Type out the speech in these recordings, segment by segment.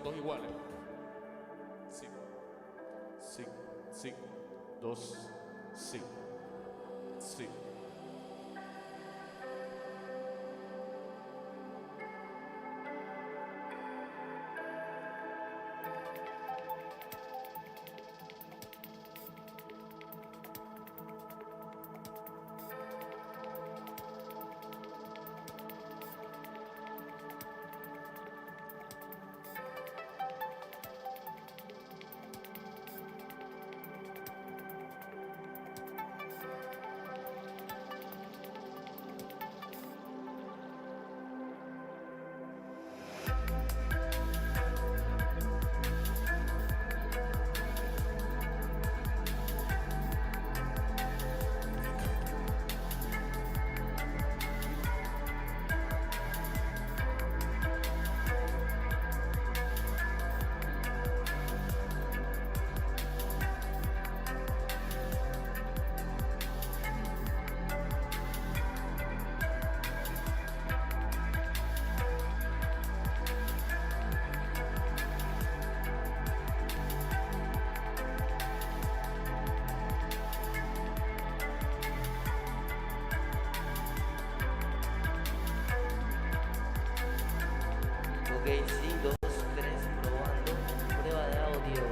dos iguales. Sí. Sí. Sí. Dos. Sí. Sí. Ok, sí, 2, 3, probando. Prueba de audio.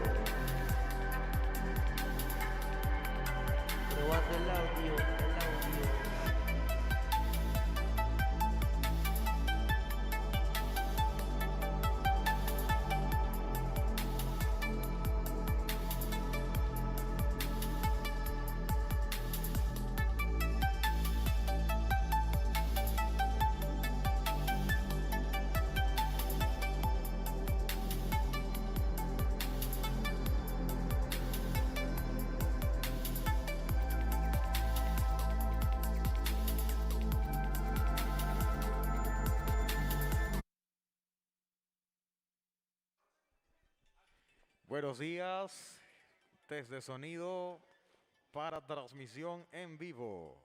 Probando el audio, el audio. Buenos días, test de sonido para transmisión en vivo.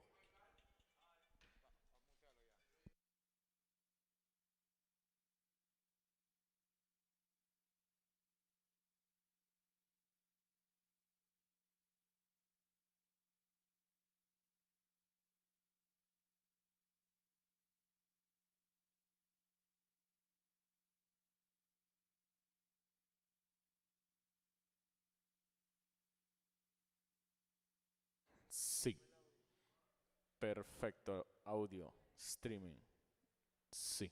Sí. Perfecto. Audio. Streaming. Sí.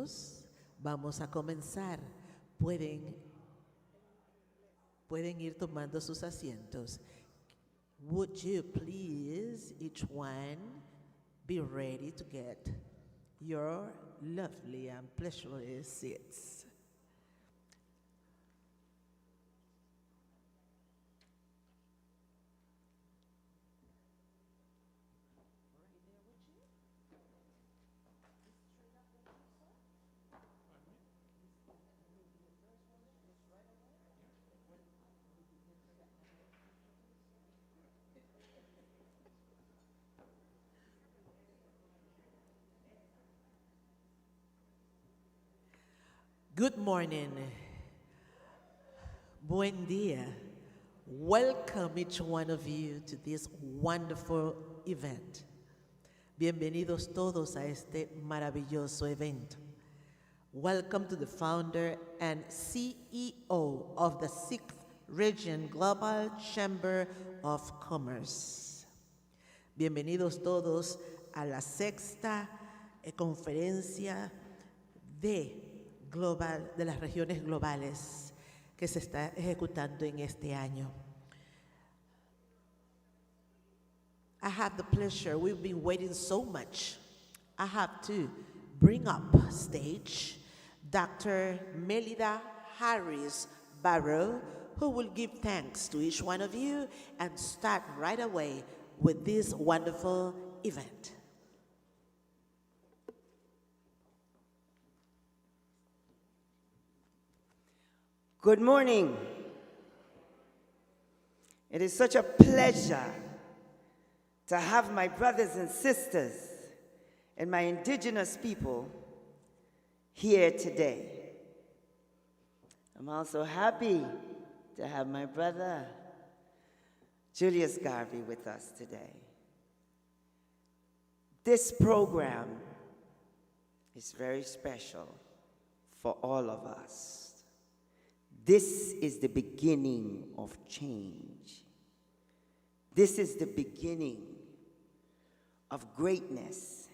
minutos. Vamos a comenzar. Pueden ir tomando sus asientos. Would you please, each one, be ready to get your lovely and pleasurable seats? Good morning. Buen día. Welcome each one of you to this wonderful event. Bienvenidos todos a este maravilloso evento. Welcome to the founder and CEO of the 6th Region Global Chamber of Commerce. Bienvenidos todos a la sexta conferencia de las regiones globales que se está ejecutando en este año. I have the pleasure, we've been waiting so much. I have to bring up stage Dr. Melida Harris Barrow, who will give thanks to each one of you and start right away with this wonderful event. Good morning. It is such a pleasure to have my brothers and sisters and my indigenous people here today. I'm also happy to have my brother Julius Garvey with us today. This program is very special for all of us. This is the beginning of change. This is the beginning of greatness.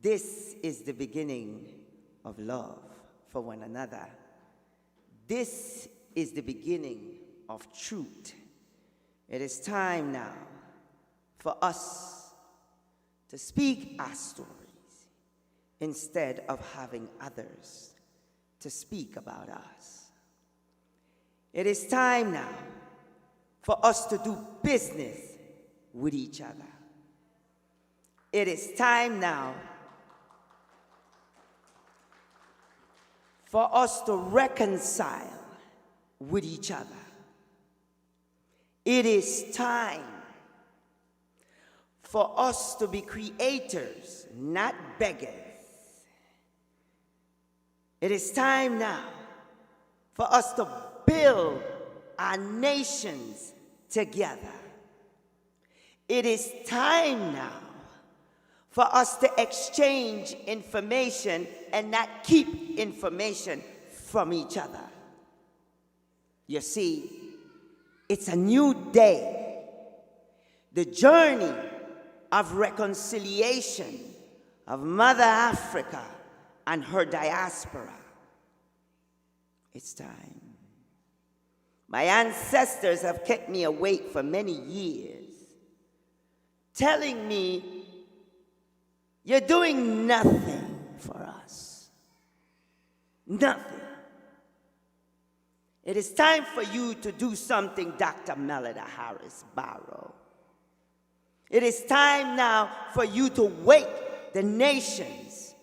This is the beginning of love for one another. This is the beginning of truth. It is time now for us to speak our stories instead of having others to speak about us. It is time now for us to do business with each other. It is time now for us to reconcile with each other. It is time for us to be creators, not beggars. It is time now for us to build our nations together. It is time now for us to exchange information and not keep information from each other. You see, it's a new day. The journey of reconciliation of Mother Africa and her diaspora. It's time. My ancestors have kept me awake for many years, telling me, you're doing nothing for us. Nothing. It is time for you to do something, Dr. Melida Harris Barrow. It is time now for you to wake the nations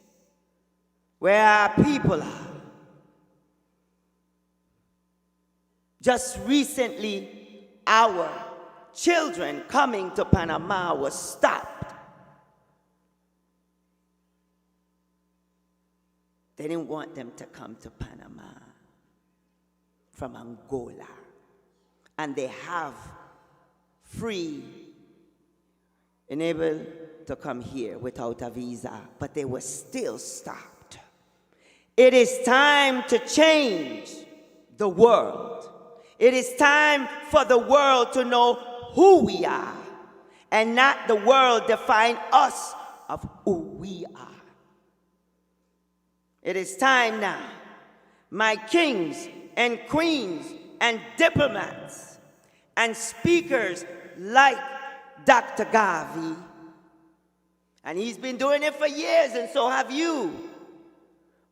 where our people are. Just recently, our children coming to Panama was stopped. They didn't want them to come to Panama from Angola. And they have free, enabled to come here without a visa, but they were still stopped. It is time to change the world. It is time for the world to know who we are and not the world define us of who we are. It is time now, my kings and queens and diplomats and speakers like Dr. Garvey, and he's been doing it for years, and so have you.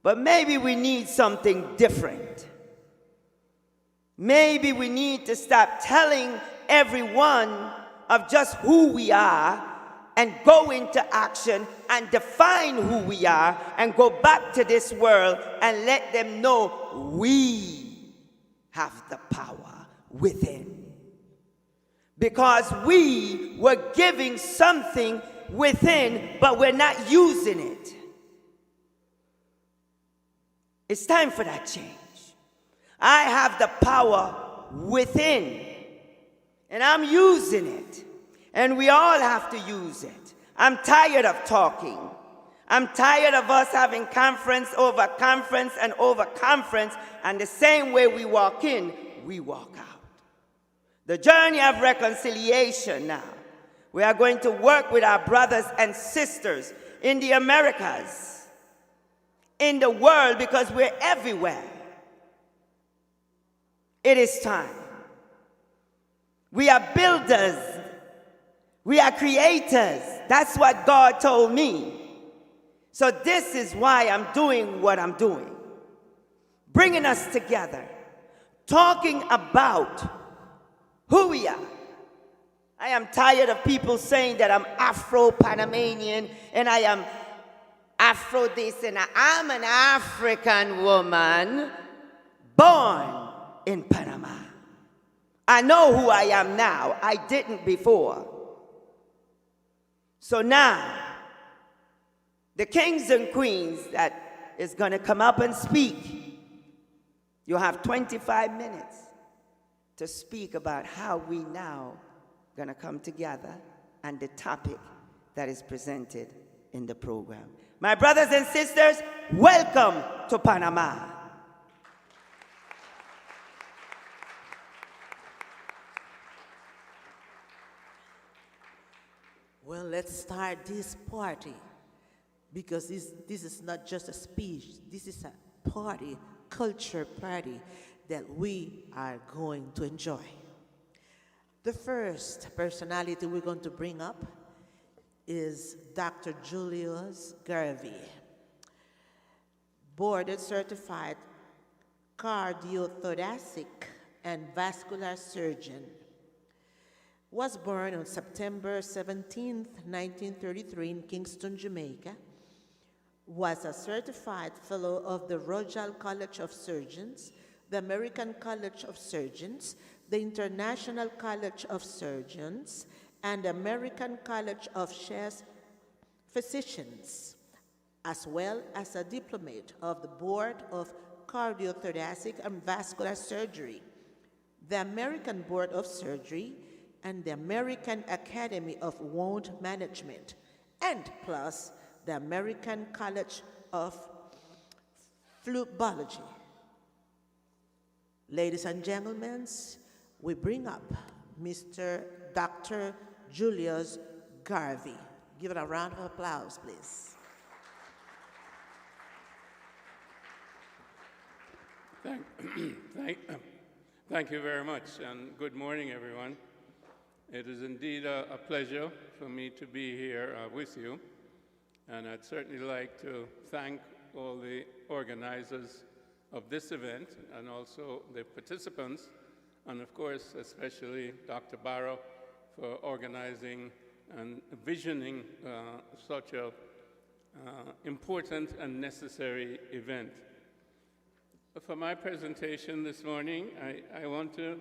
But maybe we need something different. Maybe we need to stop telling everyone of just who we are and go into action and define who we are and go back to this world and let them know we have the power within. Because we were giving something within, but we're not using it. It's time for that change. I have the power within, and I'm using it, and we all have to use it. I'm tired of talking. I'm tired of us having conference over conference and over conference, and the same way we walk in, we walk out. The journey of reconciliation now. We are going to work with our brothers and sisters in the Americas, in the world, because we're everywhere. It is time. We are builders. We are creators. That's what God told me. So this is why I'm doing what I'm doing. Bringing us together. Talking about who we are. I am tired of people saying that I'm Afro-Panamanian and I am Afro this and I'm an African woman born in Panama. I know who I am now. I didn't before. So now, the kings and queens that is going to come up and speak, you have 25 minutes to speak about how we now going to come together and the topic that is presented in the program. My brothers and sisters, welcome to Panama. Well, let's start this party, because this is not just a speech. This is a party, culture party that we are going to enjoy. The first personality we're going to bring up is Dr. Julius Garvey, board certified cardiothoracic and vascular surgeon. Was born on September 17, 1933 in Kingston, Jamaica. Was a certified fellow of the Royal College of Surgeons, the American College of Surgeons, the International College of Surgeons, and American College of Chest Physicians, as well as a diplomate of the Board of Cardiothoracic and Vascular Surgery, the American Board of Surgery, and the American Academy of Wound Management, and plus the American College of Phlebology. Ladies and gentlemen, we bring up Mr. Dr. Julius Garvey. Give it a round of applause, please. Thank you very much, and good morning, everyone. It is indeed a pleasure for me to be here with you, and I'd certainly like to thank all the organizers of this event and also the participants, and of course, especially Dr. Barrow for organizing and visioning such an important and necessary event. For my presentation this morning, I want to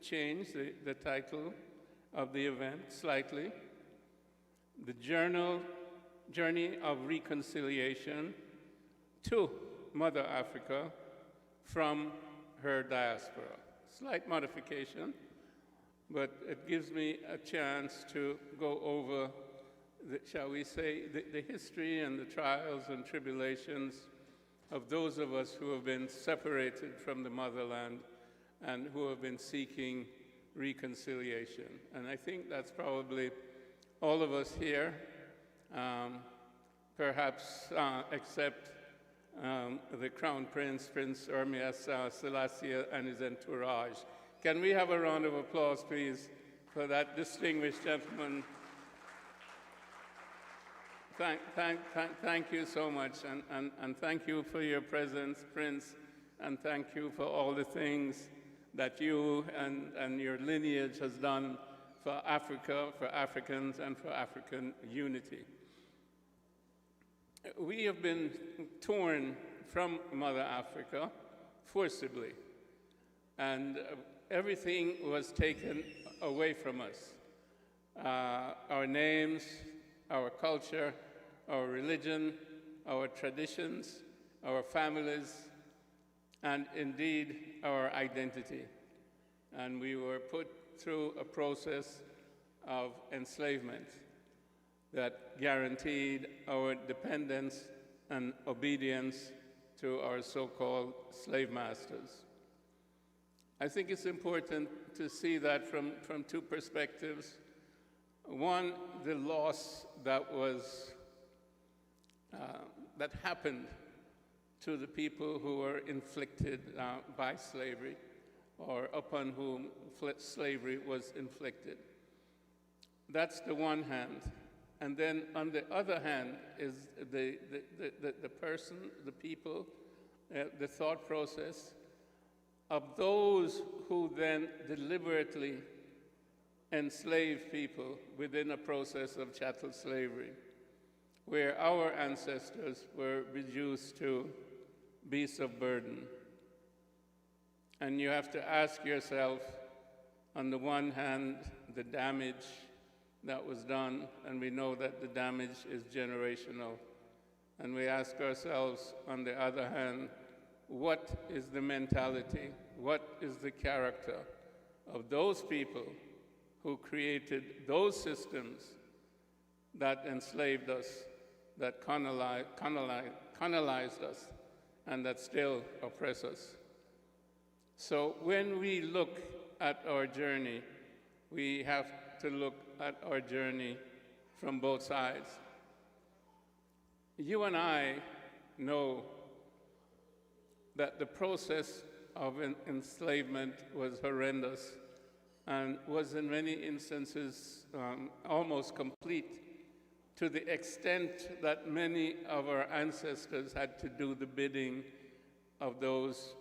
change the title of the event slightly. The Journey of Reconciliation to Mother Africa from her diaspora. Slight modification, but it gives me a chance to go over, shall we say, the history and the trials and tribulations of those of us who have been separated from the motherland and who have been seeking reconciliation. And I think that's probably all of us here, perhaps except the Crown Prince, Prince Ermias Selassie, and his entourage. Can we have a round of applause, please, for that distinguished gentleman? Thank you so much, and thank you for your presence, Prince, and thank you for all the things that you and your lineage has done for Africa, for Africans, and for African unity. We have been torn from Mother Africa forcibly, and everything was taken away from us. Our names, our culture, our religion, our traditions, our families, and indeed our identity. And we were put through a process of enslavement that guaranteed our dependence and obedience to our so-called slave masters. I think it's important to see that from two perspectives. One, the loss that happened to the people who were inflicted by slavery, or upon whom slavery was inflicted. That's the one hand. And then on the other hand is the person, the people, the thought process of those who then deliberately enslave people within a process of chattel slavery, where our ancestors were reduced to beasts of burden. And you have to ask yourself, on the one hand, the damage that was done, and we know that the damage is generational. And we ask ourselves, on the other hand, what is the mentality, what is the character of those people who created those systems that enslaved us, that colonized us, and that still oppress us? So when we look at our journey, we have to look at our journey from both sides. You and I know that the process of enslavement was horrendous and was in many instances almost complete, to the extent that many of our ancestors had to do the bidding of those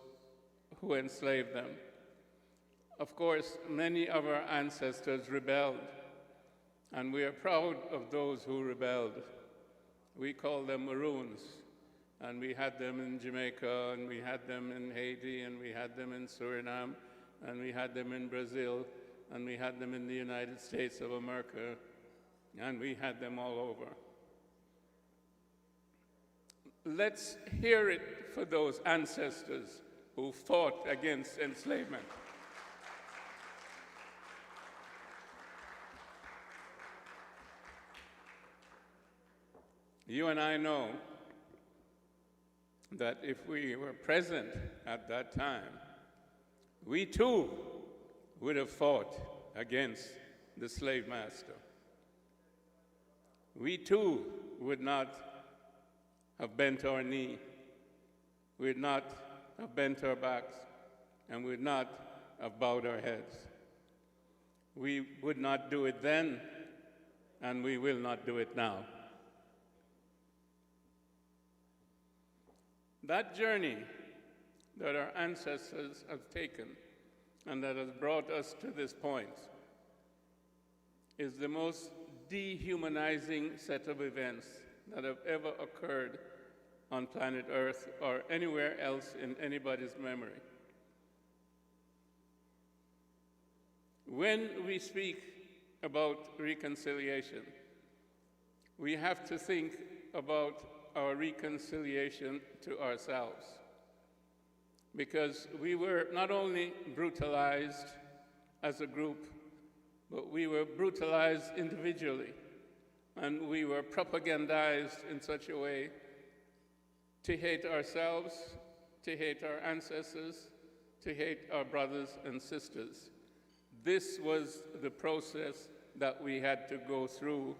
who enslaved them. Of course, many of our ancestors rebelled, and we are proud of those who rebelled. We call them Maroons, and we had them in Jamaica, and we had them in Haiti, and we had them in Suriname, and we had them in Brazil, and we had them in the United States of America, and we had them all over. Let's hear it for those ancestors who fought against enslavement. You and I know that if we were present at that time, we too would have fought against the slave master. We too would not have bent our knee, we would not have bent our backs, and we would not have bowed our heads. We would not do it then, and we will not do it now. That journey that our ancestors have taken and that has brought us to this point is the most dehumanizing set of events that have ever occurred on planet Earth or anywhere else in anybody's memory. When we speak about reconciliation, we have to think about our reconciliation to ourselves, because we were not only brutalized as a group, but we were brutalized individually, and we were propagandized in such a way to hate ourselves, to hate our ancestors, to hate our brothers and sisters. This was the process that we had to go through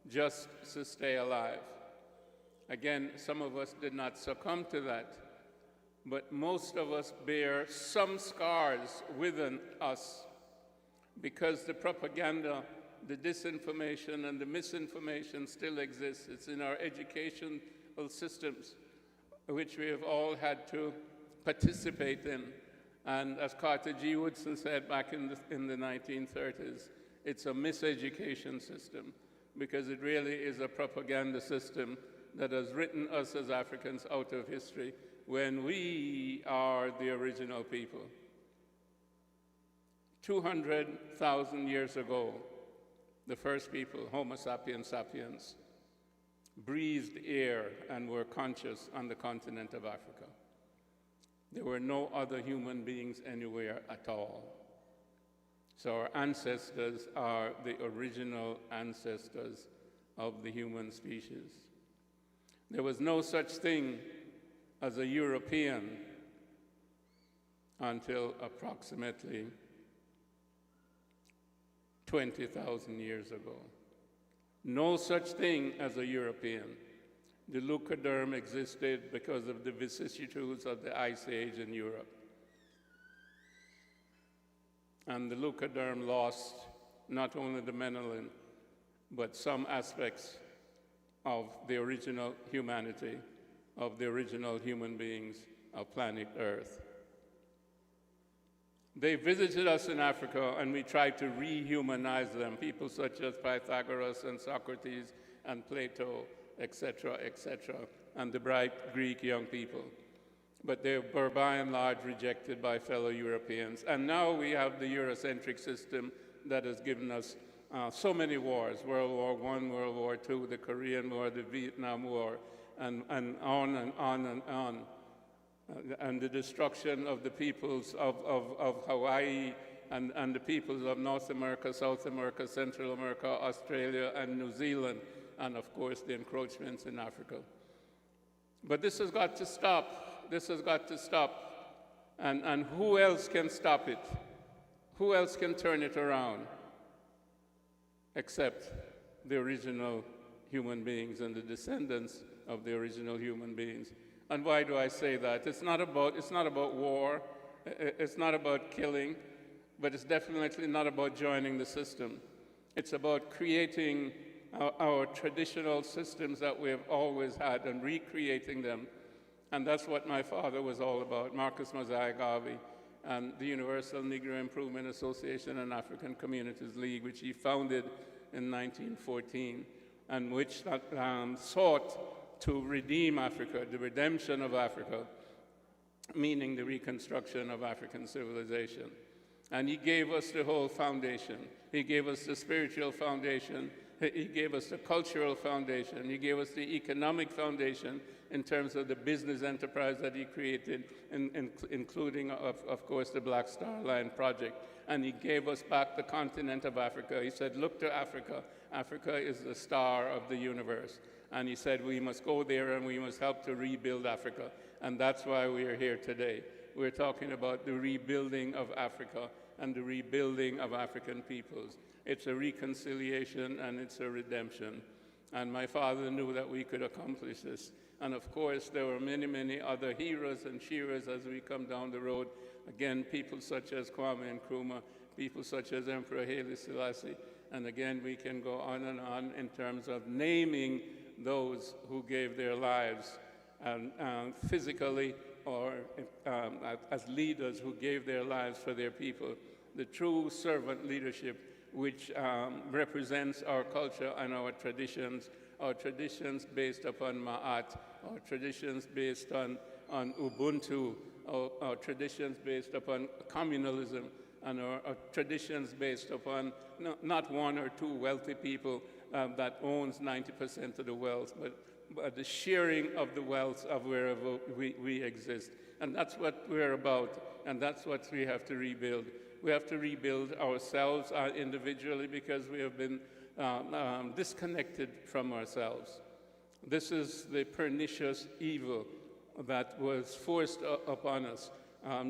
just to stay alive. Again, some of us did not succumb to that, but most of us bear some scars within us because the propaganda, the disinformation, and the misinformation still exists. It's in our educational systems, which we have all had to participate in. And as Carter G. Woodson said back in the 1930s, it's a miseducation system because it really is a propaganda system that has written us as Africans out of history when we are the original people. 200,000 years ago, the first people, Homo sapiens sapiens, breathed air and were conscious on the continent of Africa. There were no other human beings anywhere at all. So our ancestors are the original ancestors of the human species. There was no such thing as a European until approximately 20,000 years ago. No such thing as a European. The leucoderm existed because of the vicissitudes of the Ice Age in Europe. And the leucoderm lost not only the melanin, but some aspects of the original humanity, of the original human beings of planet Earth. They visited us in Africa, and we tried to rehumanize them, people such as Pythagoras and Socrates and Plato, etc., and the bright Greek young people. But they were by and large rejected by fellow Europeans. And now we have the Eurocentric system that has given us so many wars, World War I, World War II, the Korean War, the Vietnam War, and on and on and on. And the destruction of the peoples of Hawaii and the peoples of North America, South America, Central America, Australia, and New Zealand, and of course the encroachments in Africa. But this has got to stop. This has got to stop. And who else can stop it? Who else can turn it around except the original human beings and the descendants of the original human beings? And why do I say that? It's not about war, it's not about killing, but it's definitely not about joining the system. It's about creating our traditional systems that we have always had and recreating them. And that's what my father was all about, Marcus Mosiah Garvey, and the Universal Negro Improvement Association and African Communities League, which he founded in 1914, and which sought to redeem Africa, the redemption of Africa, meaning the reconstruction of African civilization. And he gave us the whole foundation. He gave us the spiritual foundation. He gave us the cultural foundation. He gave us the economic foundation in terms of the business enterprise that he created, including, of course, the Black Star Line project. And he gave us back the continent of Africa. He said, look to Africa. Africa is the star of the universe. And he said, we must go there and we must help to rebuild Africa. And that's why we are here today. We're talking about the rebuilding of Africa and the rebuilding of African peoples. It's a reconciliation and it's a redemption. And my father knew that we could accomplish this. And of course, there were many, many other heroes and shearers as we come down the road. Again, people such as Kwame Nkrumah, people such as Emperor Haile Selassie. And again, we can go on and on in terms of naming those who gave their lives physically or as leaders who gave their lives for their people. The true servant leadership which represents our culture and our traditions based upon Ma'at, our traditions based on Ubuntu, our traditions based upon communalism, and our traditions based upon not one or two wealthy people that owns 90% of the wealth, but the sharing of the wealth of wherever we exist. And that's what we're about, and that's what we have to rebuild. We have to rebuild ourselves individually because we have been disconnected from ourselves. This is the pernicious evil that was forced upon us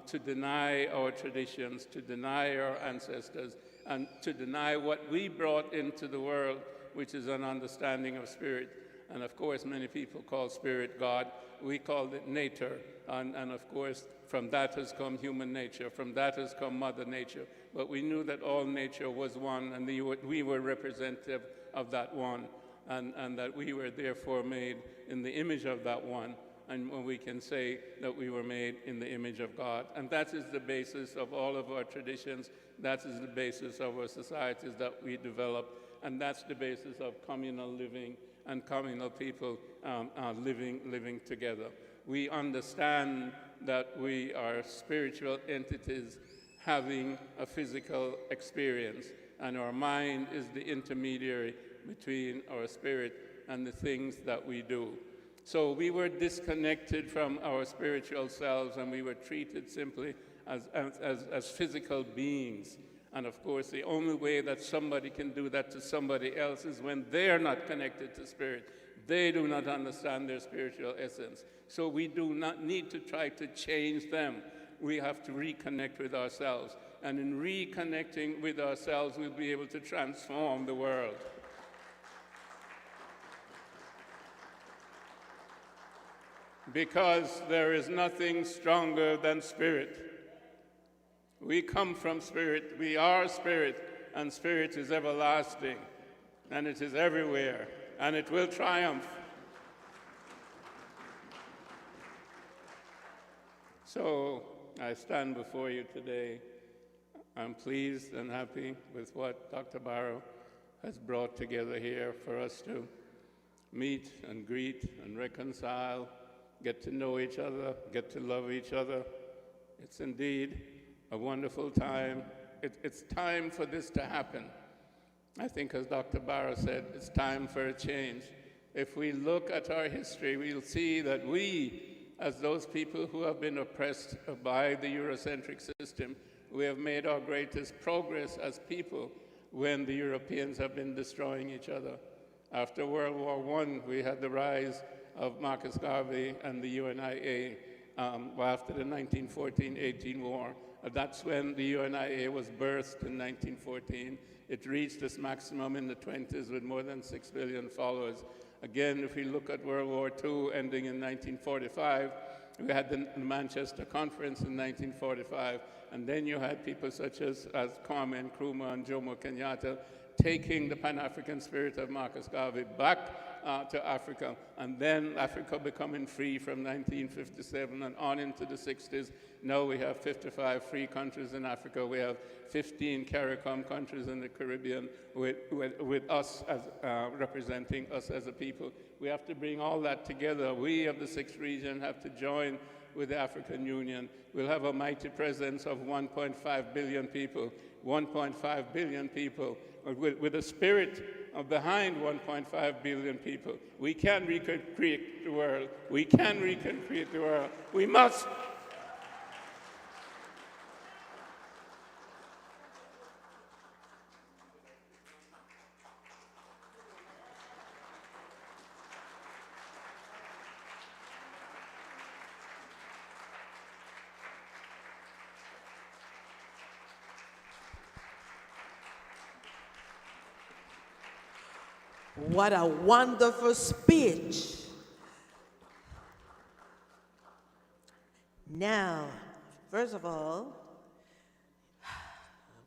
to deny our traditions, to deny our ancestors, and to deny what we brought into the world, which is an understanding of spirit. And of course, many people call spirit God. We called it nature. And of course, from that has come human nature. From that has come Mother Nature. But we knew that all nature was one, and we were representative of that one, and that we were therefore made in the image of that one. And when we can say that we were made in the image of God. And that is the basis of all of our traditions. That is the basis of our societies that we develop. And that's the basis of communal living and communal people living together. We understand that we are spiritual entities having a physical experience, and our mind is the intermediary between our spirit and the things that we do. So we were disconnected from our spiritual selves, and we were treated simply as physical beings. And of course, the only way that somebody can do that to somebody else is when they're not connected to spirit. They do not understand their spiritual essence. So we do not need to try to change them. We have to reconnect with ourselves. And in reconnecting with ourselves, we'll be able to transform the world. Because there is nothing stronger than spirit. We come from spirit, we are spirit, and spirit is everlasting, and it is everywhere, and it will triumph. So I stand before you today. I'm pleased and happy with what Dr. Barrow has brought together here for us to meet and greet and reconcile, get to know each other, get to love each other. It's indeed a wonderful time. It's time for this to happen. I think, as Dr. Barrow said, it's time for a change. If we look at our history, we'll see that we, as those people who have been oppressed by the Eurocentric system, we have made our greatest progress as people when the Europeans have been destroying each other. After World War I, we had the rise of Marcus Garvey and the UNIA. After the 1914-18 war, that's when the UNIA was birthed in 1914. It reached its maximum in the 20s with more than 6 million followers. Again, if we look at World War II ending in 1945, we had the Manchester Conference in 1945, and then you had people such as Kwame Nkrumah and Jomo Kenyatta taking the Pan-African spirit of Marcus Garvey back to Africa, and then Africa becoming free from 1957 and on into the 60s. Now we have 55 free countries in Africa. We have 15 CARICOM countries in the Caribbean with us as representing us as a people. We have to bring all that together. We of the 6th region have to join with the African Union. We'll have a mighty presence of 1.5 billion people, 1.5 billion people with a spirit behind 1.5 billion people. We can recreate the world. We can recreate the world. We must. What a wonderful speech. Now, first of all,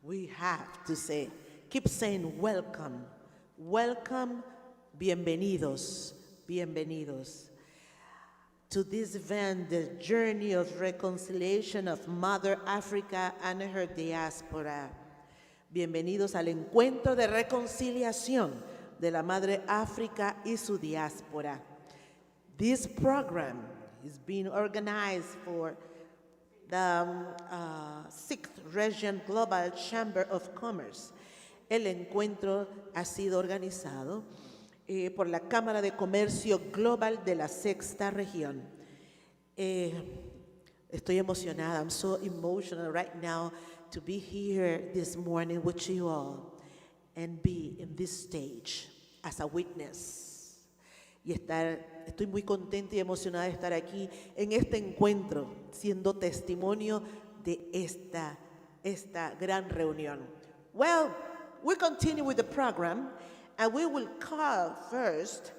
we have to say, keep saying welcome. Welcome, bienvenidos, bienvenidos. To this event, the journey of reconciliation of Mother Africa and her diaspora. Bienvenidos al encuentro de reconciliación de la Madre África y su diáspora. This program is being organized for the 6th Region Global Chamber of Commerce. El encuentro ha sido organizado por la Cámara de Comercio Global de la 6ª Región. Estoy emocionada. I'm so emotional right now to be here this morning with you all and be in this stage as a witness. Y estoy muy contenta y emocionada de estar aquí en este encuentro, siendo testimonio de esta gran reunión. Well, we continue with the program, and we will call first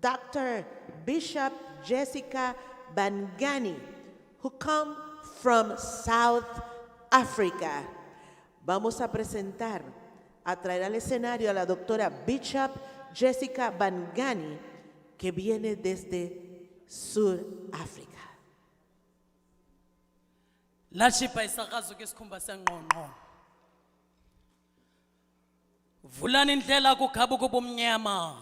Dr. Bishop Jessica Bangani, who come from South Africa. Vamos a presentar, a traer al escenario a la doctora Bishop Jessica Bangani, que viene desde Sudáfrica. Lashipa isakazo kesikhumba sengqongqo. Vulani indlela kukhaba kubumnyama.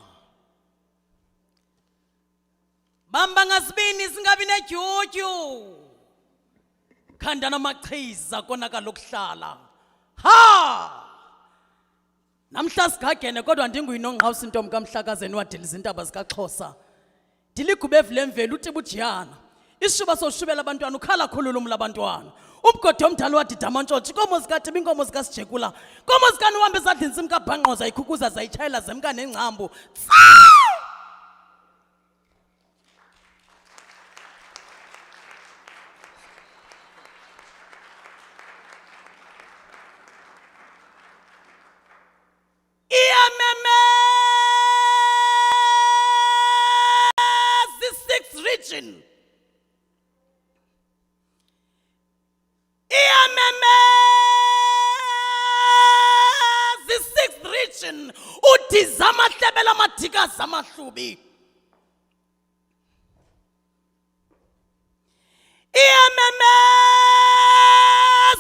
Bamba ngasibini singabi nedyudyu. Khanda namachiza konakala ukuhlala. Ha! Namhla sigagene kodwa ndinguyinongqawusi intombi kamhlakazeni wadiliza intaba zikaXhosa. Diligubevule emvelo utibujiyana. Ishuba soshubela abantwana ukhala khulula labantwana. Umgodi omdala wadida amantshotshi inkomo zikathibi inkomo zikasijekula. Inkomo zikani uhambe ezadlini simkabhanqoza ikhukhuza zayitshayela zemka nengcambu. The sixth region. The sixth region. Utizama hlebela madika zamahlubi.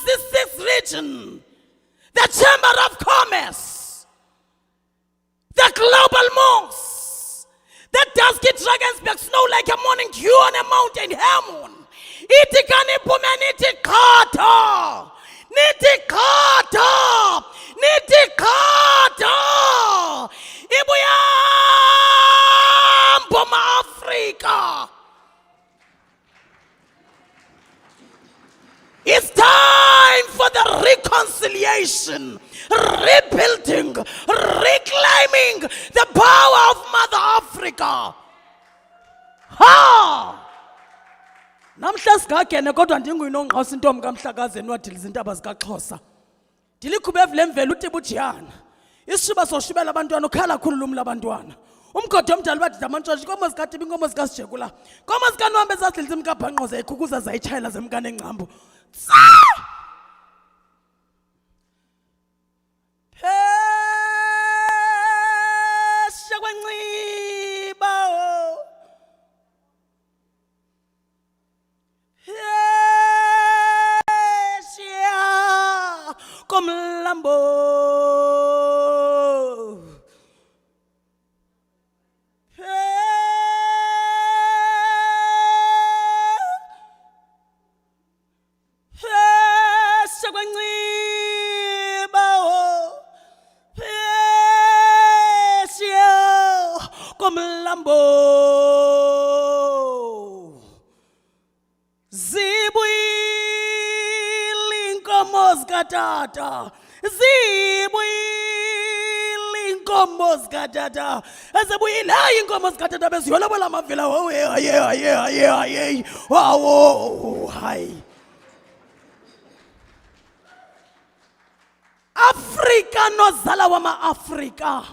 The sixth region. The Chamber of Commerce. The global monks. The dusky dragons make snow like a morning dew on a mountain Hermon. Iti kanipume niti kata. Niti kata. Niti kata. Ibuyambo ma Africa. It's time for the reconciliation, rebuilding, reclaiming the power of Mother Africa. Ha! Namhla sigagene kodwa ndinguyinongqawusi intombi kamhlakazeni wadiliza intaba zikaXhosa. Diligubevule emvelo utibujiyana. Ishuba soshubela abantwana ukhala khulula labantwana. Umgodi omdala wadida amantshotshi inkomo zikathibi inkomo zikasijekula. Inkomo zikani uhambe ezadlini simkabhanqoza ikhukhuza zayitshayela zemka nengcambu. Phesha kwenciba. Phesha komlambo. Tata, zibuyile inkomo zikatata, ezibuyile inkomo zikatata beziyola bola mavila aye, wawo, hayi. Afrika nozala wama Afrika.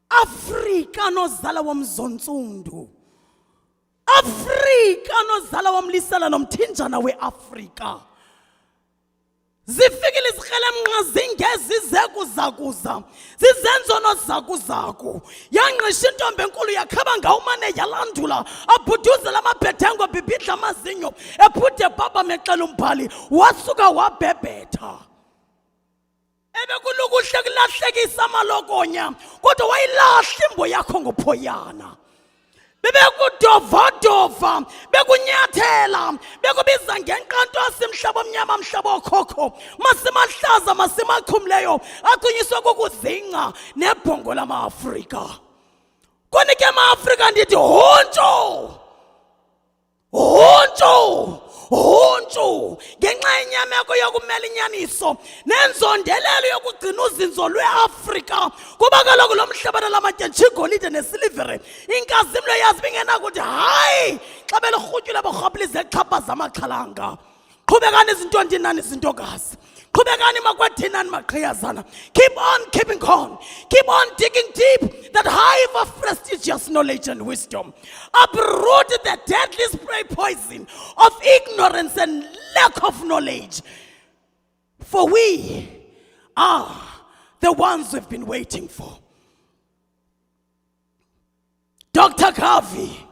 Afrika nozala wamzontsundu. Afrika nozala wamlisela nomthinjana weAfrika. Zifikile izikrelemnqa zingezizeku-zakuza zizenzono zaku-zaku yanqisha intombi enkulu yakhaba ngawumane yalandula abhuduzela amabhedengo bibhidla amazinyo ephude baba mexela umbhali wasuka wabhebhetha ebekulukuhle kulahlekisa amalokonya kodwa wayilahla imbo yakho ngophoyana bebekudova bekunyathela bekubiza ngenqantosi mhlaba omnyama mhlaba okhokho masimahlaza masimachumleyo aqunyiswa kokuzinga nebhongo lama-Afrika konike ama-Afrika ndithi hontsho ngenxa yenyameko yokumela inyaniso nenzondelelo yokugcina uzinzo lwe-Afrika kuba kaloku lo mhlabana lamatyentshe igolide nesilivere inkazimlo yazi bingenakuthi hayi xa belirhutyula berhwaphilize exhapha zamaxhalanga qhubekani izinto ndinani izintokazi Qhubekani makwathina nimaqhiyazana. Keep on keeping on. Keep on digging deep that hive of prestigious knowledge and wisdom. Uproot the deadly spray poison of ignorance and lack of knowledge. For we are the ones we've been waiting for. Dr. Garvey.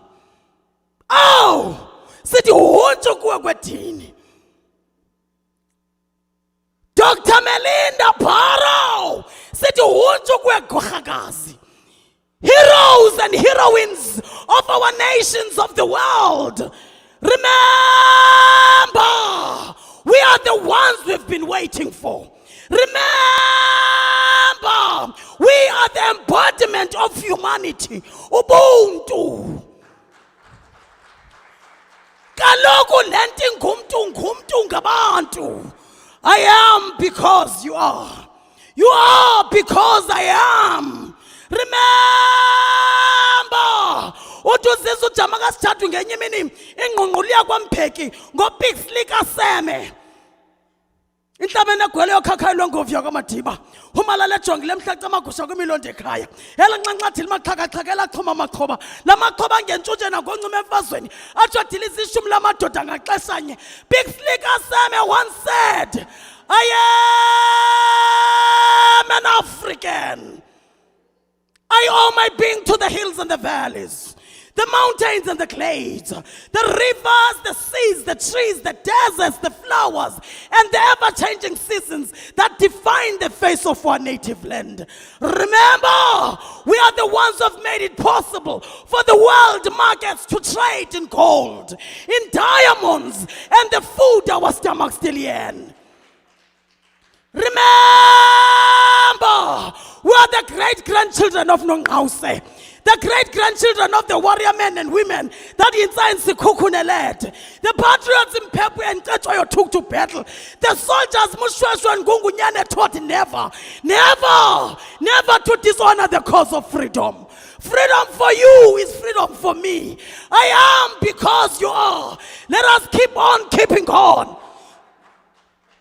Oh, sithi huntshu kuwe kwedini. Dr. Melinda Barrow. Sithi huntshu kuwe gqorhakazi. Heroes and heroines of our nations of the world. Remember, we are the ones we've been waiting for. Remember, we are the embodiment of humanity. Ubuntu. Kaloku lenti ngumntu ngabantu. I am because you are. You are because I am. Remember, uthi ujama kasithathu ngenye imini ingqungquliya kwampheki ngopixley kaseme. Inhlabeni egcwele yokhakhayo ngovuya kwamadiba. Umalala ejongile emhlaca amagusha kwimilondo ekhaya. Ela nxanxathi limaxhakaxhaka elachoma amaxhoba. Lamaxhoba ngentshutsheni nangoncuma emfazweni. Atsho adiliza ishumi lamadoda ngaxeshanye. Pixley kaseme once said, I am an African. I owe my being to the hills and the valleys, the mountains and the glades, the rivers, the seas, the trees, the deserts, the flowers, and the ever-changing seasons that define the face of our native land. Remember, we are the ones who have made it possible for the world markets to trade in gold, in diamonds, and the food our stomachs still earn. Remember, we are the great-grandchildren of Nongqawuse, the great-grandchildren of the warrior men and women that inside Sikhukhune led, the patriots in Pepe and Tetwayo took to battle, the soldiers Mushweshwe and Gungunyane taught never to dishonor the cause of freedom. Freedom for you is freedom for me. I am because you are. Let us keep on keeping on.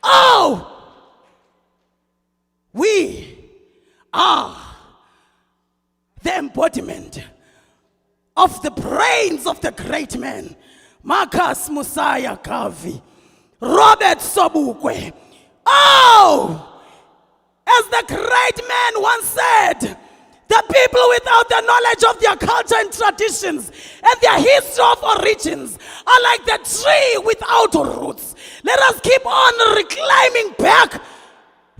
Oh! We are the embodiment of the brains of the great men. Marcus Musaya Garvey, Robert Sobukwe. Oh! As the great man once said, the people without the knowledge of their culture and traditions and their history of origins are like the tree without roots. Let us keep on reclaiming back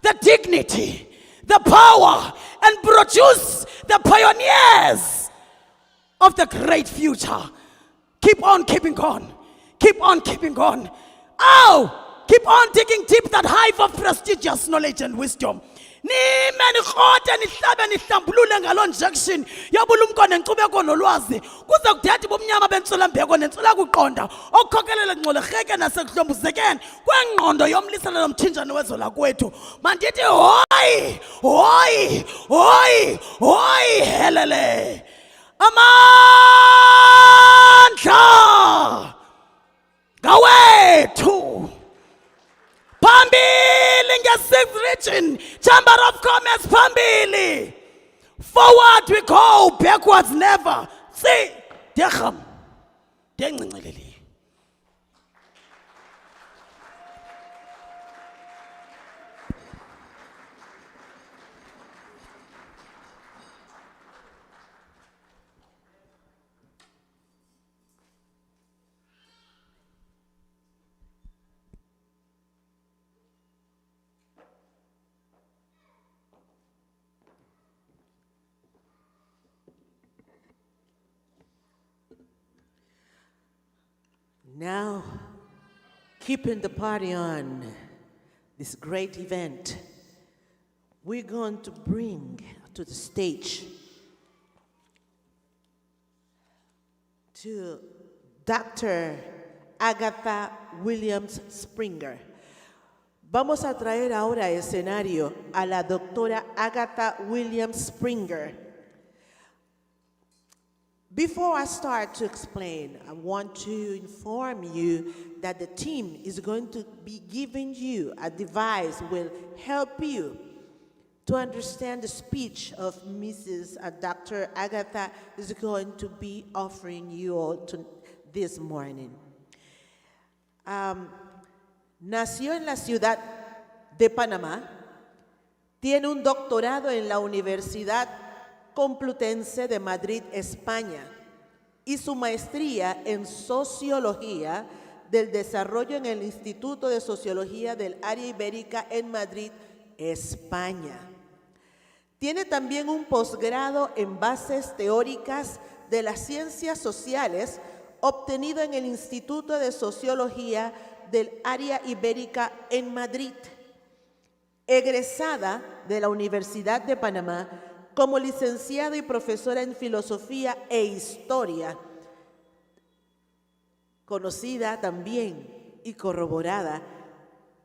the dignity, the power, and produce the pioneers of the great future. Keep on keeping on. Keep on keeping on. Oh, keep on digging deep that hive of prestigious knowledge and wisdom. Nimeni khote nihlabe nihlambulule ngaloo injection yabulumko nenkcubeko nolwazi kuze kudethi bomnyama bentswelambheko nentswelakuqonda okukhokelela ngcolerheke nasekuhlombuzekeni kwengqondo yomlisana nomthinjane wezola kwethu. Mandithi hoyi hoyi hoyi hoyi helele amandla ngawethu. Pambili nge-6th region, Chamber of Commerce Pambili. Forward we go, backwards never. See, Decham, Dengingeleli. Now, keeping the party on this great event, we're going to bring to the stage to Dr. Agatha Williams Springer. Vamos a traer ahora a escenario a la doctora Agatha Williams Springer. Before I start to explain, I want to inform you that the team is going to be giving you a device will help you to understand the speech of Mrs. Dr. Agatha is going to be offering you all this morning. Nació en la ciudad de Panamá, tiene un doctorado en la Universidad Complutense de Madrid, España, y su maestría en Sociología del Desarrollo en el Instituto de Sociología del Área Ibérica en Madrid, España. Tiene también un posgrado en Bases Teóricas de las Ciencias Sociales obtenido en el Instituto de Sociología del Área Ibérica en Madrid. Egresada de la Universidad de Panamá como licenciada y profesora en Filosofía e Historia, conocida también y corroborada,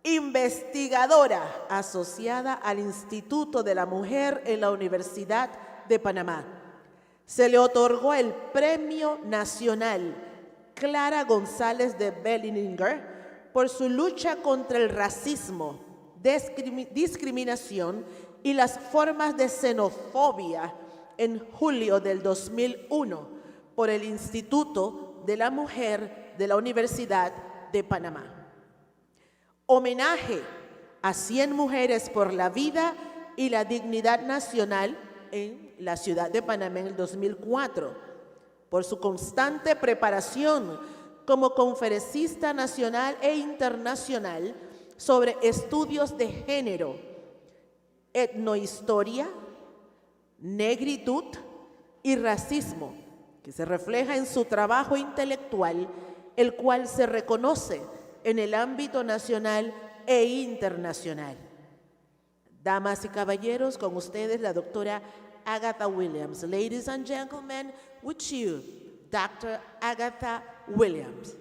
investigadora asociada al Instituto de la Mujer en la Universidad de Panamá. Se le otorgó el Premio Nacional Clara González de Bellinger por su lucha contra el racismo, discriminación y las formas de xenofobia en julio del 2001 por el Instituto de la Mujer de la Universidad de Panamá. Homenaje a 100 mujeres por la vida y la dignidad nacional en la ciudad de Panamá en el 2004, por su constante preparación como conferencista nacional e internacional sobre estudios de género, etnohistoria, negritud y racismo, que se refleja en su trabajo intelectual, el cual se reconoce en el ámbito nacional e internacional. Damas y caballeros, con ustedes la doctora Agatha Williams. Ladies and gentlemen, with you, Dr. Agatha Williams.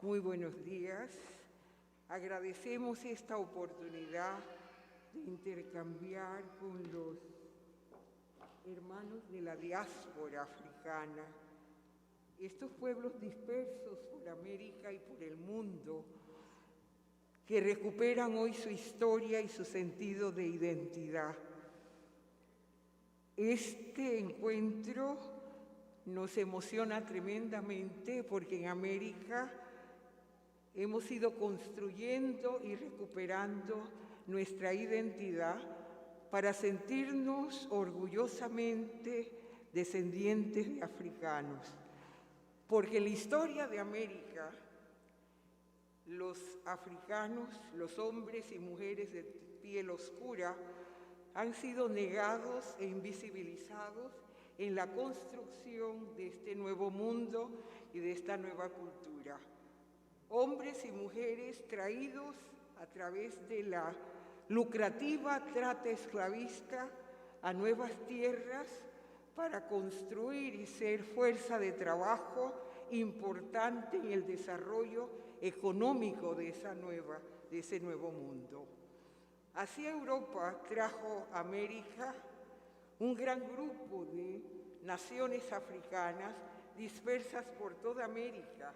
Muy buenos días. Agradecemos esta oportunidad de intercambiar con los hermanos de la diáspora africana, estos pueblos dispersos por América y por el mundo, que recuperan hoy su historia y su sentido de identidad. Este encuentro nos emociona tremendamente porque en América hemos ido construyendo y recuperando nuestra identidad para sentirnos orgullosamente descendientes de africanos. Porque en la historia de América, los africanos, los hombres y mujeres de piel oscura, han sido negados e invisibilizados en la construcción de este nuevo mundo y de esta nueva cultura. Hombres y mujeres traídos a través de la lucrativa trata esclavista a nuevas tierras para construir y ser fuerza de trabajo importante en el desarrollo económico de ese nuevo mundo. Así Europa trajo a América un gran grupo de naciones africanas dispersas por toda América,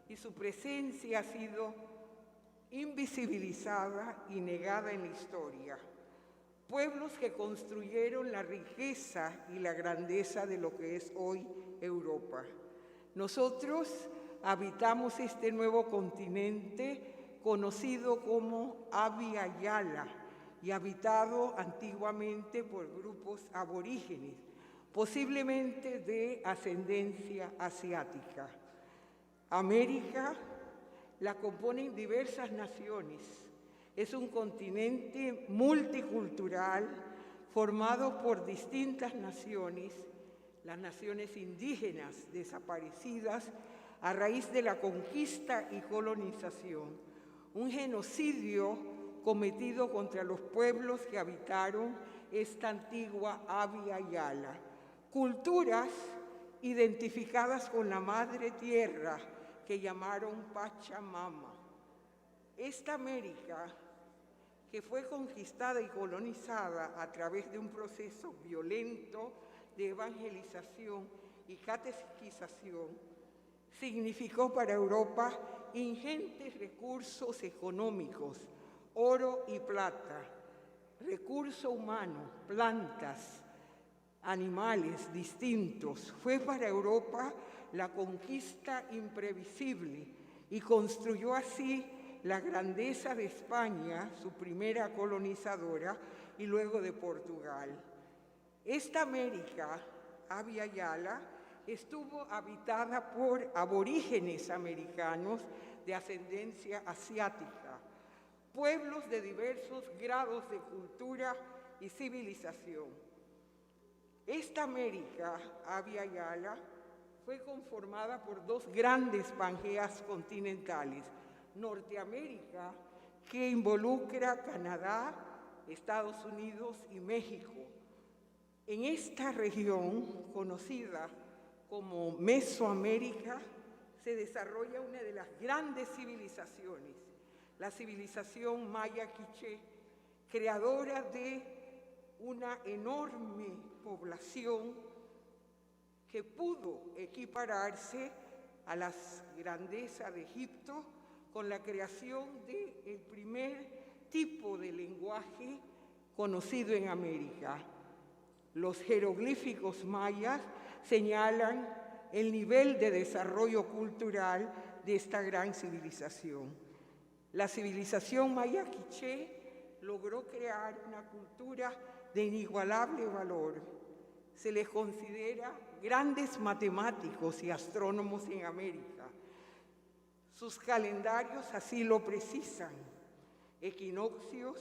y su presencia ha sido invisibilizada y negada en la historia. Pueblos que construyeron la riqueza y la grandeza de lo que es hoy Europa. Nosotros habitamos este nuevo continente conocido como Abya Yala y habitado antiguamente por grupos aborígenes, posiblemente de ascendencia asiática. América la componen diversas naciones. Es un continente multicultural formado por distintas naciones, las naciones indígenas desaparecidas a raíz de la conquista y colonización, un genocidio cometido contra los pueblos que habitaron esta antigua Abya Yala, culturas identificadas con la madre tierra que llamaron Pachamama. Esta América que fue conquistada y colonizada a través de un proceso violento de evangelización y catequización, significó para Europa ingentes recursos económicos, oro y plata, recurso humano, plantas, animales distintos. Fue para Europa la conquista imprevisible y construyó así la grandeza de España, su primera colonizadora, y luego de Portugal. Esta América, Abya Yala, estuvo habitada por aborígenes americanos de ascendencia asiática, pueblos de diversos grados de cultura y civilización. Esta América, Abya Yala, fue conformada por dos grandes Pangeas continentales: Norteamérica, que involucra Canadá, Estados Unidos y México. En esta región, conocida como Mesoamérica, se desarrolla una de las grandes civilizaciones, la civilización maya-quiché, creadora de una enorme población que pudo equipararse a las grandezas de Egipto con la creación del primer tipo de lenguaje conocido en América. Los jeroglíficos mayas señalan el nivel de desarrollo cultural de esta gran civilización. La civilización maya-quiché logró crear una cultura de inigualable valor. Se les considera grandes matemáticos y astrónomos en América. Sus calendarios así lo precisan: equinoccios,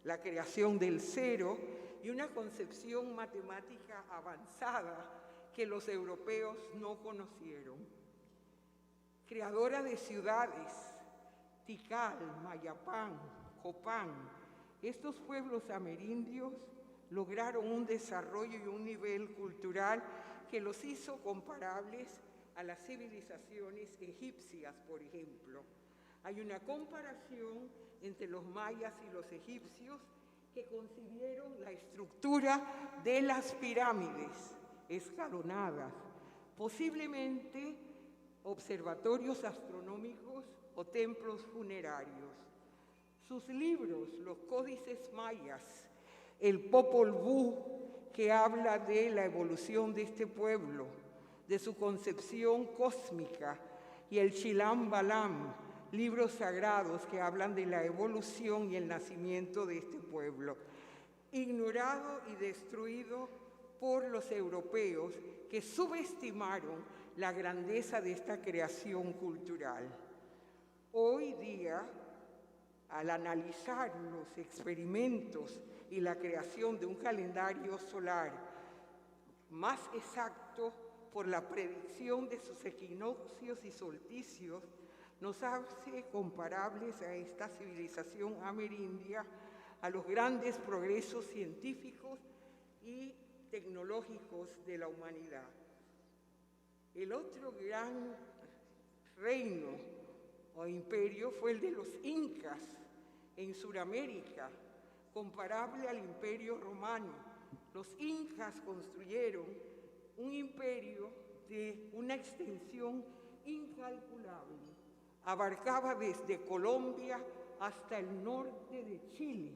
la creación del cero y una concepción matemática avanzada que los europeos no conocieron. Creadora de ciudades, Tikal, Mayapán, Copán, estos pueblos amerindios lograron un desarrollo y un nivel cultural que los hizo comparables a las civilizaciones egipcias, por ejemplo. Hay una comparación entre los mayas y los egipcios que concibieron la estructura de las pirámides escalonadas, posiblemente observatorios astronómicos o templos funerarios. Sus libros, los códices mayas, el Popol Vuh, que habla de la evolución de este pueblo, de su concepción cósmica, y el Chilam Balam, libros sagrados que hablan de la evolución y el nacimiento de este pueblo, ignorado y destruido por los europeos que subestimaron la grandeza de esta creación cultural. Hoy día, al analizar los experimentos y la creación de un calendario solar más exacto por la predicción de sus equinoccios y solsticios, nos hace comparables a esta civilización amerindia, a los grandes progresos científicos y tecnológicos de la humanidad. El otro gran reino o imperio fue el de los incas en Sudamérica, comparable al imperio romano. Los incas construyeron un imperio de una extensión incalculable. Abarcaba desde Colombia hasta el norte de Chile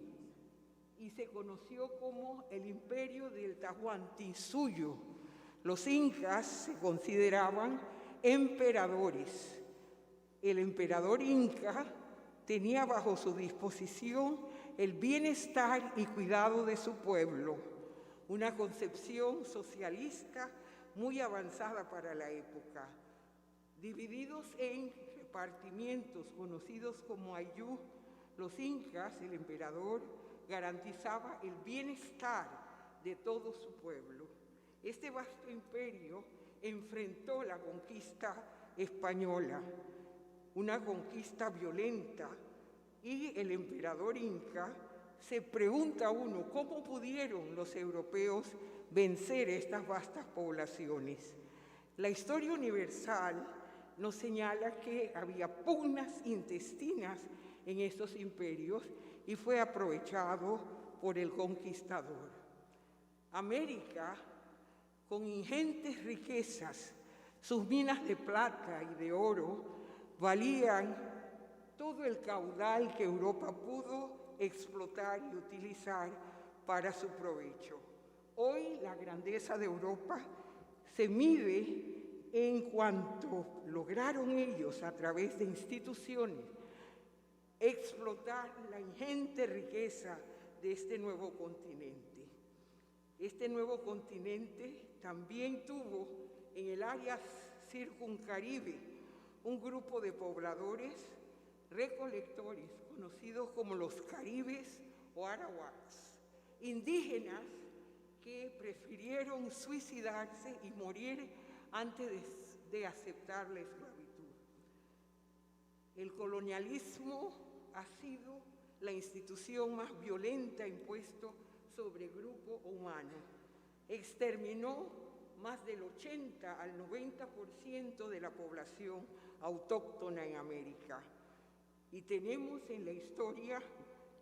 y se conoció como el imperio del Tahuantinsuyo. Los incas se consideraban emperadores. El emperador inca tenía bajo su disposición el bienestar y cuidado de su pueblo, una concepción socialista muy avanzada para la época. Divididos en repartimientos conocidos como ayú, los incas, el emperador, garantizaba el bienestar de todo su pueblo. Este vasto imperio enfrentó la conquista española, una conquista violenta, y el emperador inca se pregunta a uno, ¿cómo pudieron los europeos vencer estas vastas poblaciones? La historia universal nos señala que había pugnas intestinas en estos imperios y fue aprovechado por el conquistador. América, con ingentes riquezas, sus minas de plata y de oro valían todo el caudal que Europa pudo explotar y utilizar para su provecho. Hoy la grandeza de Europa se mide en cuanto lograron ellos, a través de instituciones, explotar la ingente riqueza de este nuevo continente. Este nuevo continente también tuvo en el área circuncaribe un grupo de pobladores recolectores, conocidos como los caribes o arawaks, indígenas que prefirieron suicidarse y morir antes de aceptar la esclavitud. El colonialismo ha sido la institución más violenta impuesta sobre el grupo humano. Exterminó más del 80 al 90% de la población autóctona en América. Y tenemos en la historia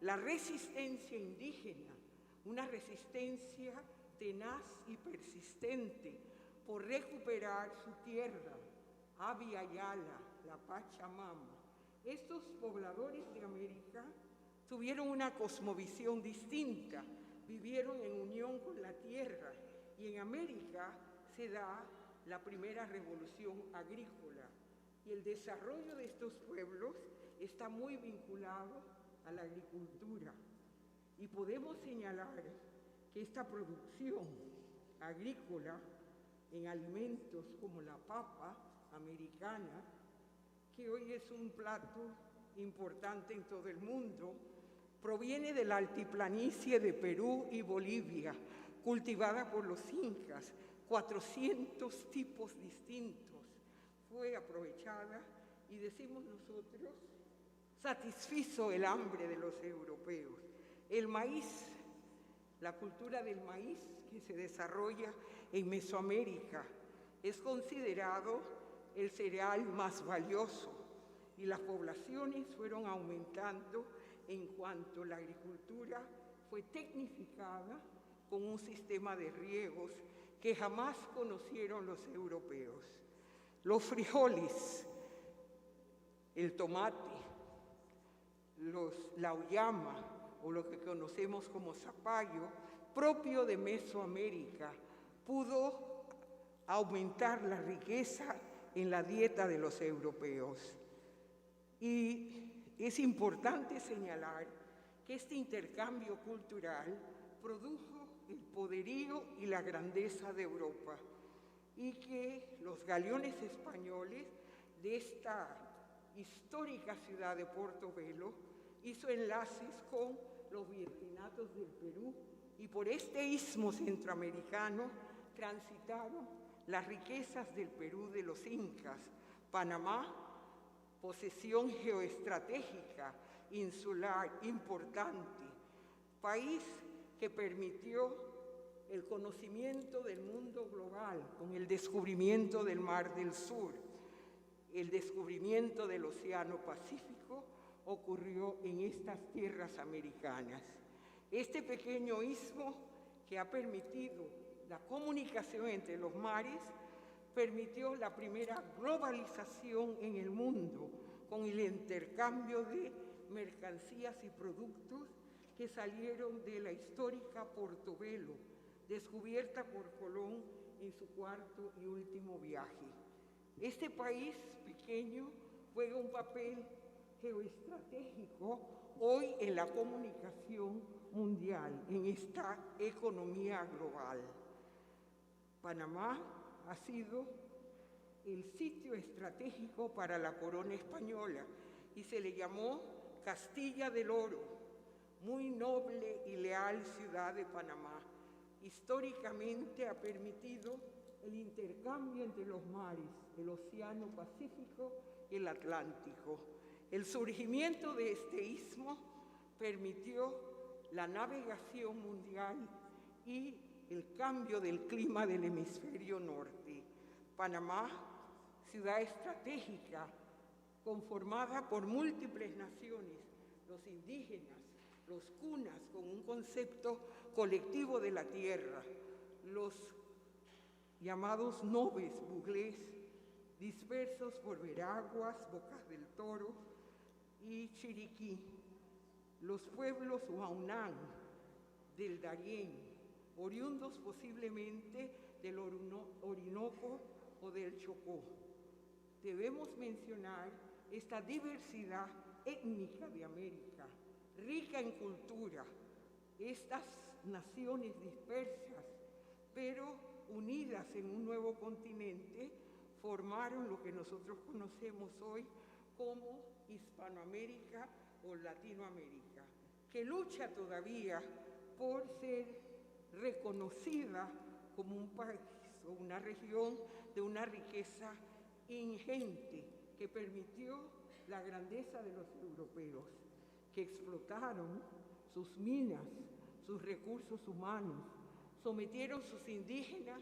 la resistencia indígena, una resistencia tenaz y persistente por recuperar su tierra, Abya Yala, la Pachamama. Estos pobladores de América tuvieron una cosmovisión distinta, vivieron en unión con la tierra, y en América se da la primera revolución agrícola. Y el desarrollo de estos pueblos está muy vinculado a la agricultura. Y podemos señalar que esta producción agrícola en alimentos como la papa americana, que hoy es un plato importante en todo el mundo, proviene de la altiplanicie de Perú y Bolivia, cultivada por los incas, 400 tipos distintos. Fue aprovechada y decimos nosotros, satisfizo el hambre de los europeos. El maíz, la cultura del maíz que se desarrolla en Mesoamérica, es considerado el cereal más valioso y las poblaciones fueron aumentando en cuanto la agricultura fue tecnificada con un sistema de riegos que jamás conocieron los europeos. Los frijoles, el tomate, la uyama, o lo que conocemos como zapallo, propio de Mesoamérica, pudo aumentar la riqueza en la dieta de los europeos. Y es importante señalar que este intercambio cultural produjo el poderío y la grandeza de Europa, y que los galeones españoles de esta histórica ciudad de Portobelo hizo enlaces con los virreinatos del Perú, y por este istmo centroamericano transitaron las riquezas del Perú de los incas. Panamá, posesión geoestratégica insular importante, país que permitió el conocimiento del mundo global con el descubrimiento del Mar del Sur. El descubrimiento del Océano Pacífico ocurrió en estas tierras americanas. Este pequeño istmo que ha permitido la comunicación entre los mares permitió la primera globalización en el mundo con el intercambio de mercancías y productos que salieron de la histórica Portobelo, descubierta por Colón en su cuarto y último viaje. Este país pequeño juega un papel geoestratégico hoy en la comunicación mundial, en esta economía global. Panamá ha sido el sitio estratégico para la corona española y se le llamó Castilla del Oro, muy noble y leal ciudad de Panamá. Históricamente ha permitido el intercambio entre los mares, el Océano Pacífico y el Atlántico. El surgimiento de este istmo permitió la navegación mundial y el cambio del clima del hemisferio norte. Panamá, ciudad estratégica, conformada por múltiples naciones, los indígenas, los cunas con un concepto colectivo de la tierra, los llamados nobes buglés, dispersos por Veraguas, Bocas del Toro y Chiriquí, los pueblos Huaunán, del Darién, oriundos posiblemente del Orinoco o del Chocó. Debemos mencionar esta diversidad étnica de América, rica en cultura, estas naciones dispersas, pero unidas en un nuevo continente, formaron lo que nosotros conocemos hoy como Hispanoamérica o Latinoamérica, que lucha todavía por ser reconocida como un país o una región de una riqueza ingente que permitió la grandeza de los europeos, que explotaron sus minas, sus recursos humanos, sometieron sus indígenas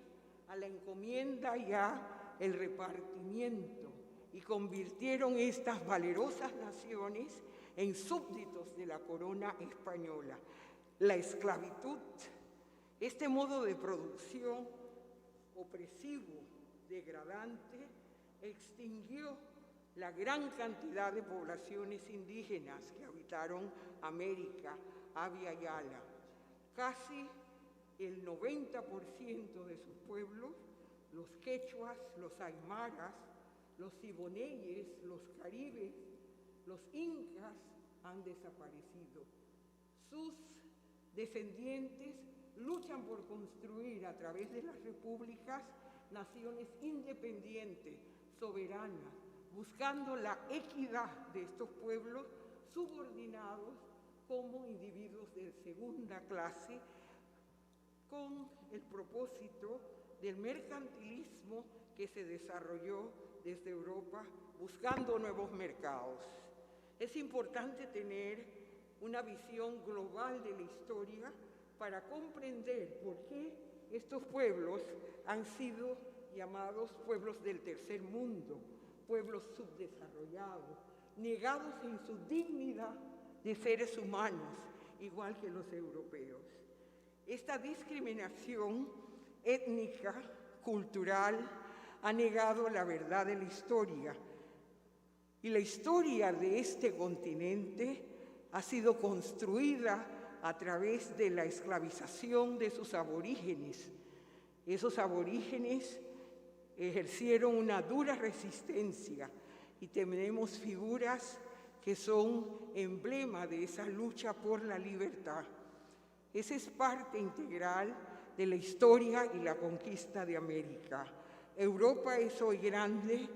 a la encomienda y al repartimiento y convirtieron estas valerosas naciones en súbditos de la corona española. La esclavitud, este modo de producción opresivo, degradante, extinguió la gran cantidad de poblaciones indígenas que habitaron América, Abya y Ala. Casi el 90% de sus pueblos, los quechuas, los aymaras, los siboneyes, los caribes, los incas, han desaparecido. Sus descendientes luchan por construir a través de las repúblicas naciones independientes, soberanas, buscando la equidad de estos pueblos subordinados como individuos de segunda clase, con el propósito del mercantilismo que se desarrolló desde Europa buscando nuevos mercados. Es importante tener una visión global de la historia para comprender por qué estos pueblos han sido llamados pueblos del tercer mundo, pueblos subdesarrollados, negados en su dignidad de seres humanos, igual que los europeos. Esta discriminación étnica, cultural, ha negado la verdad de la historia. Y la historia de este continente ha sido construida a través de la esclavización de sus aborígenes. Esos aborígenes ejercieron una dura resistencia y tenemos figuras que son emblema de esa lucha por la libertad. Esa es parte integral de la historia y la conquista de América. Europa es hoy grande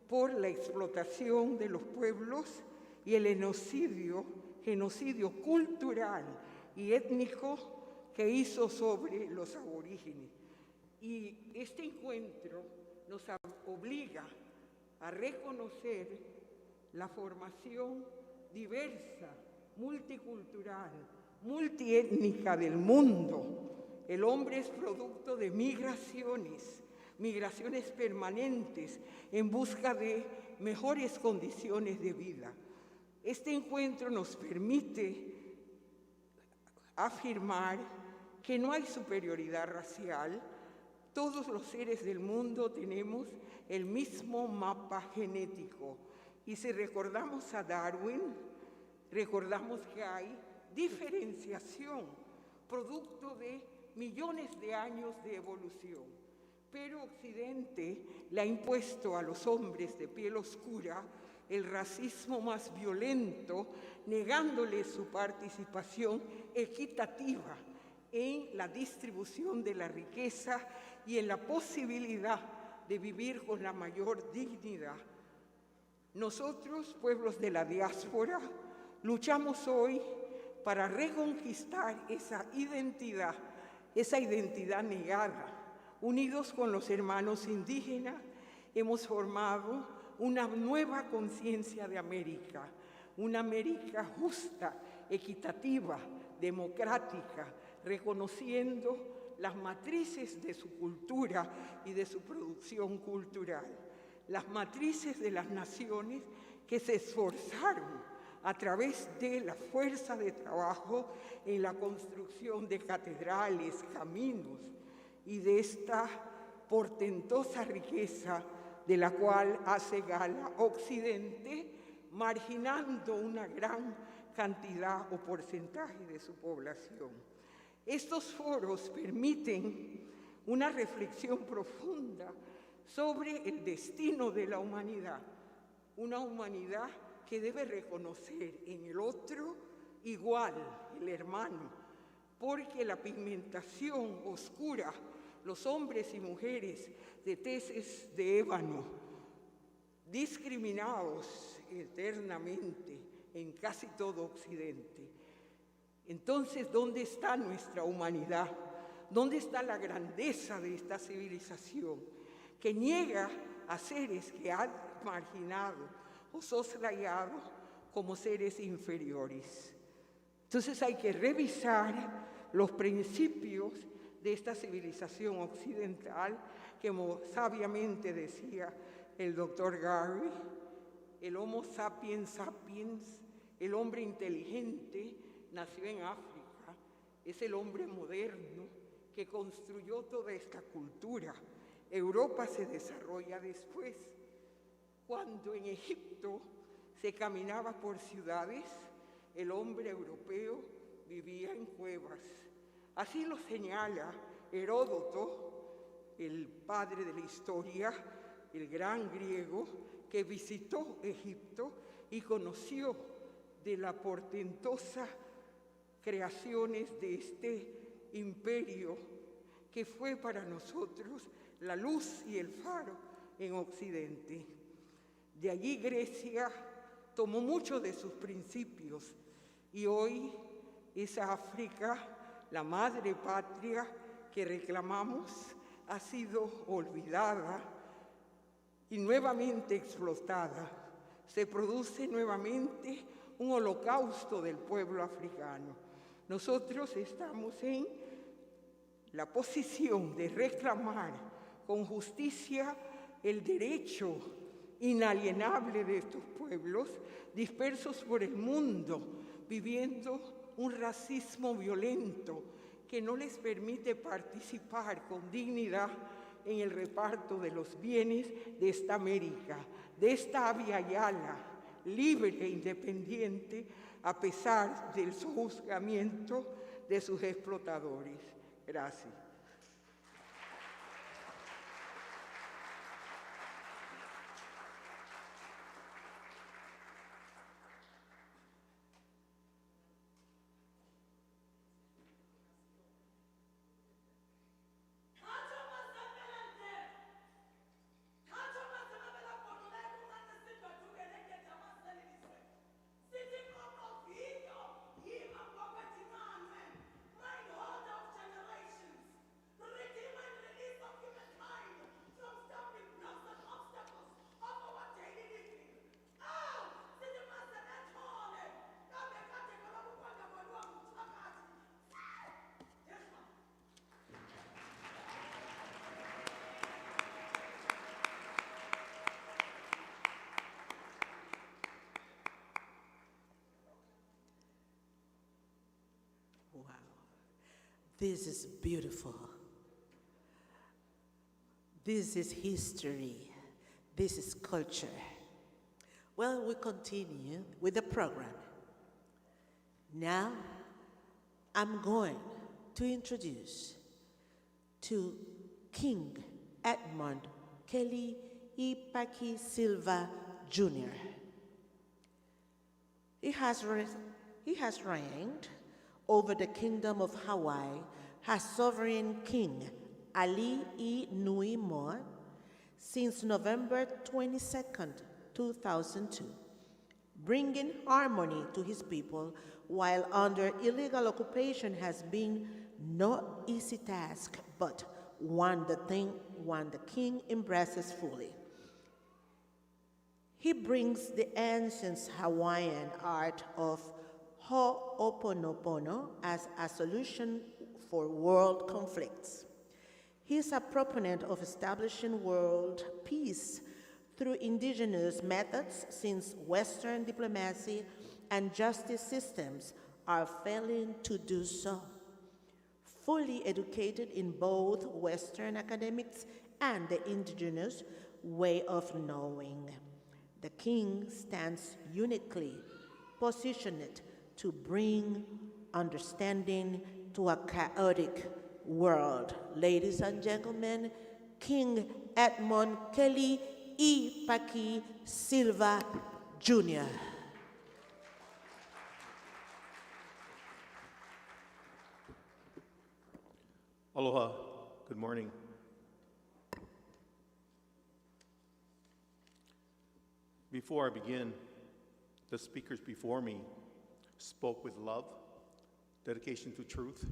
por la explotación de los pueblos y el genocidio cultural y étnico que hizo sobre los aborígenes. Y este encuentro nos obliga a reconocer la formación diversa, multicultural, multiétnica del mundo. El hombre es producto de migraciones permanentes en busca de mejores condiciones de vida. Este encuentro nos permite afirmar que no hay superioridad racial. Todos los seres del mundo tenemos el mismo mapa genético. Y si recordamos a Darwin, recordamos que hay diferenciación, producto de millones de años de evolución. Pero Occidente le ha impuesto a los hombres de piel oscura el racismo más violento, negándoles su participación equitativa en la distribución de la riqueza y en la posibilidad de vivir con la mayor dignidad. Nosotros, pueblos de la diáspora, luchamos hoy para reconquistar esa identidad negada. Unidos con los hermanos indígenas, hemos formado una nueva conciencia de América, una América justa, equitativa, democrática, reconociendo las matrices de su cultura y de su producción cultural, las matrices de las naciones que se esforzaron a través de la fuerza de trabajo en la construcción de catedrales, caminos y de esta portentosa riqueza de la cual hace gala Occidente, marginando una gran cantidad o porcentaje de su población. Estos foros permiten una reflexión profunda sobre el destino de la humanidad, una humanidad que debe reconocer en el otro igual, el hermano, porque la pigmentación oscura, los hombres y mujeres de teces de ébano, discriminados eternamente en casi todo Occidente. Entonces, ¿dónde está nuestra humanidad? ¿Dónde está la grandeza de esta civilización que niega a seres que han marginado o soslayado como seres inferiores? Entonces hay que revisar los principios de esta civilización occidental, que como sabiamente decía el doctor Gary, el Homo sapiens sapiens, el hombre inteligente, nació en África, es el hombre moderno que construyó toda esta cultura. Europa se desarrolla después. Cuando en Egipto se caminaba por ciudades, el hombre europeo vivía en cuevas. Así lo señala Heródoto, el padre de la historia, el gran griego, que visitó Egipto y conoció de la portentosa creaciones de este imperio que fue para nosotros la luz y el faro en Occidente. De allí Grecia tomó muchos de sus principios y hoy esa África, la madre patria que reclamamos, ha sido olvidada y nuevamente explotada. Se produce nuevamente un holocausto del pueblo africano. Nosotros estamos en la posición de reclamar con justicia el derecho inalienable de estos pueblos dispersos por el mundo, viviendo un racismo violento que no les permite participar con dignidad en el reparto de los bienes de esta América, de esta Avia Yala, libre e independiente, a pesar del sojuzgamiento de sus explotadores. Gracias. Wow, this is beautiful. This is history. This is culture. Well, we continue with the program. Now, I'm going to introduce to King Edmund Kelly Ipaki Silva Jr. He has reigned over the Kingdom of Hawaii as sovereign king Ali E. Nui Moa since November 22nd, 2002, bringing harmony to his people while under illegal occupation has been no easy task, but one the king embraces fully. He brings the ancient Hawaiian art of Ho'oponopono as a solution for world conflicts. He is a proponent of establishing world peace through indigenous methods, since Western diplomacy and justice systems are failing to do so. Fully educated in both Western academics and the indigenous way of knowing, the King stands uniquely positioned to bring understanding to a chaotic world. Ladies and gentlemen, King Edmund Kelly E. Paki Silva, Jr. Aloha, good morning. Before I begin, the speakers before me spoke with love, dedication to truth,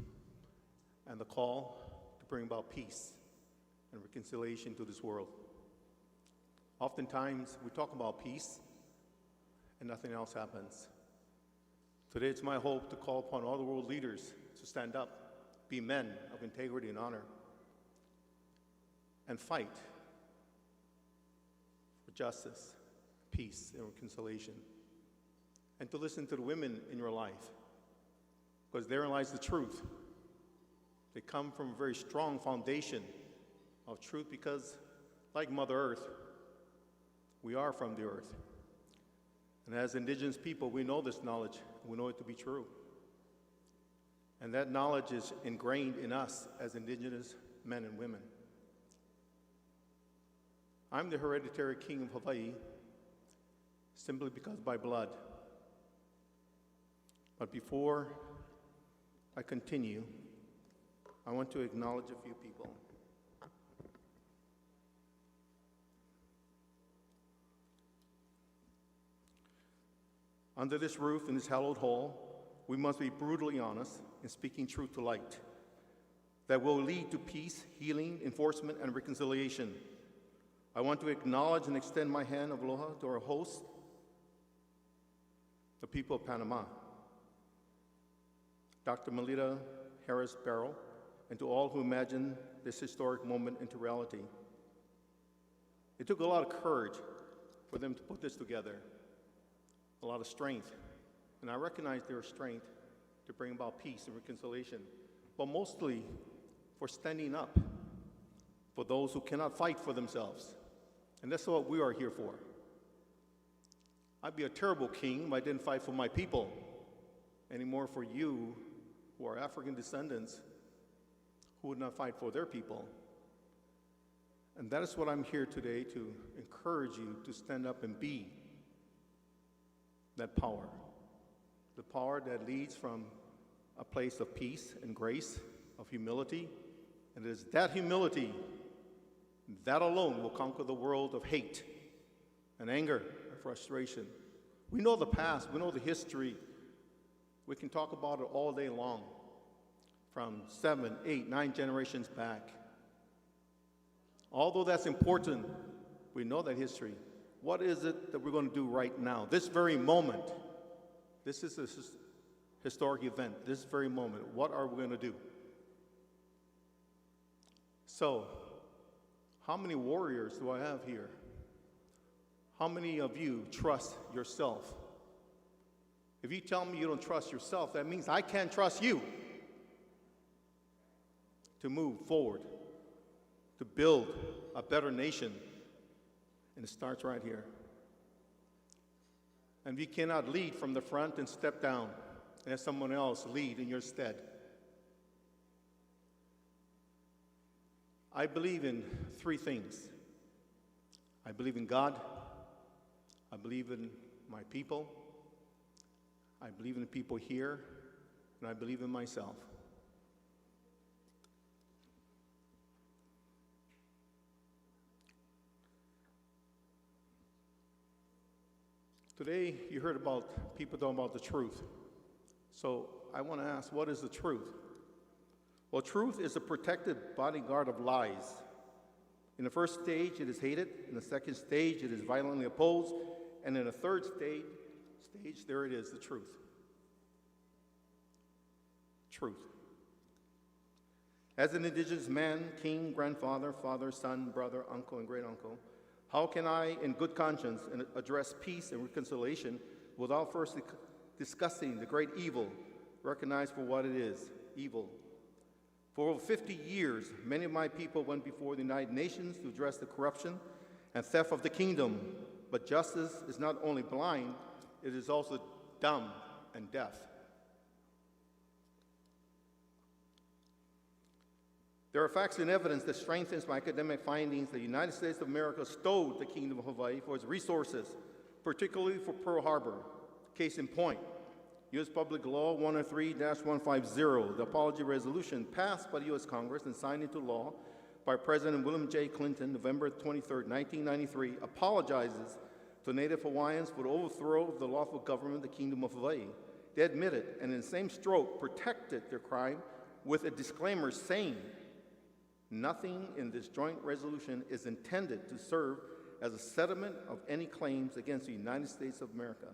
and the call to bring about peace and reconciliation to this world. Oftentimes, we talk about peace and nothing else happens. Today, it's my hope to call upon all the world leaders to stand up, be men of integrity and honor, and fight for justice, peace, and reconciliation. And to listen to the women in your life, because therein lies the truth. They come from a very strong foundation of truth because, like Mother Earth, we are from the earth. And as indigenous people, we know this knowledge. We know it to be true. And that knowledge is ingrained in us as indigenous men and women. I'm the hereditary king of Hawaii simply because by blood. But before I continue, I want to acknowledge a few people. Under this roof, in this hallowed hall, we must be brutally honest in speaking truth to light that will lead to peace, healing, enforcement, and reconciliation. I want to acknowledge and extend my hand of aloha to our host, the people of Panama, Dr. Melita Harris Barrow, and to all who imagined this historic moment into reality. It took a lot of courage for them to put this together, a lot of strength, and I recognize their strength to bring about peace and reconciliation, but mostly for standing up for those who cannot fight for themselves. And that's what we are here for. I'd be a terrible king if I didn't fight for my people anymore, for you who are African descendants who would not fight for their people. And that is what I'm here today to encourage you to stand up and be that power. The power that leads from a place of peace and grace, of humility. And it is that humility, that alone will conquer the world of hate and anger and frustration. We know the past, we know the history. We can talk about it all day long, from 7, 8, 9 generations back. Although that's important, we know that history. What is it that we're going to do right now? This very moment. This is a historic event. This very moment. What are we going to do? So, how many warriors do I have here? How many of you trust yourself? If you tell me you don't trust yourself, that means I can't trust you to move forward, to build a better nation. And it starts right here. And we cannot lead from the front and step down and have someone else lead in your stead. I believe in 3 things. I believe in God. I believe in my people. I believe in the people here. And I believe in myself. Today, you heard about people talking about the truth. So I want to ask, what is the truth? Well, truth is a protected bodyguard of lies. In the first stage, it is hated. In the second stage, it is violently opposed. And in the third stage, there it is, the truth. Truth. As an indigenous man, king, grandfather, father, son, brother, uncle, and great-uncle, how can I, in good conscience, address peace and reconciliation without first discussing the great evil recognized for what it is, evil. For over 50 years, many of my people went before the United Nations to address the corruption and theft of the kingdom. But justice is not only blind, it is also dumb and deaf. There are facts and evidence that strengthens my academic findings that the United States of America stole the Kingdom of Hawaii for its resources, particularly for Pearl Harbor. Case in point, U.S. Public Law 103-150, the apology resolution passed by the U.S. Congress and signed into law by President William J. Clinton, November 23, 1993, apologizes to Native Hawaiians for the overthrow of the lawful government of the Kingdom of Hawaii. They admitted, and in the same stroke, protected their crime with a disclaimer saying, nothing in this joint resolution is intended to serve as a settlement of any claims against the United States of America.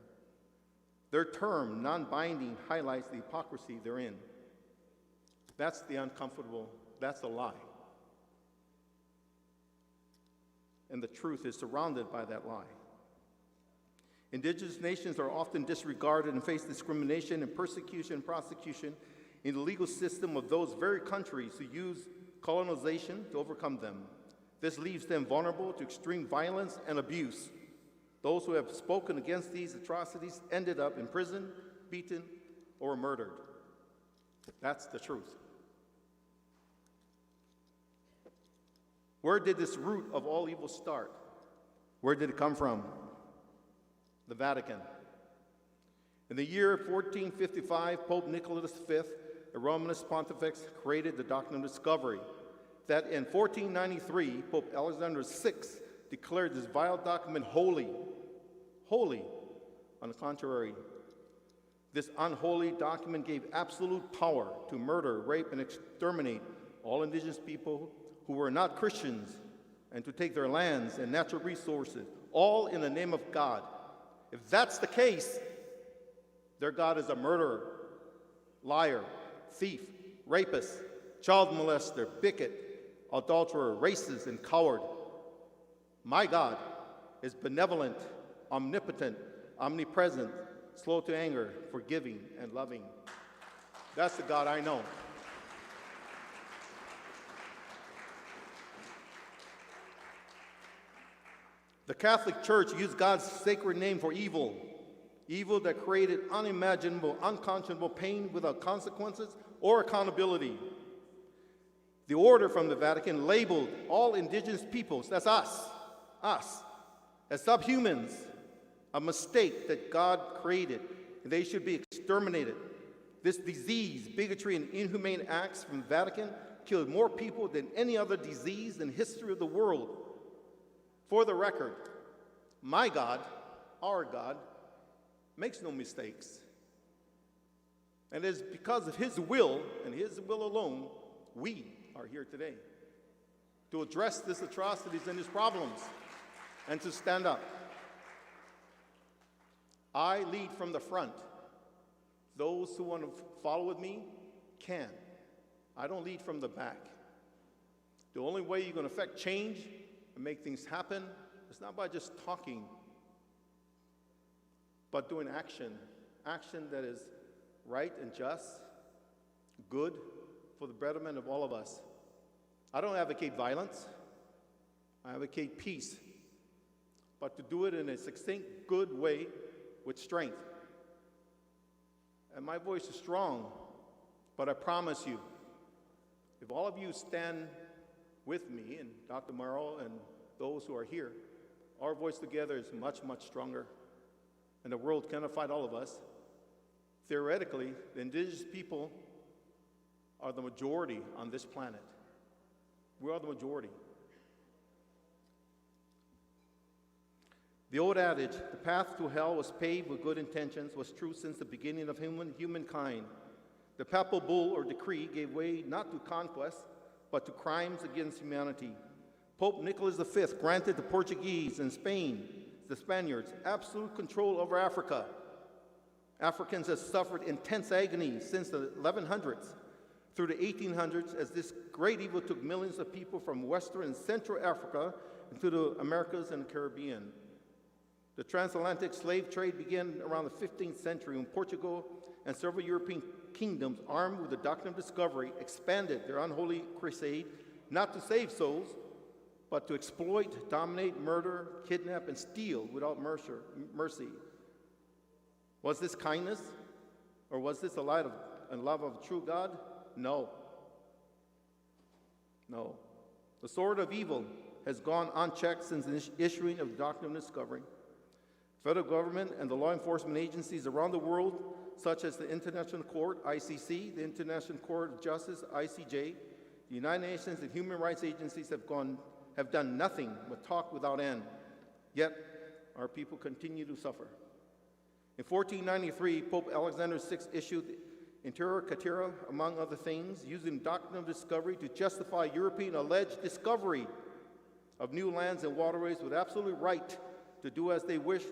Their term, non-binding, highlights the hypocrisy therein. That's the uncomfortable, that's a lie. And the truth is surrounded by that lie. Indigenous nations are often disregarded and face discrimination and persecution and prosecution in the legal system of those very countries who use colonization to overcome them. This leaves them vulnerable to extreme violence and abuse. Those who have spoken against these atrocities ended up in prison, beaten, or murdered. That's the truth. Where did this root of all evil start? Where did it come from? The Vatican. In the year 1455, Pope Nicholas V, a Romanist pontifex, created the doctrine of discovery. That in 1493, Pope Alexander VI declared this vile document holy. Holy. On the contrary, this unholy document gave absolute power to murder, rape, and exterminate all indigenous people who were not Christians, and to take their lands and natural resources, all in the name of God. If that's the case, their God is a murderer, liar, thief, rapist, child molester, bigot, adulterer, racist, and coward. My God is benevolent, omnipotent, omnipresent, slow to anger, forgiving, and loving. That's the God I know. The Catholic Church used God's sacred name for evil, evil that created unimaginable, unconscionable pain without consequences or accountability. The order from the Vatican labeled all indigenous peoples, that's us, as subhumans, a mistake that God created, and they should be exterminated. This disease, bigotry, and inhumane acts from the Vatican killed more people than any other disease in the history of the world. For the record, my God, our God, makes no mistakes. And it is because of His will, and His will alone, we are here today to address these atrocities and these problems and to stand up. I lead from the front. Those who want to follow with me can. I don't lead from the back. The only way you're going to affect change and make things happen is not by just talking, but doing action. Action that is right and just, good, for the betterment of all of us. I don't advocate violence. I advocate peace, but to do it in a succinct, good way with strength. And my voice is strong, but I promise you, if all of you stand with me and Dr. Morrow and those who are here, our voice together is much, much stronger, and the world cannot fight all of us. Theoretically, the indigenous people are the majority on this planet. We are the majority. The old adage, the path to hell was paved with good intentions, was true since the beginning of humankind. The papal bull or decree gave way not to conquest, but to crimes against humanity. Pope Nicholas V granted the Portuguese and Spain, the Spaniards, absolute control over Africa. Africans have suffered intense agony since the 1100s through the 1800s as this great evil took millions of people from Western and Central Africa into the Americas and the Caribbean. The transatlantic slave trade began around the 15th century when Portugal and several European kingdoms, armed with the doctrine of discovery, expanded their unholy crusade not to save souls, but to exploit, dominate, murder, kidnap, and steal without mercy. Was this kindness? Or was this a love of a true God? No. No. The sword of evil has gone unchecked since the issuing of the doctrine of discovery. Federal government and the law enforcement agencies around the world, such as the International Court, ICC, the International Court of Justice, ICJ, the United Nations and human rights agencies have done nothing but talk without end. Yet, our people continue to suffer. In 1493, Pope Alexander VI issued Inter Caetera, among other things, using the doctrine of discovery to justify European alleged discovery of new lands and waterways with absolute right to do as they wished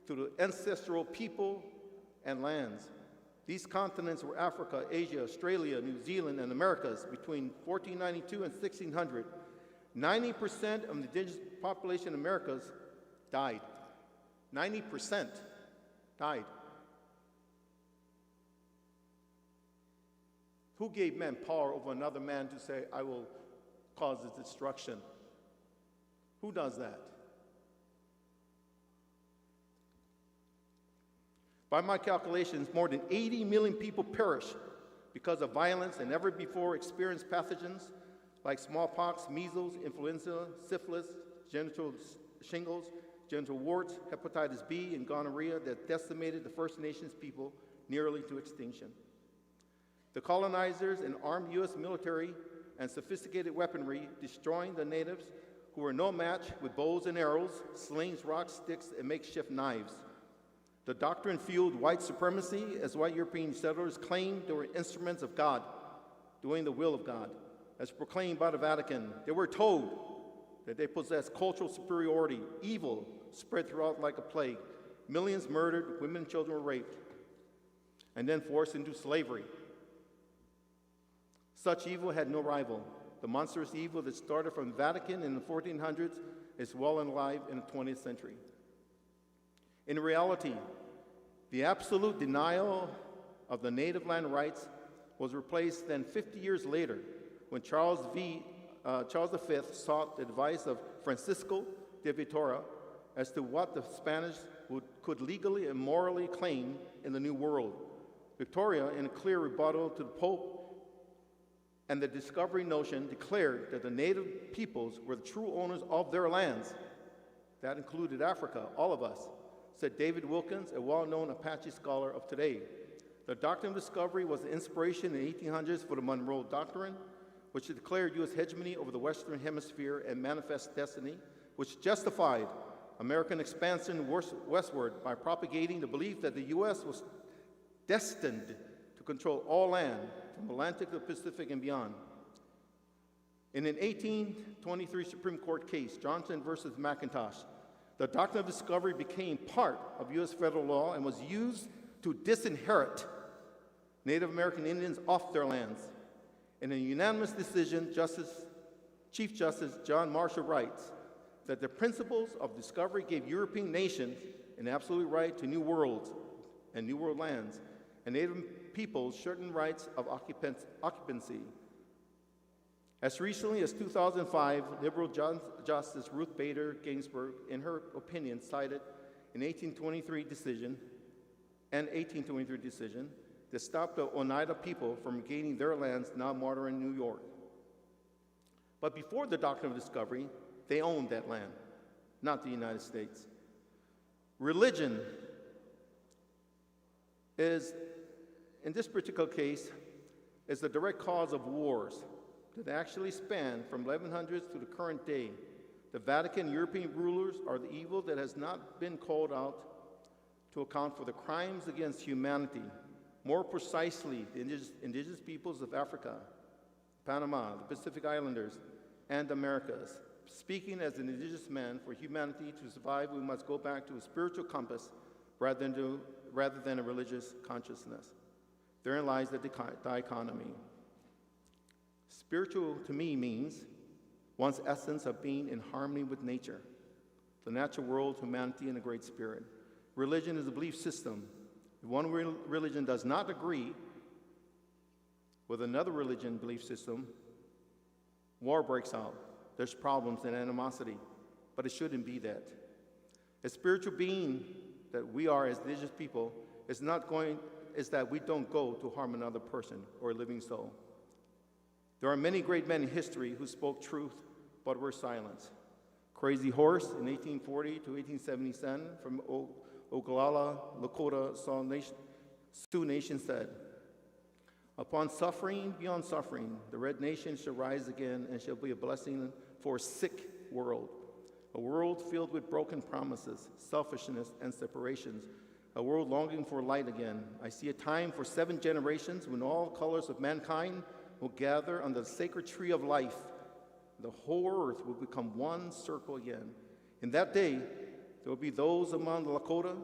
to the ancestral people and lands. These continents were Africa, Asia, Australia, New Zealand, and Americas. Between 1492 and 1600, 90% of the indigenous population in Americas died. 90% died. Who gave man power over another man to say, I will cause its destruction? Who does that? By my calculations, more than 80 million people perished because of violence and never before experienced pathogens like smallpox, measles, influenza, syphilis, genital shingles, genital warts, hepatitis B, and gonorrhea that decimated the First Nations people nearly to extinction. The colonizers and armed U.S. military and sophisticated weaponry destroying the natives who were no match with bows and arrows, slings, rocks, sticks, and makeshift knives. The doctrine fueled white supremacy as white European settlers claimed they were instruments of God, doing the will of God. As proclaimed by the Vatican, they were told that they possessed cultural superiority. Evil spread throughout like a plague. Millions murdered, women and children were raped, and then forced into slavery. Such evil had no rival. The monstrous evil that started from the Vatican in the 1400s is well and alive in the 20th century. In reality, the absolute denial of the native land rights was replaced then 50 years later when Charles V sought the advice of Francisco de Vitoria as to what the Spanish could legally and morally claim in the New World. Victoria, in a clear rebuttal to the Pope and the discovery notion, declared that the native peoples were the true owners of their lands. That included Africa, all of us, said David Wilkins, a well-known Apache scholar of today. The doctrine of discovery was the inspiration in the 1800s for the Monroe Doctrine, which declared U.S. hegemony over the Western Hemisphere and manifest destiny, which justified American expansion westward by propagating the belief that the U.S. was destined to control all land from the Atlantic to the Pacific and beyond. In an 1823 Supreme Court case, Johnson versus McIntosh, the doctrine of discovery became part of U.S. federal law and was used to disinherit Native American Indians off their lands. In a unanimous decision, Chief Justice John Marshall writes that the principles of discovery gave European nations an absolute right to new worlds and new world lands, and Native peoples certain rights of occupancy. As recently as 2005, liberal Justice Ruth Bader Ginsburg, in her opinion, cited an 1823 decision that stopped the Oneida people from gaining their lands, now modern New York. But before the doctrine of discovery, they owned that land, not the United States. Religion is, in this particular case, is the direct cause of wars that actually span from 1100s to the current day. The Vatican and European rulers are the evil that has not been called out to account for the crimes against humanity. More precisely, the indigenous peoples of Africa, Panama, the Pacific Islanders, and Americas. Speaking as an indigenous man, for humanity to survive, we must go back to a spiritual compass rather than a religious consciousness. Therein lies the dichotomy. Spiritual to me means one's essence of being in harmony with nature. the natural world, humanity, and the Great Spirit. Religion is a belief system. If one religion does not agree with another religion belief system, war breaks out. There's problems and animosity, but it shouldn't be that. A spiritual being that we are as indigenous people is that we don't go to harm another person or a living soul. There are many great men in history who spoke truth but were silenced. Crazy Horse in 1840 to 1877 from Oglala, Lakota, Sioux Nation said, "Upon suffering beyond suffering, the Red Nation shall rise again and shall be a blessing for a sick world, a world filled with broken promises, selfishness, and separations, a world longing for light again. I see a time for 7 generations when all colors of mankind will gather under the sacred tree of life. The whole earth will become one circle again. In that day, there will be those among the Lakota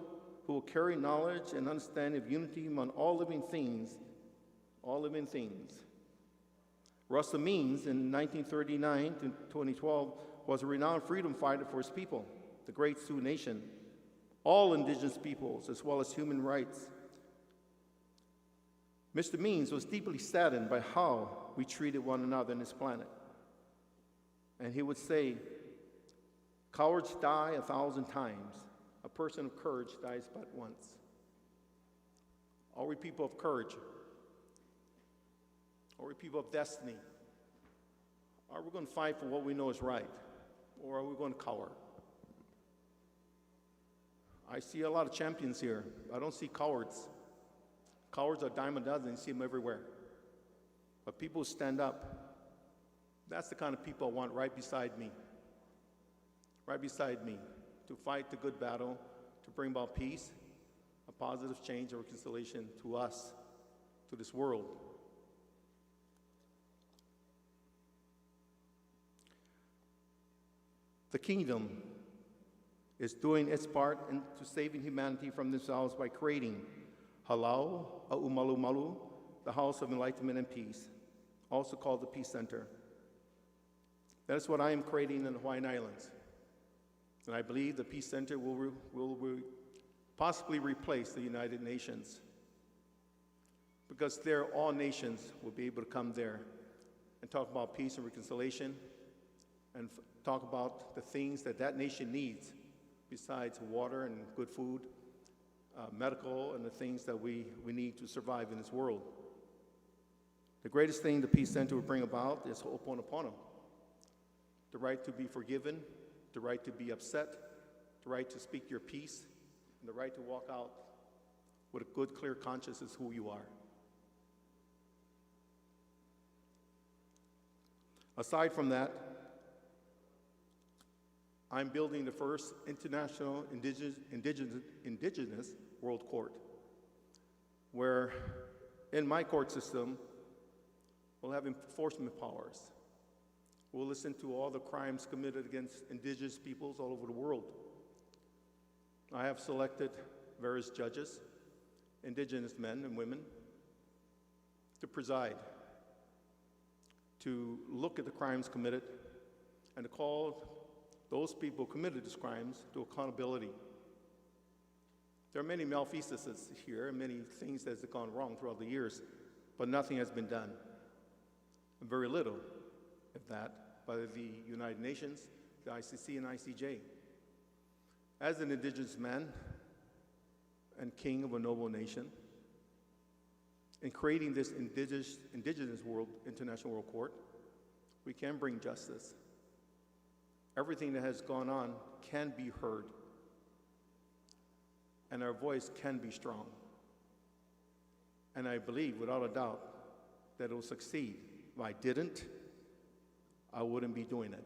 who will carry knowledge and understanding of unity among all living things. Russell Means, in 1939 to 2012, was a renowned freedom fighter for his people, the great Sioux Nation, all indigenous peoples, as well as human rights. Mr. Means was deeply saddened by how we treated one another on this planet. And he would say, "Cowards die 1,000 times. A person of courage dies but once." Are we people of courage? Are we people of destiny? Are we going to fight for what we know is right? Or are we going to cower? I see a lot of champions here. I don't see cowards. Cowards are a dime a dozen. You see them everywhere. But people who stand up, that's the kind of people I want right beside me, to fight the good battle, to bring about peace, a positive change and reconciliation to us, to this world. The kingdom is doing its part into saving humanity from themselves by creating Halau Aumalumalu, the House of Enlightenment and Peace, also called the Peace Center. That is what I am creating in the Hawaiian Islands. And I believe the Peace Center will possibly replace the United Nations, because there all nations will be able to come there and talk about peace and reconciliation and talk about the things that that nation needs besides water and good food, medical, and the things that we need to survive in this world. The greatest thing the Peace Center will bring about is ho'oponopono, the right to be forgiven, the right to be upset, the right to speak your piece, and the right to walk out with a good, clear conscience as who you are. Aside from that, I'm building the first international indigenous world court, where in my court system, we'll have enforcement powers. We'll listen to all the crimes committed against indigenous peoples all over the world. I have selected various judges, indigenous men and women, to preside, to look at the crimes committed, and to call those people who committed these crimes to accountability. There are many malfeasances here and many things that have gone wrong throughout the years, but nothing has been done. And very little, if that, by the United Nations, the ICC, and ICJ. As an indigenous man and king of a noble nation, in creating this indigenous world, international world court, we can bring justice. Everything that has gone on can be heard, and our voice can be strong. And I believe, without a doubt, that it will succeed. If I didn't, I wouldn't be doing it.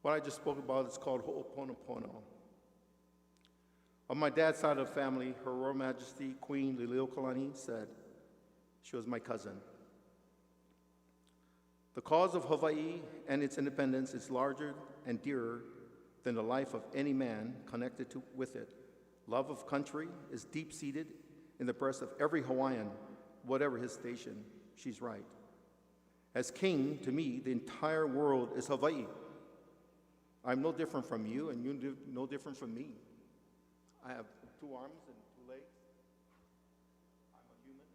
What I just spoke about is called ho'oponopono. On my dad's side of the family, Her Royal Majesty Queen Liliuokalani said, she was my cousin. The cause of Hawaii and its independence is larger and dearer than the life of any man connected with it. Love of country is deep-seated in the breast of every Hawaiian, whatever his station. She's right. As king, to me, the entire world is Hawaii. I'm no different from you, and you're no different from me. I have 2 arms and 2 legs. I'm a human.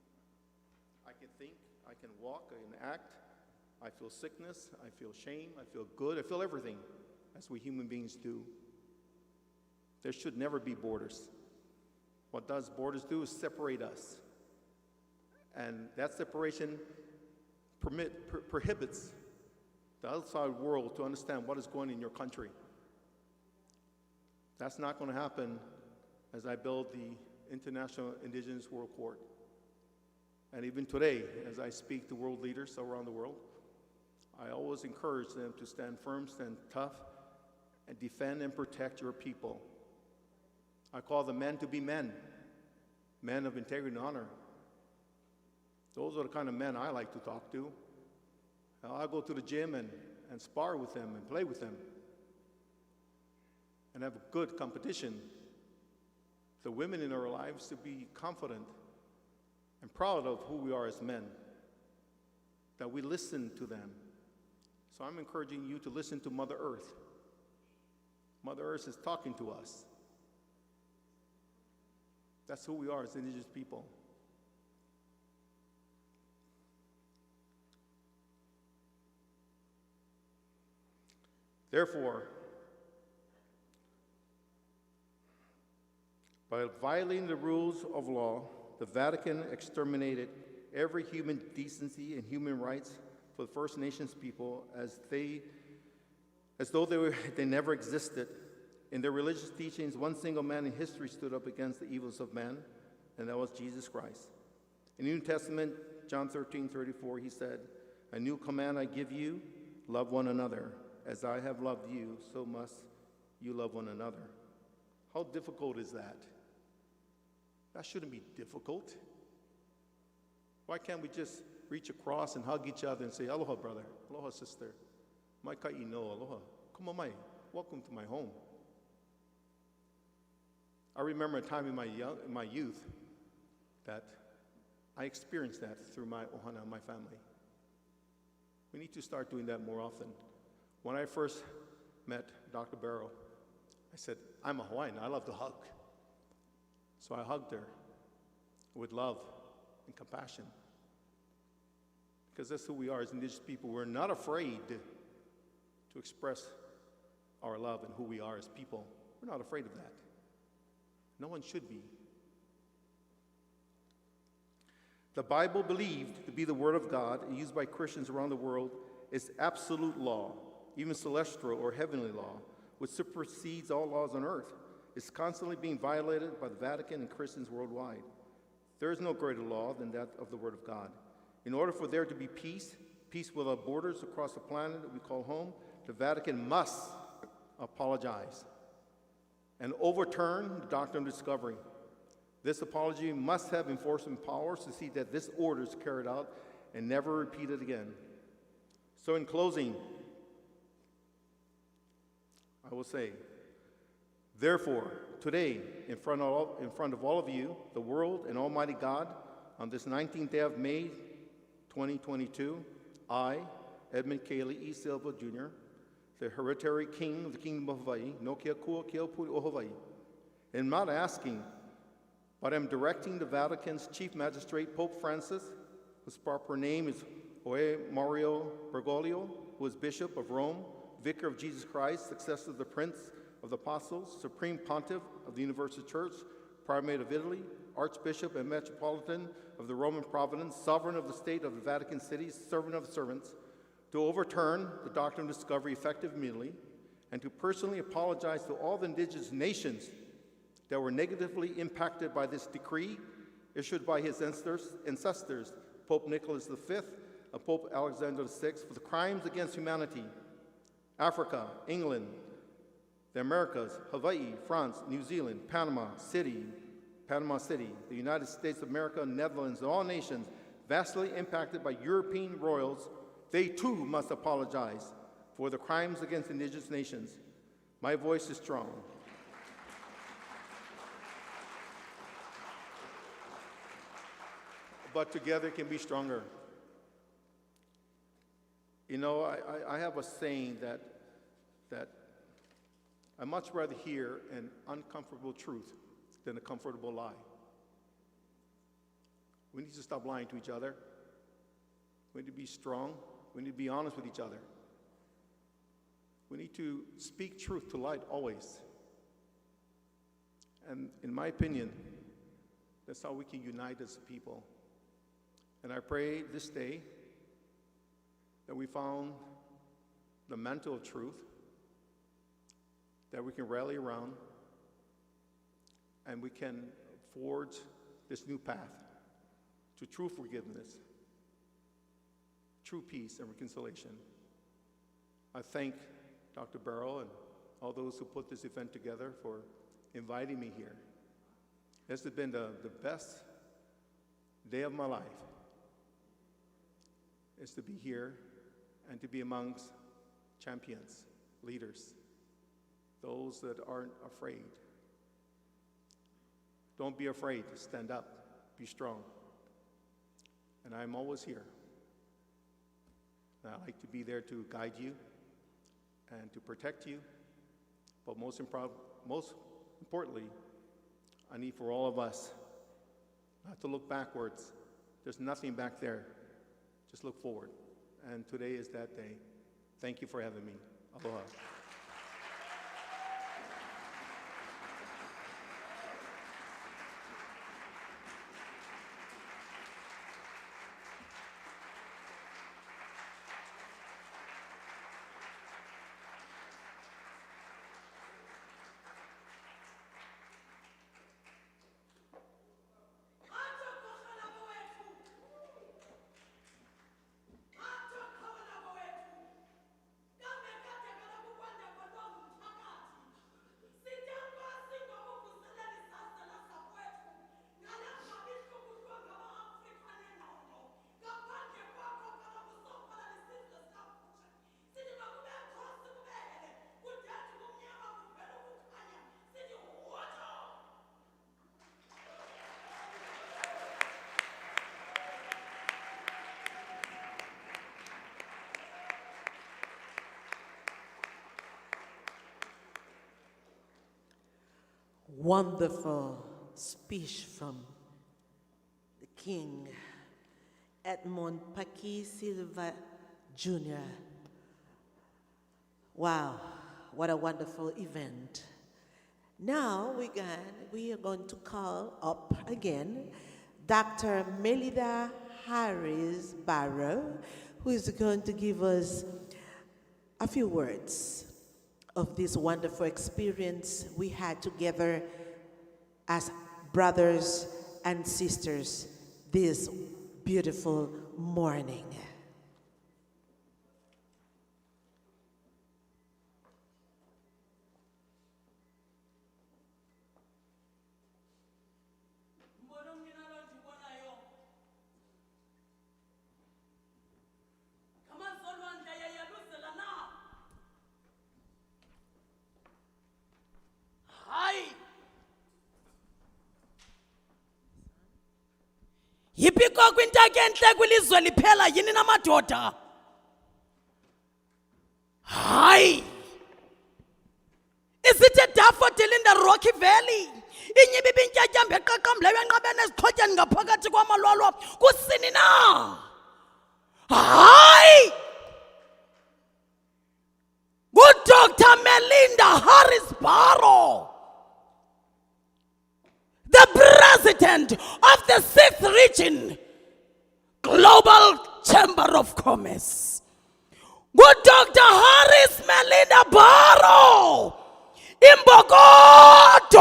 I can think, I can walk, I can act. I feel sickness, I feel shame, I feel good, I feel everything, as we human beings do. There should never be borders. What does borders do is separate us. And that separation prohibits the outside world to understand what is going on in your country. That's not going to happen as I build the International Indigenous World Court. And even today, as I speak to world leaders around the world, I always encourage them to stand firm, stand tough, and defend and protect your people. I call the men to be men, men of integrity and honor. Those are the kind of men I like to talk to. I go to the gym and spar with them and play with them and have a good competition. The women in our lives to be confident and proud of who we are as men, that we listen to them. So I'm encouraging you to listen to Mother Earth. Mother Earth is talking to us. That's who we are as indigenous people. Therefore, by violating the rules of law, the Vatican exterminated every human decency and human rights for the First Nations people as though they never existed. In their religious teachings, one single man in history stood up against the evils of man, and that was Jesus Christ. In the New Testament, John 13:34, he said, "A new command I give you, love one another. As I have loved you, so must you love one another." How difficult is that? That shouldn't be difficult. Why can't we just reach across and hug each other and say, "Aloha, brother. Aloha, sister. Mai kai no, aloha. Kuma mai. Welcome to my home." I remember a time in my youth that I experienced that through my ohana, my family. We need to start doing that more often. When I first met Dr. Barrow, I said, "I'm a Hawaiian, I love to hug." So I hugged her with love and compassion. Because that's who we are as indigenous people. We're not afraid to express our love and who we are as people. We're not afraid of that. No one should be. The Bible, believed to be the Word of God and used by Christians around the world, is absolute law, even celestial or heavenly law, which supersedes all laws on earth. It's constantly being violated by the Vatican and Christians worldwide. There is no greater law than that of the Word of God. In order for there to be peace without borders across the planet that we call home, the Vatican must apologize and overturn the doctrine of discovery. This apology must have enforcement powers to see that this order is carried out and never repeated again. So in closing, I will say, therefore, today, in front of all of you, the world and Almighty God, on this 19th day of May, 2022, I, Edmund Cayley E. Silva, Jr., the hereditary king of the Kingdom of Hawaii, no kia kua kia pui o Hawaii, am not asking, but I'm directing the Vatican's Chief Magistrate, Pope Francis, whose proper name is Jose Mario Bergoglio, who is Bishop of Rome, Vicar of Jesus Christ, successor of the Prince of the Apostles, Supreme Pontiff of the Universal Church, Primate of Italy, Archbishop and Metropolitan of the Roman Providence, Sovereign of the State of the Vatican City, Servant of servants, to overturn the doctrine of discovery effective immediately, and to personally apologize to all the indigenous nations that were negatively impacted by this decree issued by his ancestors, Pope Nicholas V and Pope Alexander VI, for the crimes against humanity. Africa, England, the Americas, Hawaii, France, New Zealand, Panama City, the United States of America, Netherlands, and all nations vastly impacted by European royals they too must apologize for the crimes against indigenous nations. My voice is strong. But together can be stronger. You know, I have a saying that I much rather hear an uncomfortable truth than a comfortable lie. We need to stop lying to each other. We need to be strong. We need to be honest with each other. We need to speak truth to light always. And in my opinion, that's how we can unite as a people. And I pray this day that we found the mantle of truth that we can rally around and we can forge this new path to true forgiveness, true peace and reconciliation. I thank Dr. Barrow and all those who put this event together for inviting me here. This has been the best day of my life, is to be here and to be amongst champions, leaders, those that aren't afraid. Don't be afraid to stand up, be strong. And I'm always here. And I like to be there to guide you and to protect you. But most importantly, I need for all of us not to look backwards. There's nothing back there. Just look forward. And today is that day. Thank you for having me. Aloha. Wonderful speech from the King Edmund Paki Silva Jr. Wow, what a wonderful event. Now we are going to call up again Dr. Melida Harris Barrow, who is going to give us a few words of this wonderful experience we had together as brothers and sisters this beautiful morning. Yipiko kwintake enhle kwilizwe liphela yini namadoda. Hayi. Isithe daffodil in the Rocky Valley. Inyibi bintyatyambe eqaqambileyo enqabeni ezixhotyeni ngaphakathi kwamalwalwa kusini na. Hayi. Dr. Melinda Harris Barrow, the president of the 6th Region Global Chamber of Commerce. Good Dr. Harris Melinda Barrow, Imbokodo,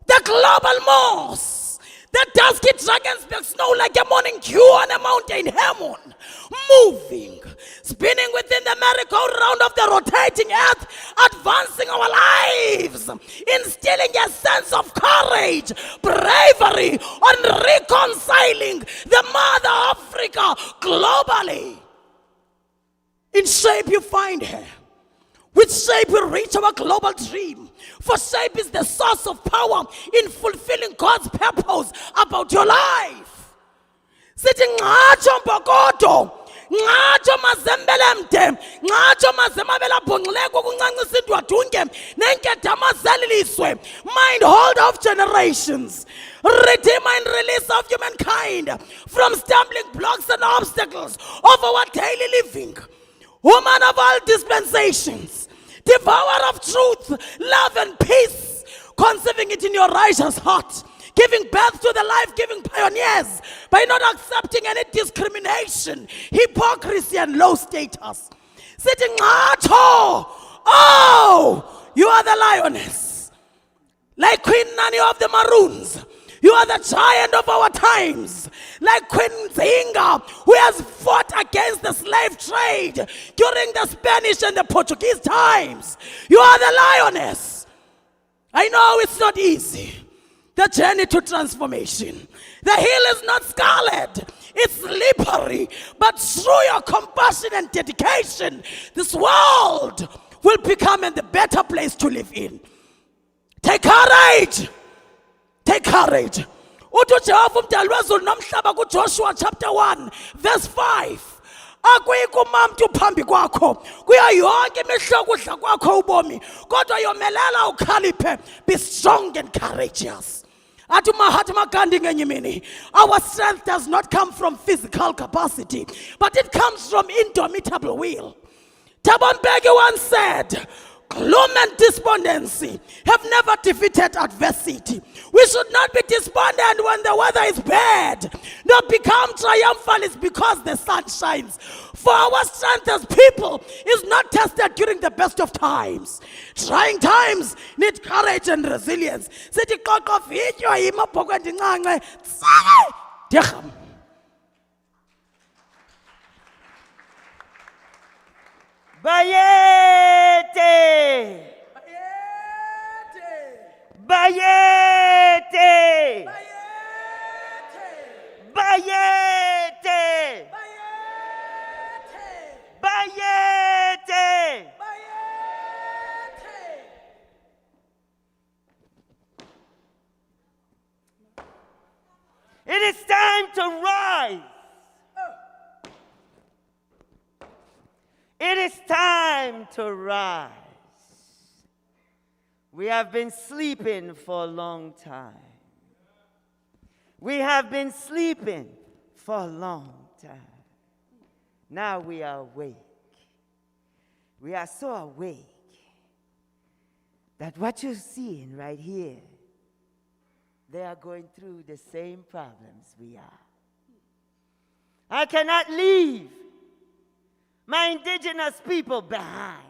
the global moss, the dusky dragons make snow like a morning dew on a mountain Hermon, moving, spinning within the merry-go-round of the rotating earth, advancing our lives, instilling a sense of courage, bravery, and reconciling the Mother Africa globally. In shape you find her. With shape we reach our global dream. For shape is the source of power in fulfilling God's purpose about your life. Sithi ncatsho mbokodo, ncatsho mazembelemde, ncatsho mazemabela bhongxeleko kuncancisa indwadunge nenketha amazaliliswe. Mind hold of generations. Redeemer and release of humankind from stumbling blocks and obstacles of our daily living. Woman of all dispensations, devourer of truth, love and peace, conceiving it in your righteous heart, giving birth to the life-giving pioneers by not accepting any discrimination, hypocrisy and low status. Sitting oh, you are the lioness, like Queen Nani of the Maroons. You are the giant of our times, like Queen Zinga, who has fought against the slave trade during the Spanish and the Portuguese times. You are the lioness. I know it's not easy, the journey to transformation. The hill is not scarlet, it's slippery, but through your compassion and dedication, this world will become a better place to live in. Take courage. Take courage. Uthi Jehova umdali wezulu nomhlaba kuJoshua chapter 1 verse 5. Akuyikho umuntu phambi kwakho. Kuya yonke imihlo kudla kwakho ubomi. Kodwa yomelela ukhaliphe. Be strong and courageous. Athi Mahatma Gandhi ngenye imini, our strength does not come from physical capacity, but it comes from indomitable will. Thabo Mbeki once said, gloom and despondency have never defeated adversity. We should not be despondent when the weather is bad, nor become triumphalists because the sun shines. For our strength as people is not tested during the best of times. Trying times need courage and resilience. Sithi qoqo vityo yimabhoko endincanca tsale dirham. Bayete! Bayete! Bayete! Bayete! It is time to rise. It is time to rise. We have been sleeping for a long time. We have been sleeping for a long time. Now we are awake. We are so awake that what you're seeing right here, they are going through the same problems we are. I cannot leave my indigenous people behind.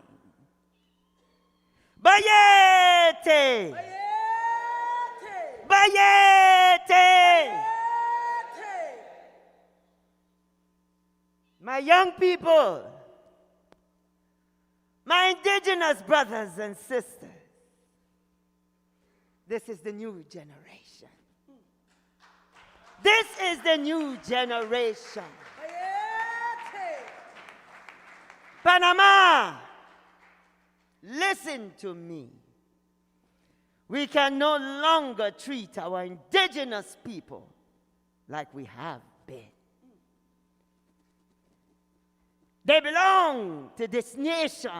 Bayete! Bayete! My young people, my indigenous brothers and sisters, this is the new generation. This is the new generation. Panama, listen to me. We can no longer treat our indigenous people like we have been. They belong to this nation.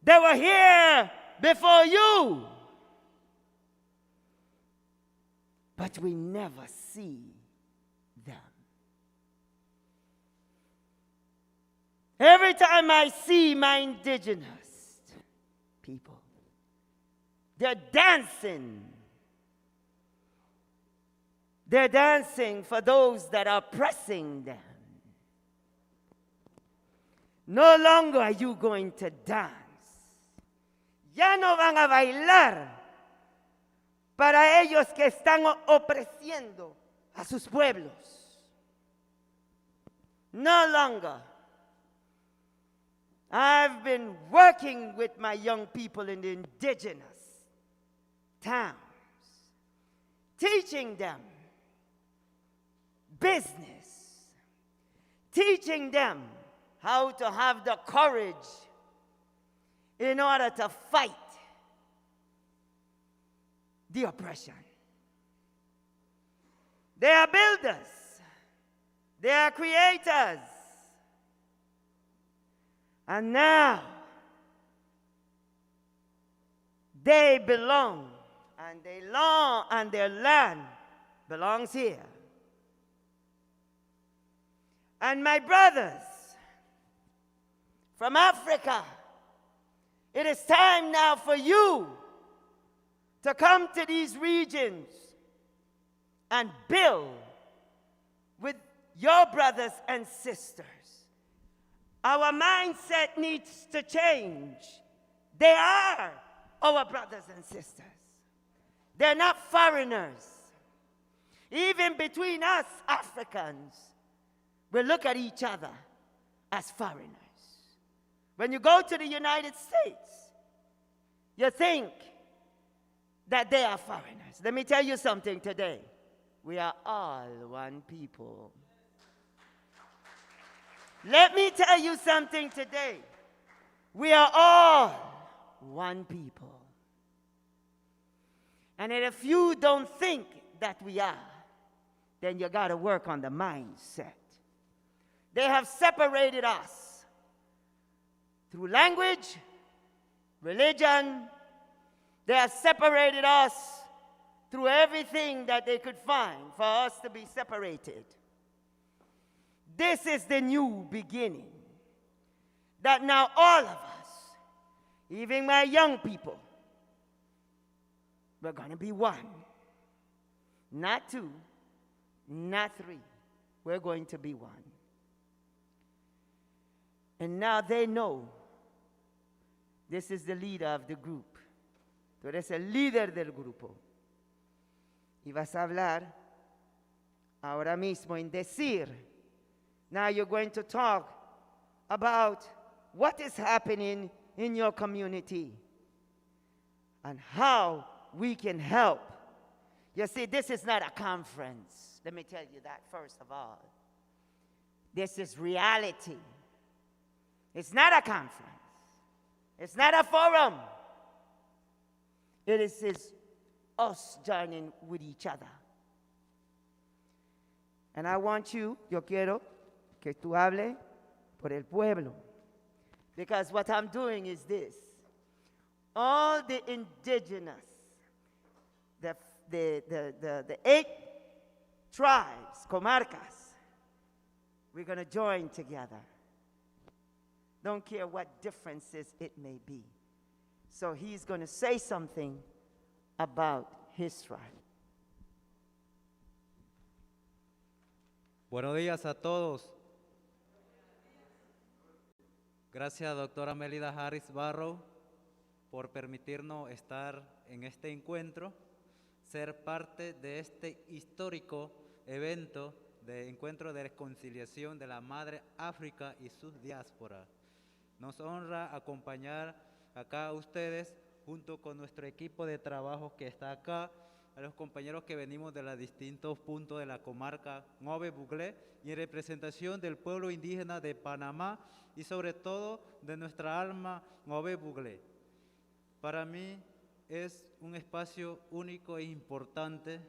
They were here before you. But we never see them. Every time I see my indigenous people, they're dancing. They're dancing for those that are oppressing them. No longer are you going to dance. Ya no van a bailar para ellos que están oprimiendo a sus pueblos. No longer. I've been working with my young people in the indigenous towns, teaching them business, teaching them how to have the courage in order to fight the oppression. They are builders. They are creators. And now they belong, and their land belongs here. And my brothers from Africa, it is time now for you to come to these regions and build with your brothers and sisters. Our mindset needs to change. They are our brothers and sisters. They're not foreigners. Even between us Africans, we look at each other as foreigners. When you go to the United States, you think that they are foreigners. Let me tell you something today. We are all one people. Let me tell you something today. We are all one people. And if you don't think that we are, then you got to work on the mindset. They have separated us through language, religion. They have separated us through everything that they could find for us to be separated. This is the new beginning. That now all of us, even my young people, we're going to be one. Not two, not three. We're going to be one. And now they know this is the leader of the group. Tú eres el líder del grupo. Y vas a hablar ahora mismo en decir. Now you're going to talk about what is happening in your community and how we can help. You see, this is not a conference. Let me tell you that first of all. This is reality. It's not a conference. It's not a forum. It is us joining with each other. And I want you, yo quiero que tú hables por el pueblo. Because what I'm doing is this. All the indigenous, the 8 tribes, comarcas, we're going to join together. Don't care what differences it may be. So he's going to say something about his tribe. Buenos días a todos. Gracias, doctora Melida Harris Barrow, por permitirnos estar en este encuentro, ser parte de este histórico evento de Encuentro de Reconciliación de la Madre África y sus diásporas. Nos honra acompañar acá a ustedes junto con nuestro equipo de trabajo que está acá, a los compañeros que venimos de los distintos puntos de la comarca Jueves y en representación del pueblo indígena de Panamá y sobre todo de nuestra alma Jueves. Para mí es un espacio único e importante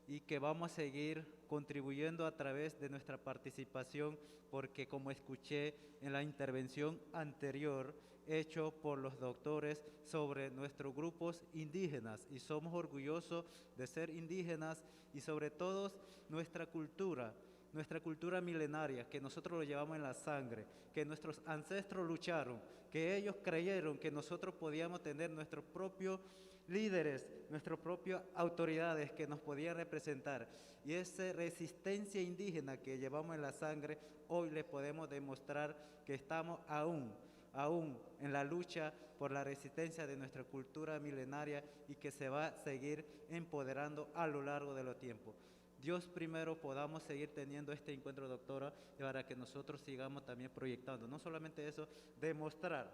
y que vamos a seguir contribuyendo a través de nuestra participación porque como escuché en la intervención anterior hecho por los doctores sobre nuestros grupos indígenas y somos orgullosos de ser indígenas y sobre todo nuestra cultura milenaria que nosotros lo llevamos en la sangre, que nuestros ancestros lucharon, que ellos creyeron que nosotros podíamos tener nuestros propios líderes, nuestras propias autoridades que nos podían representar. Y esa resistencia indígena que llevamos en la sangre, hoy le podemos demostrar que estamos aún en la lucha por la resistencia de nuestra cultura milenaria y que se va a seguir empoderando a lo largo de los tiempos. Dios primero podamos seguir teniendo este encuentro, doctora, para que nosotros sigamos también proyectando. No solamente eso, demostrar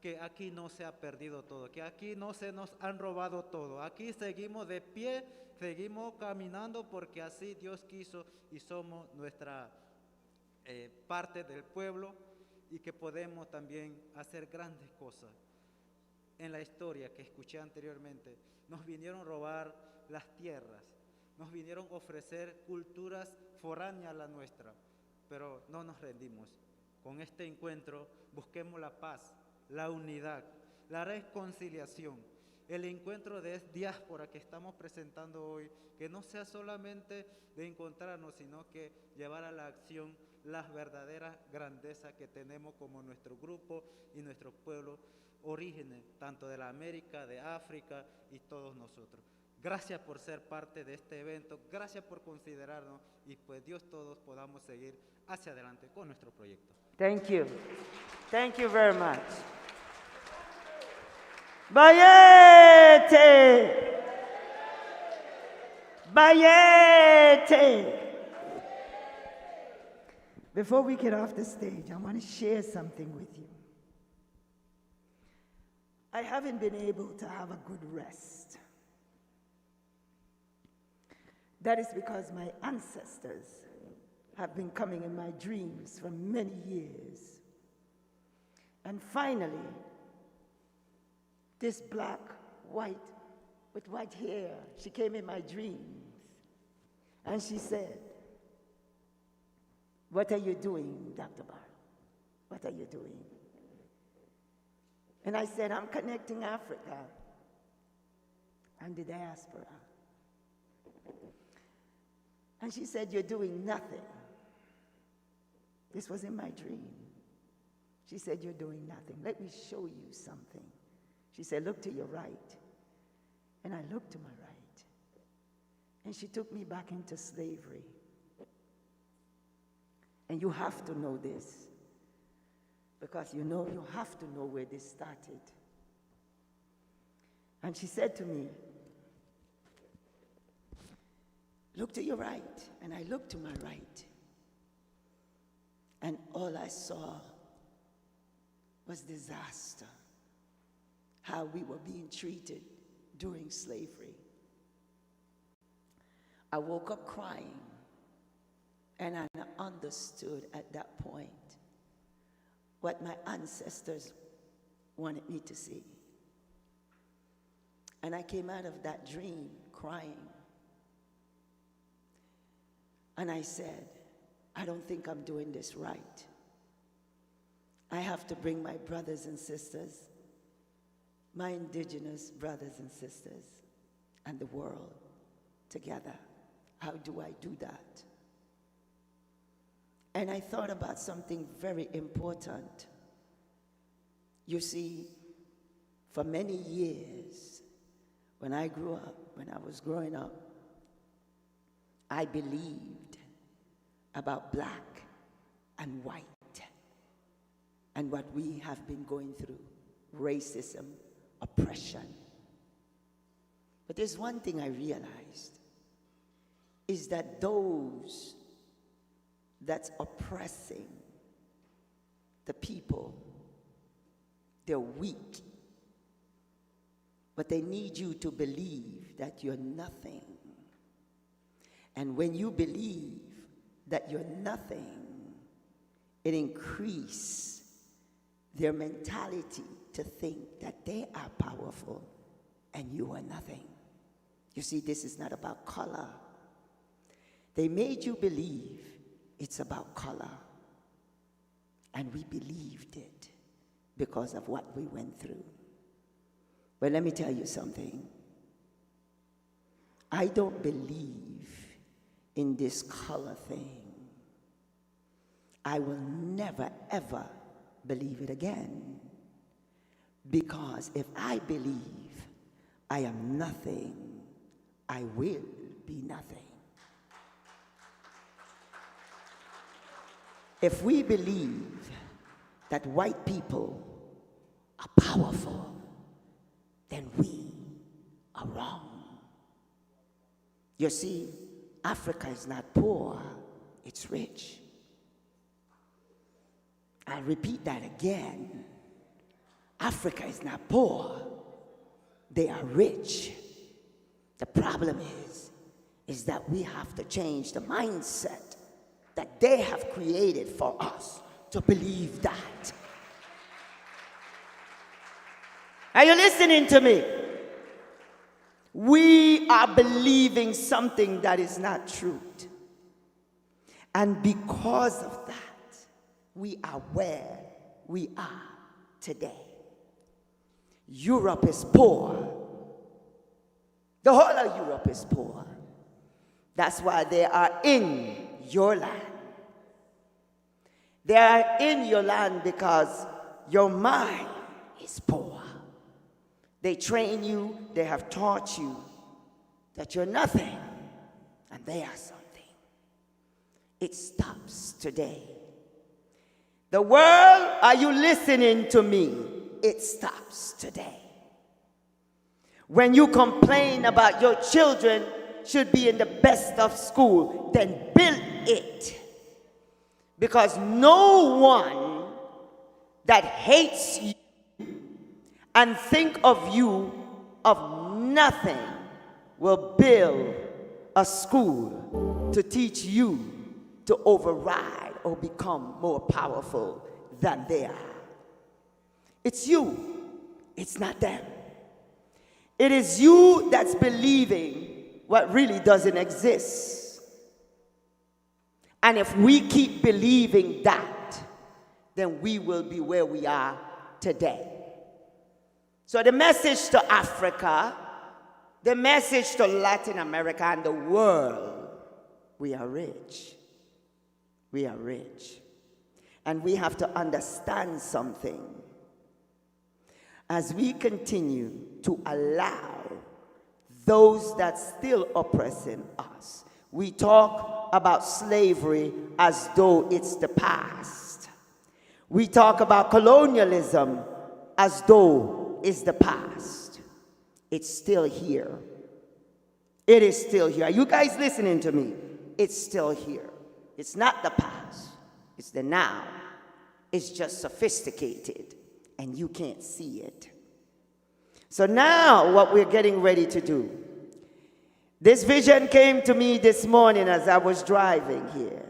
que aquí no se ha perdido todo, que aquí no se nos han robado todo. Aquí seguimos de pie, seguimos caminando porque así Dios quiso y somos nuestra parte del pueblo y que podemos también hacer grandes cosas. En la historia que escuché anteriormente, nos vinieron a robar las tierras, nos vinieron a ofrecer culturas foráneas a la nuestra, pero no nos rendimos. Con este encuentro busquemos la paz, la unidad, la reconciliación, el encuentro de diáspora que estamos presentando hoy, que no sea solamente de encontrarnos, sino que llevar a la acción las verdaderas grandezas que tenemos como nuestro grupo y nuestro pueblo, orígenes tanto de la América, de África y todos nosotros. Gracias por ser parte de este evento, gracias por considerarnos y pues Dios todos podamos seguir hacia adelante con nuestro proyecto. Thank you. Thank you very much. Bayete! Bayete! Before we get off the stage, I want to share something with you. I haven't been able to have a good rest. That is because my ancestors have been coming in my dreams for many years. And finally, this black, white, with white hair, she came in my dreams. And she said, "What are you doing, Dr. Barrow? What are you doing?" And I said, "I'm connecting Africa and the diaspora." And she said, "You're doing nothing." This was in my dream. She said, "You're doing nothing. Let me show you something." She said, "Look to your right." And I looked to my right. And she took me back into slavery. And you have to know this, because you have to know where this started. And she said to me, "Look to your right." And I looked to my right. And all I saw was disaster, how we were being treated during slavery. I woke up crying, and I understood at that point what my ancestors wanted me to see. And I came out of that dream crying. And I said, "I don't think I'm doing this right. I have to bring my brothers and sisters, my indigenous brothers and sisters, and the world together. How do I do that?" And I thought about something very important. You see, for many years, when I was growing up, I believed about black and white and what we have been going through, racism, oppression. But there's one thing I realized, is that those that's oppressing the people, they're weak. But they need you to believe that you're nothing. And when you believe that you're nothing, it increases their mentality to think that they are powerful and you are nothing. You see, this is not about color. They made you believe it's about color. And we believed it because of what we went through. But let me tell you something. I don't believe in this color thing. I will never, ever believe it again. Because if I believe I am nothing, I will be nothing. If we believe that white people are powerful, then we are wrong. You see, Africa is not poor, it's rich. I'll repeat that again. Africa is not poor, they are rich. The problem is that we have to change the mindset that they have created for us to believe that. Are you listening to me? We are believing something that is not truth. And because of that, we are where we are today. Europe is poor. The whole of Europe is poor. That's why they are in your land. They are in your land because your mind is poor. They train you, they have taught you that you're nothing and they are something. It stops today. The world, are you listening to me? It stops today. When you complain about your children should be in the best of school, then build it. Because no one that hates you and think of you of nothing will build a school to teach you to override or become more powerful than they are. It's you, it's not them. It is you that's believing what really doesn't exist. And if we keep believing that, then we will be where we are today. So the message to Africa, the message to Latin America and the world, we are rich. We are rich. And we have to understand something. As we continue to allow those that still oppressing us, we talk about slavery as though it's the past. We talk about colonialism as though it's the past. It's still here. It is still here. Are you guys listening to me? It's still here. It's not the past. It's the now. It's just sophisticated, and you can't see it. So now what we're getting ready to do, this vision came to me this morning as I was driving here.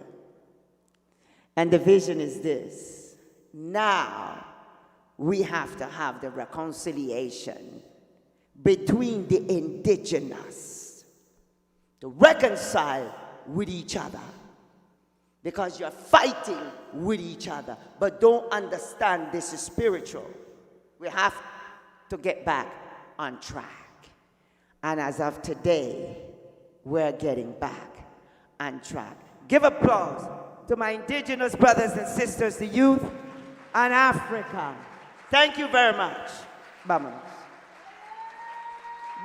And the vision is this. Now we have to have the reconciliation between the indigenous, to reconcile with each other. Because you're fighting with each other, but don't understand this is spiritual. We have to get back on track. And as of today, we're getting back on track. Give applause to my indigenous brothers and sisters, the youth and Africa. Thank you very much. Vamos.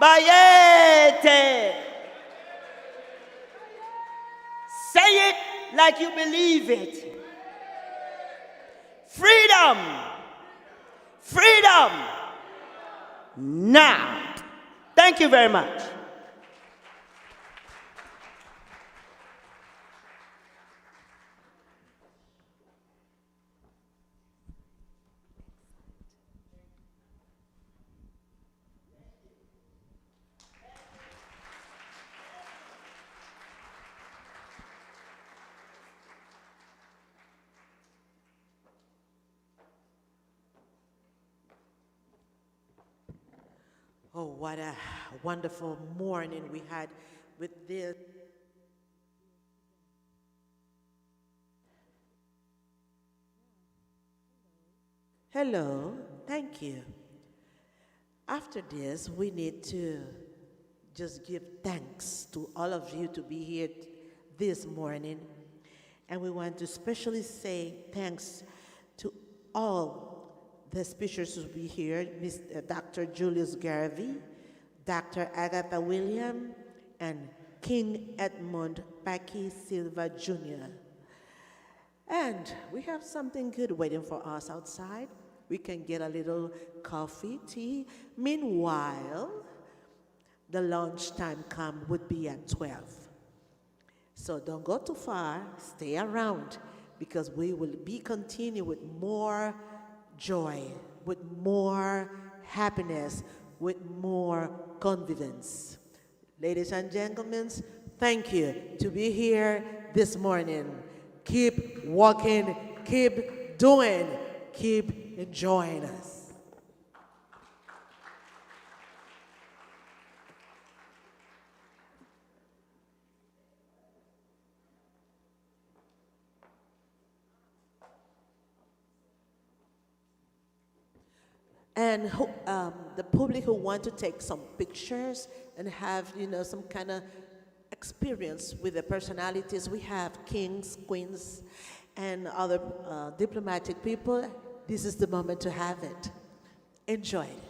Bayete. Say it like you believe it. Freedom. Freedom. Now. Thank you very much. Oh, what a wonderful morning we had with this. Hello, thank you. After this, we need to just give thanks to all of you to be here this morning. And we want to especially say thanks to all the speakers who will be here, Dr. Julius Garvey, Dr. Agatha William, and King Edmund Paki Silva Jr. And we have something good waiting for us outside. We can get a little coffee, tea. Meanwhile, the lunchtime would be at 12. So don't go too far, stay around, because we will be continuing with more joy, with more happiness, with more confidence. Ladies and gentlemen, thank you to be here this morning. Keep walking, keep doing, keep enjoying us. And the public who want to take some pictures and have, some kind of experience with the personalities, we have kings, queens, and other diplomatic people. This is the moment to have it. Enjoy it.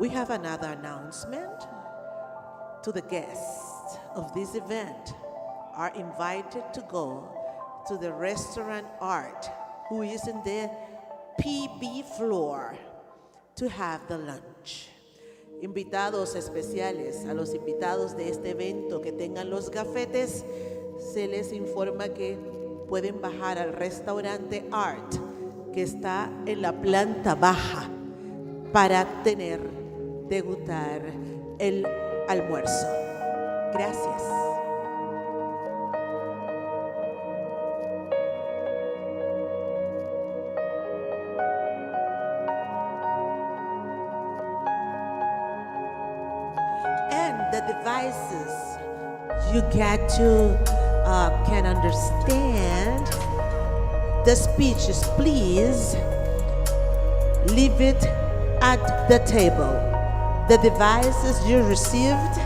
We have another announcement. To the guests of this event are invited to go to the restaurant Art, who is in the PB floor, to have the lunch. Invitados especiales, a los invitados de este evento que tengan los gafetes, se les informa que pueden bajar al restaurante Art, que está en la planta baja, para degustar el almuerzo. Gracias. And the devices you get to can understand the speeches, please leave it at the table. The devices you received,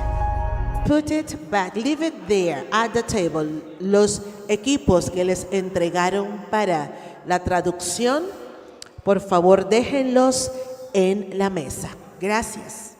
put it back, leave it there at the table. Los equipos que les entregaron para la traducción, por favor déjenlos en la mesa. Gracias.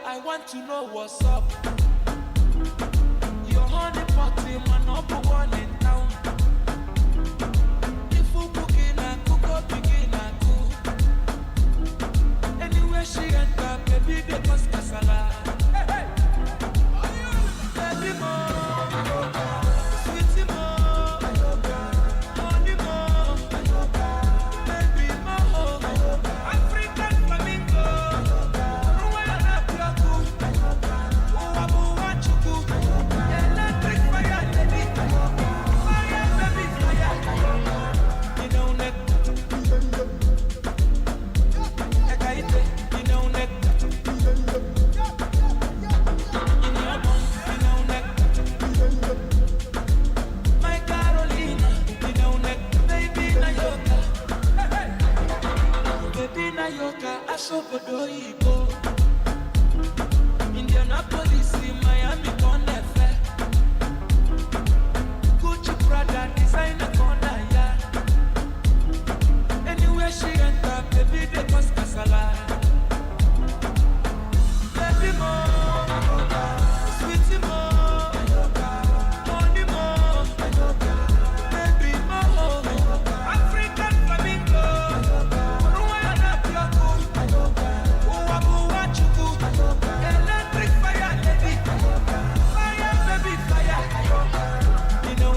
I want to know what's up. Your honey party, man, number one in town. If you cooking and cook up, begin and cook. Anywhere she enter, baby, they must casala. Hey, hey. Baby, more, sweetie, more, honey, more, baby, more, African flamingo. Medina Yoka, Ashobodo Ibo. Indianapolis, Miami, Conefe. Gucci, Prada, designer, corner, yeah. Anywhere she enter, baby, they cause casala. Baby, more, sweetie, more, money, more, baby, more. African flamingo, Rwanda, Pioco, Uwabu, Wachuku, electric fire, lady, fire, baby, fire. You know,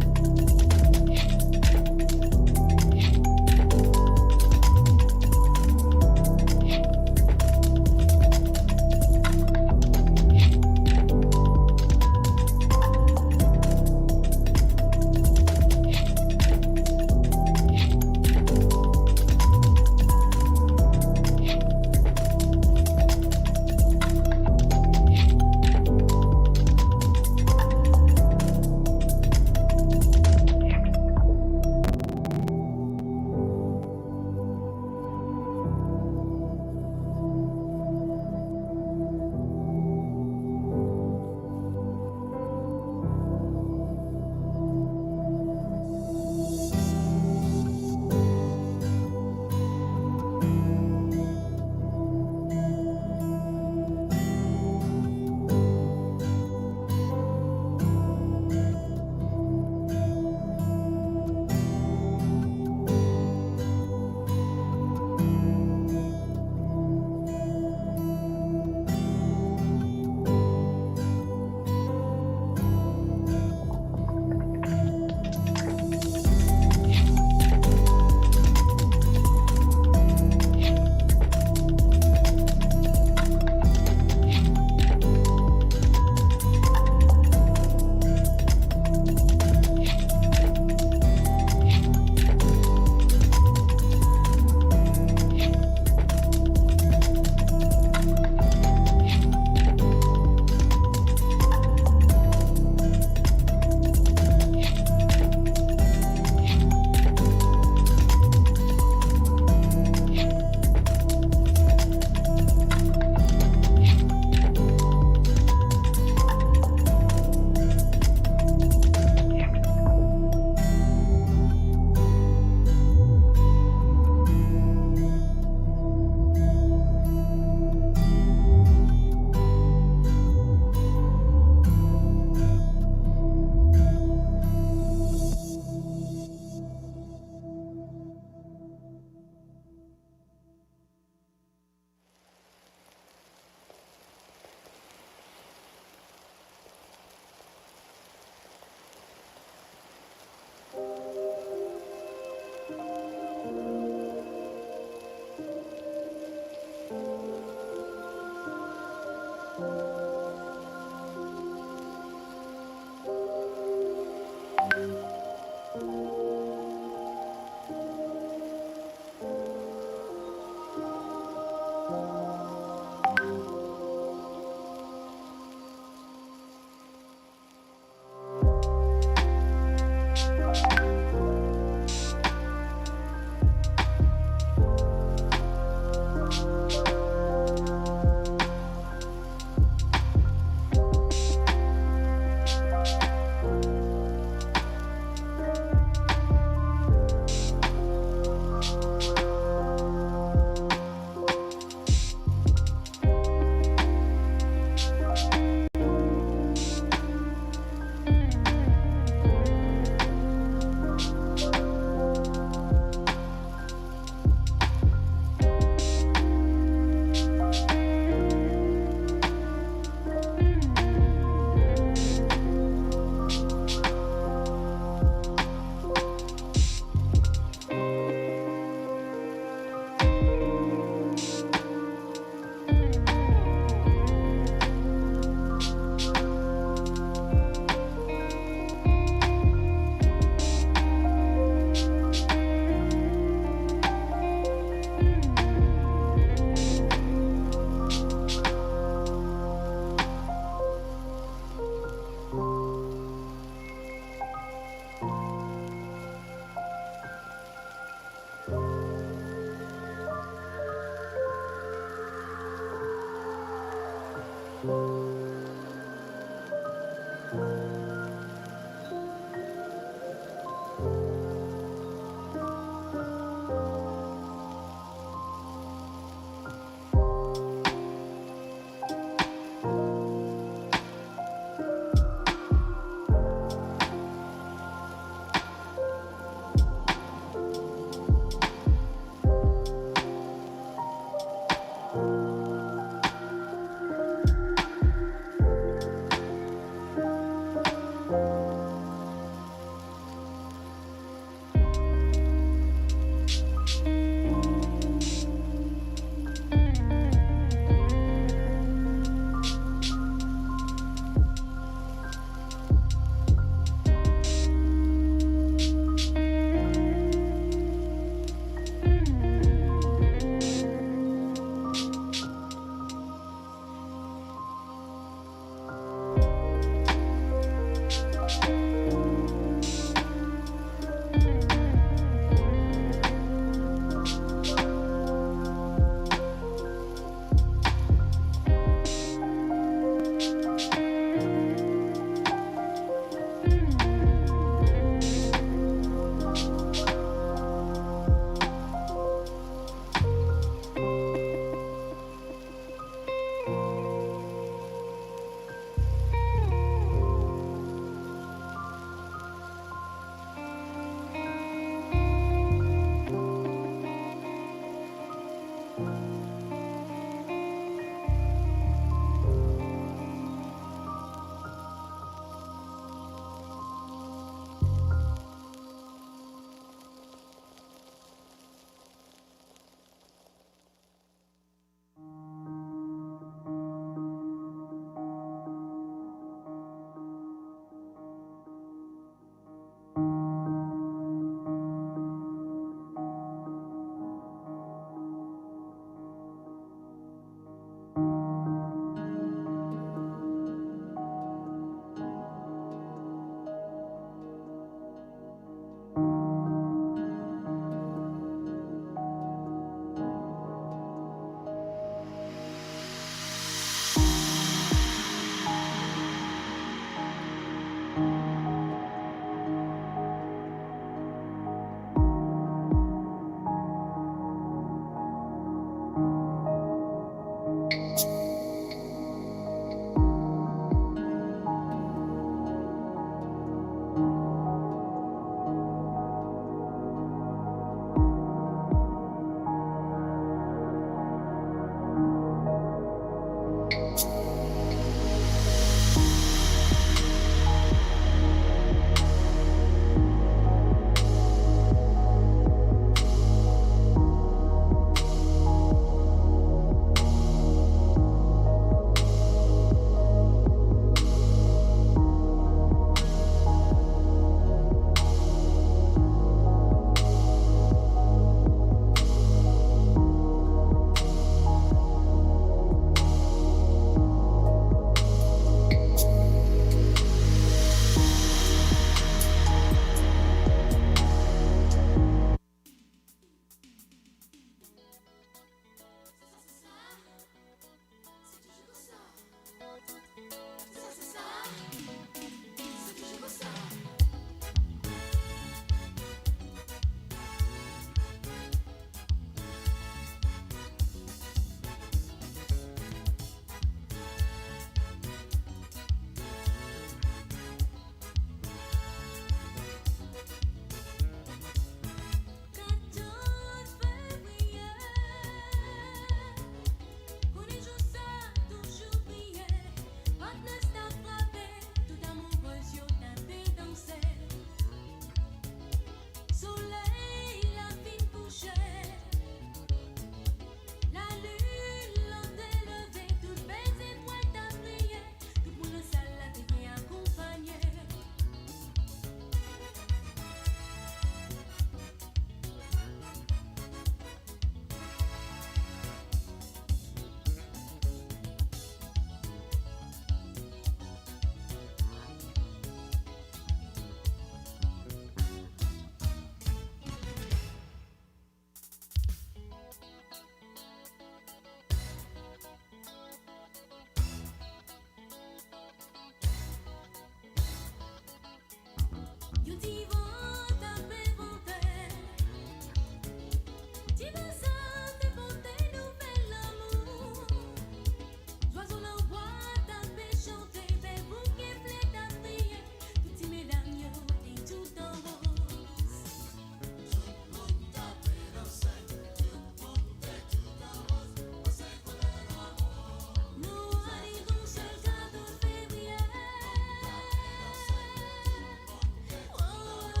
Oh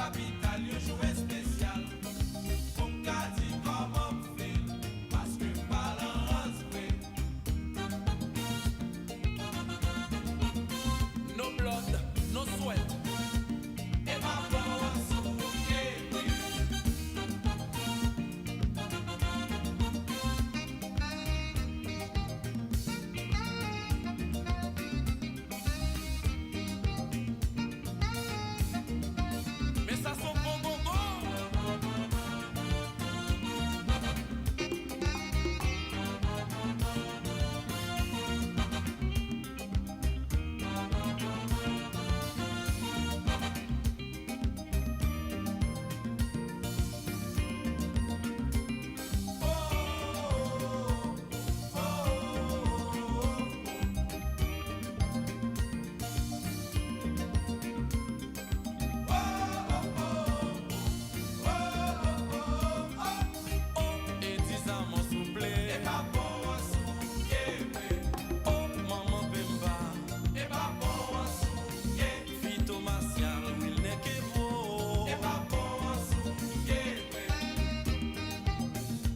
capital yo joué spécial. Pour m'gadi comment m'fil, parce que m'parlant rasoué. No blood, no sweat. Et ma voix souillée. Mais ça sont bon bon bon. Et 10 ans m'en soufflé. Et pas bon à souiller. Oh, maman Bemba. Et pas bon à souiller. Fito Martial, il n'est que beau. Et pas bon à souiller.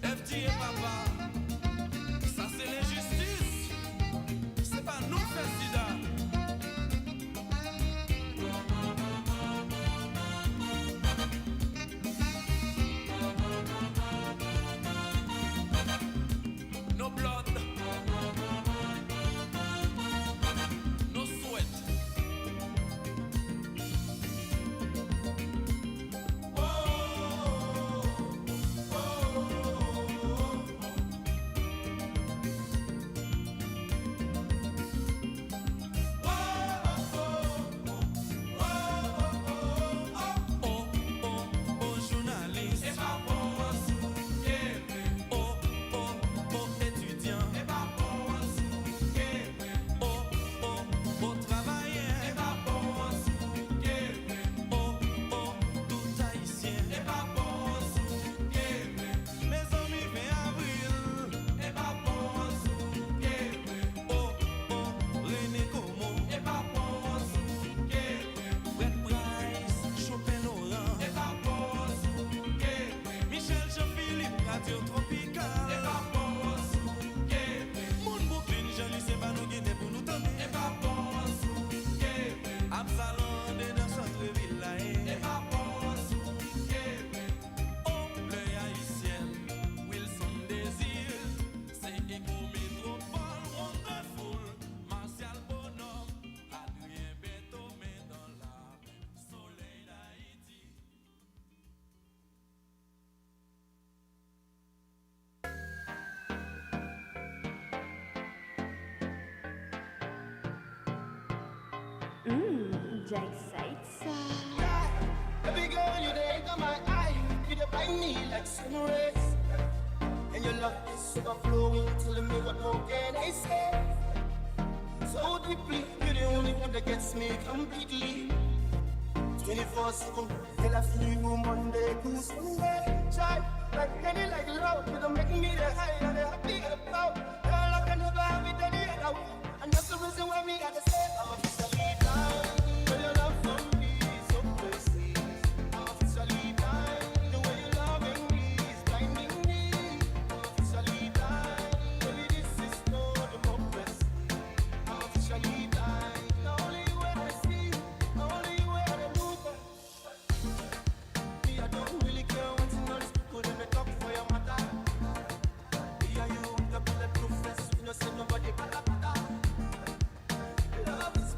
FT et papa, ça c'est l'injustice. C'est pas nous faire sida. No blood, no sweat. Oh, journaliste. Et pas bon à souiller. Oh, étudiant. Et pas bon à souiller. Oh, travailleur. Et pas bon à souiller. Oh, tout haïtien. Et pas bon à souiller. Mes amis, fin avril. Et pas bon à souiller. Oh, René Como. Et pas bon à souiller. Red Price, Chopin Laurent. Et pas bon à souiller. Michel Jean-Philippe, Radio Tropical. Et pas bon à souiller. Moun Brooklyn, Jean-Lucien Banou Guinée pour nous tendre. Et pas bon à souiller. Absalon, de dans centre-ville là. Et pas bon à souiller. Oh, l'œil haïtien, Wilson Désir. C'est Écho Métropole, Wonderful. Martial Bonhomme, Adrien Bétomé dans la soleil d'Haïti. Baby girl, you the light of my eye. You the blind me like sun rays. And your love is overflowing, telling me what more can I say? So deeply, you're the only one that gets me completely. 24/7, till I feel you Monday to Sunday. Child, like any like love, you don't make me the high and the happy and the proud. Girl, I can never have it any other way. And that's the reason why me gotta say I'm officially down. When your love for me is so crazy, I'm officially down. The way you loving me is blinding me. I'm officially down. Baby, this is no democracy. I'm officially down. The only way I see, the only way I look. Me, I don't really care what's in all this people in the talk for your matter. Me and you, the bulletproof vest, you know, say nobody bada bada. Love is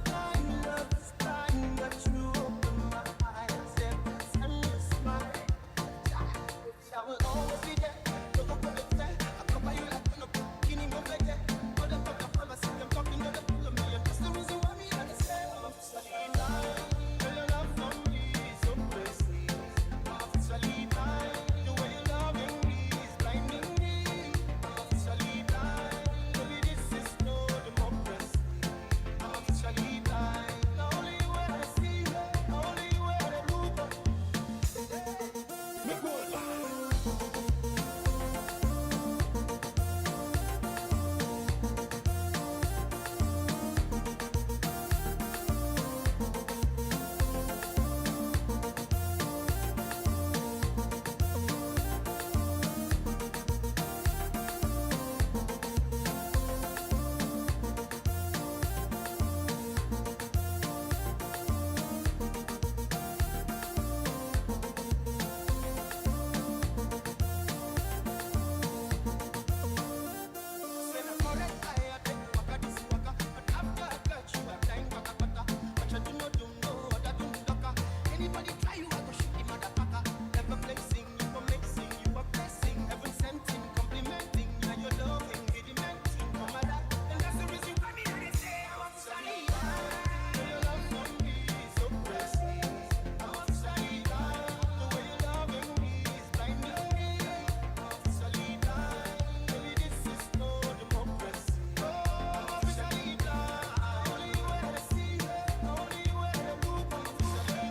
Anybody try you, I go shoot the motherfucker. Never blessing, you amazing, you a blessing. Heaven sending, complimenting, and your loving, rudimenting. No matter, and that's the reason why me I say I want to study. Your love for me is so precious. I want to study. The way you loving me is blinding me. I want to study. Baby, this is no democracy. I want to study. Only you wanna see, only you wanna move. I want to study.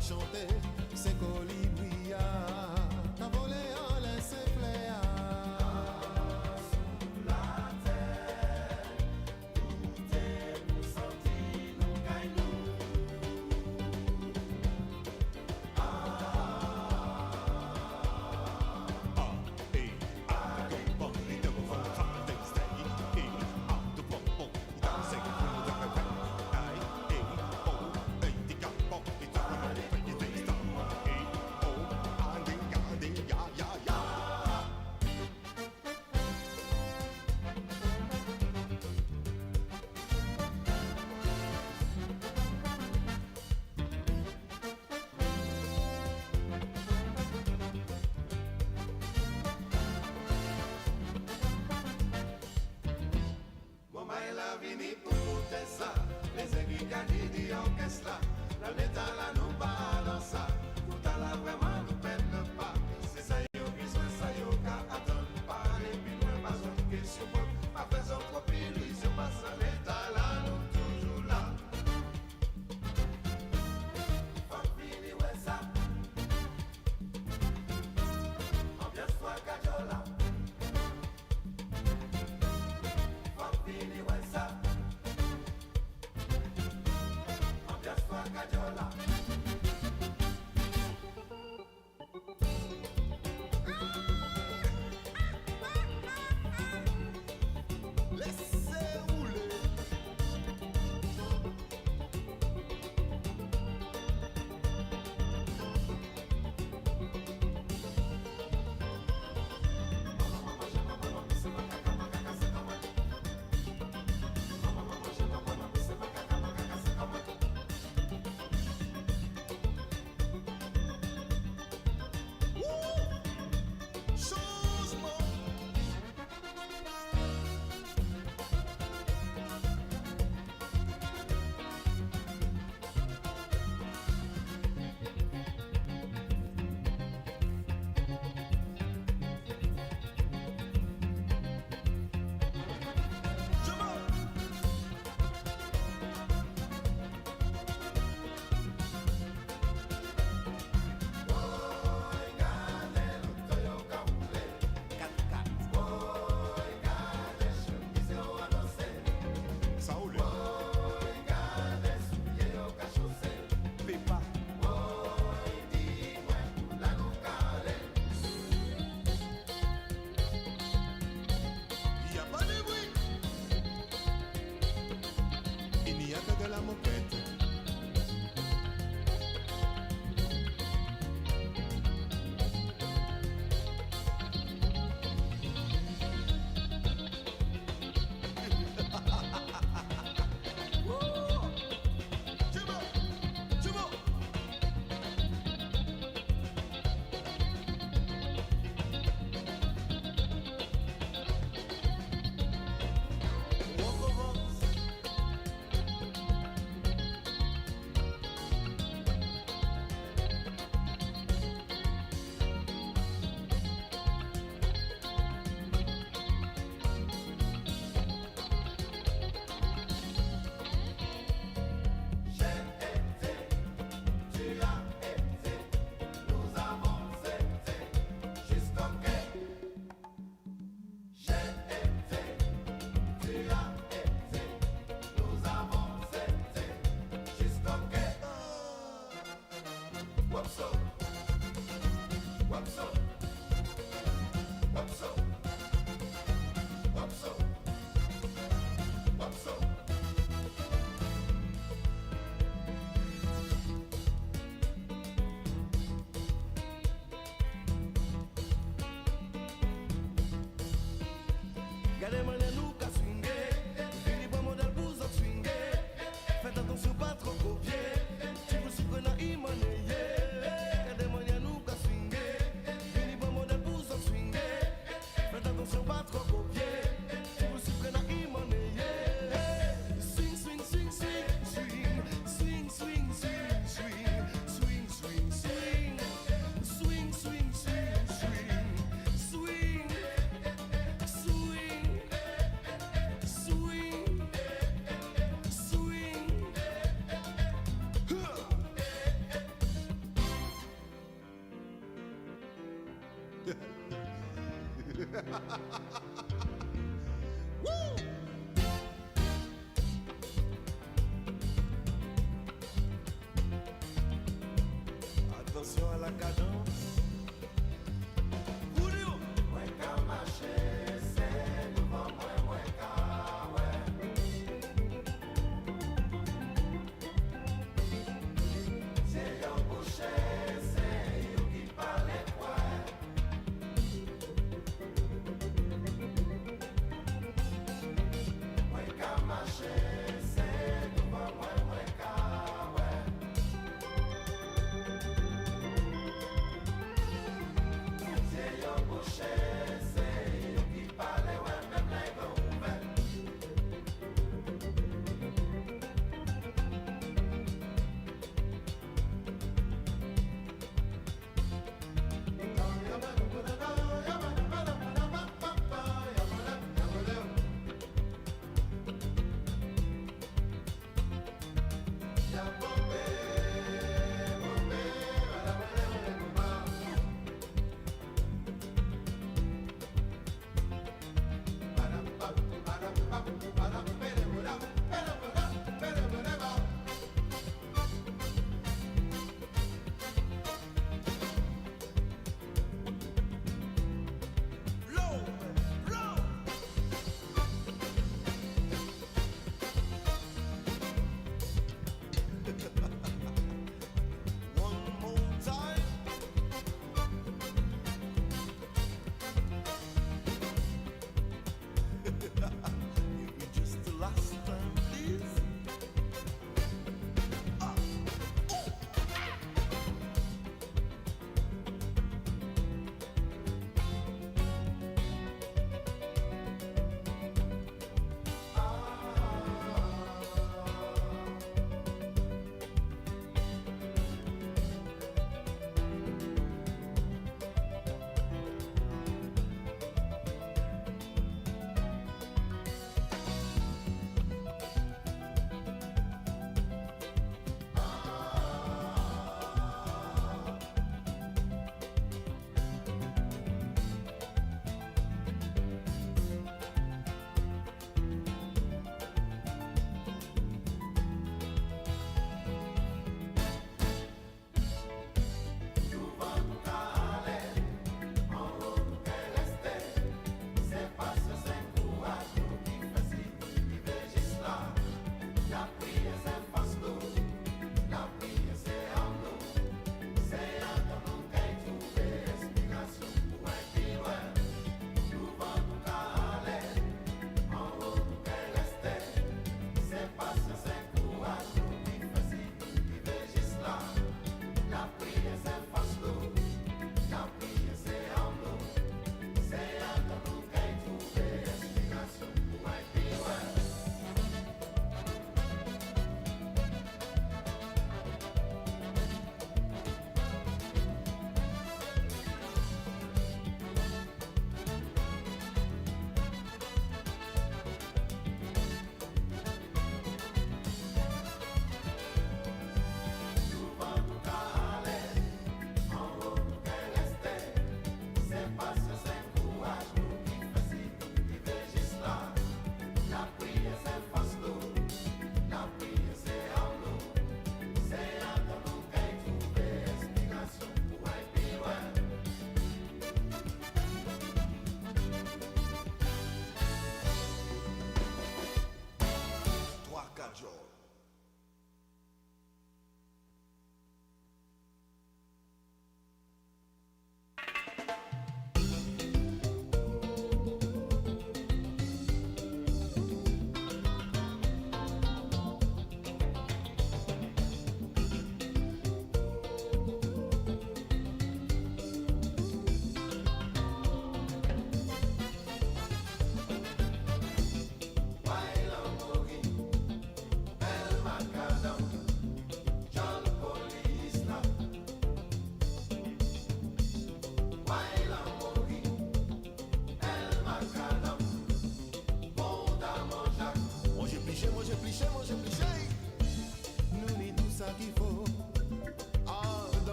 chanter, c'est colibria, t'as volé en laissé pléa. Sous la terre, tout est pour sentir nous caillou. Les aiguilles di orchestra, la neta la nous balance, tout à la vraiment nous pète le pas. C'est ça yo qui soit ça yo ka attend pas les puis pas une question pas faire son copie illusion pas ça neta la nous toujours là. Fuck really what's up? Ambiance toi cajola. Fuck really what's up? Cajola. Laissez rouler. Attention à la cadence. Julio. Mwen ka mache, se nouvan mwen ka we. Se yo bouche, se yo ki pale kwe. Mwen ka mache, se nouvan mwen ka we.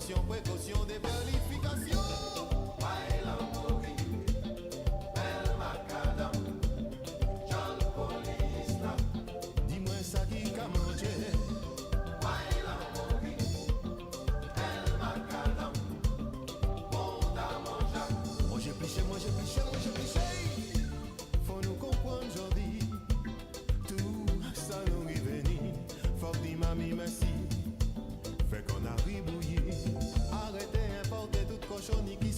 Attention, précaution des vérifications. Baila mori, belle macadam, John Police là. Dis-moi ça qui qu'a mangé. Baila mori, belle macadam, bon à manger. Moi j'ai piché, moi j'ai piché, moi j'ai piché. Faut nous comprendre aujourd'hui. Tout ça nous est venu. Faut dire mamie merci. Fait qu'on a ribouillé. Arrêtez importer toute cochonnerie qui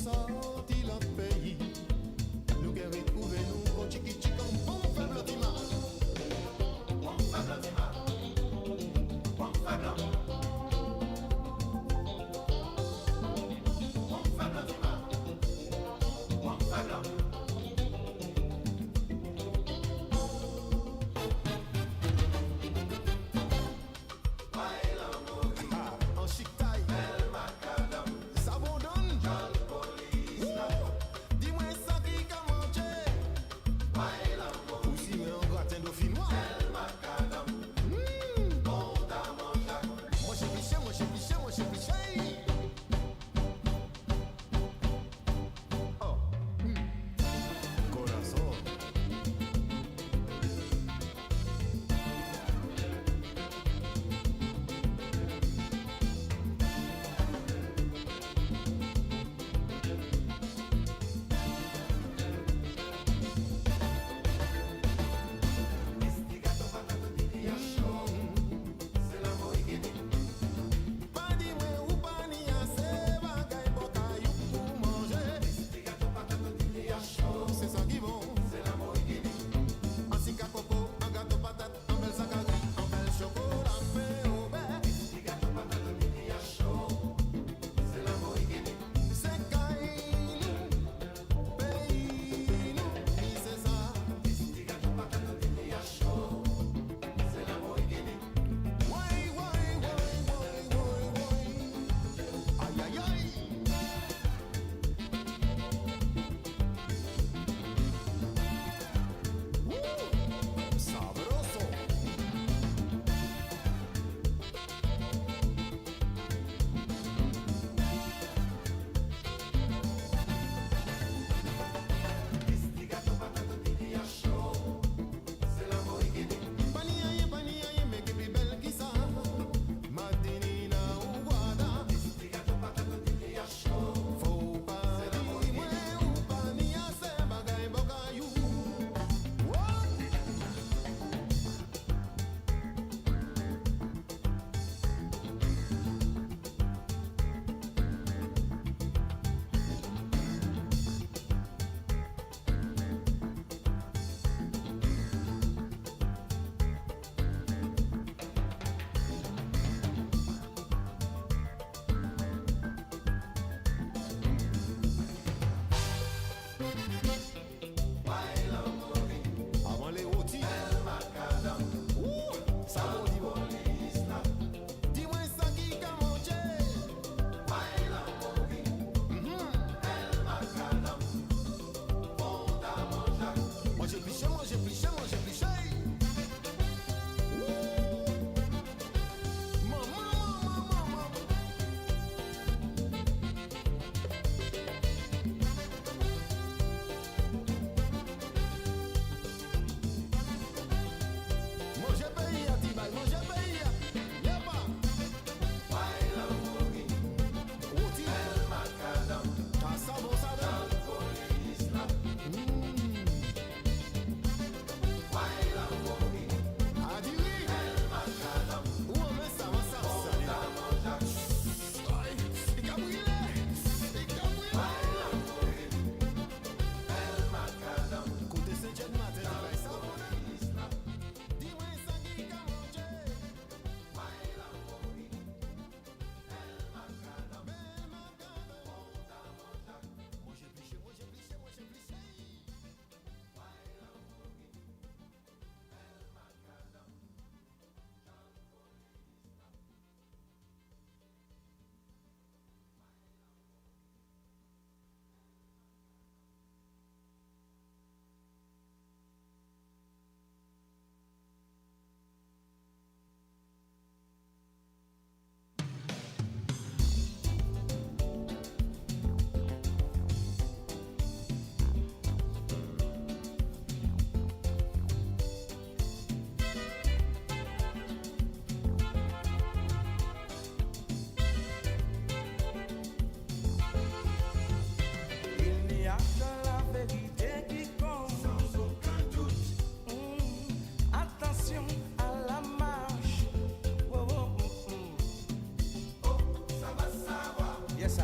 Yes,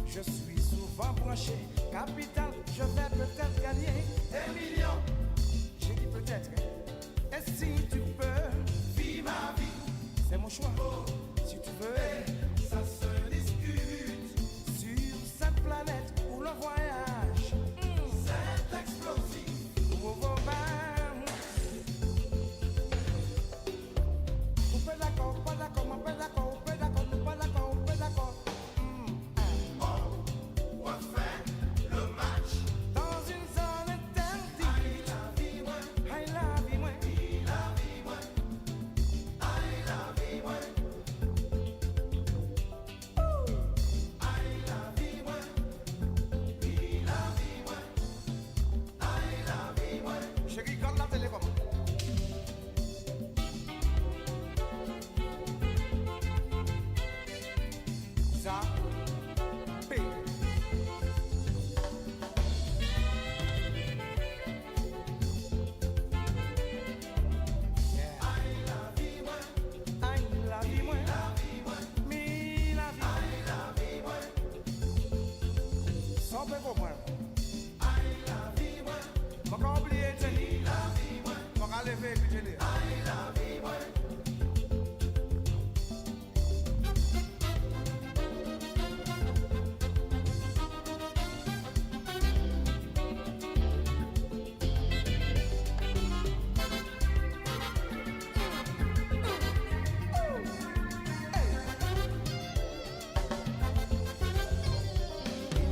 je suis souvent branché. Capital, je vais peut-être gagner des millions. J'ai dit peut-être. Et si tu peux, vis ma vie. C'est mon choix. Si tu veux, ça se discute. Sur cette planète où le voyage, c'est explosif. Oh, oh, oh, pas d'accord, pas d'accord, pas d'accord, pas d'accord, pas d'accord, pas d'accord. On va faire le match dans une zone interdite. Aïe la vie, ouais. Aïe la vie, ouais. Aïe la vie, ouais. Aïe la vie, ouais. Aïe la vie, ouais. Aïe la vie, ouais. Aïe la vie, ouais. Je regarde la télé comme ça. P. Aïe la vie, ouais. Aïe la vie, ouais. La vie, ouais. Mi la vie. Aïe la vie, ouais. Sans peu pour moi. Aïe la vie, ouais. Mon corps oublié, tu dis. La vie, ouais. Mon corps levé, puis tu dis. Aïe la vie, ouais.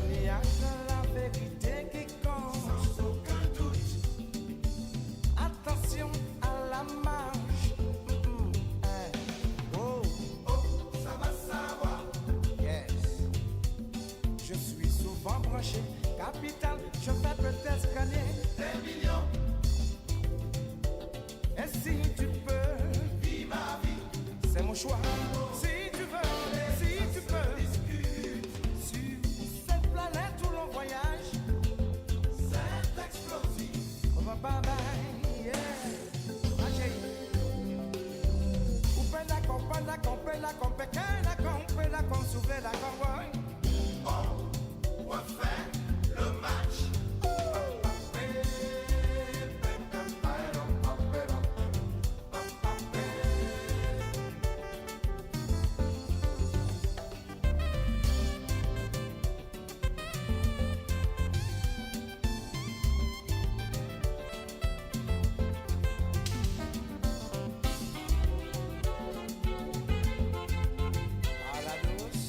Il n'y a que la vérité qui compte. Sans aucun doute. Attention à la marche. Hey. Oh, oh, ça va savoir. Yes. Je suis souvent branché. Capital, je vais peut-être gagner des millions. Et si tu peux, vis ma vie. C'est mon choix. Si tu veux, discute. Sur cette planète où l'on voyage, c'est explosif. Oh, bye bye, yeah. Pas d'accord, pas d'accord, pas d'accord, pas d'accord, pas d'accord, soufflez d'accord, boy. On va faire le match. À la douce.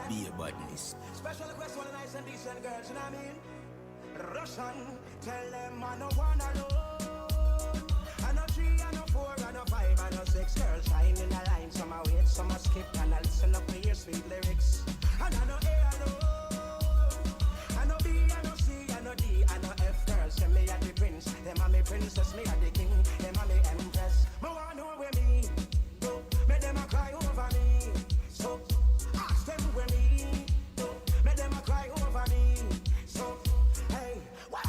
Be a badness. Special request for the nice and decent girls, you know what I mean? Russian, tell them I no one alone. I no 3, I no 4, I no 5, I no 6 girls shine in the line. Some I wait, some I skip, and I listen up to your sweet lyrics. And I no A alone. I no B, I no C, I no D, I no F girls. Say me a the prince, them a me princess, me a the king, them a me empress. Me want know where me go, make them a cry over me. So ask them where me go, make them a cry over me. So hey, what?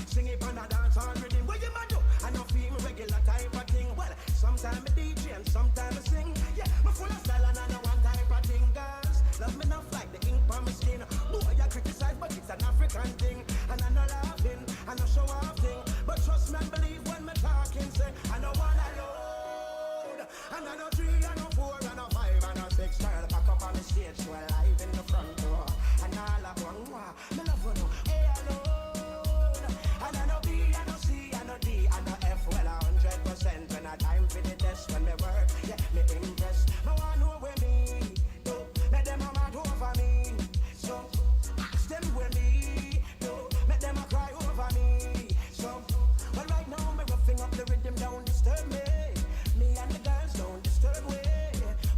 Sing it on a dance hall rhythm. What you ma do? I no feel me regular type of thing. Well, sometimes I DJ and sometimes I sing. Yeah, me full of style and I know one type of thing. Girls love me enough like the ink on my skin. Boy, I criticize, but it's an African thing. And I no laughing, I no show off thing. But trust me and believe when me talking, say I no one alone. And I no 3, I no 4, I no 5, I no 6. Girl, back up on the stage, so live in the front door. And all I want, me love you no A alone. And I no B, I no C, I no D, I no F. Well, 100% when I time for the test when me work. Yeah, say me impressed. No one know where me do. Make them a mad over me. So ask them where me do. Make them a cry over me. So well right now me roughing up the rhythm, don't disturb me. Me and the girls don't disturb me.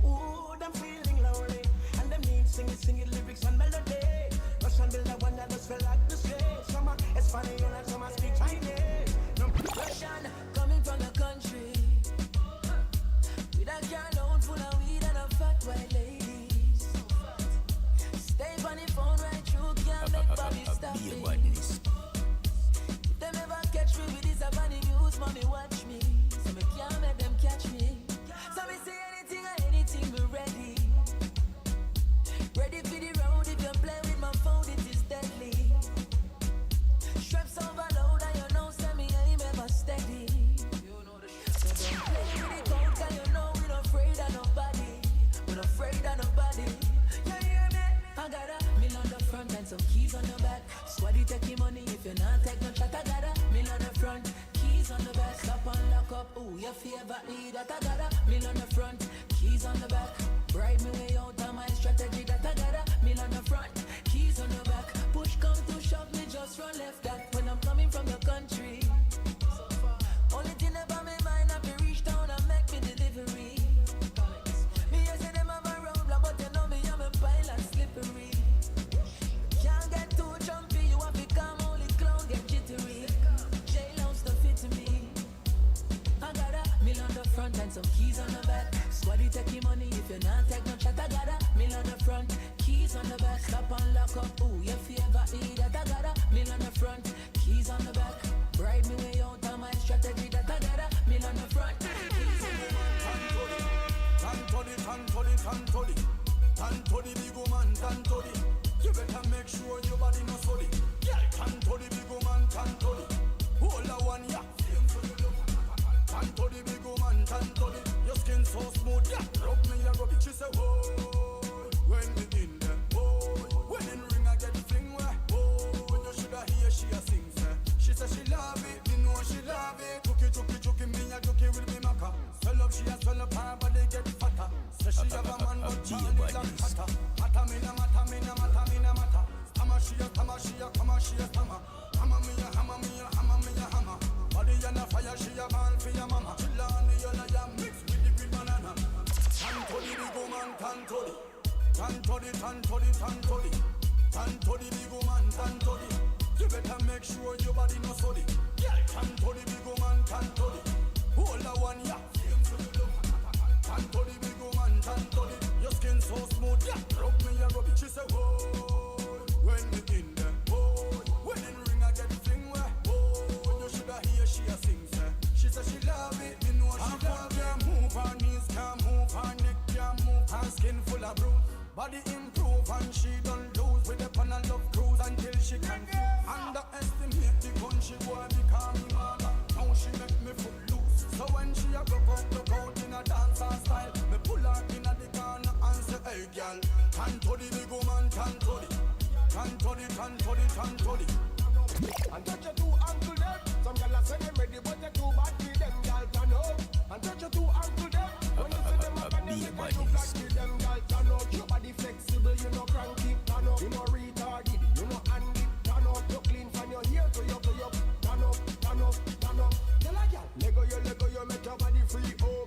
Ooh, them feeling lonely and them need singing lyrics and melody. Russian build a one that just feel like the slave. Some are Spanish and some are speak Chinese. No Russian coming from the country with a car load full of weed and a fat white ladies. Stay on the phone right through, can't make Bobby stop me. If them ever catch me with this funny news, mommy watch me. So me can't make them catch me. So me say anything me ready. Ready for the road, if you play with my phone, it is deadly. Straps overload and you know, send me aim ever steady. So don't play with the code, cause you know we not afraid of nobody. We not afraid of nobody. You hear me? I got a mill on the front and some keys on the back. Squad you take your money if you not take no shot. I got a mill on the front, keys on the back. Stop and lock up, ooh, your favorite need that. I got a mill on the front, keys on the back. Bribe me way out of my strategy that I got a mill on the front, keys on the back. Push come to shove me, just run left that when I'm coming from the country. Only thing about me mind, I be reach down and make me delivery. Me I say them have a roadblock, but you know me, I'm a pilot slippery. Can't get too jumpy, you have to come only clown get jittery. Jailhouse the fit to me. I got a mill on the front and some keys on the back. Squad you take your money if you not take no shot. I got a mill on the front, keys on the back. Stop and lock up, ooh, your favorite eat that. I got a mill on the front, keys on the back. Bribe me way out of my strategy that I got a mill on the front, keys on the back. Tantoli, big woman, tantoli. You better make sure your body no solid. Yeah, tantoli, big woman, tantoli. Hold the one, yeah. Tantoli, big woman, tantoli. Your skin so smooth, yeah. Rub me, yeah, rub it. She say, whoa, when we in there, whoa. When in ring, I get fling where, whoa. When you shoulda hear she a sing, say. She say she love it, me know she love it. Chuki, me a chuki with me maka. Swell up, she a swell up, her body get fatter. Say she have a man, but she is like fatter. Mata me na mata. Stama she a come a she a stama. Hammer me a hammer. Body on a fire, she a ball for your mama. Chillani on a yam mixed with the green banana. Tantoli big woman, tantoli. Tantoli big woman, tantoli. You better make sure your body no solid. Yeah, tantoli big woman, tantoli. Hold the one, yeah. Tantoli big woman, tantoli. Your skin so smooth, yeah. Rub me, yeah, rub it. She say, whoa, when we in there, whoa. When in ring, I get fling where, whoa. You shoulda hear she a sing, say. She say she love it, me know she love it. Can't move her knees, can't move her neck, can't move her skin full of bruise. Body improve and she don't lose with the pan and love cruise until she confuse. Underestimate the gun she boy become me mother. Now she make me foot loose. So when she a go out in a dancer style, me pull her in a the corner and say, hey girl, tantoli big woman, tantoli. And touch your two ankle them. Some gyal a say them ready, but they too bad for them gyal turn up. And touch your two ankle them. When you see them up and them, they can look like for them gyal turn up. Your body flexible, you know cranky, turn up. You know retarded, you know handy, turn up. You clean from your hair to your turn up. Tell a gyal, lego you make your body free, oh.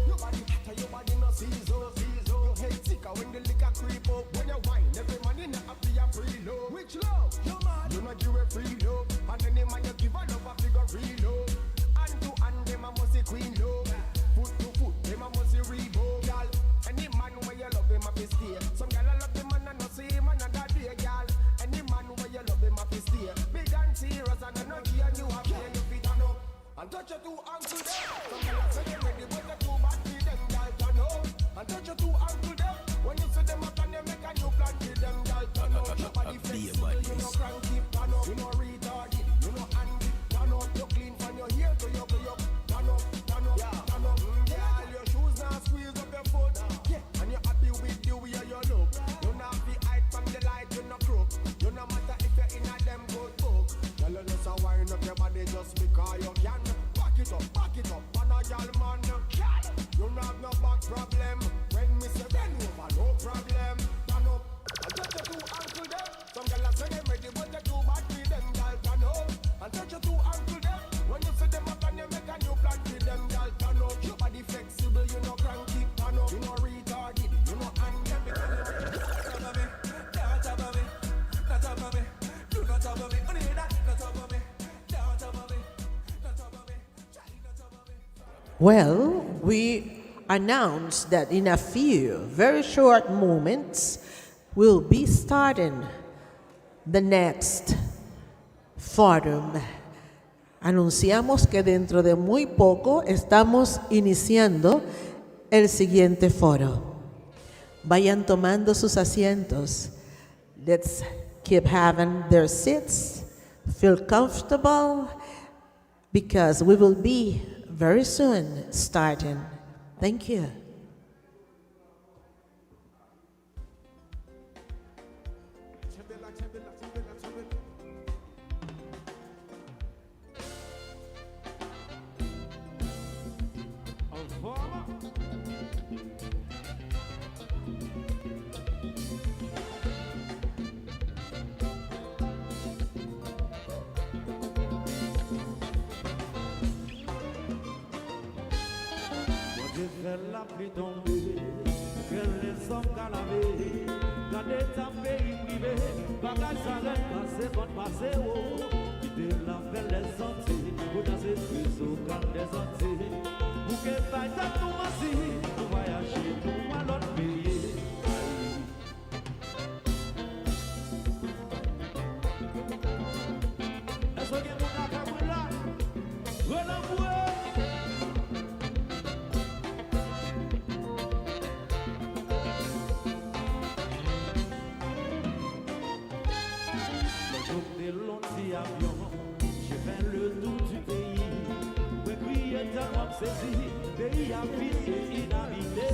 Your body hotter, your body no season. Your head sicker when the liquor creep up. When you wine, every man in the happy a free love. Which love? You mad? You not give a free love. And any man you give a love, a figure real love. Hand to hand, them a must queen love. Foot to foot, them a must rebound, gyal. Any man where you love him a fi stay. Some gyal a love the man and no see him another day, gyal. Any man where you love him a fi stay. Big and serious and I know you have here you fit turn up. And touch your two ankle there. Some gyal a say they ready, but they too bad for them, gyal turn up. And touch your two ankle there. When you see Well, we announced that in a few very short moments, we'll be starting the next forum. Anunciamos que dentro de muy poco estamos iniciando el siguiente foro. Vayan tomando sus asientos. Let's keep having their seats. Feel comfortable because we will be very soon starting. Thank you. La pluie tombée, que les hommes calavés, gardez ta pays privé, bagage s'arrête, passez, bonne passez, oh, quittez la belle des Antilles, vous dansez plus au calme des Antilles, vous que faille ta tout massi, nous voyager, nous à l'autre pays. Est-ce que vous n'avez pas là, renouveau? J'ai fait le tour du pays, oui, crier tellement saisi, pays à vie et inhabité.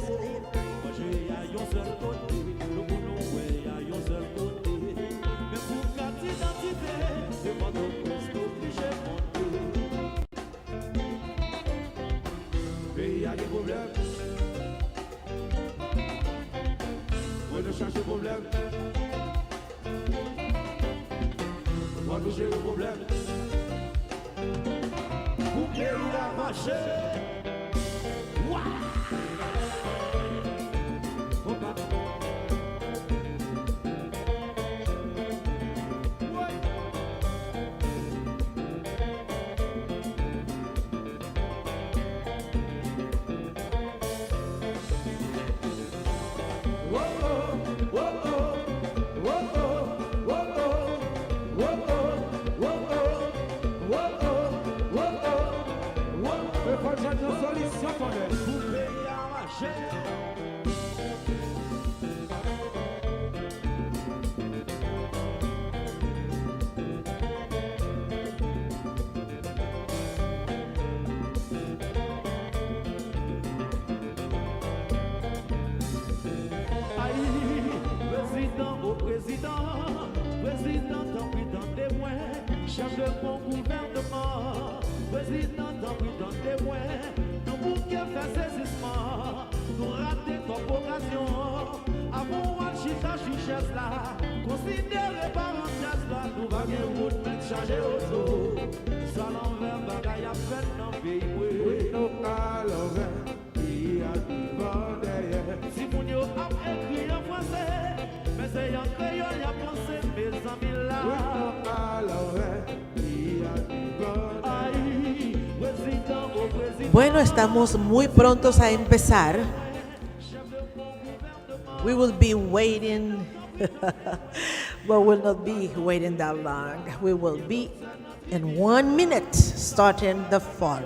Moi j'ai à un seul côté, le boulot ouais à un seul côté. Mais pour carte d'identité, c'est pas ton poste obligé de monter. Pays a des problèmes, ouais de chercher problème. Moi j'ai le problème. Vous pouvez la marcher. Président, tant pis dans témoin, chef de mon gouvernement, président, tant pis dans témoin, nous pour qui faire saisissement, nous rater comme occasion, avant un chita chichesse là, considérez parenthèse là, nous va bien route mettre chargé auto, ça l'envers bagaille à peine dans le pays, oui, nous à l'envers, il y a du vent derrière, si mon yo a écrit en français, mais c'est en créole, il y a pensé mes amis là. Bueno, estamos muy prontos a empezar. We will be waiting, but we'll not be waiting that long. We will be in 1 minute starting the forum.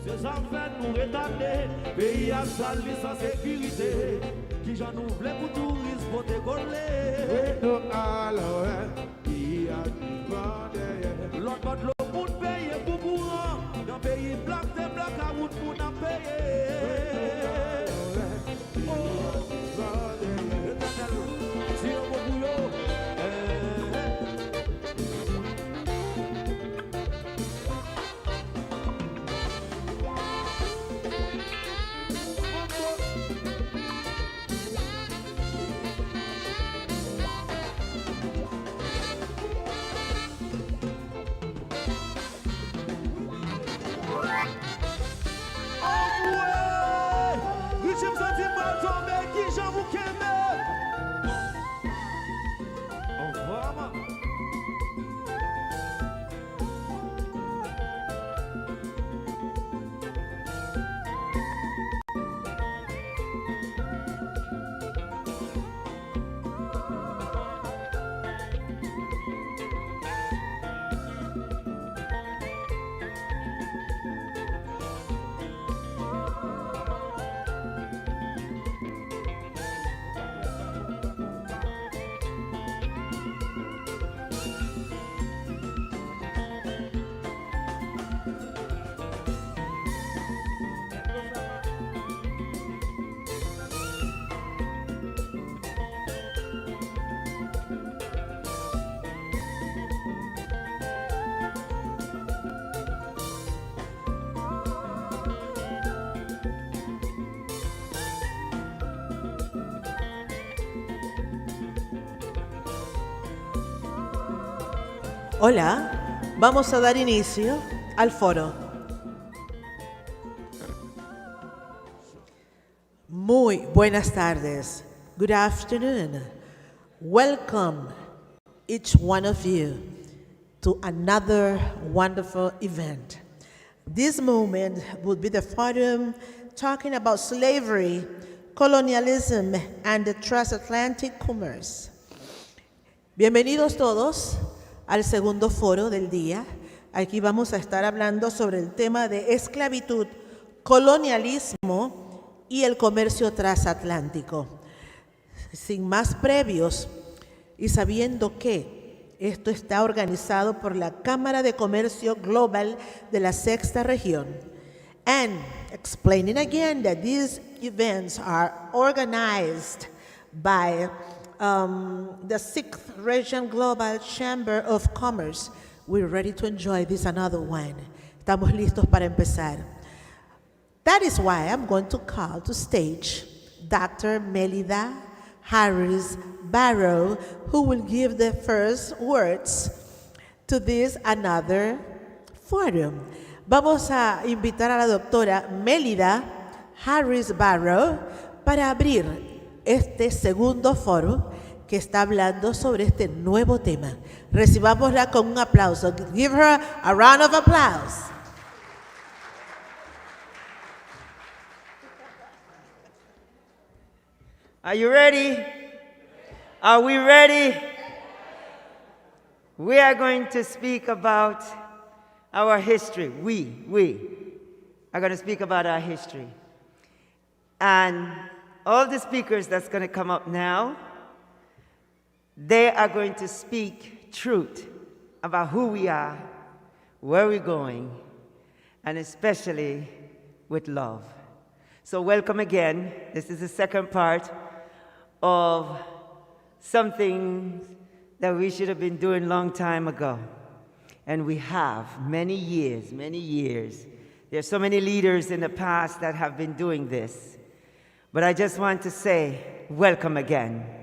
Ces affaires nous rétablir, pays à salir sans sécurité, qui j'en ouvre pour touristes pour décoller. Oui, nous allons, il y a du vent derrière. L'autre bord de l'eau pour payer pour courant, dans le pays blanc, c'est blanc à route pour n'en payer. Oh, éternel, si on veut bouillot, Hola, vamos a dar inicio al foro. Muy buenas tardes. Good afternoon. Welcome, each one of you, to another wonderful event. This moment will be the forum talking about slavery, colonialism, and the transatlantic commerce. Bienvenidos todos al segundo foro del día. Aquí vamos a estar hablando sobre el tema de esclavitud, colonialismo y el comercio transatlántico. Sin más previos y sabiendo que esto está organizado por la Cámara de Comercio Global de la Sexta Región, and explaining again that these events are organized by the 6th Region Global Chamber of Commerce. We're ready to enjoy this another one. Estamos listos para empezar. That is why I'm going to call to stage Dr. Melida Harris Barrow, who will give the first words to this another forum. Vamos a invitar a la doctora Melida Harris Barrow para abrir este segundo foro que está hablando sobre este nuevo tema. Recibámosla con un aplauso. Give her a round of applause. Are you ready? Are we ready? We are going to speak about our history. We are going to speak about our history. And all the speakers that's going to come up now, they are going to speak truth about who we are, where we're going, and especially with love. So welcome again. This is the second part of something that we should have been doing long time ago. And we have many years. There's so many leaders in the past that have been doing this. But I just want to say, welcome again.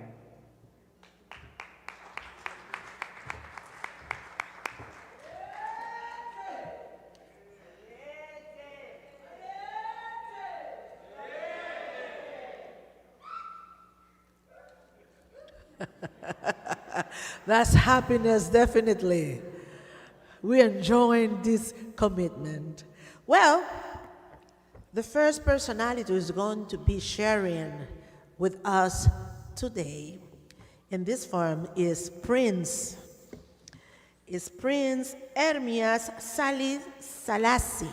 That's happiness, definitely. We're enjoying this commitment. Well, the first personality who is going to be sharing with us today in this forum is Prince Ermias Selassie.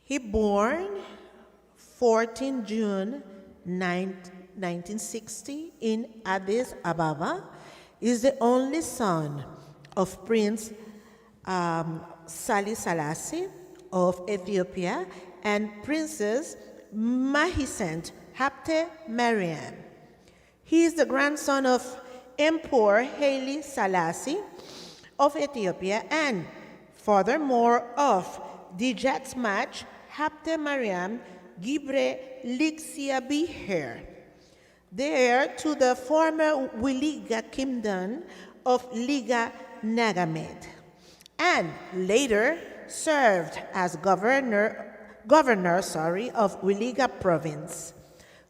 He born 14 June 1960 in Addis Ababa. Is the only son of Prince Haile Selassie of Ethiopia and Princess Mahisent Hapte Mariam. He is the grandson of Emperor Haile Selassie of Ethiopia and furthermore of Dijatsmach Hapte Mariam Gibre Lixia Biher, the heir to the former Wiliga Kingdom of Liga Nagamed, and later served as governor of Wiliga province.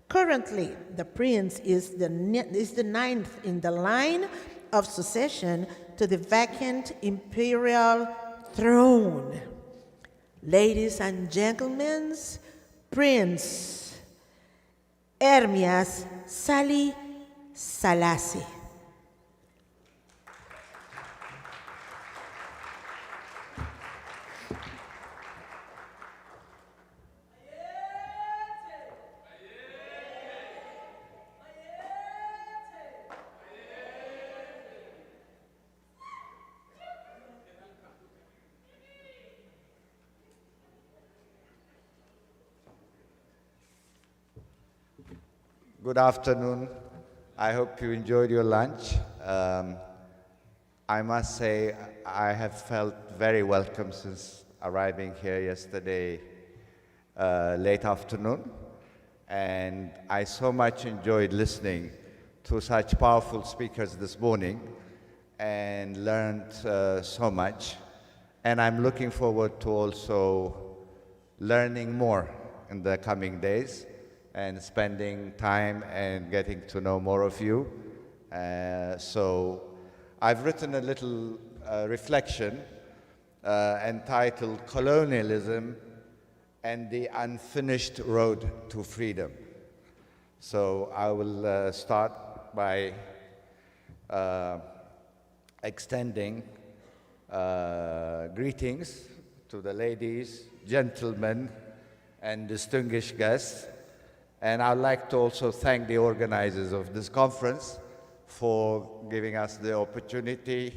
Currently, the prince is the ninth in the line of succession to the vacant imperial throne. Ladies and gentlemen, Prince Ermias Haile Selassie. Good afternoon. I hope you enjoyed your lunch. I must say I have felt very welcome since arriving here yesterday late afternoon, and I so much enjoyed listening to such powerful speakers this morning, and learned so much. And I'm looking forward to also learning more in the coming days and spending time and getting to know more of you. So I've written a little reflection entitled Colonialism and the Unfinished Road to Freedom. So I will start by extending greetings to the ladies, gentlemen, and distinguished guests. And I'd like to also thank the organizers of this conference for giving us the opportunity,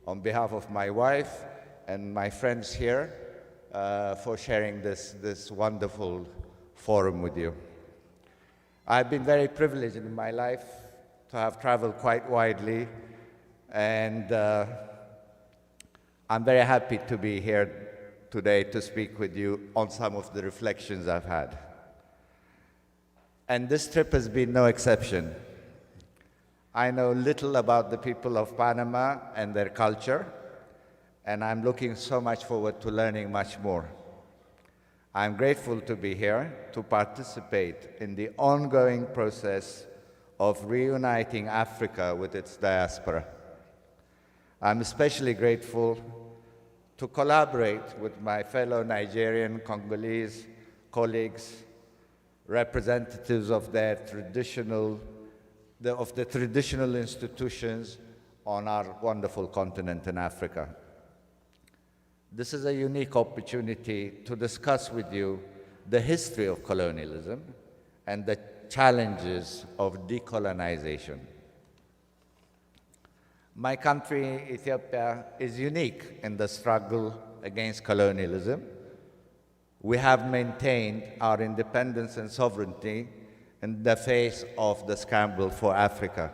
on behalf of my wife and my friends here, for sharing this wonderful forum with you. I've been very privileged in my life to have traveled quite widely, and I'm very happy to be here today to speak with you on some of the reflections I've had. And this trip has been no exception. I know little about the people of Panama and their culture, and I'm looking so much forward to learning much more. I'm grateful to be here to participate in the ongoing process of reuniting Africa with its diaspora. I'm especially grateful to collaborate with my fellow Nigerian, Congolese colleagues, representatives of their traditional institutions on our wonderful continent in Africa. This is a unique opportunity to discuss with you the history of colonialism and the challenges of decolonization. My country, Ethiopia, is unique in the struggle against colonialism. We have maintained our independence and sovereignty in the face of the scramble for Africa.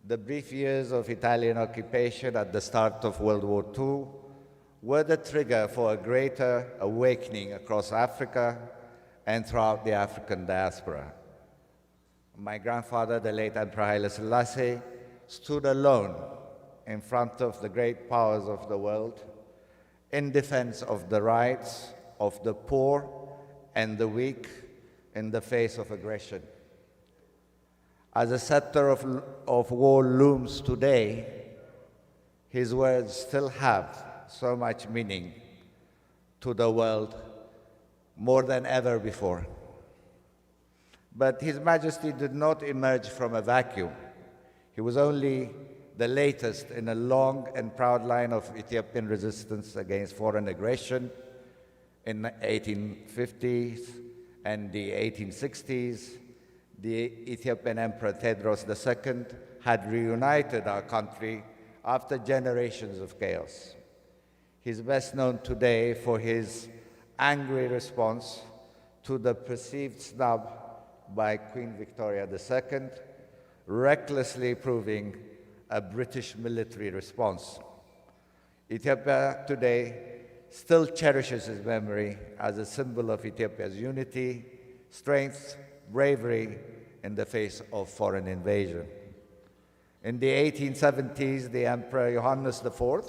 The brief years of Italian occupation at the start of World War II were the trigger for a greater awakening across Africa and throughout the African diaspora. My grandfather, the late Emperor Haile Selassie, stood alone in front of the great powers of the world in defense of the rights of the poor and the weak in the face of aggression. As the scepter of war looms today, his words still have so much meaning to the world, more than ever before. But His Majesty did not emerge from a vacuum. He was only the latest in a long and proud line of Ethiopian resistance against foreign aggression in the 1850s and the 1860s. The Ethiopian Emperor Tewodros II had reunited our country after generations of chaos. He's best known today for his angry response to the perceived snub by Queen Victoria II, recklessly proving a British military response. Ethiopia today still cherishes his memory as a symbol of Ethiopia's unity, strength, bravery in the face of foreign invasion. In the 1870s, the Emperor Johannes IV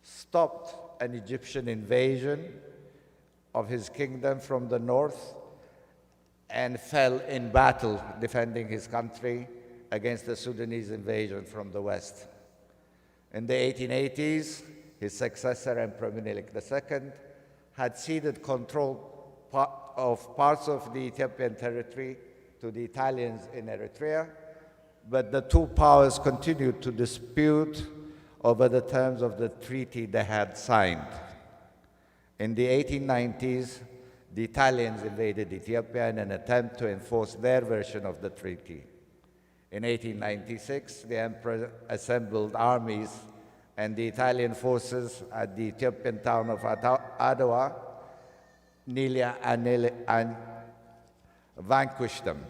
stopped an Egyptian invasion of his kingdom from the north and fell in battle defending his country against the Sudanese invasion from the west. In the 1880s, his successor, Emperor Menelik II, had ceded control of parts of the Ethiopian territory to the Italians in Eritrea, but the two powers continued to dispute over the terms of the treaty they had signed. In the 1890s, the Italians invaded Ethiopia in an attempt to enforce their version of the treaty. In 1896, the emperor assembled armies and the Italian forces at the Ethiopian town of Adwa, Nilia, and vanquished them.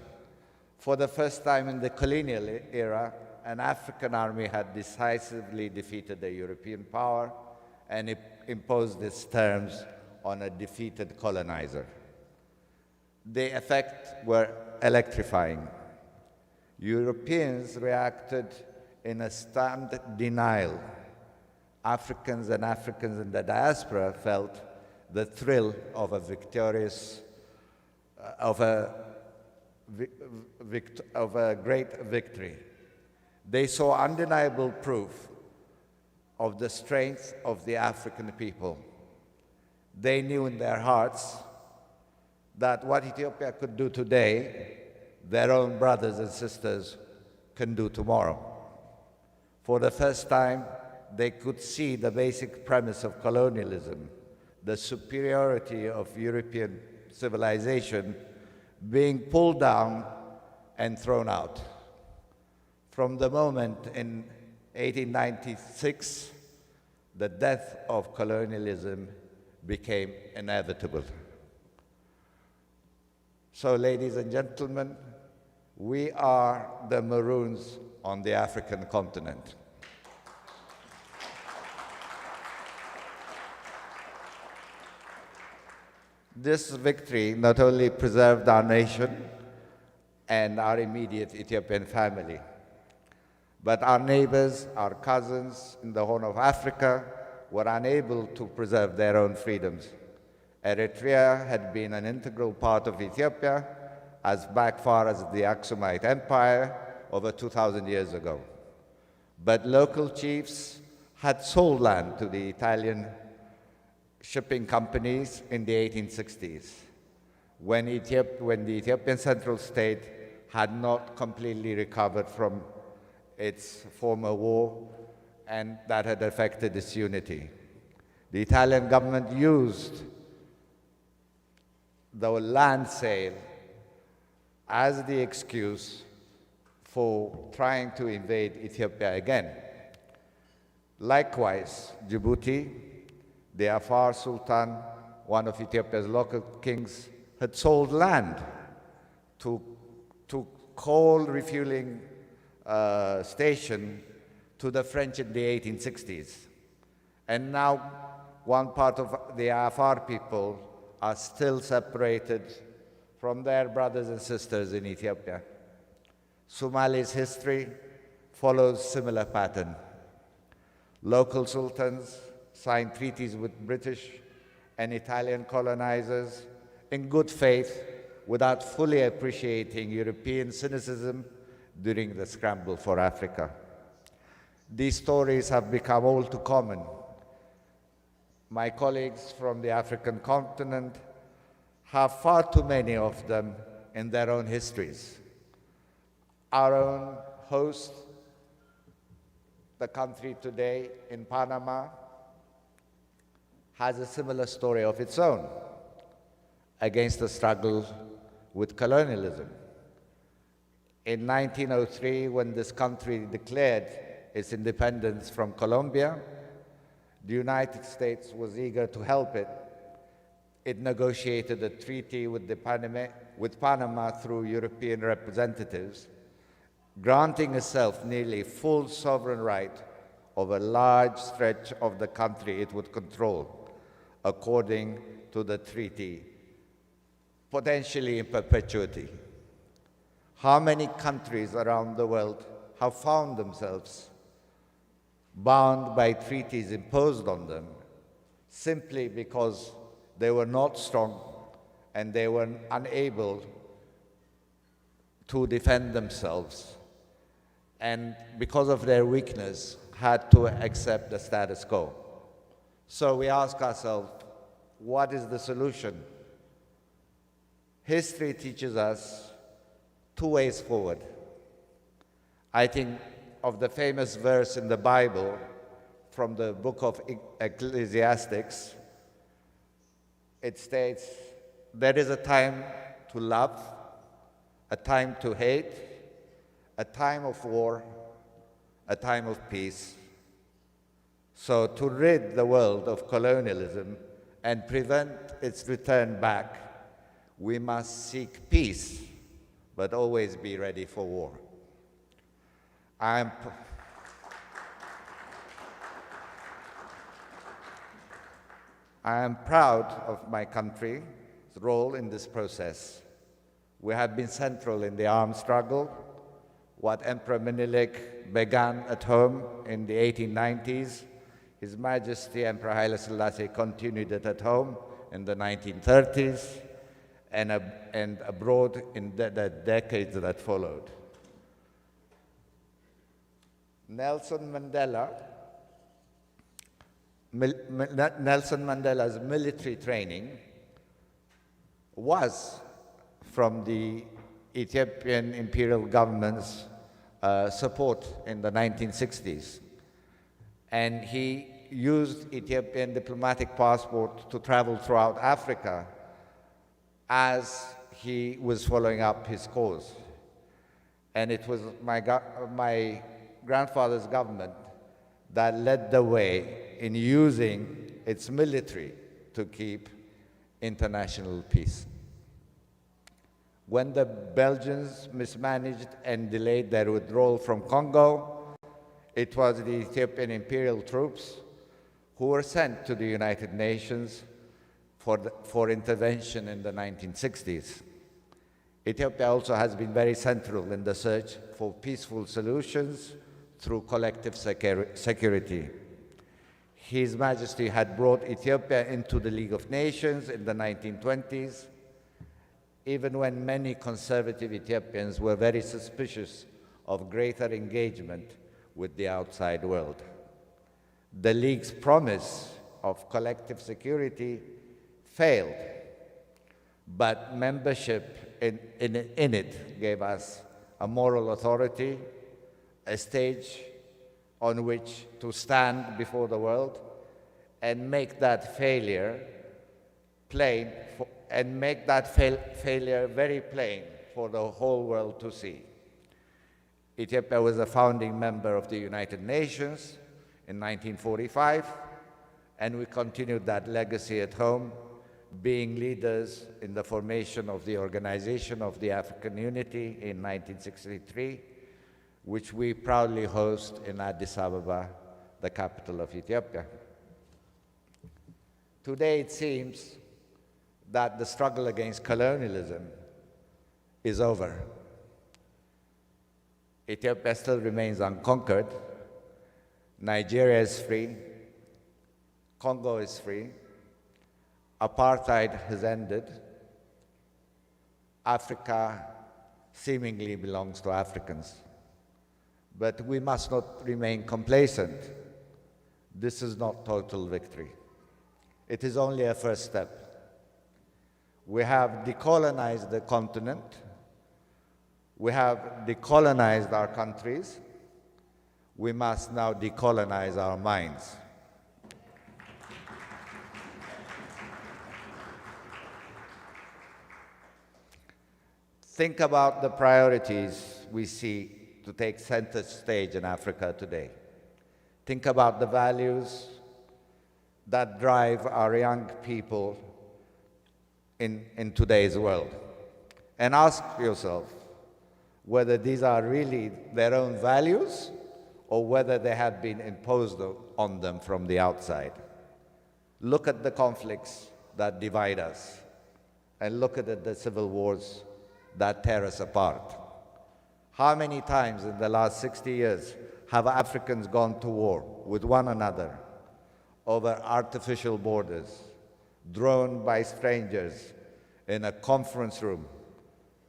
For the first time in the colonial era, an African army had decisively defeated a European power and imposed its terms on a defeated colonizer. The effects were electrifying. Europeans reacted in a stunned denial. Africans in the diaspora felt the thrill of a victorious, of a great victory. They saw undeniable proof of the strength of the African people. They knew in their hearts that what Ethiopia could do today, their own brothers and sisters can do tomorrow. For the first time, they could see the basic premise of colonialism, the superiority of European civilization being pulled down and thrown out. From the moment in 1896, the death of colonialism became inevitable. So, ladies and gentlemen, we are the Maroons on the African continent. This victory not only preserved our nation and our immediate Ethiopian family, but our neighbors, our cousins in the Horn of Africa were unable to preserve their own freedoms. Eritrea had been an integral part of Ethiopia as back far as the Aksumite Empire over 2,000 years ago. But local chiefs had sold land to the Italian shipping companies in the 1860s, when the Ethiopian central state had not completely recovered from its former war, and that had affected its unity. The Italian government used the land sale as the excuse for trying to invade Ethiopia again. Likewise, Djibouti, the Afar Sultan, one of Ethiopia's local kings, had sold land to coal refueling station to the French in the 1860s. And now one part of the Afar people are still separated from their brothers and sisters in Ethiopia. Somali's history follows similar pattern. Local sultans signed treaties with British and Italian colonizers in good faith without fully appreciating European cynicism during the scramble for Africa. These stories have become all too common. My colleagues from the African continent have far too many of them in their own histories. Our own host, the country today in Panama, has a similar story of its own against the struggle with colonialism. In 1903, when this country declared its independence from Colombia, the United States was eager to help it. It negotiated a treaty with Panama through European representatives, granting itself nearly full sovereign right over a large stretch of the country it would control, according to the treaty, potentially in perpetuity. How many countries around the world have found themselves bound by treaties imposed on them simply because they were not strong and they were unable to defend themselves, and because of their weakness had to accept the status quo? So we ask ourselves, what is the solution? History teaches us two ways forward. I think of the famous verse in the Bible from the book of Ecclesiastes. It states, there is a time to love, a time to hate, a time of war, a time of peace. So to rid the world of colonialism and prevent its return back, we must seek peace, but always be ready for war. I am proud of my country's role in this process. We have been central in the armed struggle What Emperor Menelik began at home in the 1890s, His Majesty Emperor Haile Selassie continued it at home in the 1930s and abroad in the decades that followed. Nelson Mandela's military training was from the Ethiopian imperial government's support in the 1960s. And he used Ethiopian diplomatic passport to travel throughout Africa as he was following up his cause. And it was my grandfather's government that led the way in using its military to keep international peace. When the Belgians mismanaged and delayed their withdrawal from Congo, it was the Ethiopian imperial troops who were sent to the United Nations for intervention in the 1960s. Ethiopia also has been very central in the search for peaceful solutions through collective security. His Majesty had brought Ethiopia into the League of Nations in the 1920s, even when many conservative Ethiopians were very suspicious of greater engagement with the outside world. The League's promise of collective security failed, but membership in it gave us a moral authority, a stage on which to stand before the world and make that failure plain, and make that failure very plain for the whole world to see. Ethiopia was a founding member of the United Nations in 1945, and we continued that legacy at home, being leaders in the formation of the Organization of the African Unity in 1963, which we proudly host in Addis Ababa, the capital of Ethiopia. Today it seems that the struggle against colonialism is over. Ethiopia still remains unconquered. Nigeria is free. Congo is free. Apartheid has ended. Africa seemingly belongs to Africans. But we must not remain complacent. This is not total victory. It is only a first step. We have decolonized the continent. We have decolonized our countries. We must now decolonize our minds. Think about the priorities we see to take center stage in Africa today. Think about the values that drive our young people in today's world. And ask yourself whether these are really their own values or whether they have been imposed on them from the outside. Look at the conflicts that divide us and look at the civil wars that tear us apart. How many times in the last 60 years have Africans gone to war with one another over artificial borders, drawn by strangers in a conference room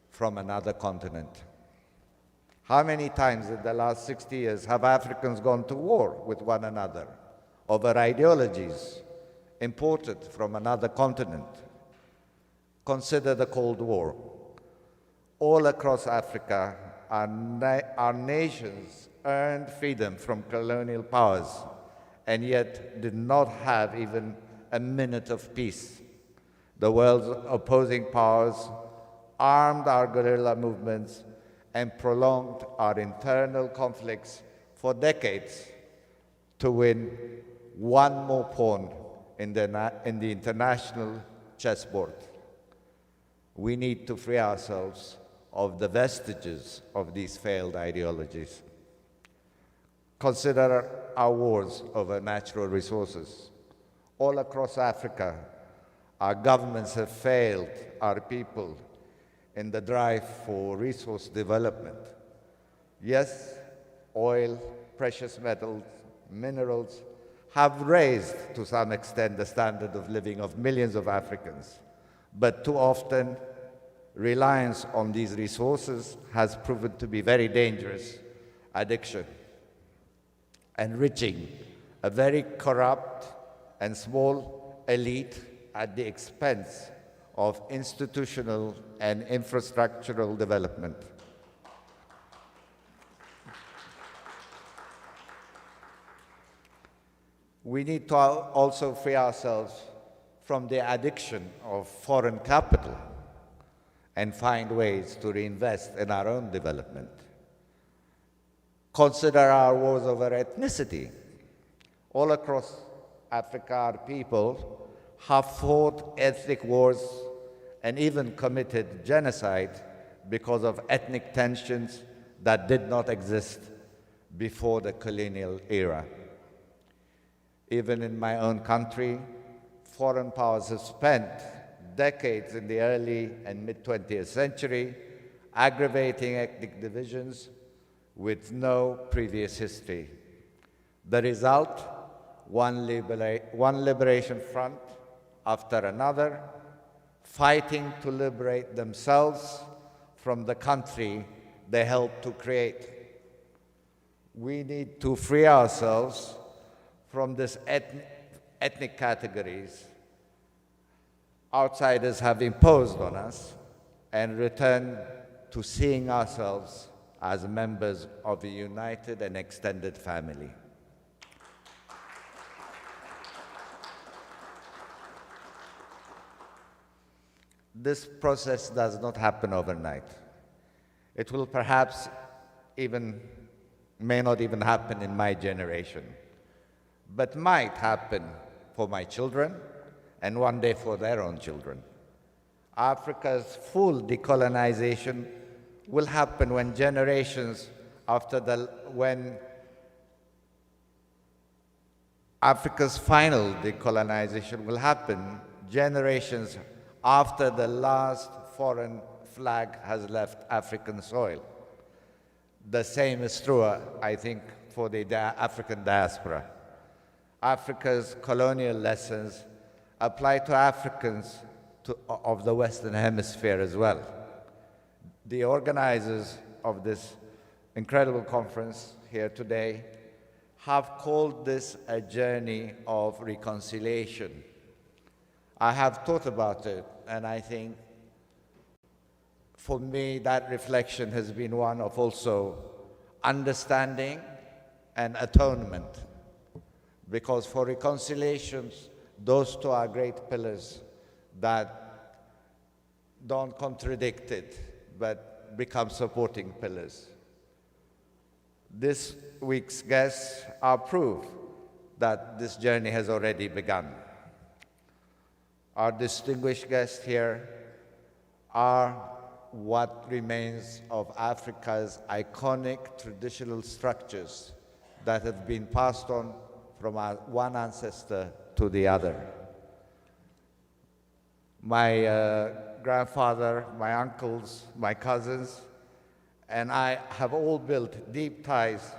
from another continent? How many times in the last 60 years have Africans gone to war with one another over ideologies imported from another continent? Consider the Cold War. All across Africa, our nations earned freedom from colonial powers and yet did not have even a minute of peace. The world's opposing powers armed our guerrilla movements and prolonged our internal conflicts for decades to win one more pawn in the international chessboard. We need to free ourselves of the vestiges of these failed ideologies. Consider our wars over natural resources. All across Africa, our governments have failed our people in the drive for resource development. Yes, oil, precious metals, minerals have raised to some extent the standard of living of millions of Africans, but too often reliance on these resources has proven to be very dangerous addiction, enriching a very corrupt and small elite at the expense of institutional and infrastructural development. We need to also free ourselves from the addiction of foreign capital and find ways to reinvest in our own development. Consider our wars over ethnicity. All across Africa, our people have fought ethnic wars and even committed genocide because of ethnic tensions that did not exist before the colonial era. Even in my own country, foreign powers have spent decades in the early and mid-20th century aggravating ethnic divisions with no previous history. The result, one liberation front after another, fighting to liberate themselves from the country they helped to create. We need to free ourselves from these ethnic categories outsiders have imposed on us and return to seeing ourselves as members of a united and extended family. This process does not happen overnight. It will perhaps may not even happen in my generation, but might happen for my children and one day for their own children. Africa's full decolonization will happen when Africa's final decolonization will happen generations after the last foreign flag has left African soil. The same is true, I think, for the African diaspora. Africa's colonial lessons apply to Africans of the Western Hemisphere as well. The organizers of this incredible conference here today have called this a journey of reconciliation. I have thought about it, and I think for me that reflection has been one of also understanding and atonement. Because for reconciliations, those two are great pillars that don't contradict it, but become supporting pillars. This week's guests are proof that this journey has already begun. Our distinguished guests here are what remains of Africa's iconic traditional structures that have been passed on from one ancestor to the other. My grandfather, my uncles, my cousins, and I have all built deep ties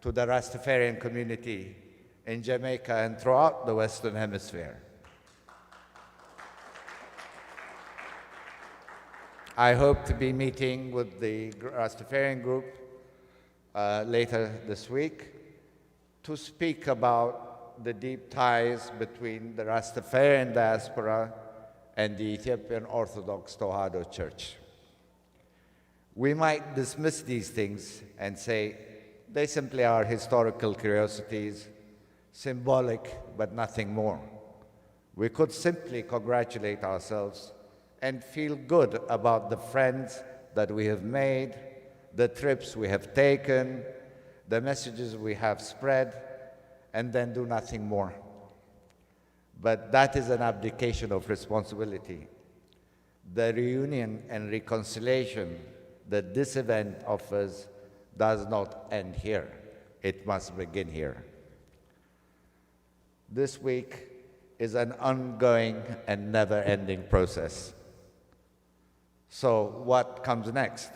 to the Rastafarian community in Jamaica and throughout the Western Hemisphere. I hope to be meeting with the Rastafarian group later this week to speak about the deep ties between the Rastafarian diaspora and the Ethiopian Orthodox Tewahedo Church. We might dismiss these things and say they simply are historical curiosities, symbolic but nothing more. We could simply congratulate ourselves and feel good about the friends that we have made, the trips we have taken, the messages we have spread, and then do nothing more. But that is an abdication of responsibility. The reunion and reconciliation that this event offers does not end here. It must begin here. This week is an ongoing and never-ending process. So what comes next?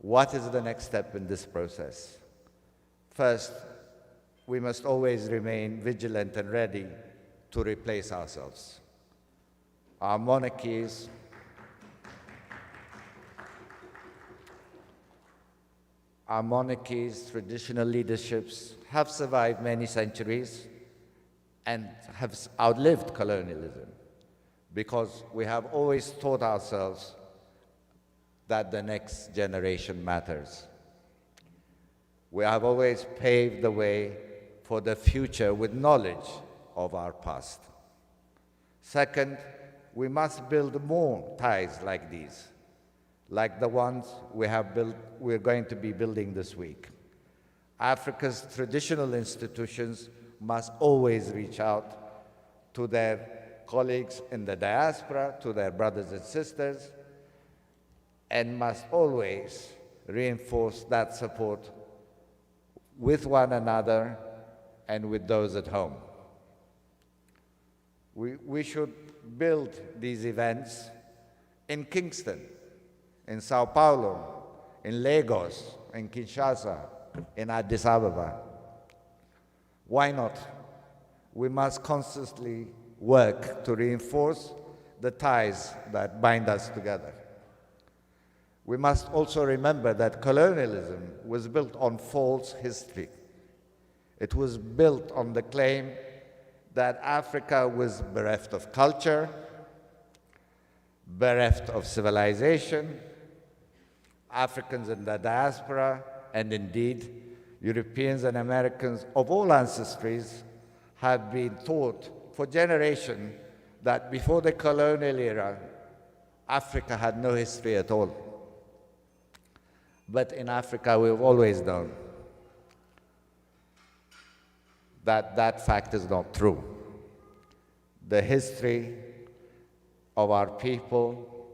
What is the next step in this process? First, we must always remain vigilant and ready to replace ourselves. Our monarchies, traditional leaderships have survived many centuries and have outlived colonialism because we have always taught ourselves that the next generation matters. We have always paved the way for the future with knowledge of our past. Second, we must build more ties like these, like the ones we're going to be building this week. Africa's traditional institutions must always reach out to their colleagues in the diaspora, to their brothers and sisters, and must always reinforce that support with one another and with those at home. We should build these events in Kingston, in Sao Paulo, in Lagos, in Kinshasa, in Addis Ababa. Why not? We must constantly work to reinforce the ties that bind us together. We must also remember that colonialism was built on false history. It was built on the claim that Africa was bereft of culture, bereft of civilization. Africans in the diaspora, and indeed Europeans and Americans of all ancestries, have been taught for generations that before the colonial era, Africa had no history at all. But in Africa, we've always known that that fact is not true. The history of our people,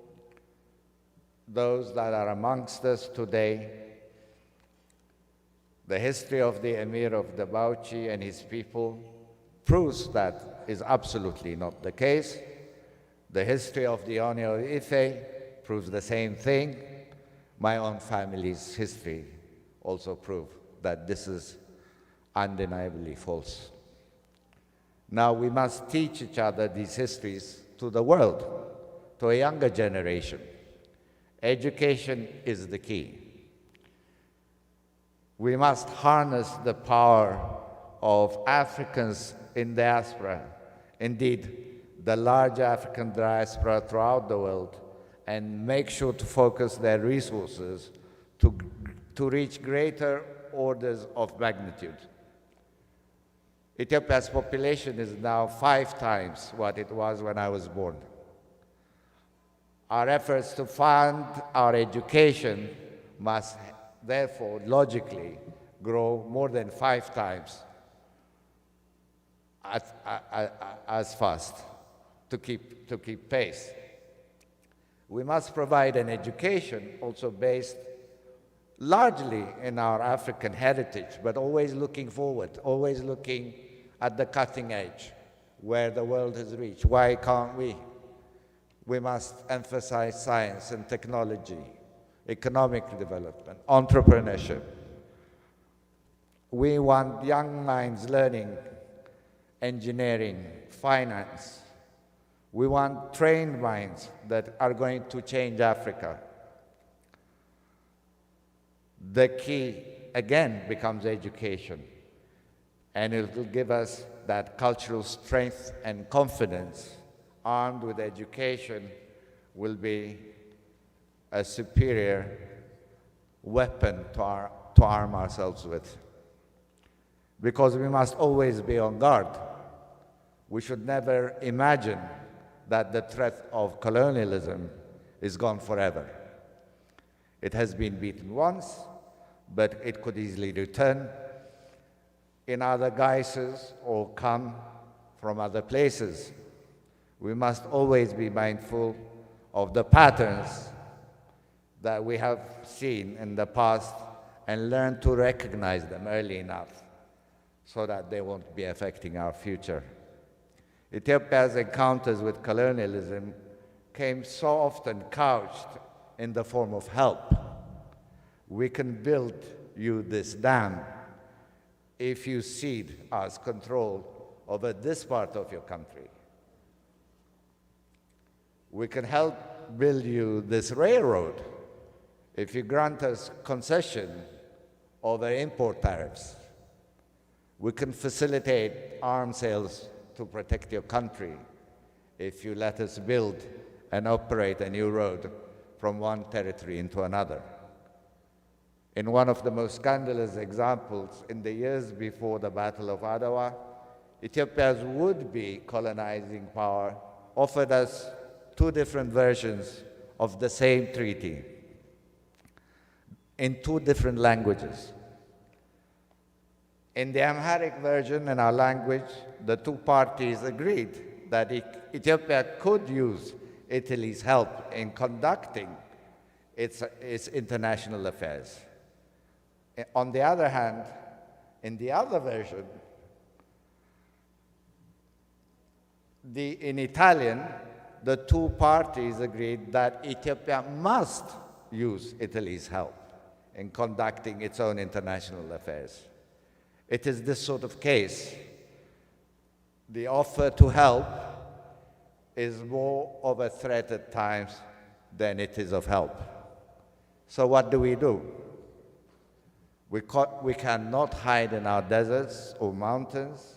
those that are amongst us today, the history of the Emir of the Bauchi and his people proves that is absolutely not the case. The history of the Oni of Ife proves the same thing. My own family's history also proves that this is undeniably false. Now we must teach each other these histories to the world, to a younger generation. Education is the key. We must harness the power of Africans in diaspora, indeed the large African diaspora throughout the world, and make sure to focus their resources to reach greater orders of magnitude. Ethiopia's population is now 5 times what it was when I was born. Our efforts to fund our education must therefore logically grow more than 5 times as fast to keep pace. We must provide an education also based largely in our African heritage, but always looking forward, always looking at the cutting edge where the world has reached. Why can't we? We must emphasize science and technology, economic development, entrepreneurship. We want young minds learning engineering, finance. We want trained minds that are going to change Africa. The key, again, becomes education, and it will give us that cultural strength and confidence. Armed with education will be a superior weapon to arm ourselves with. Because we must always be on guard. We should never imagine that the threat of colonialism is gone forever. It has been beaten once, but it could easily return in other guises or come from other places. We must always be mindful of the patterns that we have seen in the past and learn to recognize them early enough so that they won't be affecting our future. Ethiopia's encounters with colonialism came so often couched in the form of help, We can build you this dam if you cede us control over this part of your country. We can help build you this railroad if you grant us concession over import tariffs. We can facilitate arms sales to protect your country if you let us build and operate a new road from one territory into another. In one of the most scandalous examples, in the years before the Battle of Adwa, Ethiopia's would-be colonizing power offered us two different versions of the same treaty in two different languages. In the Amharic version, in our language, the two parties agreed that Ethiopia could use Italy's help in conducting its international affairs. On the other hand, in the other version, in Italian, the two parties agreed that Ethiopia must use Italy's help in conducting its own international affairs. It is this sort of case. The offer to help is more of a threat at times than it is of help. So what do? We cannot hide in our deserts or mountains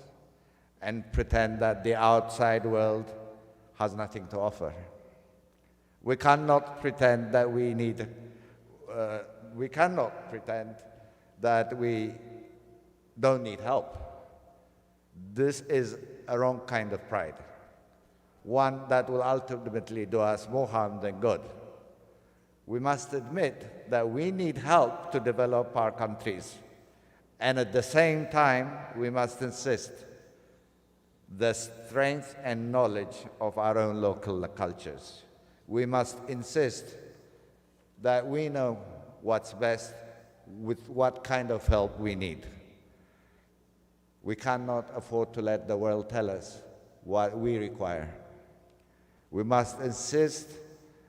and pretend that the outside world has nothing to offer. We cannot pretend that we don't need help. This is a wrong kind of pride, one that will ultimately do us more harm than good. We must admit that we need help to develop our countries, and at the same time, we must insist the strength and knowledge of our own local cultures. We must insist that we know what's best with what kind of help we need. We cannot afford to let the world tell us what we require. We must insist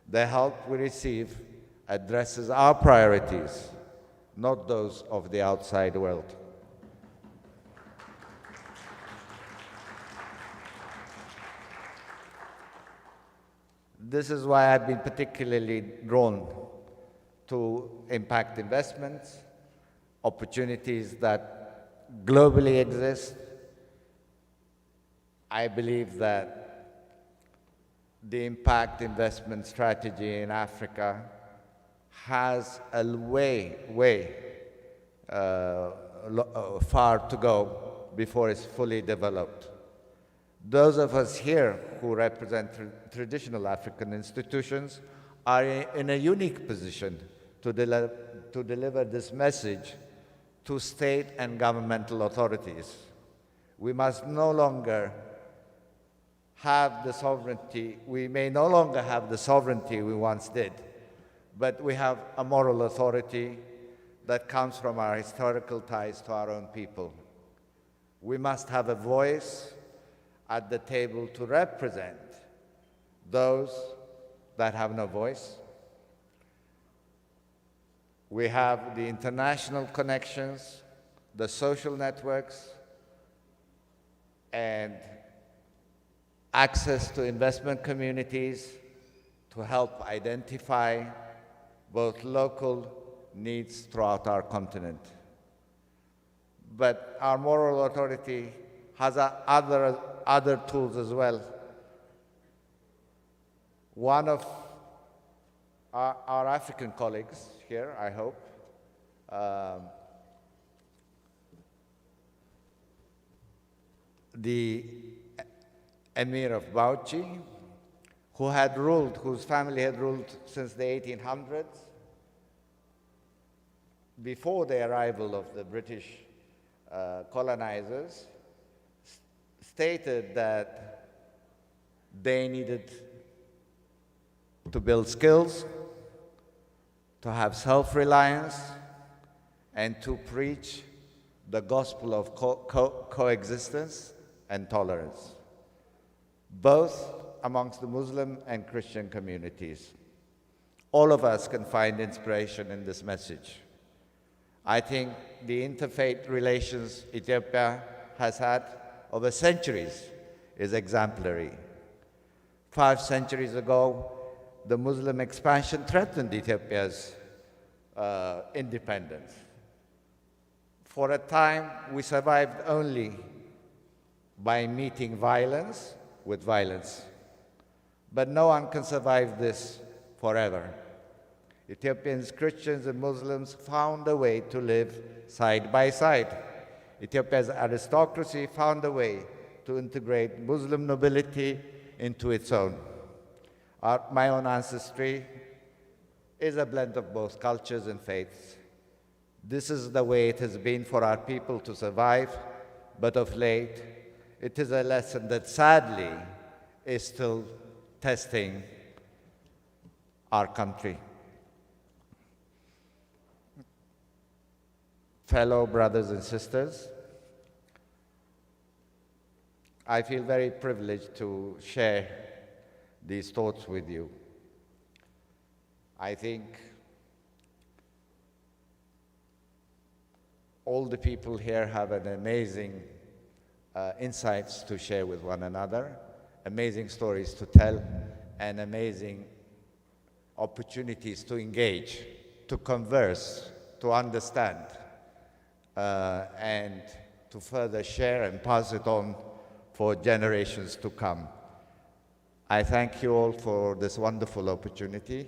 the help we receive addresses our priorities, not those of the outside world. This is why I've been particularly drawn to impact investments, opportunities that globally exist. I believe that the impact investment strategy in Africa has a far to go before it's fully developed. Those of us here who represent traditional African institutions are in a unique position to deliver this message to state and governmental authorities. We must no longer have the sovereignty, we may no longer have the sovereignty we once did, but we have a moral authority that comes from our historical ties to our own people. We must have a voice at the table to represent those that have no voice. We have the international connections, the social networks, and access to investment communities to help identify both local needs throughout our continent. But our moral authority has other tools as well. One of our African colleagues here, I hope, the Emir of Bauchi, whose family had ruled since the 1800s, before the arrival of the British colonizers, stated that they needed to build skills, to have self-reliance, and to preach the gospel of coexistence and tolerance, both amongst the Muslim and Christian communities. All of us can find inspiration in this message. I think the interfaith relations Ethiopia has had over centuries is exemplary. 5 centuries ago, the Muslim expansion threatened Ethiopia's independence. For a time, we survived only by meeting violence with violence. But no one can survive this forever. Ethiopians, Christians, and Muslims found a way to live side by side. Ethiopia's aristocracy found a way to integrate Muslim nobility into its own. My own ancestry is a blend of both cultures and faiths. This is the way it has been for our people to survive, but of late, it is a lesson that sadly is still testing our country. Fellow brothers and sisters, I feel very privileged to share these thoughts with you. I think all the people here have an amazing insights to share with one another, amazing stories to tell, and amazing opportunities to engage, to converse, to understand, and to further share and pass it on for generations to come. I thank you all for this wonderful opportunity,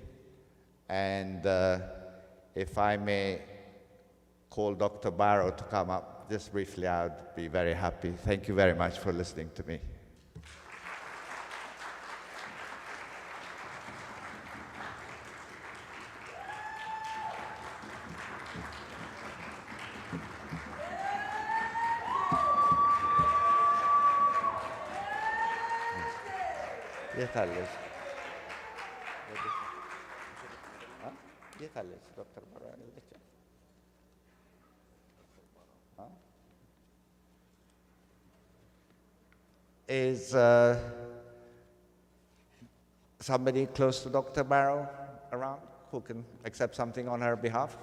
and if I may call Dr. Barrow to come up just briefly, I would be very happy. Thank you very much for listening to me. Yeterli. Yeterli, Dr. Barrow. Is somebody close to Dr. Barrow around who can accept something on her behalf?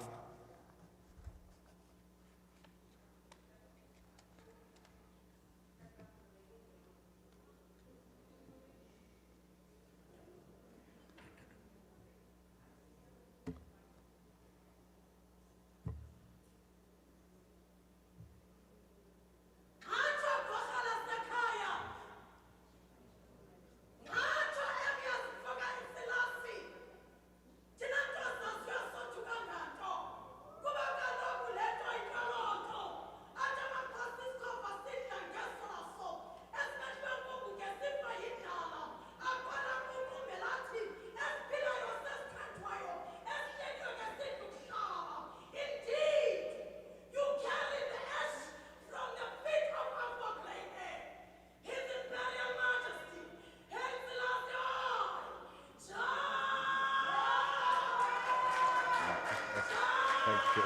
Thank you.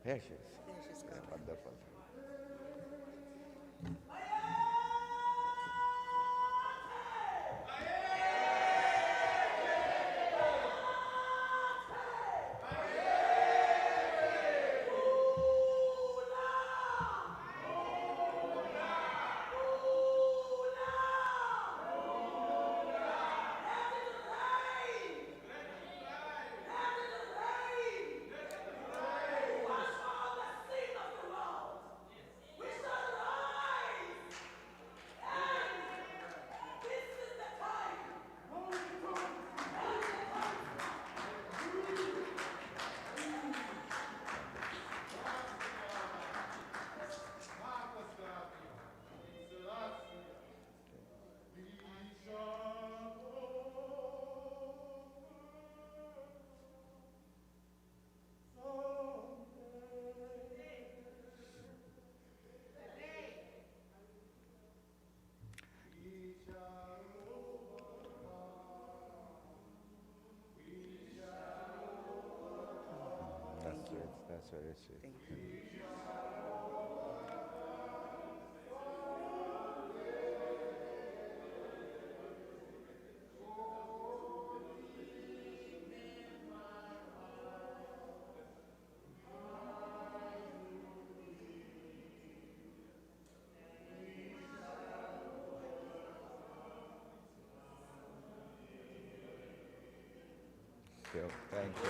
Here she is. Yeah, wonderful. That's very sweet. Thank you.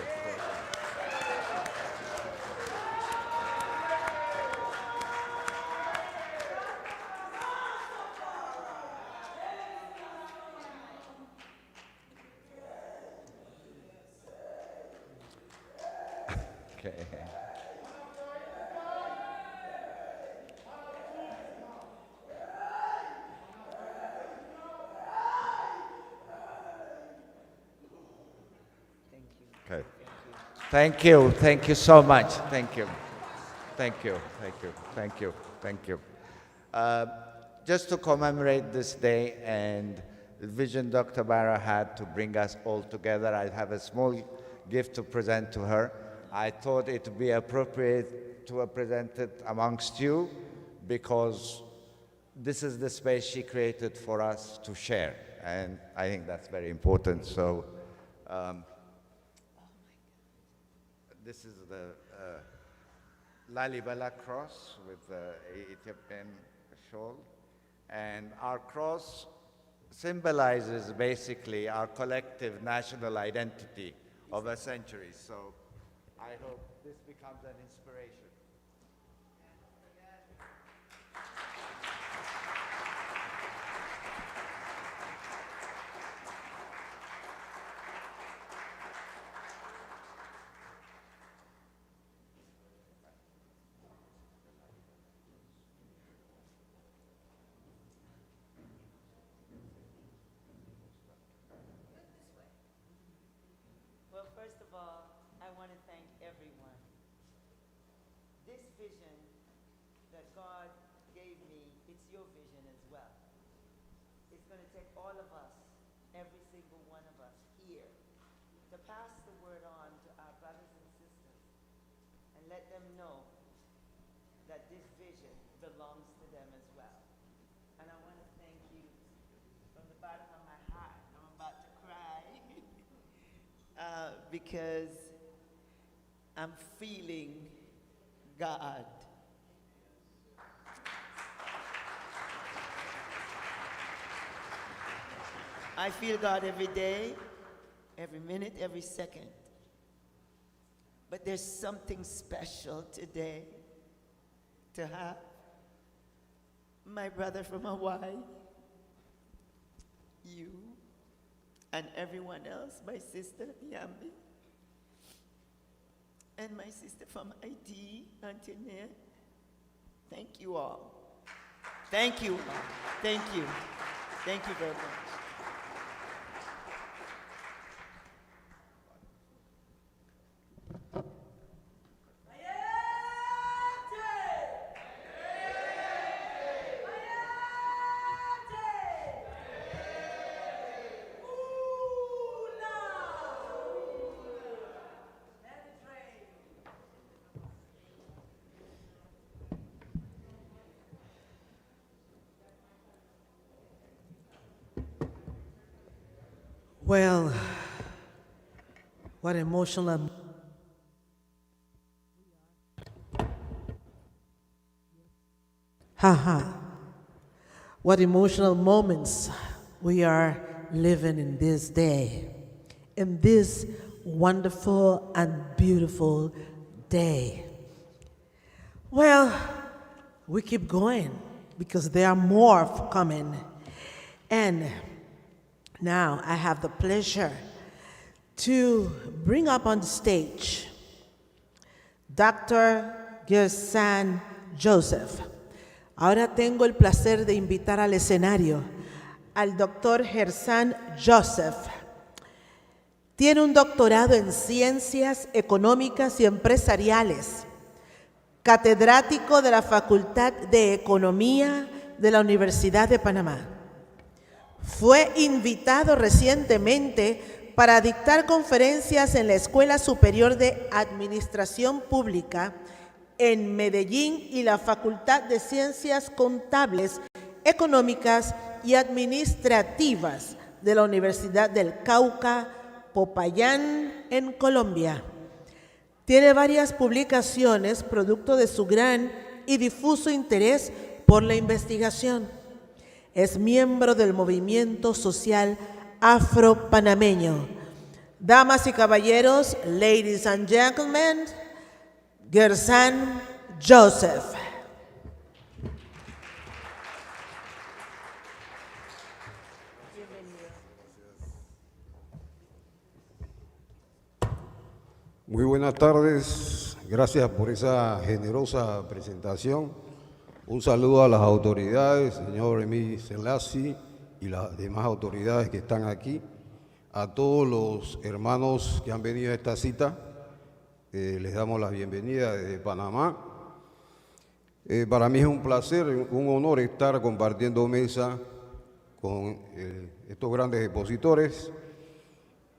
Okay. Okay. Thank you. Thank you so much. Thank you. Thank you. Thank you. Thank you. Thank you. Just to commemorate this day and the vision Dr. Barra had to bring us all together, I have a small gift to present to her. I thought it would be appropriate to present it amongst you because this is the space she created for us to share, and I think that's very important. So this is the Lalibela cross with the Ethiopian shawl, and our cross symbolizes basically our collective national identity of a century. So I hope this becomes an inspiration. Well, first of all, I want to thank everyone. This vision that God gave me, it's your vision as well. It's going to take all of us, every single one of us here, to pass the word on to our brothers and sisters and let them know that this vision belongs to them as well. And I want to thank you from the bottom of my heart. I'm about to cry. Because I'm feeling God. I feel God every day, every minute, every second. But there's something special today to have my brother from Hawaii, you, and everyone else, my sister, Yambi, and my sister from Haiti, Antoinette. Thank you all. Thank you all. Thank you. Thank you very much. Well, what emotional. What emotional moments we are living in this day, in this wonderful and beautiful day. Well, we keep going because there are more coming. And now I have the pleasure to bring up on the stage Dr. Gersan Joseph. Ahora tengo el placer de invitar al escenario al Dr. Gersan Joseph. Tiene un doctorado en Ciencias Económicas y Empresariales, catedrático de la Facultad de Economía de la Universidad de Panamá, Fue invitado recientemente para dictar conferencias en la Escuela Superior de Administración Pública en Medellín y la Facultad de Ciencias Contables, Económicas y Administrativas de la Universidad del Cauca, Popayán, en Colombia. Tiene varias publicaciones producto de su gran y difuso interés por la investigación. Es miembro del movimiento social afro-panameño. Damas y caballeros, ladies and gentlemen, Gersan Joseph. Muy buenas tardes, gracias por esa generosa presentación. Un saludo a las autoridades, señor Emil Selassie y las demás autoridades que están aquí, a todos los hermanos que han venido a esta cita, les damos la bienvenida desde Panamá. Para mí es un placer, un honor estar compartiendo mesa con estos grandes expositores.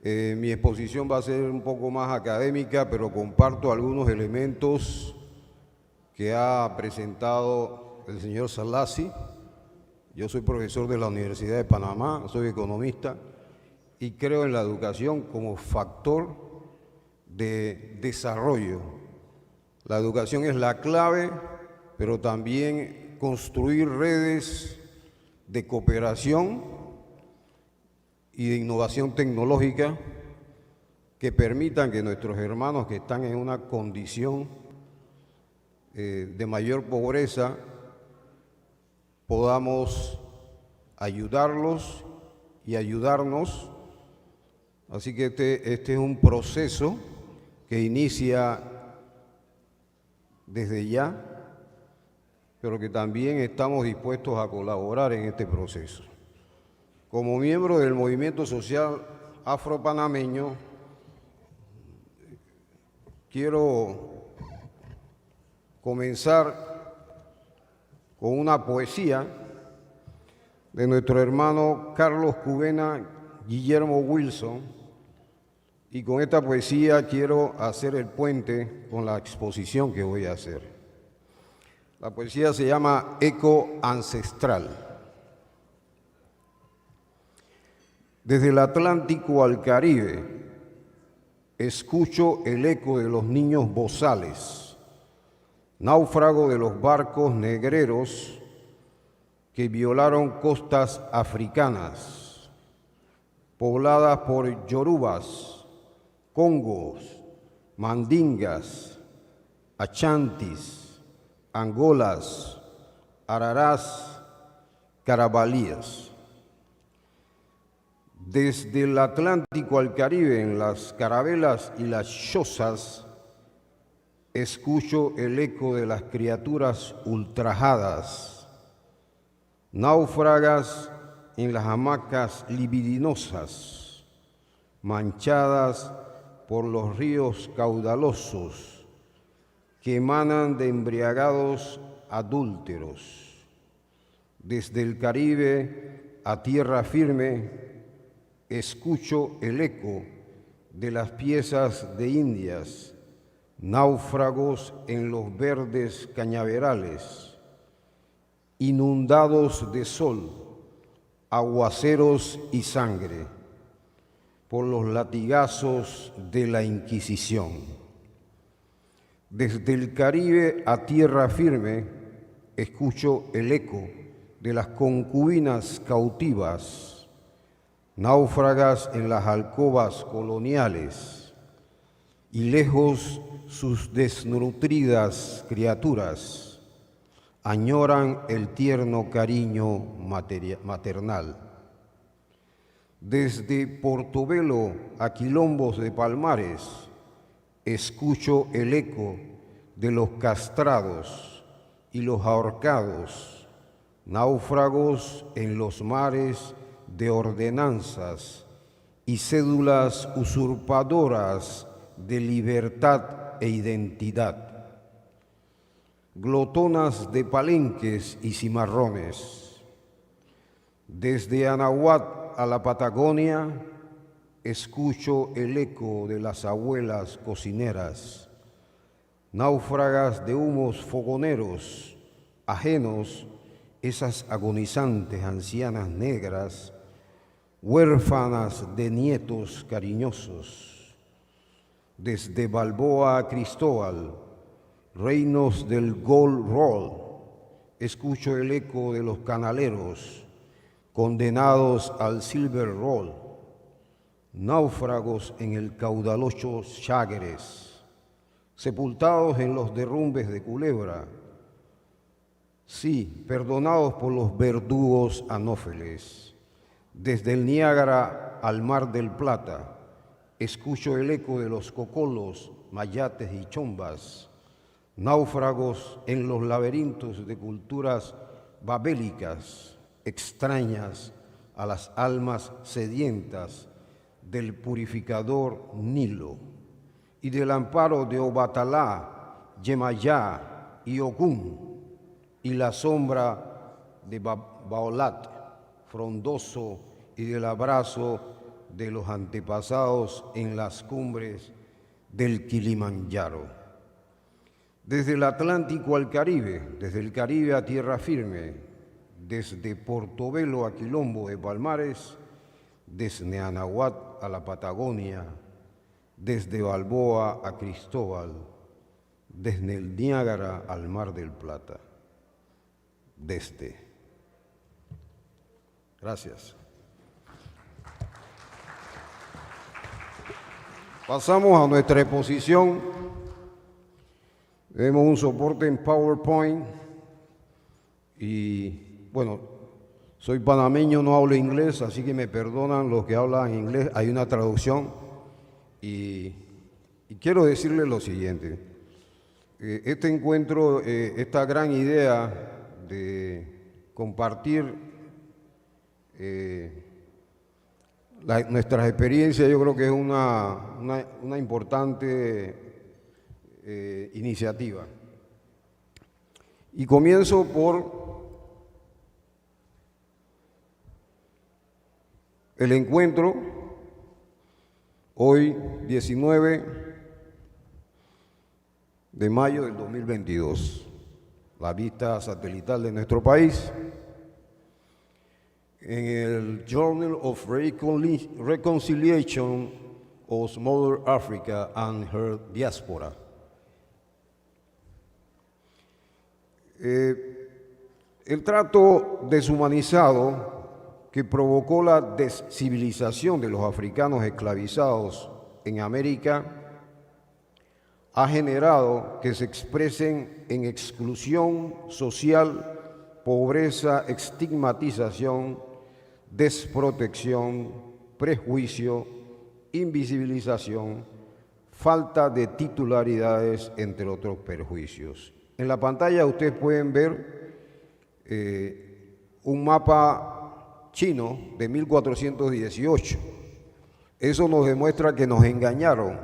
Mi exposición va a ser un poco más académica, pero comparto algunos elementos que ha presentado el señor Selassie. Yo soy profesor de la Universidad de Panamá, soy economista y creo en la educación como factor de desarrollo. La educación es la clave, pero también construir redes de cooperación y de innovación tecnológica que permitan que nuestros hermanos que están en una condición de mayor pobreza podamos ayudarlos y ayudarnos. Así que este es un proceso que inicia desde ya, pero que también estamos dispuestos a colaborar en este proceso. Como miembro del movimiento social afro-panameño, quiero comenzar con una poesía de nuestro hermano Carlos Cubena Guillermo Wilson, y con esta poesía quiero hacer el puente con la exposición que voy a hacer. La poesía se llama Eco Ancestral. Desde el Atlántico al Caribe, escucho el eco de los niños bozales, náufrago de los barcos negreros que violaron costas africanas, pobladas por yorubas, congos, mandingas, achantis, angolas, ararás, carabalíes. Desde el Atlántico al Caribe, en las carabelas y las chozas, escucho el eco de las criaturas ultrajadas, náufragas en las hamacas libidinosas, manchadas por los ríos caudalosos que emanan de embriagados adúlteros. Desde el Caribe a tierra firme, escucho el eco de las piezas de indias, náufragos en los verdes cañaverales, inundados de sol, aguaceros y sangre, por los latigazos de la Inquisición. Desde el Caribe a tierra firme, escucho el eco de las concubinas cautivas, náufragas en las alcobas coloniales, y lejos sus desnutridas criaturas añoran el tierno cariño maternal. Desde Portobelo a quilombos de palmares, escucho el eco de los castrados y los ahorcados, náufragos en los mares de ordenanzas y cédulas usurpadoras de libertad e identidad, glotonas de palenques y cimarrones. Desde Anahuac a la Patagonia, escucho el eco de las abuelas cocineras, náufragas de humos fogoneros, ajenos, esas agonizantes ancianas negras, huérfanas de nietos cariñosos. Desde Balboa a Cristóbal, reinos del Gold Roll, escucho el eco de los canaleros, condenados al Silver Roll, náufragos en el caudaloso Chagres, sepultados en los derrumbes de Culebra, sí, perdonados por los verdugos anófeles. Desde el Niágara al Mar del Plata, escucho el eco de los cocolos, mayates y chombas, náufragos en los laberintos de culturas babélicas, extrañas a las almas sedientas del purificador Nilo y del amparo de Obatalá, Yemayá y Ogún y la sombra de Baolat, frondoso, y del abrazo de los antepasados en las cumbres del Kilimanjaro. Desde el Atlántico al Caribe, desde el Caribe a tierra firme, desde Portobelo a Quilombo de Palmares, desde Anahuac a la Patagonia, desde Balboa a Cristóbal, desde el Niágara al Mar del Plata. Desde. Gracias. Pasamos a nuestra exposición. Tenemos un soporte en PowerPoint y, bueno, soy panameño, no hablo inglés, así que me perdonan los que hablan inglés. Hay una traducción y quiero decirles lo siguiente. Este encuentro, esta gran idea de compartir nuestras experiencias, yo creo que es una importante iniciativa. Y comienzo por el encuentro, hoy 19 de mayo del 2022, la vista satelital de nuestro país. En el Journal of Reconciliacion of Mother Africa and her Diaspora. El trato deshumanizado que provocó la descivilización de los africanos esclavizados en América ha generado que se expresen en exclusión social, pobreza, estigmatización, desprotección, prejuicio, invisibilización, falta de titularidades, entre otros perjuicios. En la pantalla ustedes pueden ver un mapa chino de 1418. Eso nos demuestra que nos engañaron.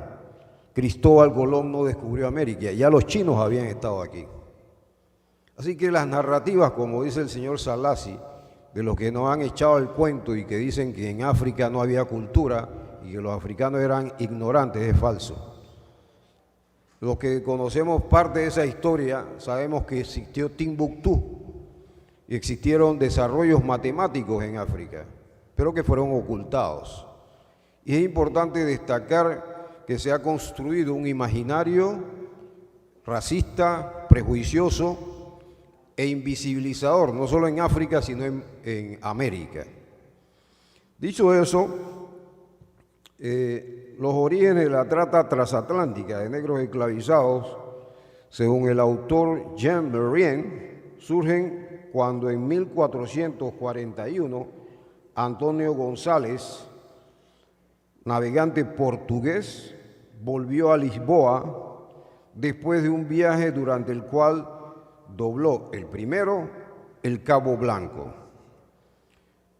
Cristóbal Colón no descubrió América, ya los chinos habían estado aquí. Así que las narrativas, como dice el señor Salasi, de los que nos han echado el cuento y que dicen que en África no había cultura y que los africanos eran ignorantes, es falso. Los que conocemos parte de esa historia sabemos que existió Timbuktu y existieron desarrollos matemáticos en África, pero que fueron ocultados. Y es importante destacar que se ha construido un imaginario racista, prejuicioso e invisibilizador, no solo en África, sino en América. Dicho eso, los orígenes de la trata transatlántica de negros esclavizados, según el autor Jean Berrien, surgen cuando en 1441 Antonio González, navegante portugués, volvió a Lisboa después de un viaje durante el cual dobló el primero el Cabo Blanco.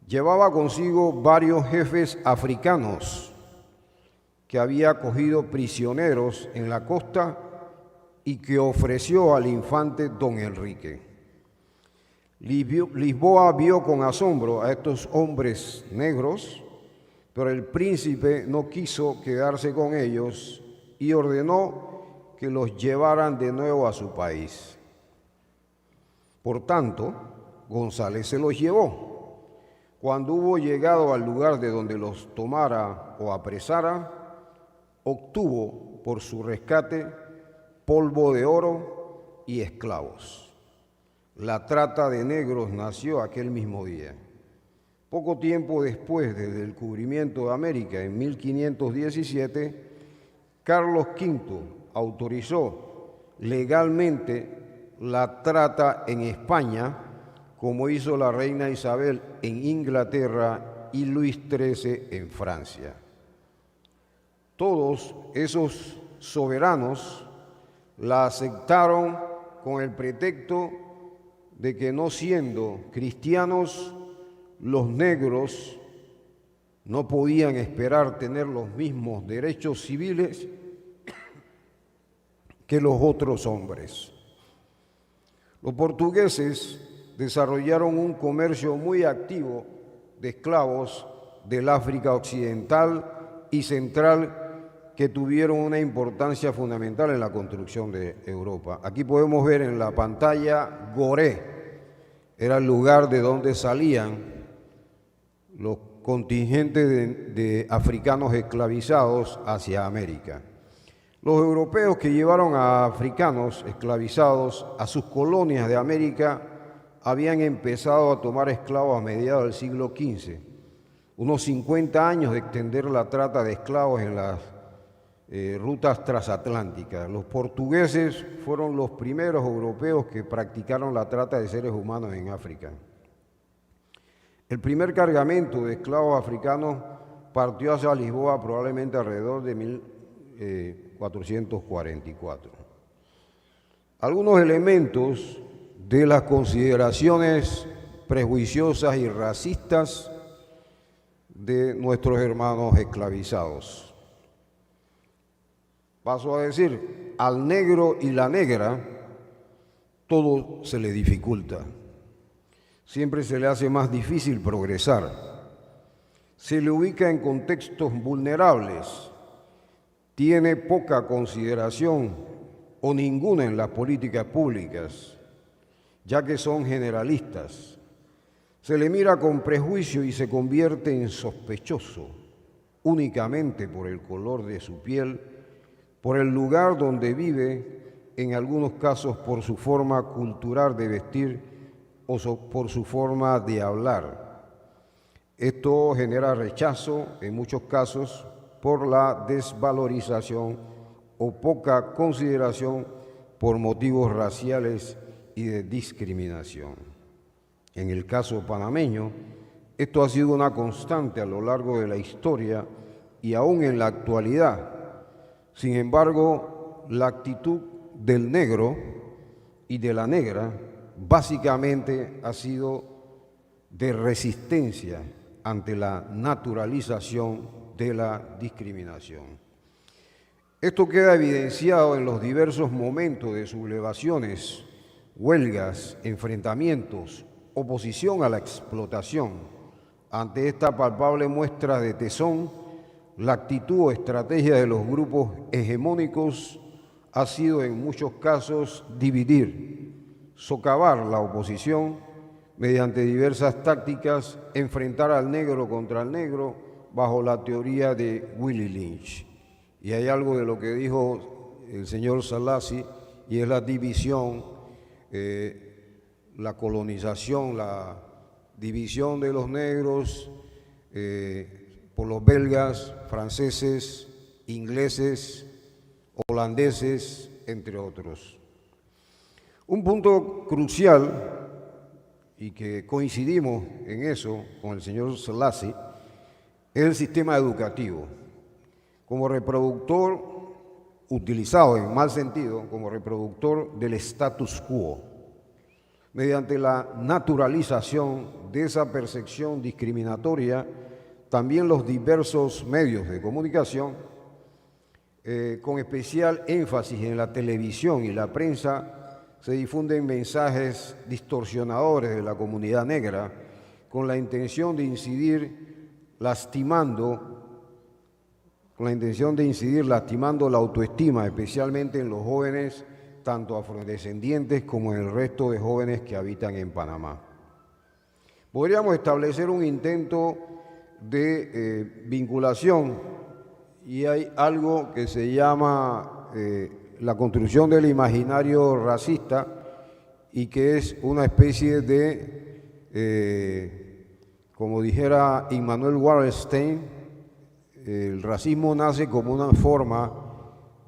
Llevaba consigo varios jefes africanos que había cogido prisioneros en la costa y que ofreció al infante don Enrique. Lisboa vio con asombro a estos hombres negros, pero el príncipe no quiso quedarse con ellos y ordenó que los llevaran de nuevo a su país. Por tanto, González se los llevó. Cuando hubo llegado al lugar de donde los tomara o apresara, obtuvo por su rescate polvo de oro y esclavos. La trata de negros nació aquel mismo día. Poco tiempo después del descubrimiento de América, en 1517, Carlos V autorizó legalmente la trata en España, como hizo la reina Isabel en Inglaterra y Luis XIII en Francia. Todos esos soberanos la aceptaron con el pretexto de que, no siendo cristianos, los negros no podían esperar tener los mismos derechos civiles que los otros hombres. Los portugueses desarrollaron un comercio muy activo de esclavos del África occidental y central, que tuvieron una importancia fundamental en la construcción de Europa. Aquí podemos ver en la pantalla Gorée, era el lugar de donde salían los contingentes de africanos esclavizados hacia América. Los europeos que llevaron a africanos esclavizados a sus colonias de América habían empezado a tomar esclavos a mediados del siglo XV, unos 50 años de extender la trata de esclavos en las rutas transatlánticas. Los portugueses fueron los primeros europeos que practicaron la trata de seres humanos en África. El primer cargamento de esclavos africanos partió hacia Lisboa probablemente alrededor de 1444. Algunos elementos de las consideraciones prejuiciosas y racistas de nuestros hermanos esclavizados. Paso a decir, al negro y la negra todo se le dificulta. Siempre se le hace más difícil progresar. Se le ubica en contextos vulnerables. Tiene poca consideración o ninguna en las políticas públicas, ya que son generalistas. Se le mira con prejuicio y se convierte en sospechoso únicamente por el color de su piel, por el lugar donde vive, en algunos casos por su forma cultural de vestir o por su forma de hablar. Esto genera rechazo, en muchos casos, por la desvalorización o poca consideración por motivos raciales y de discriminación. En el caso panameño, esto ha sido una constante a lo largo de la historia y aún en la actualidad. Sin embargo, la actitud del negro y de la negra básicamente ha sido de resistencia ante la naturalización de la discriminación. Esto queda evidenciado en los diversos momentos de sublevaciones, huelgas, enfrentamientos, oposición a la explotación. Ante esta palpable muestra de tesón, la actitud o estrategia de los grupos hegemónicos ha sido en muchos casos dividir, socavar la oposición mediante diversas tácticas, enfrentar al negro contra el negro bajo la teoría de Willie Lynch. Y hay algo de lo que dijo el señor Selassie, y es la división, la colonización, la división de los negros por los belgas, franceses, ingleses, holandeses, entre otros. Un punto crucial, y que coincidimos en eso con el señor Selassie, es el sistema educativo. Como reproductor, utilizado en mal sentido, como reproductor del status quo, mediante la naturalización de esa percepción discriminatoria, también los diversos medios de comunicación, con especial énfasis en la televisión y la prensa, se difunden mensajes distorsionadores de la comunidad negra con la intención de incidir lastimando la autoestima, especialmente en los jóvenes, tanto afrodescendientes como en el resto de jóvenes que habitan en Panamá. Podríamos establecer un intento de vinculación y hay algo que se llama la construcción del imaginario racista y que es una especie de, como dijera Immanuel Wallerstein, el racismo nace como una forma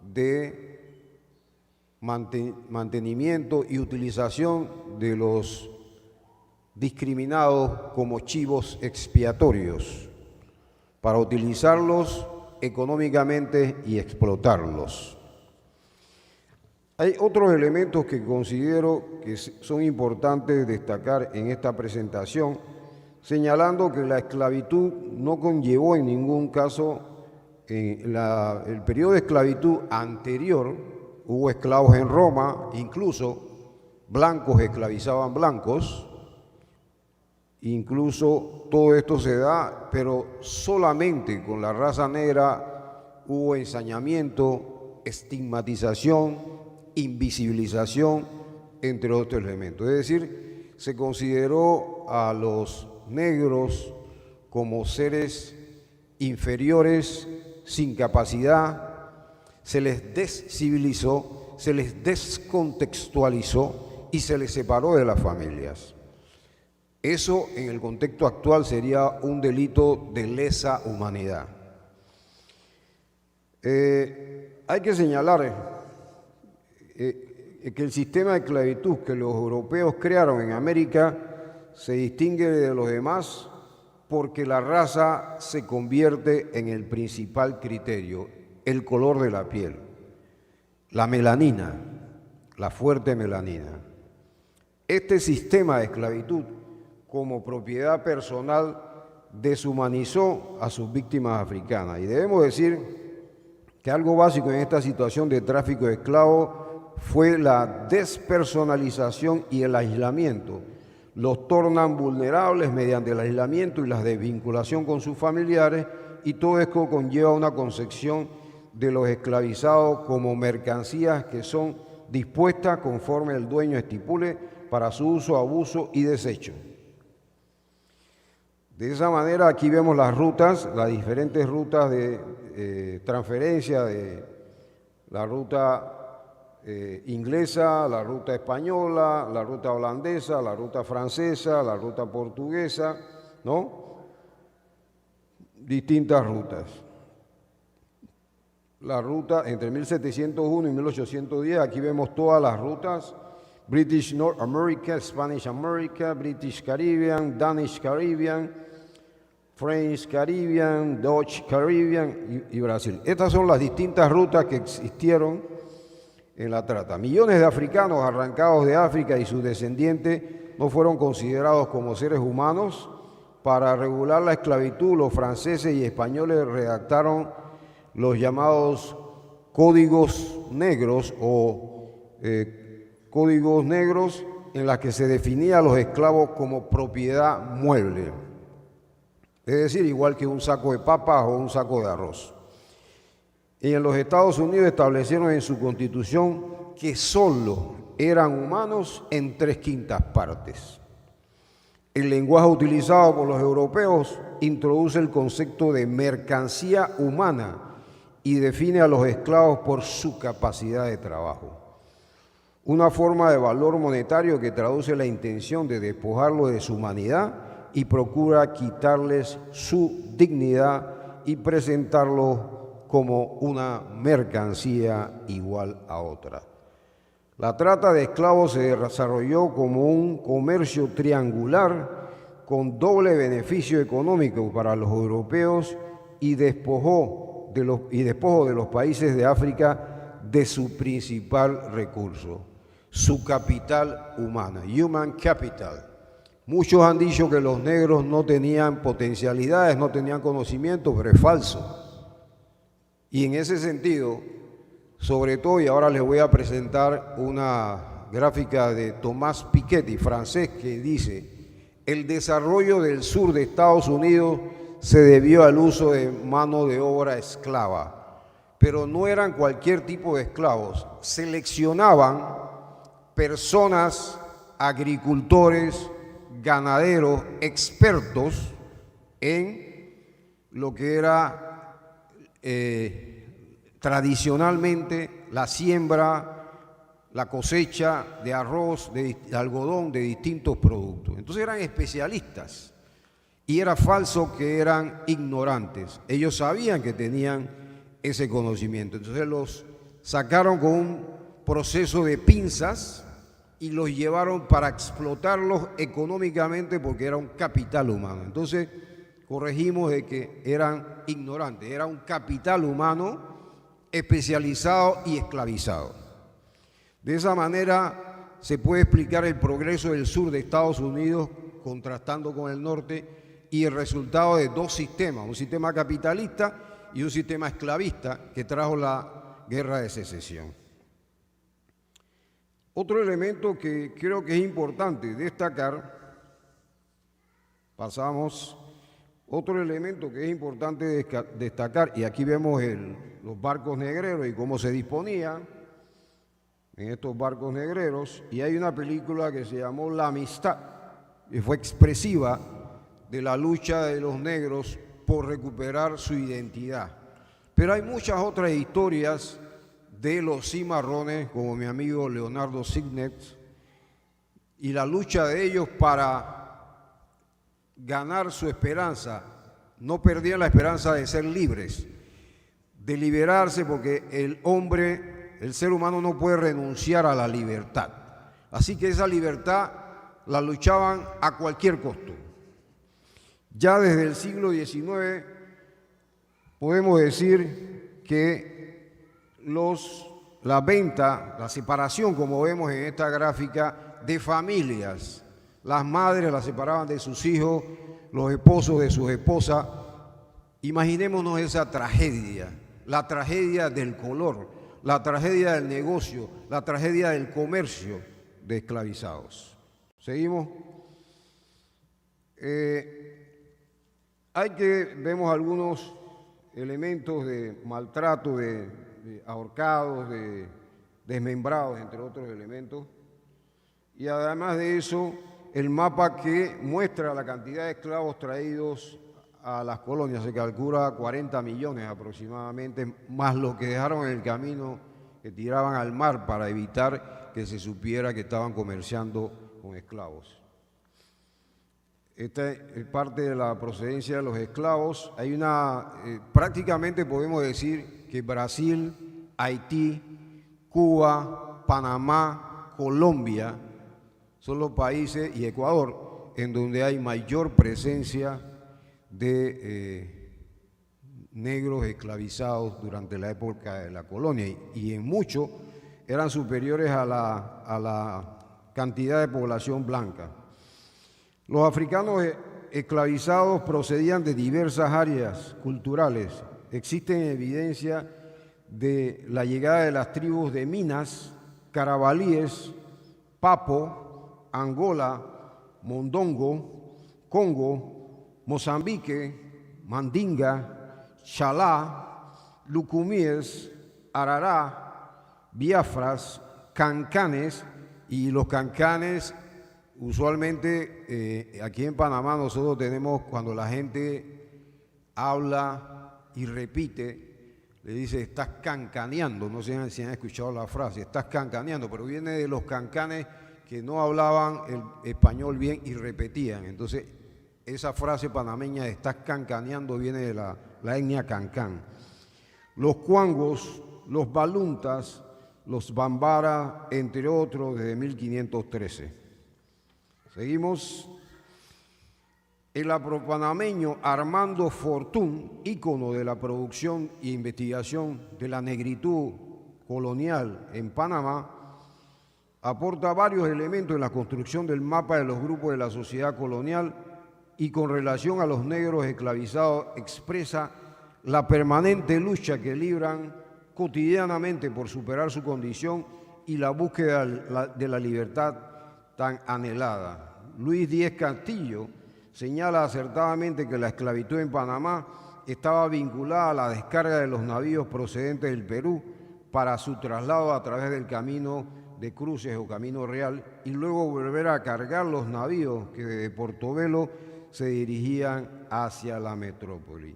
de mantenimiento y utilización de los discriminados como chivos expiatorios para utilizarlos económicamente y explotarlos. Hay otros elementos que considero que son importantes destacar en esta presentación, señalando que la esclavitud no conllevó en ningún caso, en el periodo de esclavitud anterior, hubo esclavos en Roma, incluso blancos esclavizaban blancos, incluso todo esto se da, pero solamente con la raza negra hubo ensañamiento, estigmatización, invisibilización, entre otros elementos. Es decir, se consideró a los negros como seres inferiores, sin capacidad, se les descivilizó, se les descontextualizó y se les separó de las familias. Eso en el contexto actual sería un delito de lesa humanidad. Hay que señalar que el sistema de esclavitud que los europeos crearon en América se distingue de los demás porque la raza se convierte en el principal criterio, el color de la piel, la melanina, la fuerte melanina. Este sistema de esclavitud, como propiedad personal, deshumanizó a sus víctimas africanas. Y debemos decir que algo básico en esta situación de tráfico de esclavos fue la despersonalización y el aislamiento. Los tornan vulnerables mediante el aislamiento y la desvinculación con sus familiares, y todo esto conlleva una concepción de los esclavizados como mercancías que son dispuestas conforme el dueño estipule para su uso, abuso y desecho. De esa manera aquí vemos las rutas, las diferentes rutas de transferencia, de la ruta inglesa, la ruta española, la ruta holandesa, la ruta francesa, la ruta portuguesa, ¿no? Distintas rutas. La ruta entre 1701 y 1810, aquí vemos todas las rutas: British North America, Spanish America, British Caribbean, Danish Caribbean, French Caribbean, Dutch Caribbean y Brasil. Estas son las distintas rutas que existieron en la trata. Millones de africanos arrancados de África y sus descendientes no fueron considerados como seres humanos. Para regular la esclavitud, los franceses y españoles redactaron los llamados códigos negros códigos negros en los que se definía a los esclavos como propiedad mueble. Es decir, igual que un saco de papas o un saco de arroz. Y en los Estados Unidos establecieron en su constitución que solo eran humanos en 3/5 partes. El lenguaje utilizado por los europeos introduce el concepto de mercancía humana y define a los esclavos por su capacidad de trabajo. Una forma de valor monetario que traduce la intención de despojarlos de su humanidad y procura quitarles su dignidad y presentarlos como una mercancía igual a otra. La trata de esclavos se desarrolló como un comercio triangular con doble beneficio económico para los europeos y despojo de los países de África de su principal recurso, su capital humana, human capital. Muchos han dicho que los negros no tenían potencialidades, no tenían conocimiento, pero es falso. Y en ese sentido, sobre todo, y ahora les voy a presentar una gráfica de Tomás Piketty, francés, que dice: el desarrollo del sur de Estados Unidos se debió al uso de mano de obra esclava, pero no eran cualquier tipo de esclavos, seleccionaban personas, agricultores, ganaderos, expertos en lo que era tradicionalmente la siembra, la cosecha de arroz, de algodón, de distintos productos. Entonces eran especialistas y era falso que eran ignorantes. Ellos sabían que tenían ese conocimiento. Entonces los sacaron con un proceso de pinzas y los llevaron para explotarlos económicamente porque era un capital humano. Entonces corregimos de que eran ignorantes, era un capital humano especializado y esclavizado. De esa manera se puede explicar el progreso del sur de Estados Unidos contrastando con el norte y el resultado de dos sistemas, un sistema capitalista y un sistema esclavista que trajo la guerra de secesión. Otro elemento que creo que es importante destacar, otro elemento que es importante destacar, y aquí vemos los barcos negreros y cómo se disponían en estos barcos negreros, y hay una película que se llamó La Amistad, que fue expresiva de la lucha de los negros por recuperar su identidad. Pero hay muchas otras historias de los cimarrones, como mi amigo Leonardo Signet, y la lucha de ellos para ganar su esperanza. No perdían la esperanza de ser libres, de liberarse, porque el ser humano no puede renunciar a la libertad. Así que esa libertad la luchaban a cualquier costo. Ya desde el siglo XIX podemos decir que la separación, como vemos en esta gráfica, de familias, las madres las separaban de sus hijos, los esposos de sus esposas. Imaginémonos esa tragedia, la tragedia del color, la tragedia del negocio, la tragedia del comercio de esclavizados. ¿Seguimos? Vemos algunos elementos de maltrato, de ahorcados, de desmembrados, entre otros elementos. Y además de eso, el mapa que muestra la cantidad de esclavos traídos a las colonias, se calcula 40 millones aproximadamente, más lo que dejaron en el camino, que tiraban al mar para evitar que se supiera que estaban comerciando con esclavos. Esta es parte de la procedencia de los esclavos. Hay prácticamente podemos decir que Brasil, Haití, Cuba, Panamá, Colombia son los países, y Ecuador, en donde hay mayor presencia de negros esclavizados durante la época de la colonia, y en mucho eran superiores a la cantidad de población blanca. Los africanos esclavizados procedían de diversas áreas culturales. Existen evidencia de la llegada de las tribus de Minas, Carabalíes, Papo, Angola, Mondongo, Congo, Mozambique, Mandinga, Chalá, Lucumíes, Arará, Biafras, Cancanes, y los cancanes usualmente aquí en Panamá nosotros tenemos, cuando la gente habla y repite, le dice estás cancaneando, no sé si han escuchado la frase, estás cancaneando, pero viene de los cancanes que no hablaban el español bien y repetían. Entonces esa frase panameña de estás cancaneando viene de la etnia cancán. Los cuangos, los baluntas, los bambara, entre otros, desde 1513. Seguimos. El afropanameño Armando Fortún, ícono de la producción e investigación de la negritud colonial en Panamá, aporta varios elementos en la construcción del mapa de los grupos de la sociedad colonial, y con relación a los negros esclavizados expresa la permanente lucha que libran cotidianamente por superar su condición y la búsqueda de la libertad tan anhelada. Luis Díez Castillo señala acertadamente que la esclavitud en Panamá estaba vinculada a la descarga de los navíos procedentes del Perú para su traslado a través del camino de cruces o camino real y luego volver a cargar los navíos que desde Portobelo se dirigían hacia la metrópoli.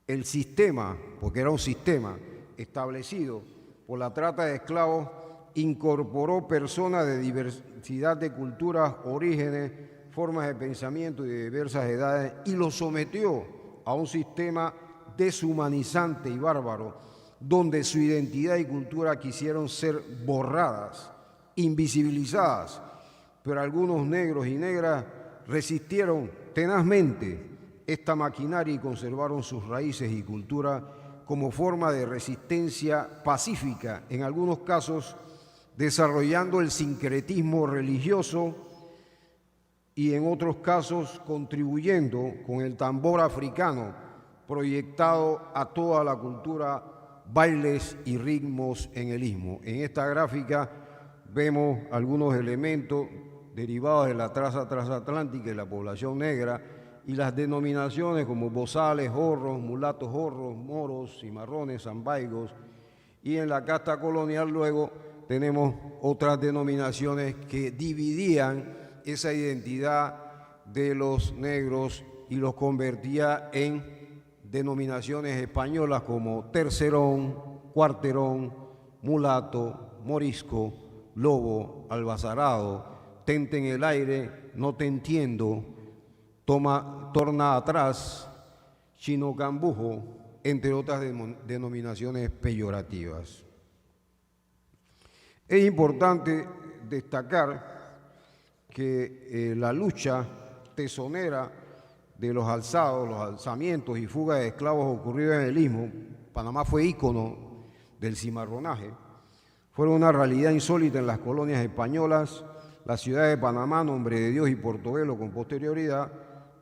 El sistema, porque era un sistema establecido por la trata de esclavos, incorporó personas de diversidad de culturas, orígenes, formas de pensamiento y de diversas edades y los sometió a un sistema deshumanizante y bárbaro, donde su identidad y cultura quisieron ser borradas, invisibilizadas, pero algunos negros y negras resistieron tenazmente esta maquinaria y conservaron sus raíces y cultura como forma de resistencia pacífica, en algunos casos desarrollando el sincretismo religioso y en otros casos contribuyendo con el tambor africano proyectado a toda la cultura, bailes y ritmos en el istmo. En esta gráfica vemos algunos elementos derivados de la traza transatlántica y la población negra y las denominaciones como bozales, jorros, mulatos jorros, moros, cimarrones, zambaigos, y en la casta colonial luego tenemos otras denominaciones que dividían esa identidad de los negros y los convertía en denominaciones españolas como tercerón, cuarterón, mulato, morisco, lobo, albazarado, tente en el aire, no te entiendo, torna atrás, chino cambujo, entre otras denominaciones peyorativas. Es importante destacar que la lucha tesonera de los alzados, los alzamientos y fugas de esclavos ocurridos en el istmo, Panamá fue ícono del cimarronaje, fueron una realidad insólita en las colonias españolas. La ciudad de Panamá, Nombre de Dios y Portobelo con posterioridad,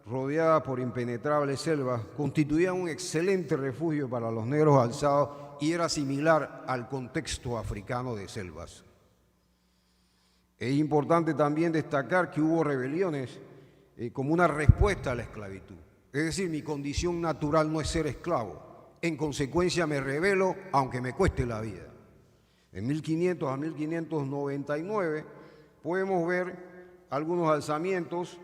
rodeada por impenetrables selvas, constituía un excelente refugio para los negros alzados y era similar al contexto africano de selvas. Es importante también destacar que hubo rebeliones como una respuesta a la esclavitud. Es decir, mi condición natural no es ser esclavo. En consecuencia me rebelo aunque me cueste la vida. En 1500 a 1599 podemos ver algunos alzamientos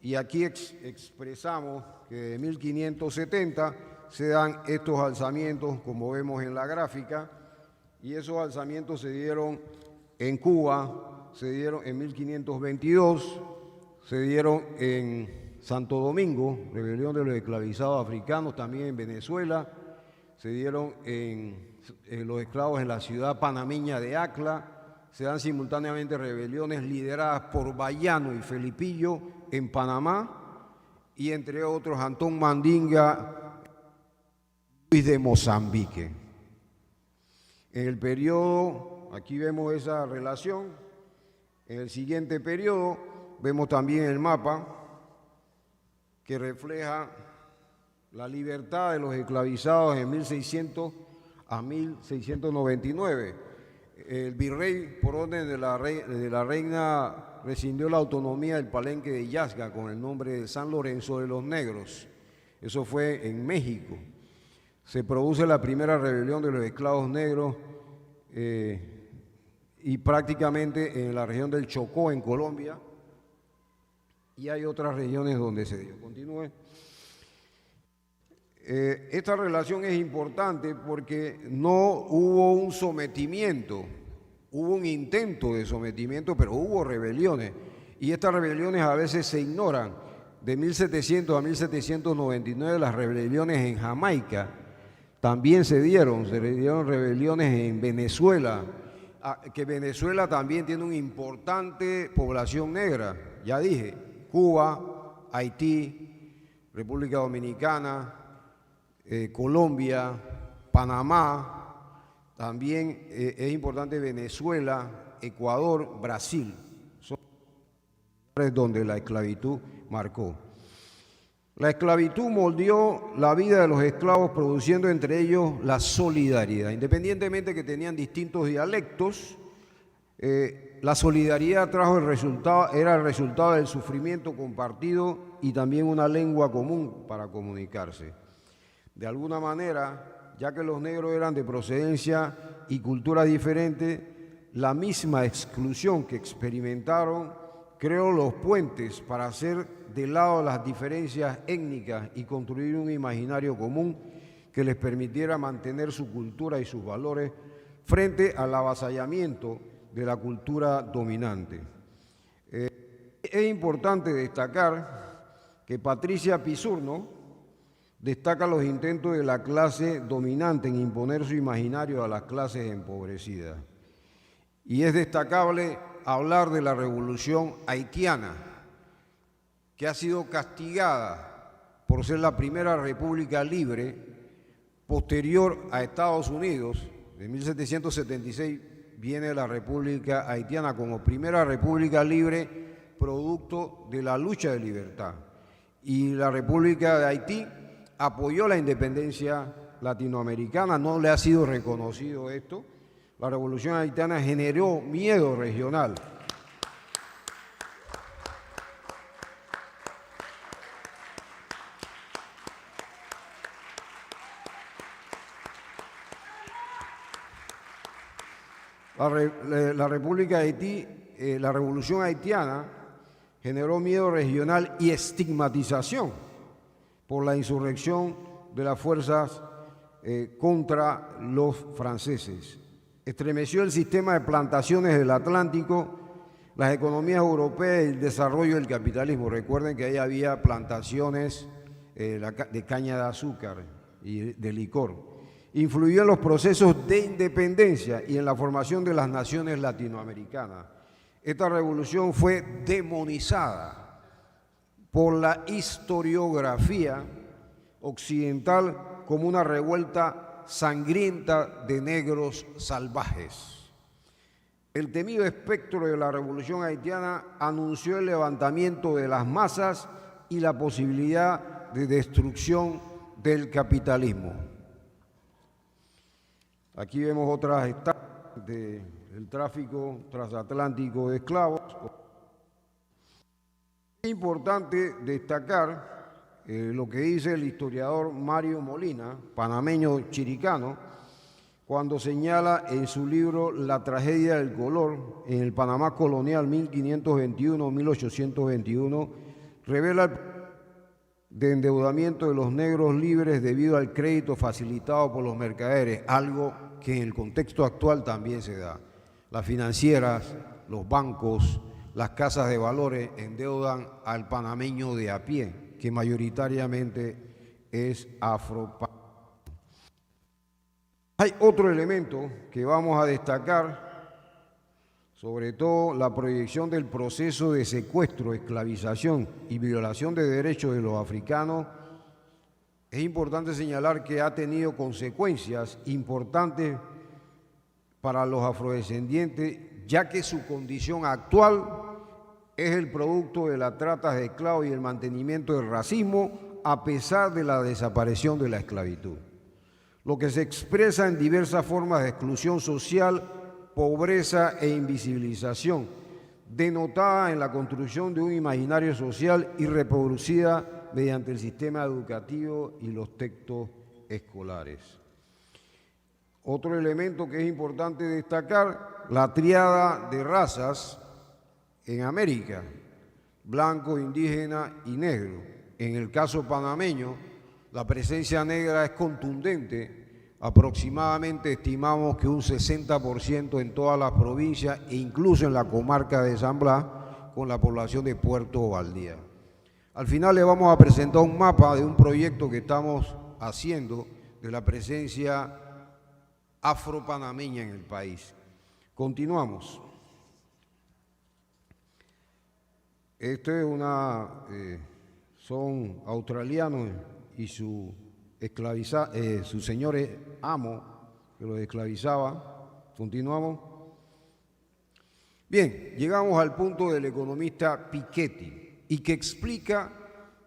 y aquí expresamos que de 1570 se dan estos alzamientos como vemos en la gráfica y esos alzamientos se dieron en Cuba, se dieron en 1522, se dieron en Santo Domingo, rebelión de los esclavizados africanos, también en Venezuela, se dieron en los esclavos en la ciudad panameña de Acla, se dan simultáneamente rebeliones lideradas por Bayano y Felipillo en Panamá y entre otros Antón Mandinga, Luis de Mozambique. En el periodo, aquí vemos esa relación, en el siguiente periodo vemos también el mapa que refleja la libertad de los esclavizados en 1600 a 1699. El virrey, por orden de la reina, rescindió la autonomía del palenque de Yazga con el nombre de San Lorenzo de los Negros. Eso fue en México. Se produce la primera rebelión de los esclavos negros y prácticamente en la región del Chocó, en Colombia, y hay otras regiones donde se dio. Continúe. Esta relación es importante porque no hubo un sometimiento, hubo un intento de sometimiento, pero hubo rebeliones. Y estas rebeliones a veces se ignoran. De 1700 a 1799 las rebeliones en Jamaica también se dieron rebeliones en Venezuela, que Venezuela también tiene una importante población negra, ya dije, Cuba, Haití, República Dominicana, Colombia, Panamá, también es importante Venezuela, Ecuador, Brasil. Son lugares donde la esclavitud marcó. La esclavitud moldeó la vida de los esclavos, produciendo entre ellos la solidaridad. Independientemente que tenían distintos dialectos, La solidaridad era el resultado del sufrimiento compartido y también una lengua común para comunicarse. De alguna manera, ya que los negros eran de procedencia y cultura diferente, la misma exclusión que experimentaron creó los puentes para hacer de lado las diferencias étnicas y construir un imaginario común que les permitiera mantener su cultura y sus valores frente al avasallamiento de la cultura dominante. Es importante destacar que Patricia Pisurno destaca los intentos de la clase dominante en imponer su imaginario a las clases empobrecidas. Y es destacable hablar de la revolución haitiana, que ha sido castigada por ser la primera república libre posterior a Estados Unidos. En 1776 viene la República Haitiana como primera república libre producto de la lucha de libertad. Y la República de Haití apoyó la independencia latinoamericana, no le ha sido reconocido esto. La revolución haitiana generó miedo regional. La República de Haití, la revolución haitiana generó miedo regional y estigmatización por la insurrección de las fuerzas contra los franceses. Estremeció el sistema de plantaciones del Atlántico, las economías europeas y el desarrollo del capitalismo. Recuerden que ahí había plantaciones de caña de azúcar y de licor. Influyó en los procesos de independencia y en la formación de las naciones latinoamericanas. Esta revolución fue demonizada por la historiografía occidental como una revuelta sangrienta de negros salvajes. El temido espectro de la revolución haitiana anunció el levantamiento de las masas y la posibilidad de destrucción del capitalismo. Aquí vemos otras etapas del tráfico transatlántico de esclavos. Es importante destacar lo que dice el historiador Mario Molina, panameño chiricano, cuando señala en su libro La tragedia del color, en el Panamá colonial 1521-1821, revela el de endeudamiento de los negros libres debido al crédito facilitado por los mercaderes, algo que en el contexto actual también se da. Las financieras, los bancos, las casas de valores endeudan al panameño de a pie, que mayoritariamente es afro. Hay otro elemento que vamos a destacar, sobre todo la proyección del proceso de secuestro, esclavización y violación de derechos de los africanos. Es importante señalar que ha tenido consecuencias importantes para los afrodescendientes, ya que su condición actual es el producto de la trata de esclavos y el mantenimiento del racismo a pesar de la desaparición de la esclavitud, lo que se expresa en diversas formas de exclusión social, pobreza e invisibilización, denotada en la construcción de un imaginario social y reproducida mediante el sistema educativo y los textos escolares. Otro elemento que es importante destacar, la tríada de razas en América, blanco, indígena y negro. En el caso panameño, la presencia negra es contundente. Aproximadamente estimamos que un 60% en todas las provincias e incluso en la comarca de San Blas, con la población de Puerto Valdía. Al final le vamos a presentar un mapa de un proyecto que estamos haciendo de la presencia afropanameña en el país. Continuamos. Son australianos y su señor amo que los esclavizaba. Continuamos. Bien, llegamos al punto del economista Piketty y que explica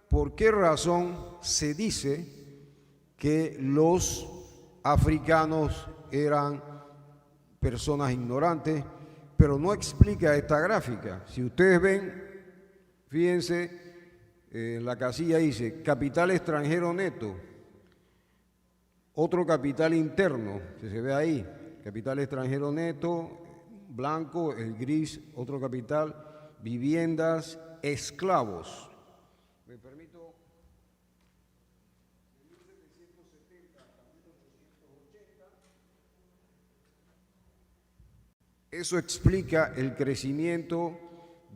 por qué razón se dice que los africanos eran personas ignorantes, pero no explica esta gráfica. Si ustedes ven, fíjense, en la casilla dice capital extranjero neto, otro capital interno, que se ve ahí, capital extranjero neto, blanco, el gris, otro capital, viviendas, esclavos. ¿Me permito? De 1770 hasta 1880. Eso explica el crecimiento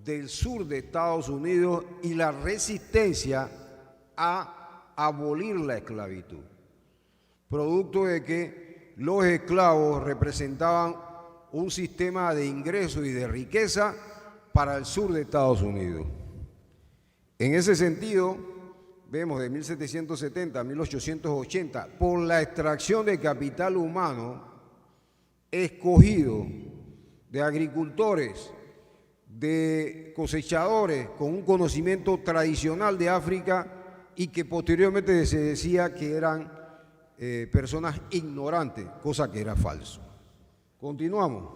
del sur de Estados Unidos y la resistencia a abolir la esclavitud, producto de que los esclavos representaban un sistema de ingresos y de riqueza para el sur de Estados Unidos. En ese sentido, vemos de 1770 a 1880, por la extracción de capital humano escogido de agricultores, de cosechadores con un conocimiento tradicional de África y que posteriormente se decía que eran personas ignorantes, cosa que era falso. Continuamos.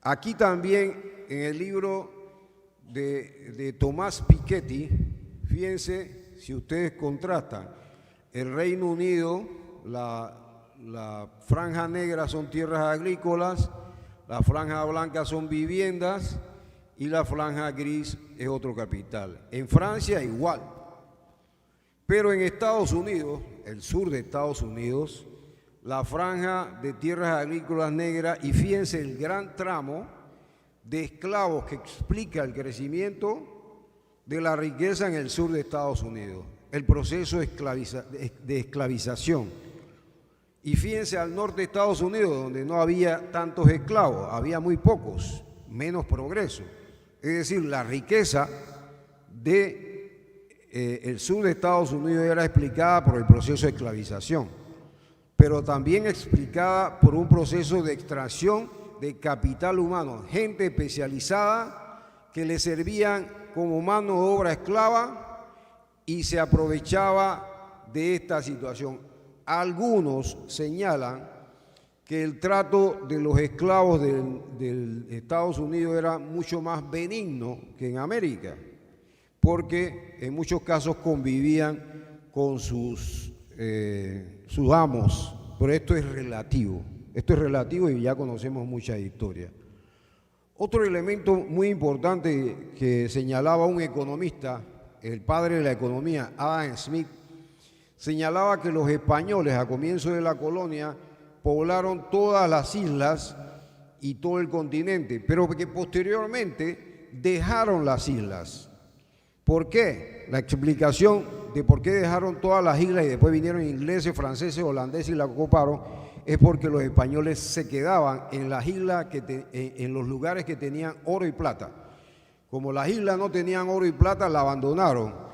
Aquí también en el libro de Tomás Piketty, fíjense, si ustedes contrastan, el Reino Unido, la franja negra son tierras agrícolas, la franja blanca son viviendas y la franja gris es otro capital. En Francia igual. Pero en Estados Unidos, el sur de Estados Unidos, la franja de tierras agrícolas negras, y fíjense el gran tramo de esclavos que explica el crecimiento de la riqueza en el sur de Estados Unidos, el proceso de esclavización. Y fíjense al norte de Estados Unidos, donde no había tantos esclavos, había muy pocos, menos progreso. Es decir, la riqueza del sur de Estados Unidos era explicada por el proceso de esclavización, pero también explicada por un proceso de extracción de capital humano, gente especializada que le servían como mano de obra esclava y se aprovechaba de esta situación. Algunos señalan que el trato de los esclavos de Estados Unidos era mucho más benigno que en América, porque en muchos casos convivían con sus amos, pero esto es relativo y ya conocemos mucha historia. Otro elemento muy importante que señalaba un economista, el padre de la economía, Adam Smith, señalaba que los españoles a comienzo de la colonia poblaron todas las islas y todo el continente, pero que posteriormente dejaron las islas. ¿Por qué? La explicación de por qué dejaron todas las islas y después vinieron ingleses, franceses, holandeses y la ocuparon es porque los españoles se quedaban en las islas, en los lugares que tenían oro y plata. Como las islas no tenían oro y plata, la abandonaron.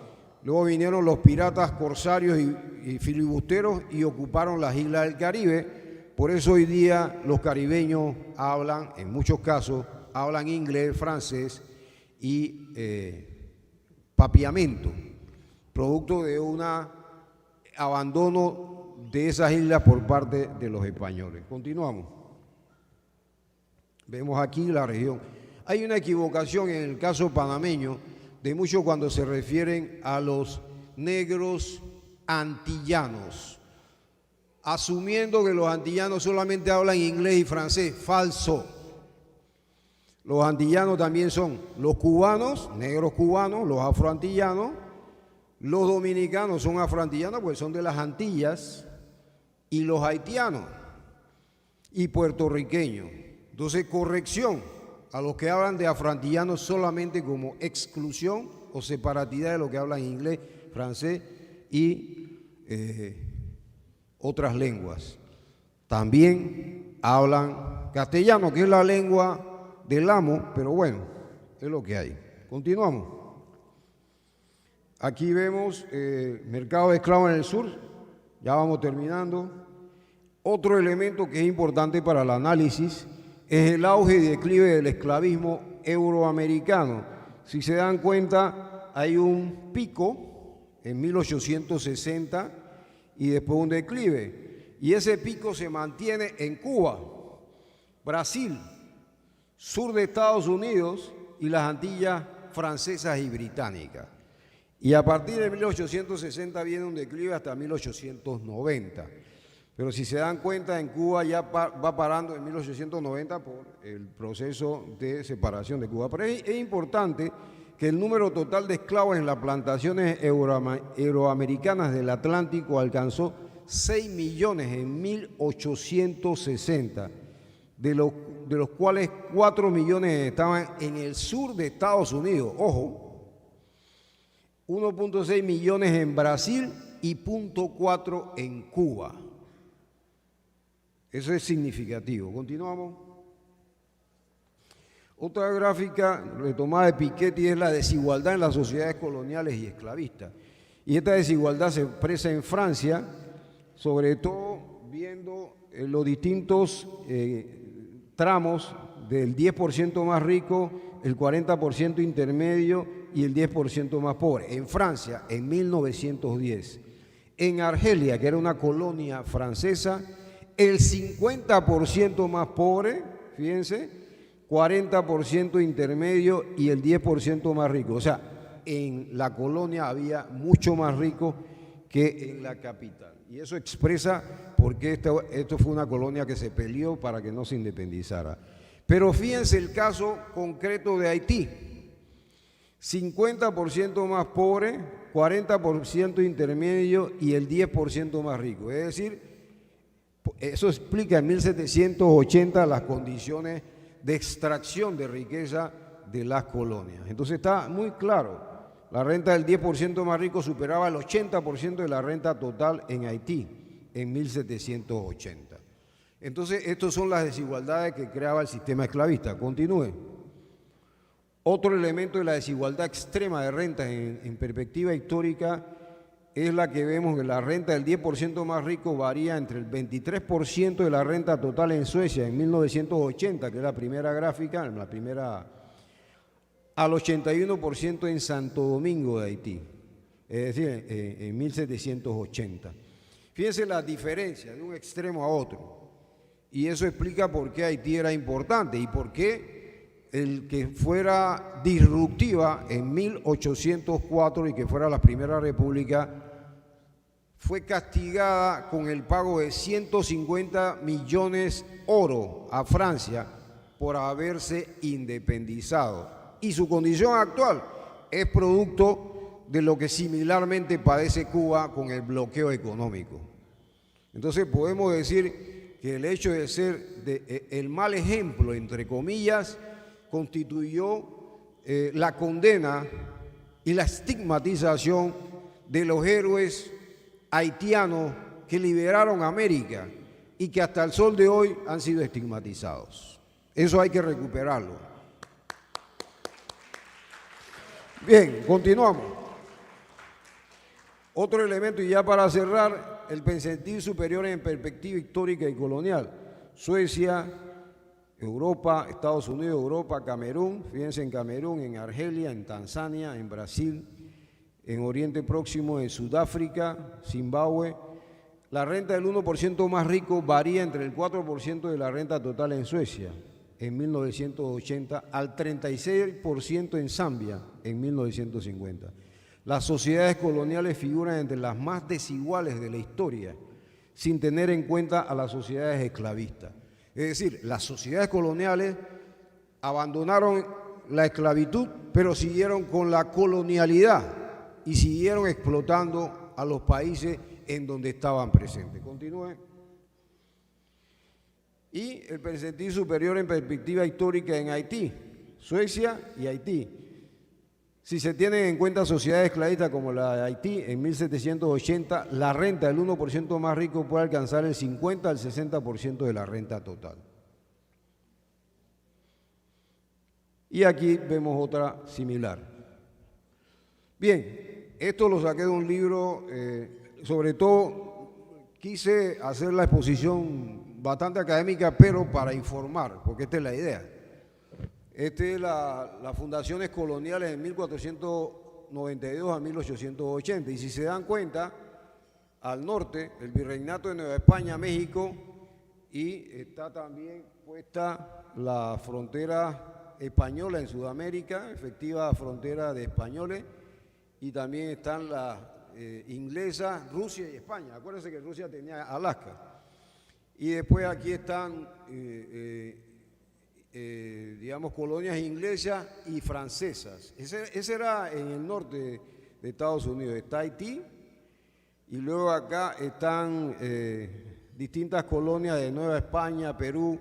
Luego vinieron los piratas, corsarios y filibusteros y ocuparon las islas del Caribe. Por eso hoy día los caribeños hablan, en muchos casos, hablan inglés, francés y papiamento, producto de un abandono de esas islas por parte de los españoles. Continuamos. Vemos aquí la región. Hay una equivocación en el caso panameño de muchos cuando se refieren a los negros antillanos, asumiendo que los antillanos solamente hablan inglés y francés. Falso. Los antillanos también son los cubanos, negros cubanos, los afroantillanos, los dominicanos son afroantillanos porque son de las Antillas, y los haitianos y puertorriqueños. Entonces, corrección a los que hablan de afroantillanos solamente como exclusión o separatidad de lo que hablan inglés, francés y otras lenguas. También hablan castellano, que es la lengua del amo, pero bueno, es lo que hay. Continuamos. Aquí vemos mercado de esclavos en el sur, ya vamos terminando. Otro elemento que es importante para el análisis es el auge y declive del esclavismo euroamericano. Si se dan cuenta, hay un pico en 1860 y después un declive. Y ese pico se mantiene en Cuba, Brasil, sur de Estados Unidos y las Antillas francesas y británicas. Y a partir de 1860 viene un declive hasta 1890. Pero si se dan cuenta, en Cuba ya va parando en 1890 por el proceso de separación de Cuba. Pero es importante que el número total de esclavos en las plantaciones euroamericanas del Atlántico alcanzó 6 millones en 1860, de los cuales 4 millones estaban en el sur de Estados Unidos. Ojo, 1.6 millones en Brasil y 0.4 en Cuba. Eso es significativo. Continuamos. Otra gráfica retomada de Piketty es la desigualdad en las sociedades coloniales y esclavistas. Y esta desigualdad se expresa en Francia, sobre todo viendo los distintos tramos del 10% más rico, el 40% intermedio y el 10% más pobre. En Francia, en 1910. En Argelia, que era una colonia francesa, el 50% más pobre, fíjense, 40% intermedio y el 10% más rico. O sea, en la colonia había mucho más rico que en la capital. Y eso expresa por qué esto fue una colonia que se peleó para que no se independizara. Pero fíjense el caso concreto de Haití. 50% más pobre, 40% intermedio y el 10% más rico. Es decir, eso explica en 1780 las condiciones de extracción de riqueza de las colonias. Entonces está muy claro, la renta del 10% más rico superaba el 80% de la renta total en Haití en 1780. Entonces, estas son las desigualdades que creaba el sistema esclavista. Continúe. Otro elemento de la desigualdad extrema de rentas en perspectiva histórica es la que vemos que la renta del 10% más rico varía entre el 23% de la renta total en Suecia en 1980, que es la primera gráfica, al 81% en Santo Domingo de Haití, es decir, en 1780. Fíjense la diferencia de un extremo a otro. Y eso explica por qué Haití era importante y por qué el que fuera disruptiva en 1804 y que fuera la primera república fue castigada con el pago de 150 millones oro a Francia por haberse independizado. Y su condición actual es producto de lo que similarmente padece Cuba con el bloqueo económico. Entonces podemos decir que el hecho de ser el mal ejemplo, entre comillas, constituyó la condena y la estigmatización de los héroes haitianos que liberaron América y que hasta el sol de hoy han sido estigmatizados. Eso hay que recuperarlo. Bien, continuamos. Otro elemento, y ya para cerrar, el percentil superior en perspectiva histórica y colonial. Suecia, Europa, Estados Unidos, Europa, Camerún, fíjense en Camerún, en Argelia, en Tanzania, en Brasil, en Oriente Próximo, en Sudáfrica, Zimbabue. La renta del 1% más rico varía entre el 4% de la renta total en Suecia en 1980 al 36% en Zambia en 1950. Las sociedades coloniales figuran entre las más desiguales de la historia, sin tener en cuenta a las sociedades esclavistas. Es decir, las sociedades coloniales abandonaron la esclavitud, pero siguieron con la colonialidad y siguieron explotando a los países en donde estaban presentes. Continúe. Y el percentil superior en perspectiva histórica en Haití, Suecia y Haití. Si se tienen en cuenta sociedades esclavistas como la de Haití, en 1780 la renta del 1% más rico puede alcanzar el 50 al 60% de la renta total. Y aquí vemos otra similar. Bien, esto lo saqué de un libro, sobre todo quise hacer la exposición bastante académica, pero para informar, porque esta es la idea. Esta es las fundaciones coloniales de 1492 a 1880. Y si se dan cuenta, al norte, el Virreinato de Nueva España, México y está también puesta la frontera española en Sudamérica, efectiva frontera de españoles, y también están las inglesas, Rusia y España. Acuérdense que Rusia tenía Alaska. Y después aquí están, digamos, colonias inglesas y francesas. Ese era en el norte de Estados Unidos. Está Haití, y luego acá están distintas colonias de Nueva España, Perú,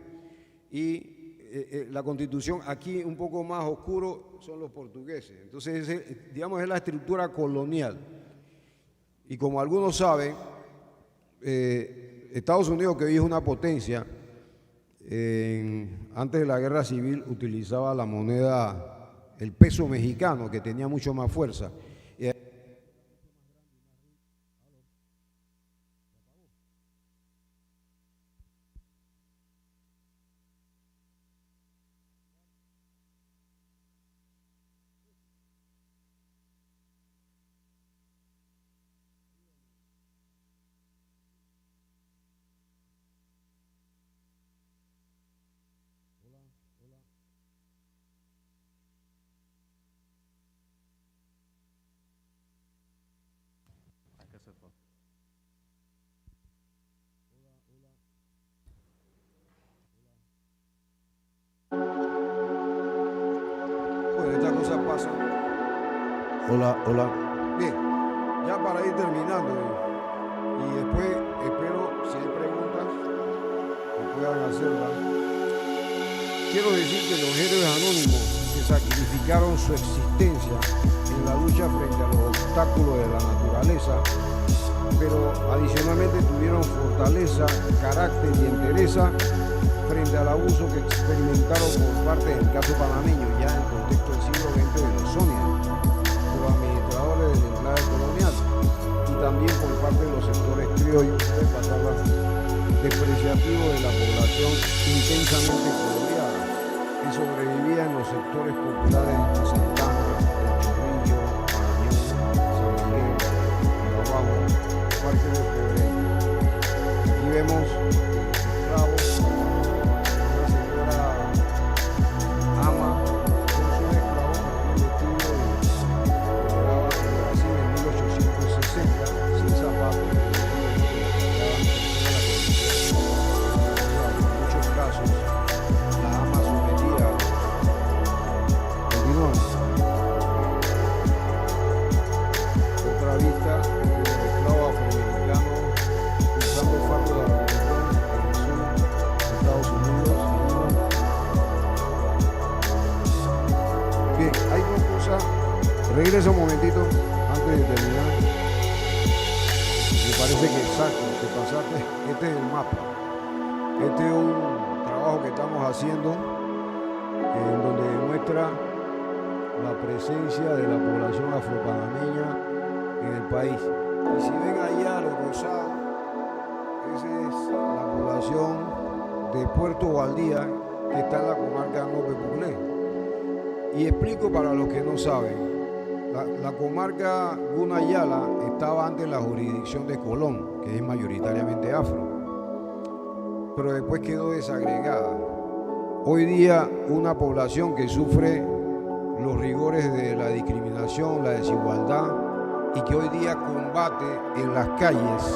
y la Constitución aquí un poco más oscuro son los portugueses. Entonces, digamos, es la estructura colonial. Y como algunos saben, Estados Unidos, que hoy es una potencia, antes de la guerra civil utilizaba la moneda, el peso mexicano, que tenía mucho más fuerza. Bueno, esta cosa pasa. Hola, hola. Bien, ya para ir terminando, y después espero, si hay preguntas, que puedan hacerlas. Quiero decir que los héroes anónimos que sacrificaron su existencia en la lucha frente a los obstáculos de la naturaleza, pero adicionalmente tuvieron fortaleza, carácter y entereza frente al abuso que experimentaron por parte del caso panameño, ya en el contexto del siglo XX de los Sonia, de los administradores del enclave colonial, y también por parte de los sectores criollos, de pasarlas despreciativos de la población intensamente colonial, que sobrevivía en los sectores populares de Santana, El Chorrillo, Mayo, San Miguel, Abajo, Parque de Febrero. Aquí vemos esclavos, una señora ama con sus esclavos, un vestido de Brasil en 1860, sin zapatos. En muchos casos, la ama sometida. Continuamos. Otra vista de los esclavos afroamericanos cruzando el fardo de la revolución en el sur de Estados Unidos. Bien, hay dos cosas. Regresa un momentito antes de terminar. Me parece que exacto, que pasaste. Este es el mapa. Este es un trabajo que estamos haciendo en donde demuestra la presencia de la población afropanameña en el país. Y si ven allá lo rosado, esa es la población de Puerto Valdía, que está en la comarca Nope Puclé. Y explico para los que no saben, la comarca Gunayala estaba antes en la jurisdicción de Colón, que es mayoritariamente afro, pero después quedó desagregada. Hoy día una población que sufre los rigores de la discriminación, la desigualdad, y que hoy día combate en las calles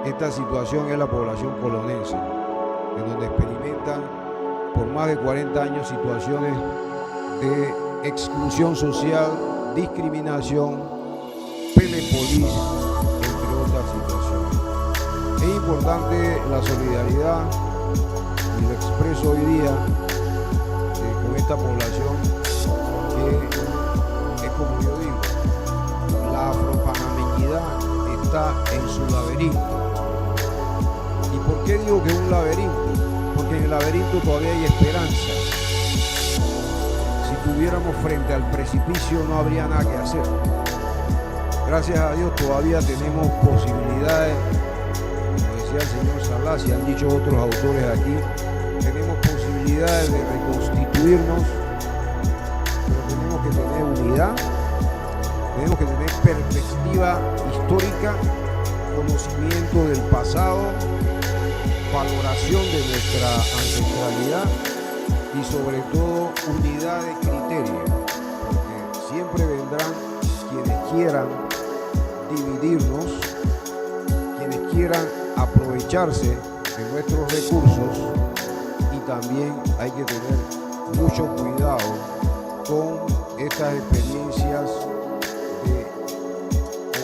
esta situación es la población colonense, en donde experimentan por más de 40 años situaciones de exclusión social, discriminación, pelepolis, entre otras situaciones. Es importante la solidaridad, y lo expreso hoy día con esta población que es como yo digo, la afropanameñidad está en su laberinto. ¿Y por qué digo que es un laberinto? Porque en el laberinto todavía hay esperanza. Si tuviéramos frente al precipicio no habría nada que hacer. Gracias a Dios todavía tenemos posibilidades, como decía el señor Salas y han dicho otros autores aquí, tenemos posibilidades de reconstituirnos, pero tenemos que tener unidad, tenemos que tener perspectiva histórica, conocimiento del pasado valoración de nuestra ancestralidad y sobre todo unidad de criterio, porque siempre vendrán quienes quieran dividirnos, quienes quieran aprovecharse de nuestros recursos, y también hay que tener mucho cuidado con estas experiencias de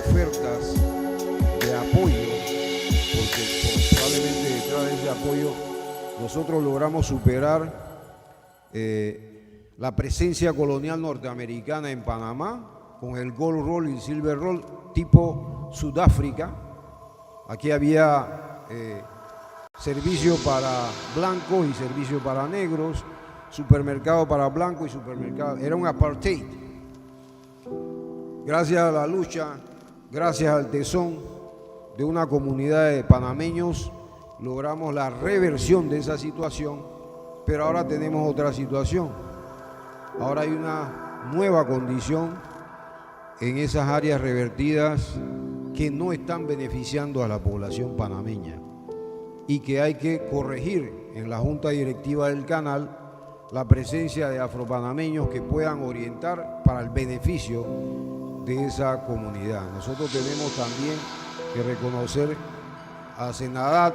ofertas de apoyo, porque probablemente detrás de ese apoyo nosotros logramos superar la presencia colonial norteamericana en Panamá con el Gold Roll y Silver Roll tipo Sudáfrica. Aquí había servicio para blancos y servicio para negros, supermercado para blancos y supermercado. Era un apartheid. Gracias a la lucha, gracias al tesón de una comunidad de panameños, logramos la reversión de esa situación, pero ahora tenemos otra situación. Ahora hay una nueva condición en esas áreas revertidas que no están beneficiando a la población panameña y que hay que corregir en la Junta Directiva del Canal la presencia de afropanameños que puedan orientar para el beneficio de esa comunidad. Nosotros tenemos también que reconocer a Senadat,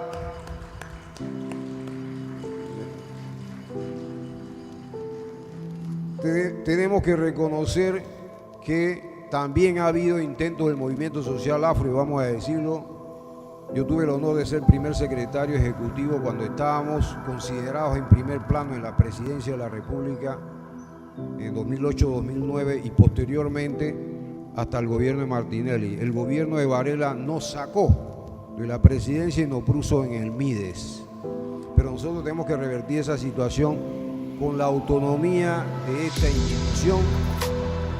tenemos que reconocer que también ha habido intentos del movimiento social afro, y vamos a decirlo. Yo tuve el honor de ser primer secretario ejecutivo cuando estábamos considerados en primer plano en la presidencia de la República en 2008-2009 y posteriormente hasta el gobierno de Martinelli. El gobierno de Varela nos sacó de la presidencia y nos puso en el Mides. Pero nosotros tenemos que revertir esa situación con la autonomía de esta institución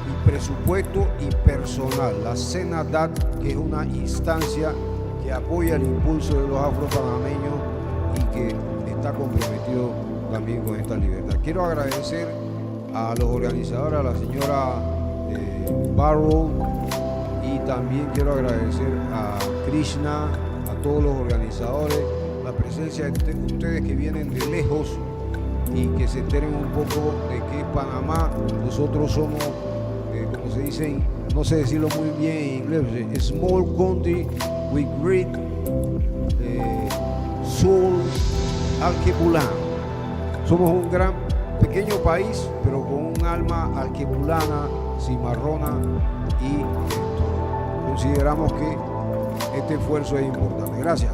y presupuesto y personal. La Senadat, que es una instancia que apoya el impulso de los afropanameños y que está comprometido también con esta libertad. Quiero agradecer a los organizadores, a la señora Barrow, y también quiero agradecer a Krishna, a todos los organizadores, la presencia de ustedes que vienen de lejos y que se enteren un poco de que Panamá, nosotros somos, como se dice, no sé decirlo muy bien en inglés, small country with great soul alquebulano. Somos un gran, pequeño país, pero con un alma alquebulana, cimarrona, y consideramos que este esfuerzo es importante. Gracias.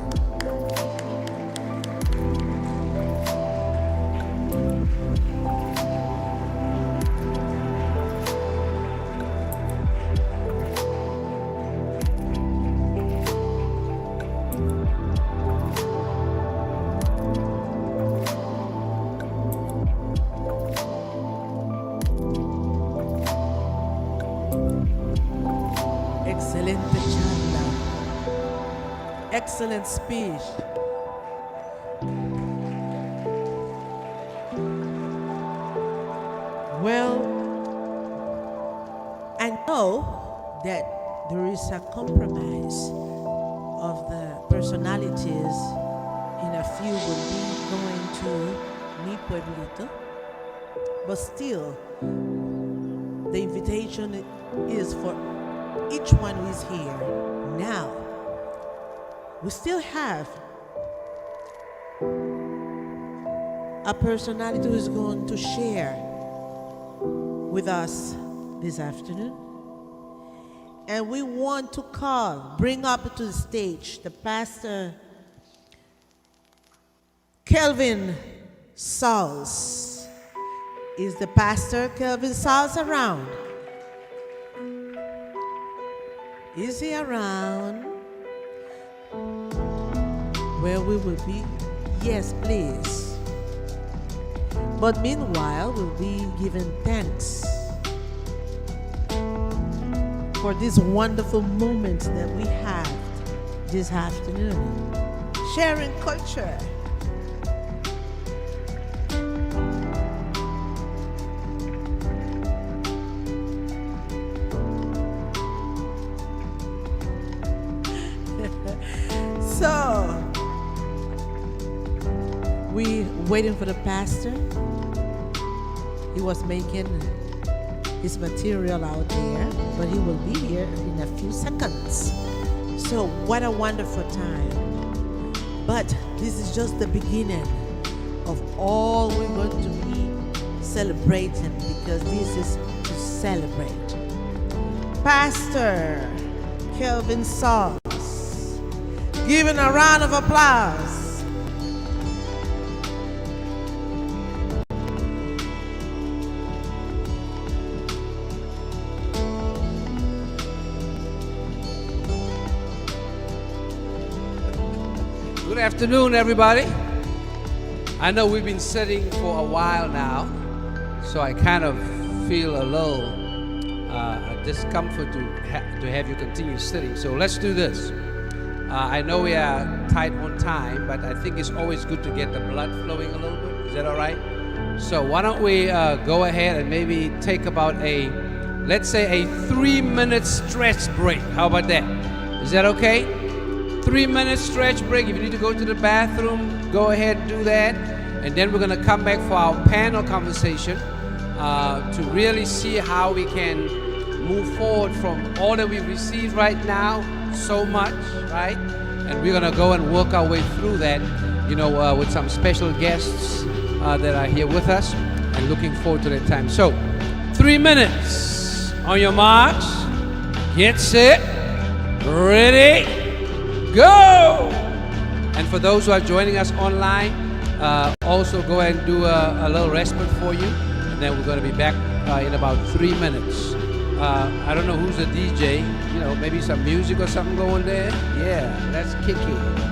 Excelente charla. Excellent speech. Well, I know that there is a compromise of the personalities in a few will be going to Mi Pueblito, but still the invitation is for each one who is here now. We still have a personality who is going to share with us this afternoon. And we want to bring up to the stage the pastor Kelvin Sauls. Is the pastor Kelvin Sauls around? Is he around? Where we will be? Yes, please. But meanwhile, we'll be giving thanks for this wonderful moment that we have this afternoon. Sharing culture. So, We waiting for the pastor. He was making his material out there, but he will be here in a few seconds. So what a wonderful time. But this is just the beginning of all we're going to be celebrating, because this is to celebrate. Pastor Kelvin Sauce, giving a round of applause. Good afternoon, everybody. I know we've been sitting for a while now, so I kind of feel a little discomfort to have you continue sitting. So let's do this. I know we are tight on time, but I think it's always good to get the blood flowing a little bit. Is that all right? So why don't we go ahead and maybe take about let's say a 3-minute stretch break. How about that? Is that okay? 3-minute stretch break. If you need to go to the bathroom, go ahead and do that. And then we're going to come back for our panel conversation to really see how we can move forward from all that we've received right now, so much, right? And we're going to go and work our way through that, with some special guests that are here with us, and looking forward to that time. So, 3 minutes on your march, get set, ready, go! And for those who are joining us online, also go ahead and do a little respite for you, and then we're going to be back in about 3 minutes. I don't know who's the DJ, maybe some music or something going there. Yeah, let's kick it.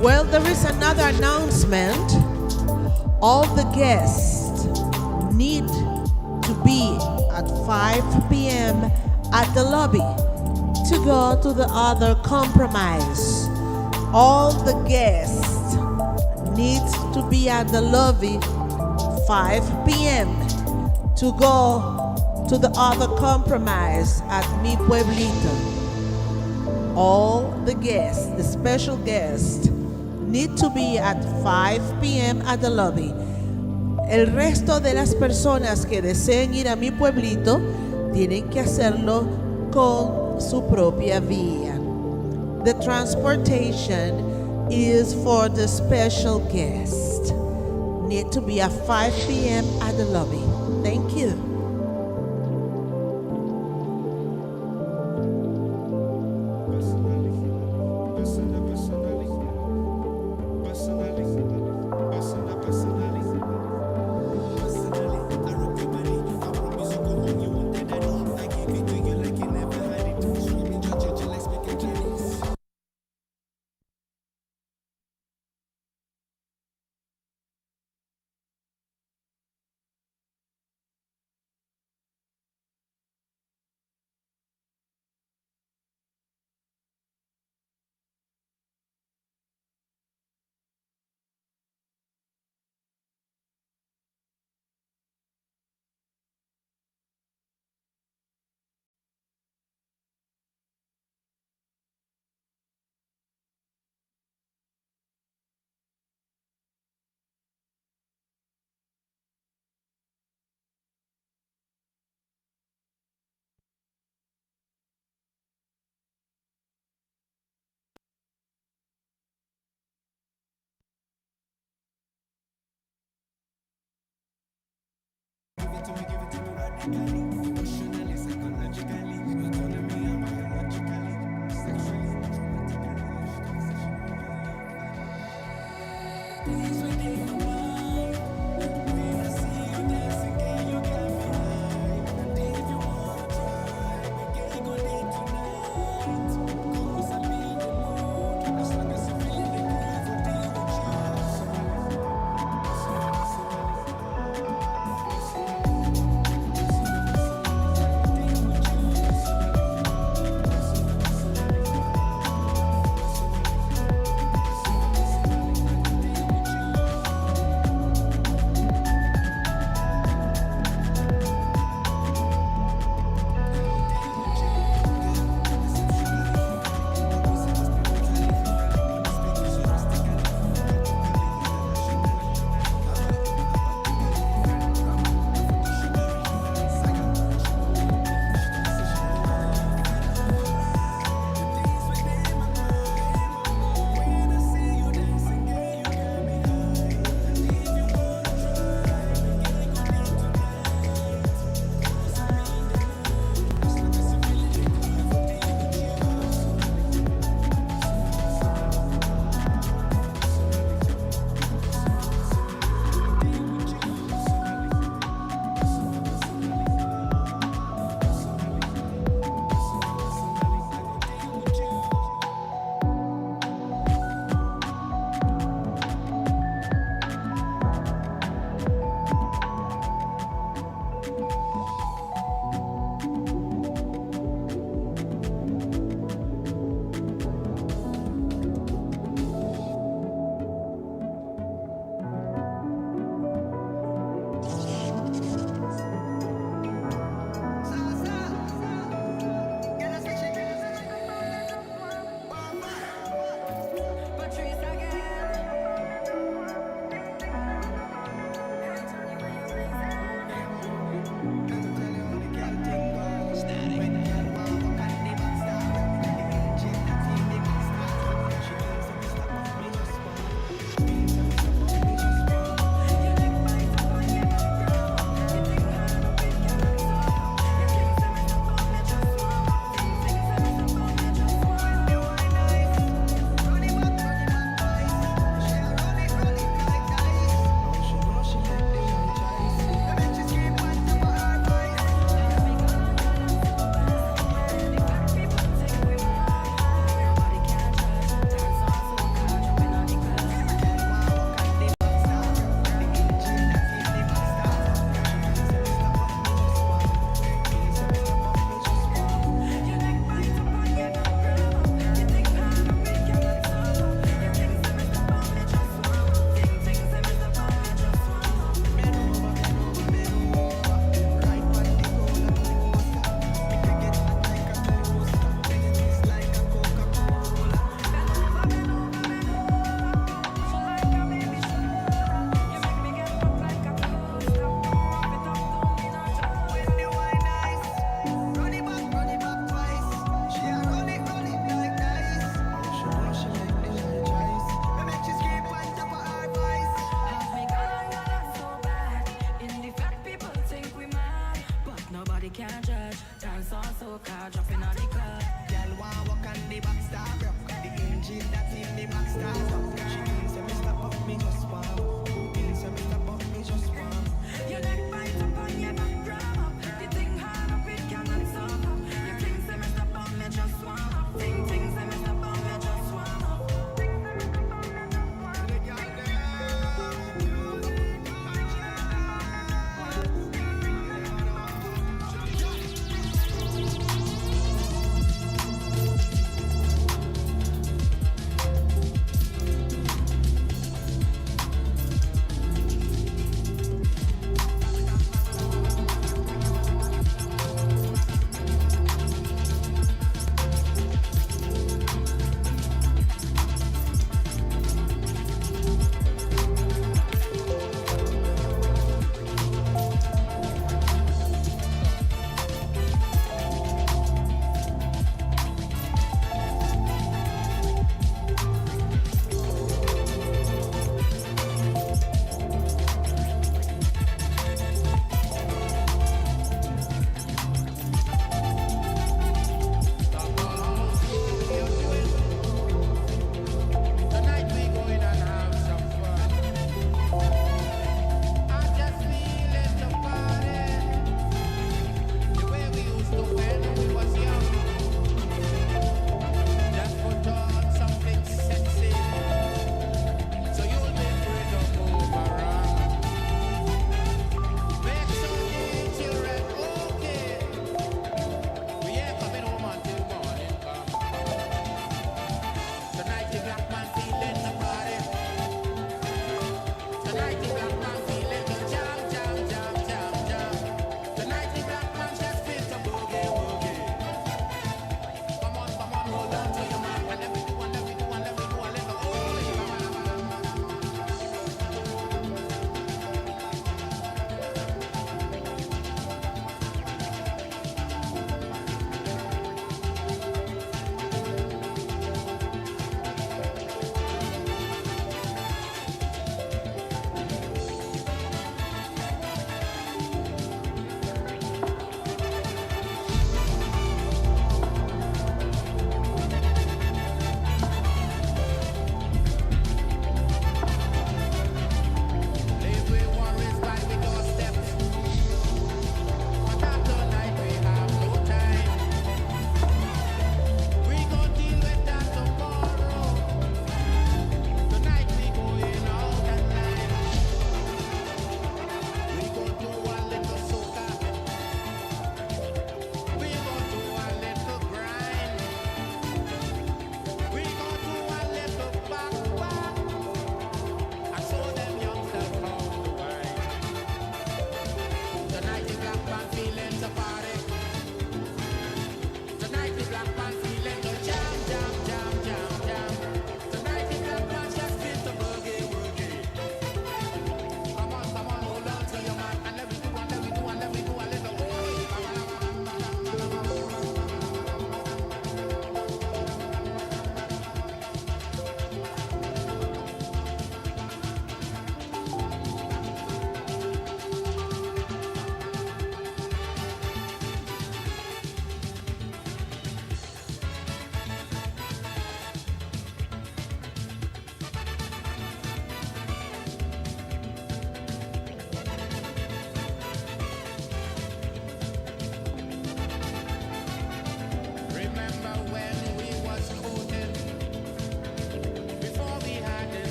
Well, there is another announcement. All the guests need to be at 5 p.m. at the lobby to go to the other compromise. All the guests need to be at the lobby 5 p.m. to go to the other compromise at Mi Pueblito. All the guests, the special guests, need to be at 5 p.m. at the lobby. El resto de las personas que deseen ir a Mi Pueblito tienen que hacerlo con su propia vía. The transportation is for the special guest. Need to be at 5 p.m. at the lobby. Thank you.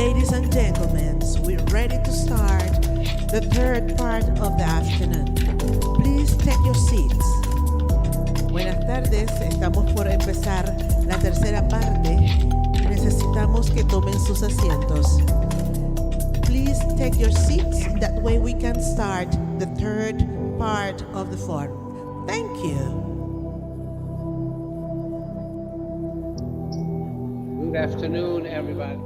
Ladies and gentlemen, we're ready to start the third part of the afternoon. Please take your seats. Buenas tardes, estamos por empezar la tercera parte. Necesitamos que tomen sus asientos. Please take your seats, that way we can start the third part of the forum. Thank you. Good afternoon, everybody.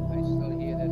I still hear that.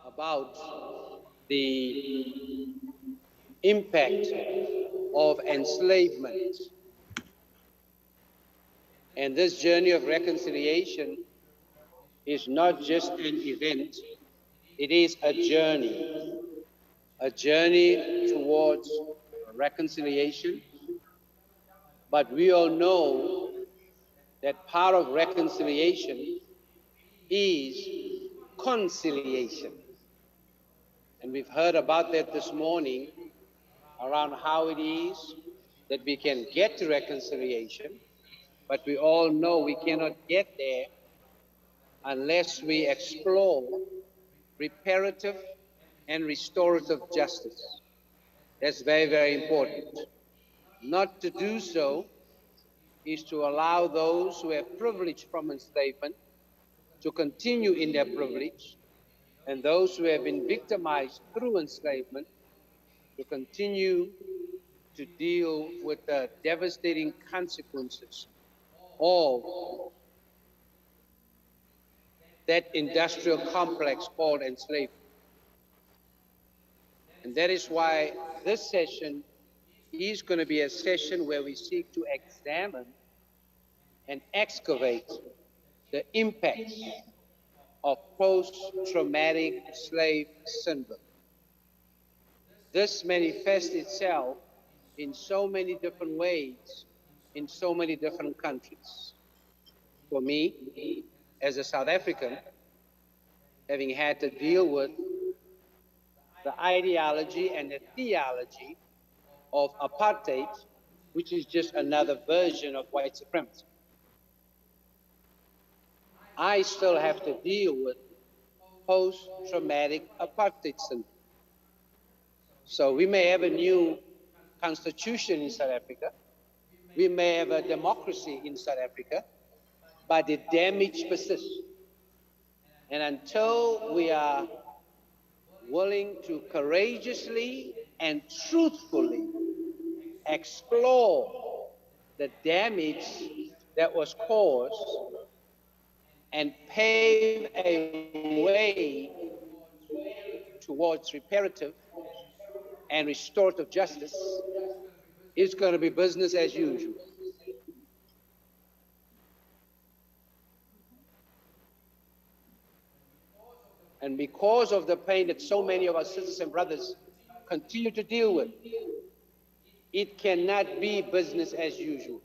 About the impact of enslavement. And this journey of reconciliation is not just an event, it is a journey towards reconciliation. But we all know that part of reconciliation is conciliation. And we've heard about that this morning around how it is that we can get to reconciliation, but we all know we cannot get there unless we explore reparative and restorative justice. That's very, very important. Not to do so is to allow those who have privilege from enslavement to continue in their privilege, and those who have been victimized through enslavement to continue to deal with the devastating consequences of that industrial complex called enslavement. And that is why this session is going to be a session where we seek to examine and excavate the impacts of post-traumatic slave syndrome. This manifests itself in so many different ways, in so many different countries. For me, as a South African, having had to deal with the ideology and the theology of apartheid, which is just another version of white supremacy, I still have to deal with post-traumatic apartheid syndrome. So we may have a new constitution in South Africa, we may have a democracy in South Africa, but the damage persists. And until we are willing to courageously and truthfully explore the damage that was caused and pave a way towards reparative and restorative justice, it's going to be business as usual. And because of the pain that so many of our sisters and brothers continue to deal with, it cannot be business as usual.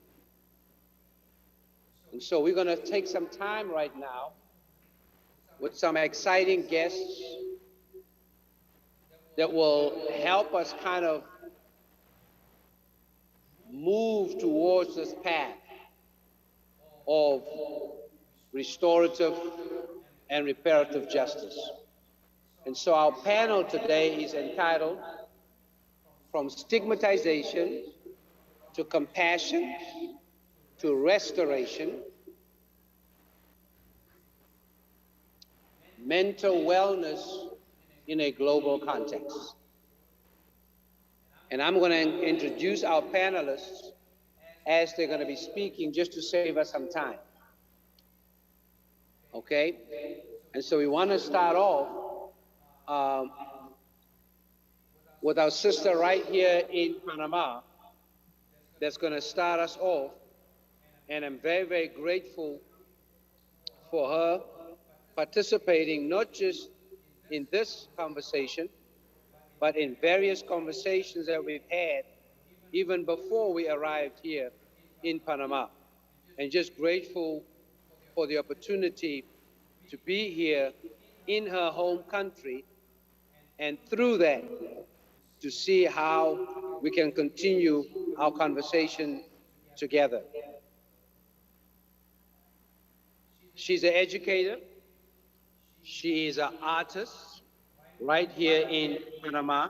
And so we're going to take some time right now with some exciting guests that will help us kind of move towards this path of restorative and reparative justice. And so our panel today is entitled from stigmatization to compassion to restoration, mental wellness in a global context. And I'm going to introduce our panelists as they're going to be speaking just to save us some time. Okay? And so we want to start off with our sister right here in Panama that's going to start us off. And I'm very, very grateful for her participating not just in this conversation, but in various conversations that we've had even before we arrived here in Panama. And just grateful for the opportunity to be here in her home country, and through that, to see how we can continue our conversation together. She's an educator. She is an artist right here in Panama.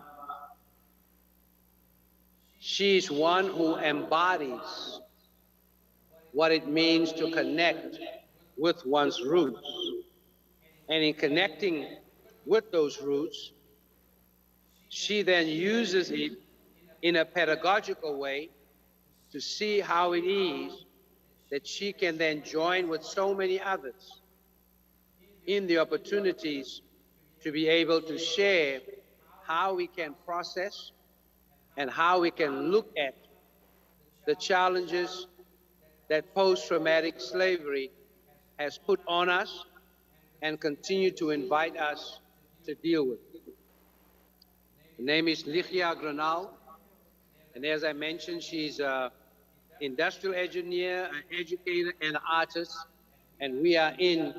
She's one who embodies what it means to connect with one's roots. And in connecting with those roots, she then uses it in a pedagogical way to see how it is that she can then join with so many others in the opportunities to be able to share how we can process and how we can look at the challenges that post-traumatic slavery has put on us and continue to invite us to deal with. Her name is Ligia Granal, and as I mentioned, she's an industrial engineer, an educator, and an artist, and we are in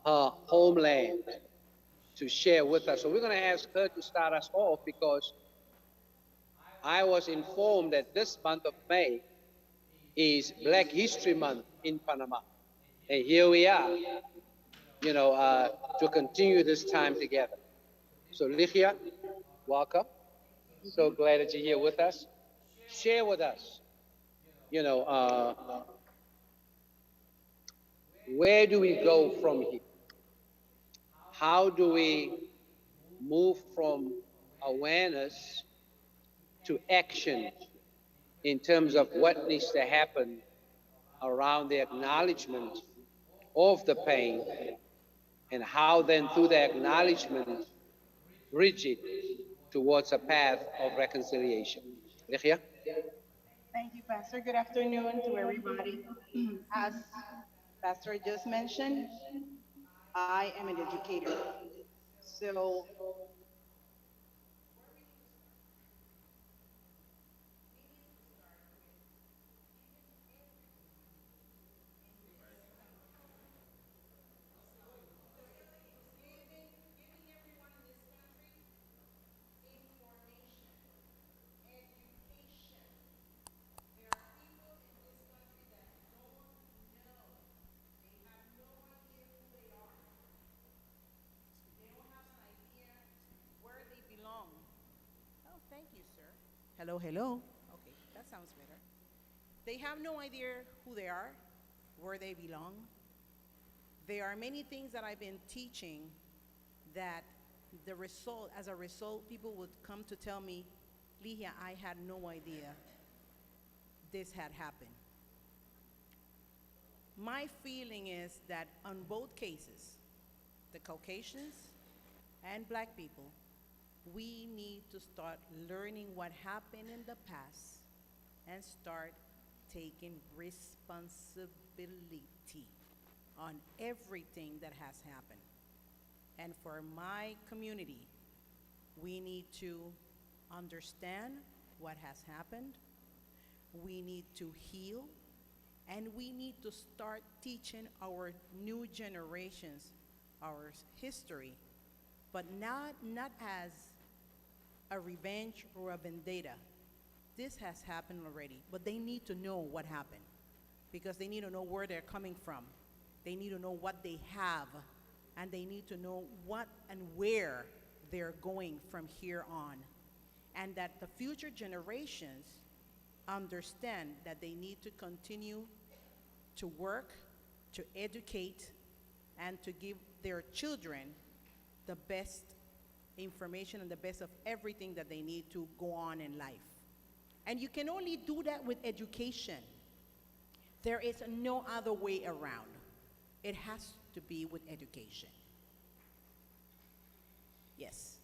her homeland to share with us. So we're going to ask her to start us off, because I was informed that this month of May is Black History Month in Panama. And here we are, you know, to continue this time together. So Ligia, welcome. So glad that you're here with us. Share with us, you know, where do we go from here? How do we move from awareness to action in terms of what needs to happen around the acknowledgement of the pain, and how then through the acknowledgement, bridge it towards a path of reconciliation. Ligia? Thank you, Pastor. Good afternoon to everybody. As Pastor just mentioned, I am an educator. So Hello, hello. Okay, that sounds better. They have no idea who they are, where they belong. There are many things that I've been teaching that as a result, people would come to tell me, Ligia, I had no idea this had happened. My feeling is that on both cases, the Caucasians and Black people, we need to start learning what happened in the past and start taking responsibility on everything that has happened. And for my community, we need to understand what has happened, we need to heal, and we need to start teaching our new generations our history, but not as a revenge or a vendetta. This has happened already, but they need to know what happened, because they need to know where they're coming from. They need to know what they have, and they need to know what and where they're going from here on. and that the future generations understand that they need to continue to work, to educate, and to give their children the best information and the best of everything that they need to go on in life. And you can only do that with education. There is no other way around. It has to be with education. Yes.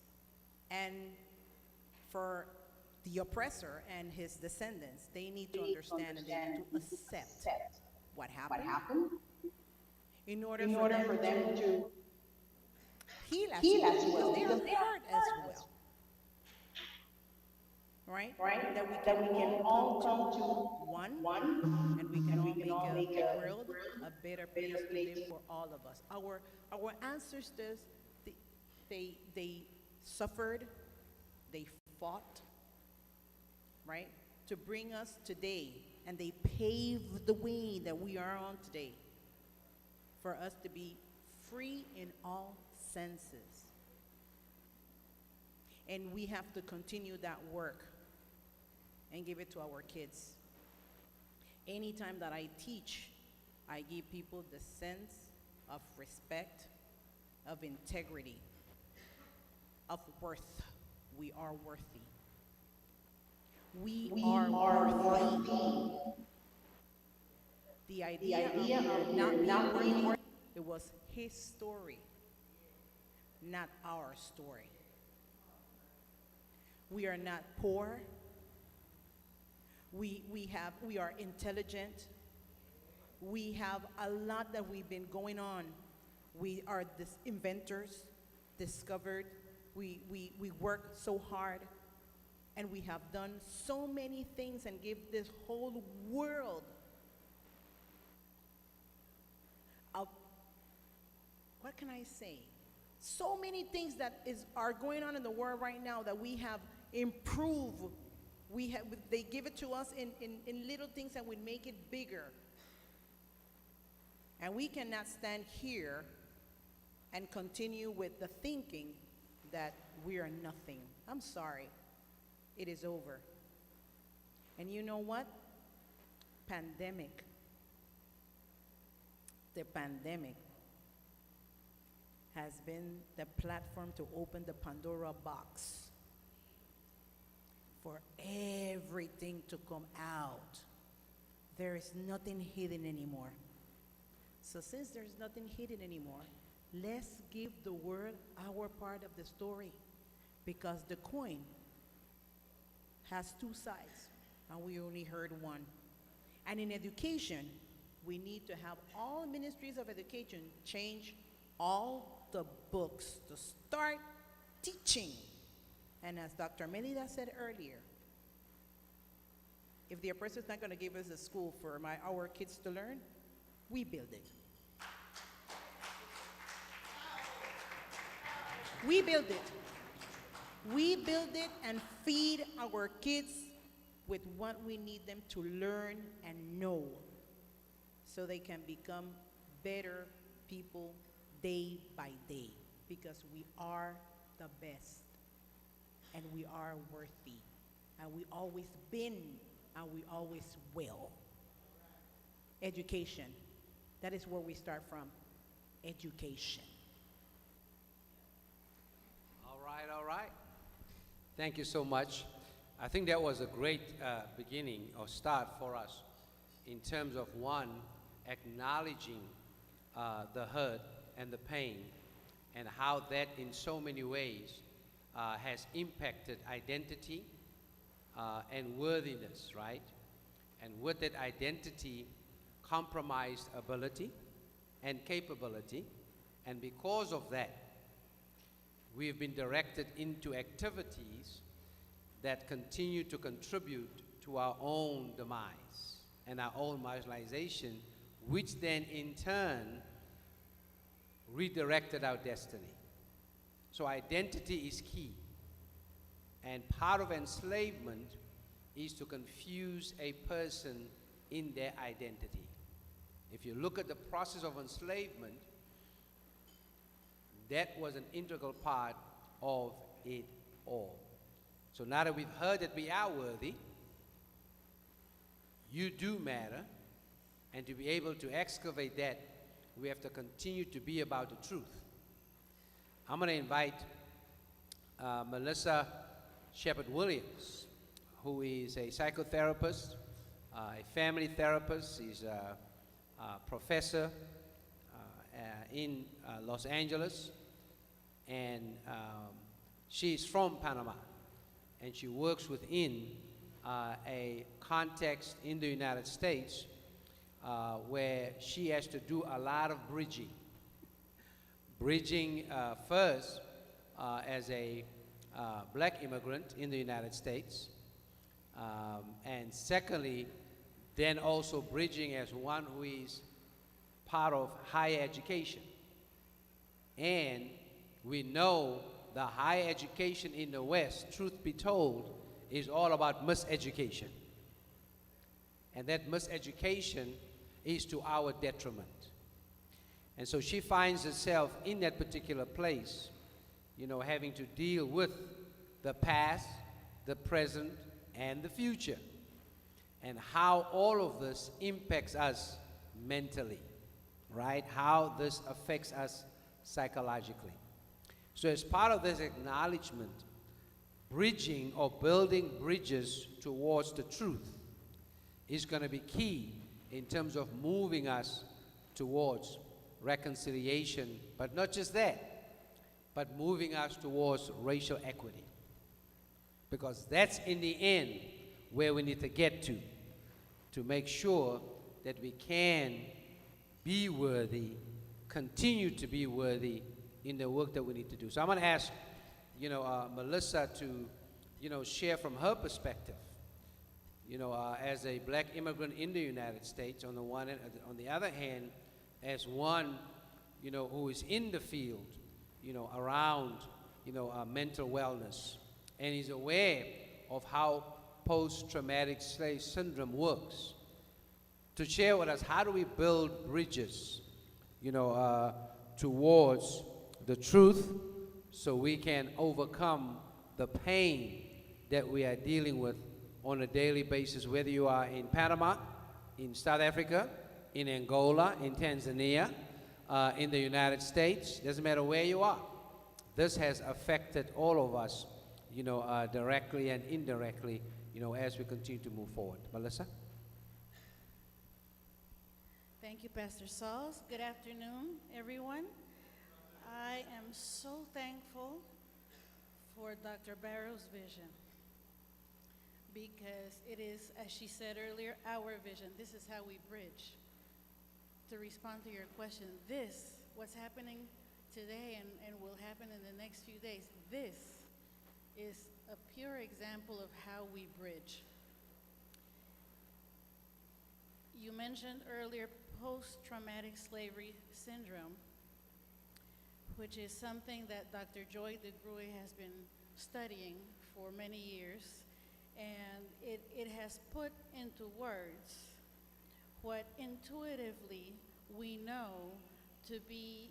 And for the oppressor and his descendants, they need to understand and they need to accept what happened in order for them to heal as well, because they are hurt as well. Right? That we can all come to one, and we can all make a world a better place to live for all of us. Our ancestors, they suffered, they fought, right, to bring us today, and they paved the way that we are on today for us to be free in all senses. And we have to continue that work and give it to our kids. Anytime that I teach, I give people the sense of respect, of integrity, of worth. We are worthy. We are worthy. The idea of not being worthy, it was his story, not our story. We are not poor. We are intelligent. We have a lot that we've been going on. We are inventors, discovered. We work so hard, and we have done so many things and give this whole world of, what can I say? So many things that are going on in the world right now that we have improved. They give it to us in little things that would make it bigger. And we cannot stand here and continue with the thinking that we are nothing. I'm sorry. It is over. And you know what? Pandemic. The pandemic has been the platform to open the Pandora box for everything to come out. There is nothing hidden anymore. So since there's nothing hidden anymore, let's give the world our part of the story, because the coin has two sides, and we only heard one. And in education, we need to have all ministries of education change all the books to start teaching. And as Dr. Melida said earlier, if the oppressor is not going to give us a school for our kids to learn, we build it. We build it. We build it and feed our kids with what we need them to learn and know, so they can become better people day by day, because we are the best, and we are worthy, and we always been, and we always will. Education, that is where we start from. Education. All right. Thank you so much. I think that was a great beginning or start for us in terms of, one, acknowledging the hurt and the pain, and how that in so many ways has impacted identity and worthiness, right? And with that identity, compromised ability and capability. And because of that, we've been directed into activities that continue to contribute to our own demise and our own marginalization, which then in turn redirected our destiny. So identity is key. And part of enslavement is to confuse a person in their identity. If you look at the process of enslavement, that was an integral part of it all. So now that we've heard that we are worthy, you do matter, and to be able to excavate that, we have to continue to be about the truth. I'm going to invite Melissa Shepard-Williams, who is a psychotherapist, a family therapist. She's a professor in Los Angeles, and she's from Panama, and she works within a context in the United States where she has to do a lot of bridging. Bridging first as a black immigrant in the United States, and secondly, then also bridging as one who is part of higher education. And we know the higher education in the West, truth be told, is all about miseducation. And that miseducation is to our detriment. And so she finds herself in that particular place, you know, having to deal with the past, the present, and the future, and how all of this impacts us mentally, right? How this affects us psychologically. So as part of this acknowledgement, bridging or building bridges towards the truth is going to be key in terms of moving us towards reconciliation, but not just that, but moving us towards racial equity. Because that's in the end where we need to get to make sure that we can be worthy, continue to be worthy in the work that we need to do. So I'm going to ask, you know, Melissa to, you know, share from her perspective, you know, as a black immigrant in the United States on the one hand, on the other hand, as one, you know, who is in the field, you know, around, you know, mental wellness, and is aware of how post-traumatic slave syndrome works, to share with us how do we build bridges, you know, towards the truth so we can overcome the pain that we are dealing with on a daily basis, whether you are in Panama, in South Africa, in Angola, in Tanzania, in the United States. Doesn't matter where you are. This has affected all of us, you know, directly and indirectly, you know, as we continue to move forward. Melissa? Thank you, Pastor Sauls. Good afternoon, everyone. I am so thankful for Dr. Barrow's vision, because it is, as she said earlier, our vision. This is how we bridge. To respond to your question, this, what's happening today and will happen in the next few days, this is a pure example of how we bridge. You mentioned earlier post-traumatic slavery syndrome, which is something that Dr. Joy DeGruy has been studying for many years, and it has put into words what intuitively we know to be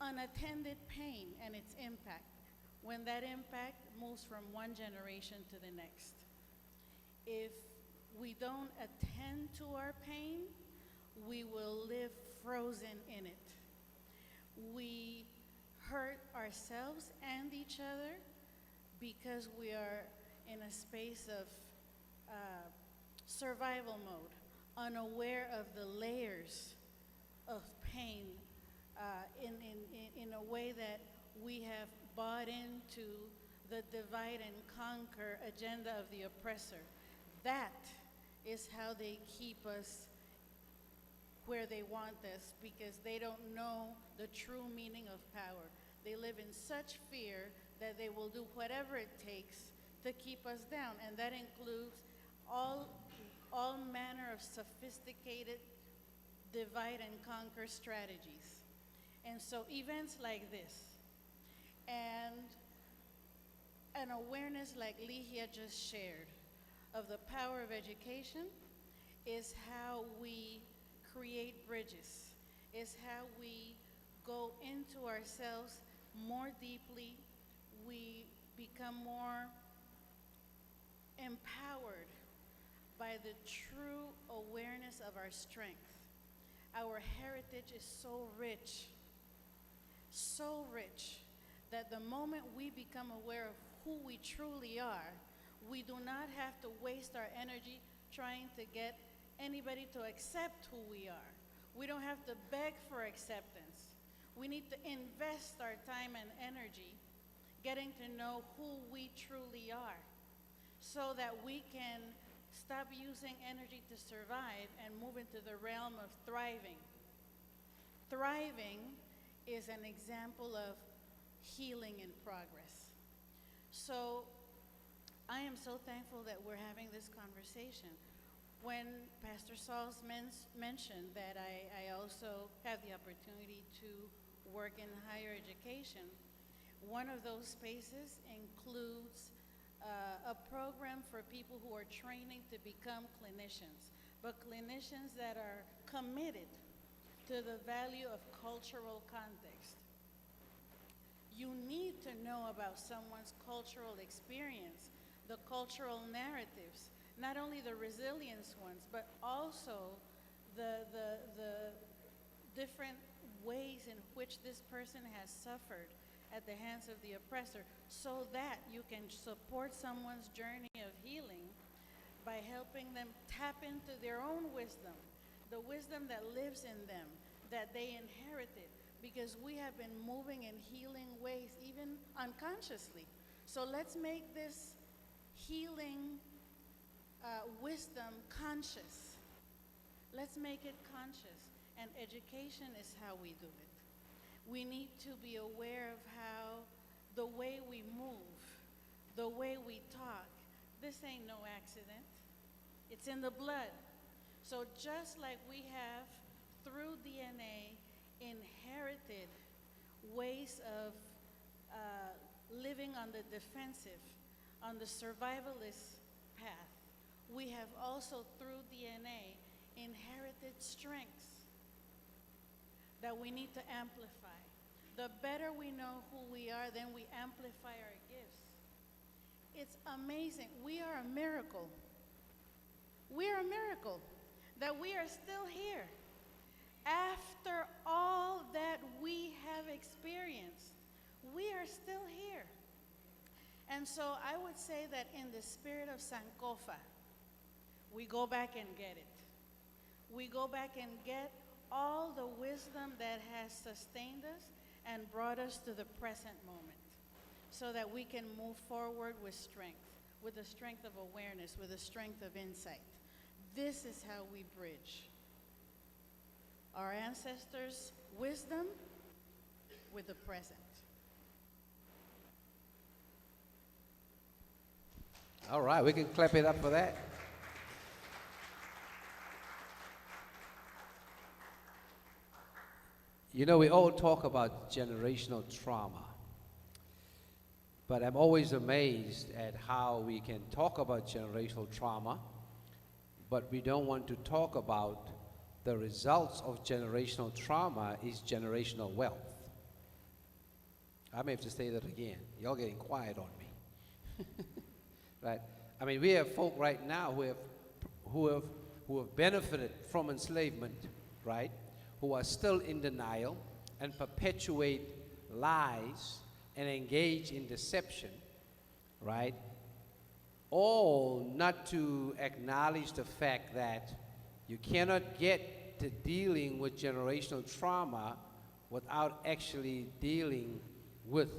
unattended pain and its impact, when that impact moves from one generation to the next. If we don't attend to our pain, we will live frozen in it. We hurt ourselves and each other because we are in a space of survival mode, unaware of the layers of pain in a way that we have bought into the divide and conquer agenda of the oppressor. That is how they keep us where they want us, because they don't know the true meaning of power. They live in such fear that they will do whatever it takes to keep us down, and that includes all manner of sophisticated divide and conquer strategies. And so events like this and an awareness like Lihia just shared of the power of education is how we create bridges, is how we go into ourselves more deeply. We become more empowered by the true awareness of our strength. Our heritage is so rich, that the moment we become aware of who we truly are, we do not have to waste our energy trying to get anybody to accept who we are. We don't have to beg for acceptance. We need to invest our time and energy getting to know who we truly are so that we can stop using energy to survive and move into the realm of thriving. Thriving is an example of healing in progress. So I am so thankful that we're having this conversation. When Pastor Sauls mentioned that I also have the opportunity to work in higher education, one of those spaces includes a program for people who are training to become clinicians, but clinicians that are committed to the value of cultural context. You need to know about someone's cultural experience, the cultural narratives, not only the resilience ones, but also the different ways in which this person has suffered at the hands of the oppressor, so that you can support someone's journey of healing by helping them tap into their own wisdom, the wisdom that lives in them, that they inherited, because we have been moving in healing ways, even unconsciously. So let's make this healing wisdom conscious. Let's make it conscious, and education is how we do it. We need to be aware of how the way we move, the way we talk, this ain't no accident. It's in the blood. So just like we have, through DNA, inherited ways of living on the defensive, on the survivalist path, we have also, through DNA, inherited strengths that we need to amplify. The better we know who we are, then we amplify our gifts. It's amazing. We are a miracle. We are a miracle that we are still here. After all that we have experienced, we are still here. And so I would say that in the spirit of Sankofa, we go back and get it. We go back and get all the wisdom that has sustained us and brought us to the present moment, so that we can move forward with strength, with the strength of awareness, with the strength of insight. This is how we bridge our ancestors' wisdom with the present. All right, we can clap it up for that. You know, we all talk about generational trauma, but I'm always amazed at how we can talk about generational trauma, but we don't want to talk about the results of generational trauma is generational wealth. I may have to say that again. Y'all getting quiet on me. Right? I mean, we have folk right now who have benefited from enslavement, right? Who are still in denial and perpetuate lies and engage in deception, right? All not to acknowledge the fact that you cannot get to dealing with generational trauma without actually dealing with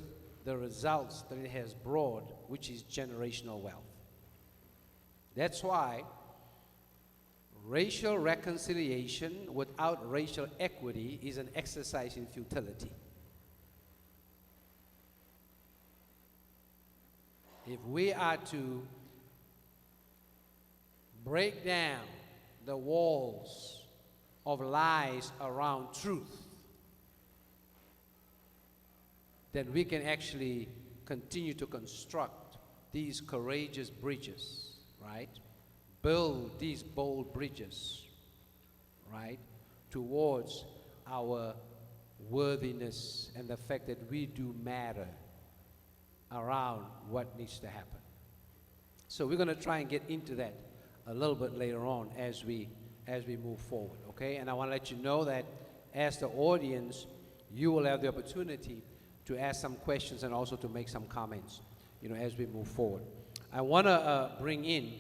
the results that it has brought, which is generational wealth. That's why racial reconciliation without racial equity is an exercise in futility. If we are to break down the walls of lies around truth, then we can actually continue to construct these courageous bridges, right? Build these bold bridges, right, towards our worthiness and the fact that we do matter around what needs to happen. So we're going to try and get into that a little bit later on as we move forward, okay? And I want to let you know that as the audience, you will have the opportunity to ask some questions and also to make some comments, as we move forward. I want to bring in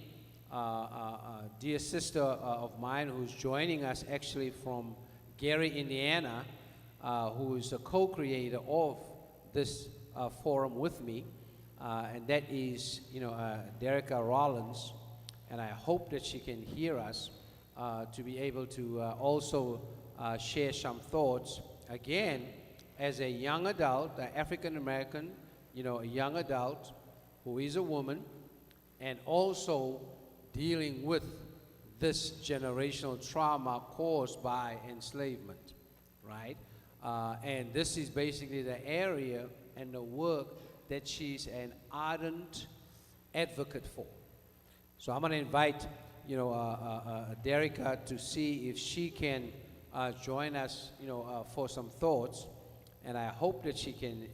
a dear sister of mine who's joining us actually from Gary, Indiana, who is a co-creator of this forum with me, and that is, Derica Rollins, and I hope that she can hear us to be able to also share some thoughts, again, as a young adult, an African-American, a young adult who is a woman, and also dealing with this generational trauma caused by enslavement, right? And this is basically the area and the work that she's an ardent advocate for. So I'm going to invite, Derica to see if she can join us, for some thoughts. And I hope that she can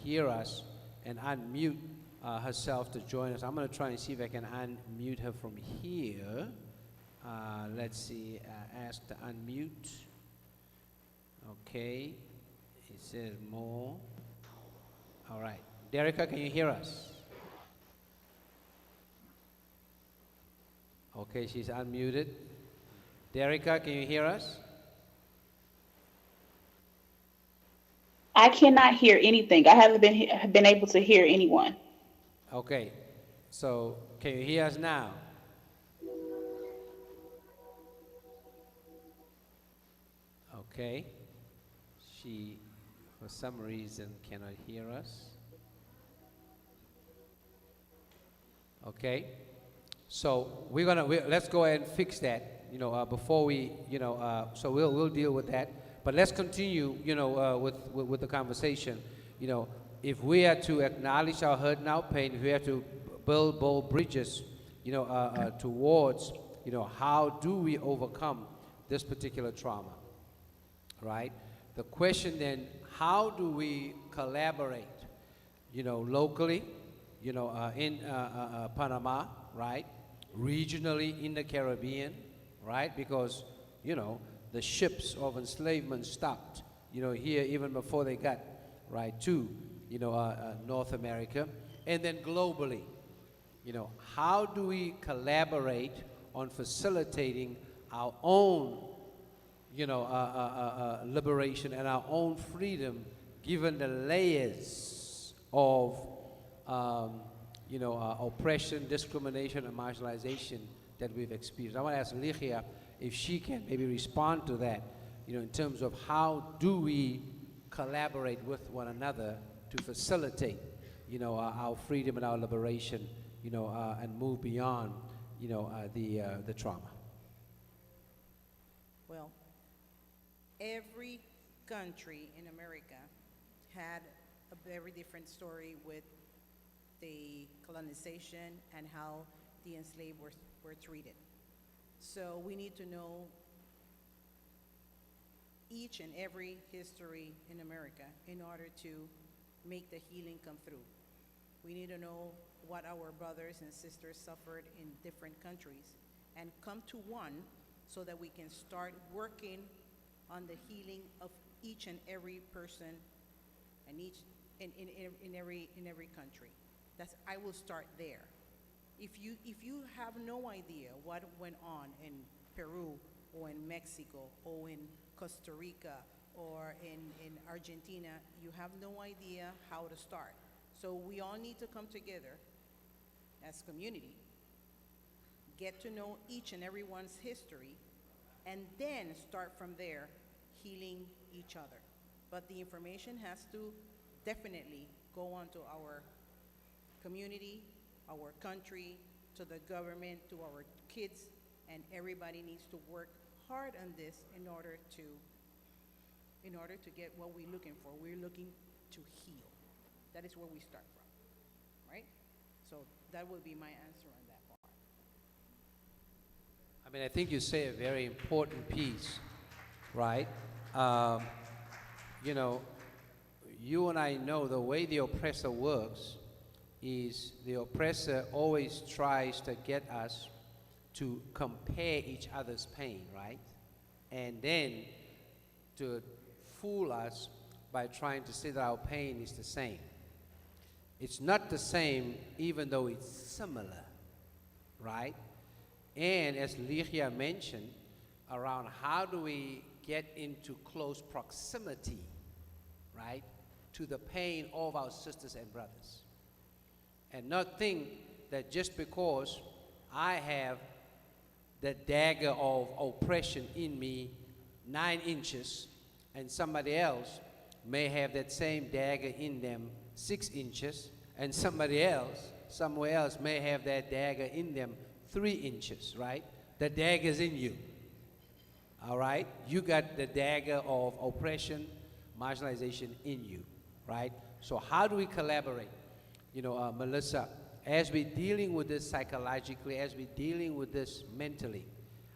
hear us and unmute herself to join us. I'm going to try and see if I can unmute her from here. Let's see, ask to unmute. Okay, it says more. All right, Derica, can you hear us? Okay, she's unmuted. Derica, can you hear us? I cannot hear anything. I haven't been able to hear anyone. Okay, so can you hear us now? Okay, she, for some reason, cannot hear us. Okay, so let's go ahead and fix that, before we, so we'll deal with that. But let's continue, with the conversation. If we are to acknowledge our hurt and our pain, if we have to build bold bridges, towards, how do we overcome this particular trauma, right? The question then, how do we collaborate, locally, in Panama, right? Regionally in the Caribbean, right? Because, the ships of enslavement stopped, here even before they got, right, to, North America. And then globally, how do we collaborate on facilitating our own, liberation and our own freedom, given the layers of, oppression, discrimination, and marginalization that we've experienced. I want to ask Ligia if she can maybe respond to that, in terms of how do we collaborate with one another to facilitate, our freedom and our liberation, and move beyond, the trauma. Well, every country in America had a very different story with the colonization and how the enslaved were treated. So we need to know each and every history in America in order to make the healing come through. We need to know what our brothers and sisters suffered in different countries and come to one so that we can start working on the healing of each and every person and in every country. I will start there. If you have no idea what went on in Peru or in Mexico or in Costa Rica or in Argentina, you have no idea how to start. So we all need to come together as community, get to know each and everyone's history, and then start from there healing each other. But the information has to definitely go on to our community, our country, to the government, to our kids, and everybody needs to work hard on this in order to get what we're looking for. We're looking to heal. That is where we start from, right? So that would be my answer on that part. I mean, I think you say a very important piece, right? You and I know the way the oppressor works is the oppressor always tries to get us to compare each other's pain, right? And then to fool us by trying to say that our pain is the same. It's not the same even though it's similar, right? And as Ligia mentioned, around how do we get into close proximity, right, to the pain of our sisters and brothers. And not think that just because I have the dagger of oppression in me 9 inches and somebody else may have that same dagger in them 6 inches, and somebody else, somewhere else may have that dagger in them 3 inches, right? The dagger's in you, all right? You got the dagger of oppression, marginalization in you, right? So how do we collaborate? You know, Melissa, as we're dealing with this psychologically, as we're dealing with this mentally,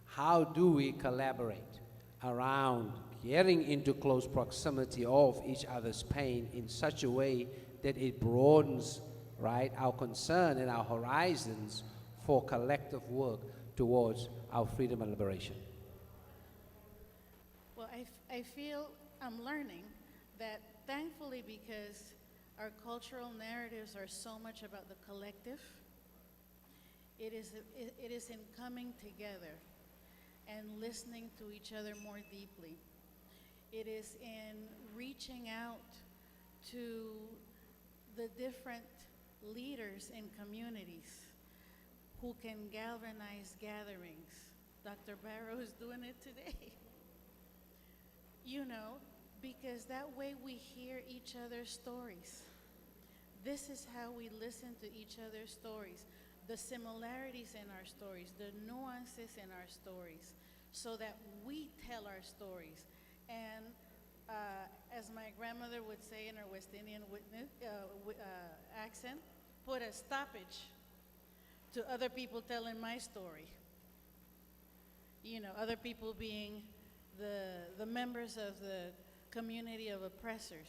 how do we collaborate around getting into close proximity of each other's pain in such a way that it broadens, right, our concern and our horizons for collective work towards our freedom and liberation? Well, I feel I'm learning that thankfully, because our cultural narratives are so much about the collective, it is in coming together and listening to each other more deeply. It is in reaching out to the different leaders in communities who can galvanize gatherings. Dr. Barrow is doing it today. You know, because that way we hear each other's stories. This is how we listen to each other's stories, the similarities in our stories, the nuances in our stories, so that we tell our stories. And as my grandmother would say in her West Indian accent, put a stoppage to other people telling my story. You know, other people being the members of the community of oppressors.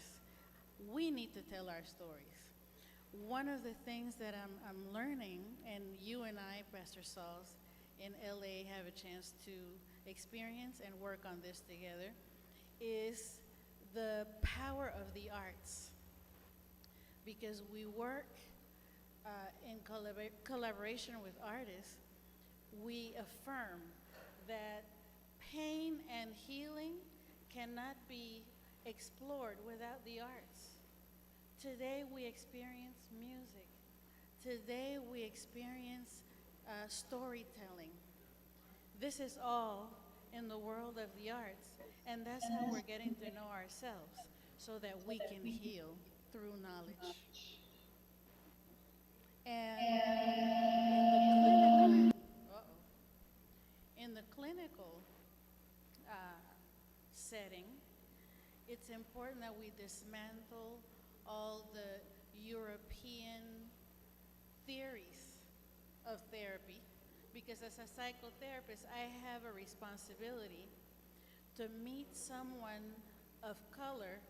We need to tell our stories. One of the things that I'm learning, and you and I, Pastor Sauls, in LA have a chance to experience and work on this together, is the power of the arts. Because we work in collaboration with artists, we affirm that pain and healing cannot be explored without the arts. Today we experience music. Today we experience storytelling. This is all in the world of the arts, and that's how we're getting to know ourselves, so that we can heal through knowledge. And in the clinical setting, it's important that we dismantle all the European theories of therapy, because as a psychotherapist, I have a responsibility to meet someone of color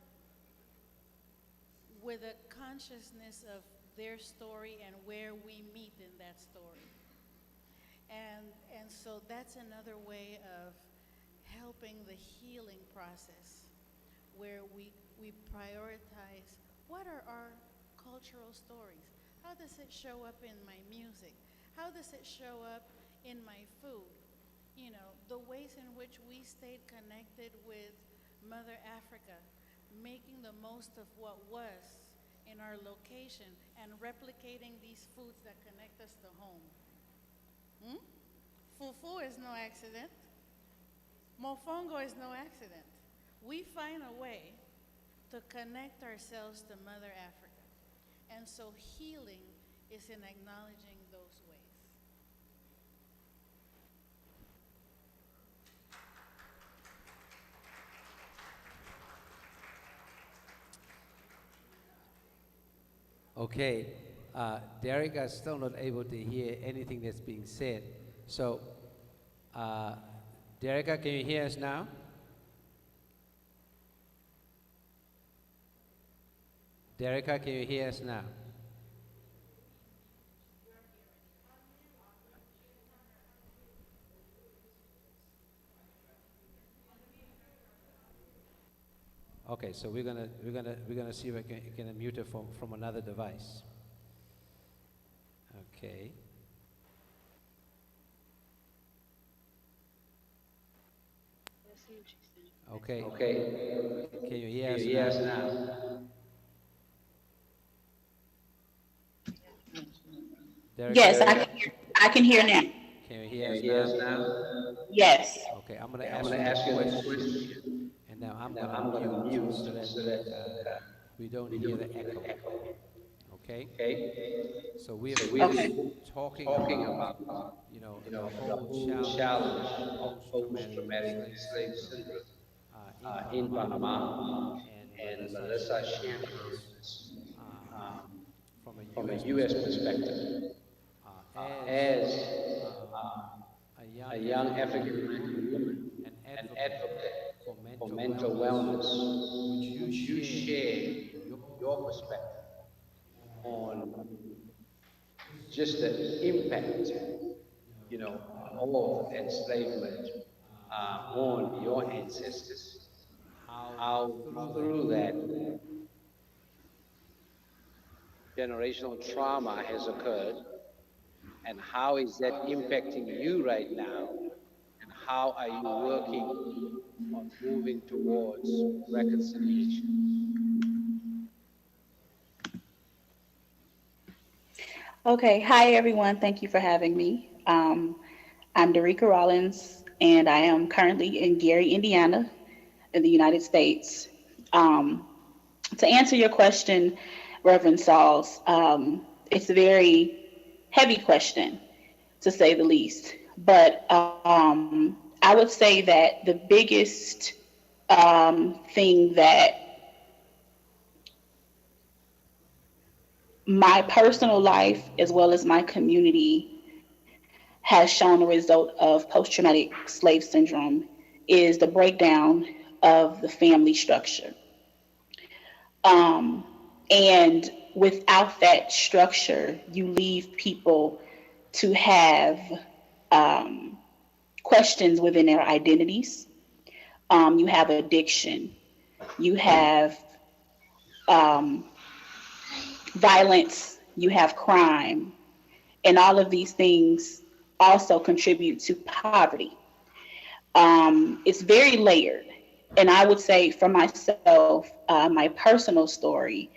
with a consciousness of their story and where we meet in that story. And so that's another way of helping the healing process, where we prioritize what are our cultural stories. How does it show up in my music? How does it show up in my food? You know, the ways in which we stayed connected with Mother Africa, making the most of what was in our location and replicating these foods that connect us to home. Fufu is no accident. Mofongo is no accident. We find a way to connect ourselves to Mother Africa. And so healing is in acknowledging those ways. Okay, Derek is still not able to hear anything that's being said. So, Derek, can you hear us now? Derek, can you hear us now? Okay, so we're gonna see if I can mute it from another device. Okay. Okay. Okay. Can you hear us Yes, now? now. Derek, Yes, I can hear now. Can you hear Can us you hear us now? now? Yes. Okay, I'm gonna I'm ask gonna you ask you a a question, question. and now I'm Now gonna mute so so that that we don't we hear don't the hear echo. the echo. Okay. Okay? So we So have we are been talking about, the the whole whole challenge challenge of of post-traumatic post-traumatic slave slave syndrome syndrome in in Panama, Panama, and and Melissa Melissa shared shared with us this from a from a U.S. U.S. perspective. perspective. As a A young young African-American African-American woman, woman, an an advocate advocate for for mental mental wellness, wellness, would you would you share share your your perspective on just the impact, of enslavement on your ancestors? How through that generational trauma has occurred, and how is that impacting you right now, and how are you working on moving towards reconciliation? Okay, hi everyone. Thank you for having me. I'm Derica Rollins, and I am currently in Gary, Indiana, in the United States. To answer your question, Reverend Sauls, it's a very heavy question, to say the least. But I would say that the biggest thing that my personal life, as well as my community, has shown a result of post-traumatic slave syndrome is the breakdown of the family structure. And without that structure, you leave people to have questions within their identities. You have addiction. You have violence. You have crime. And all of these things also contribute to poverty. It's very layered. And I would say for myself, my personal story,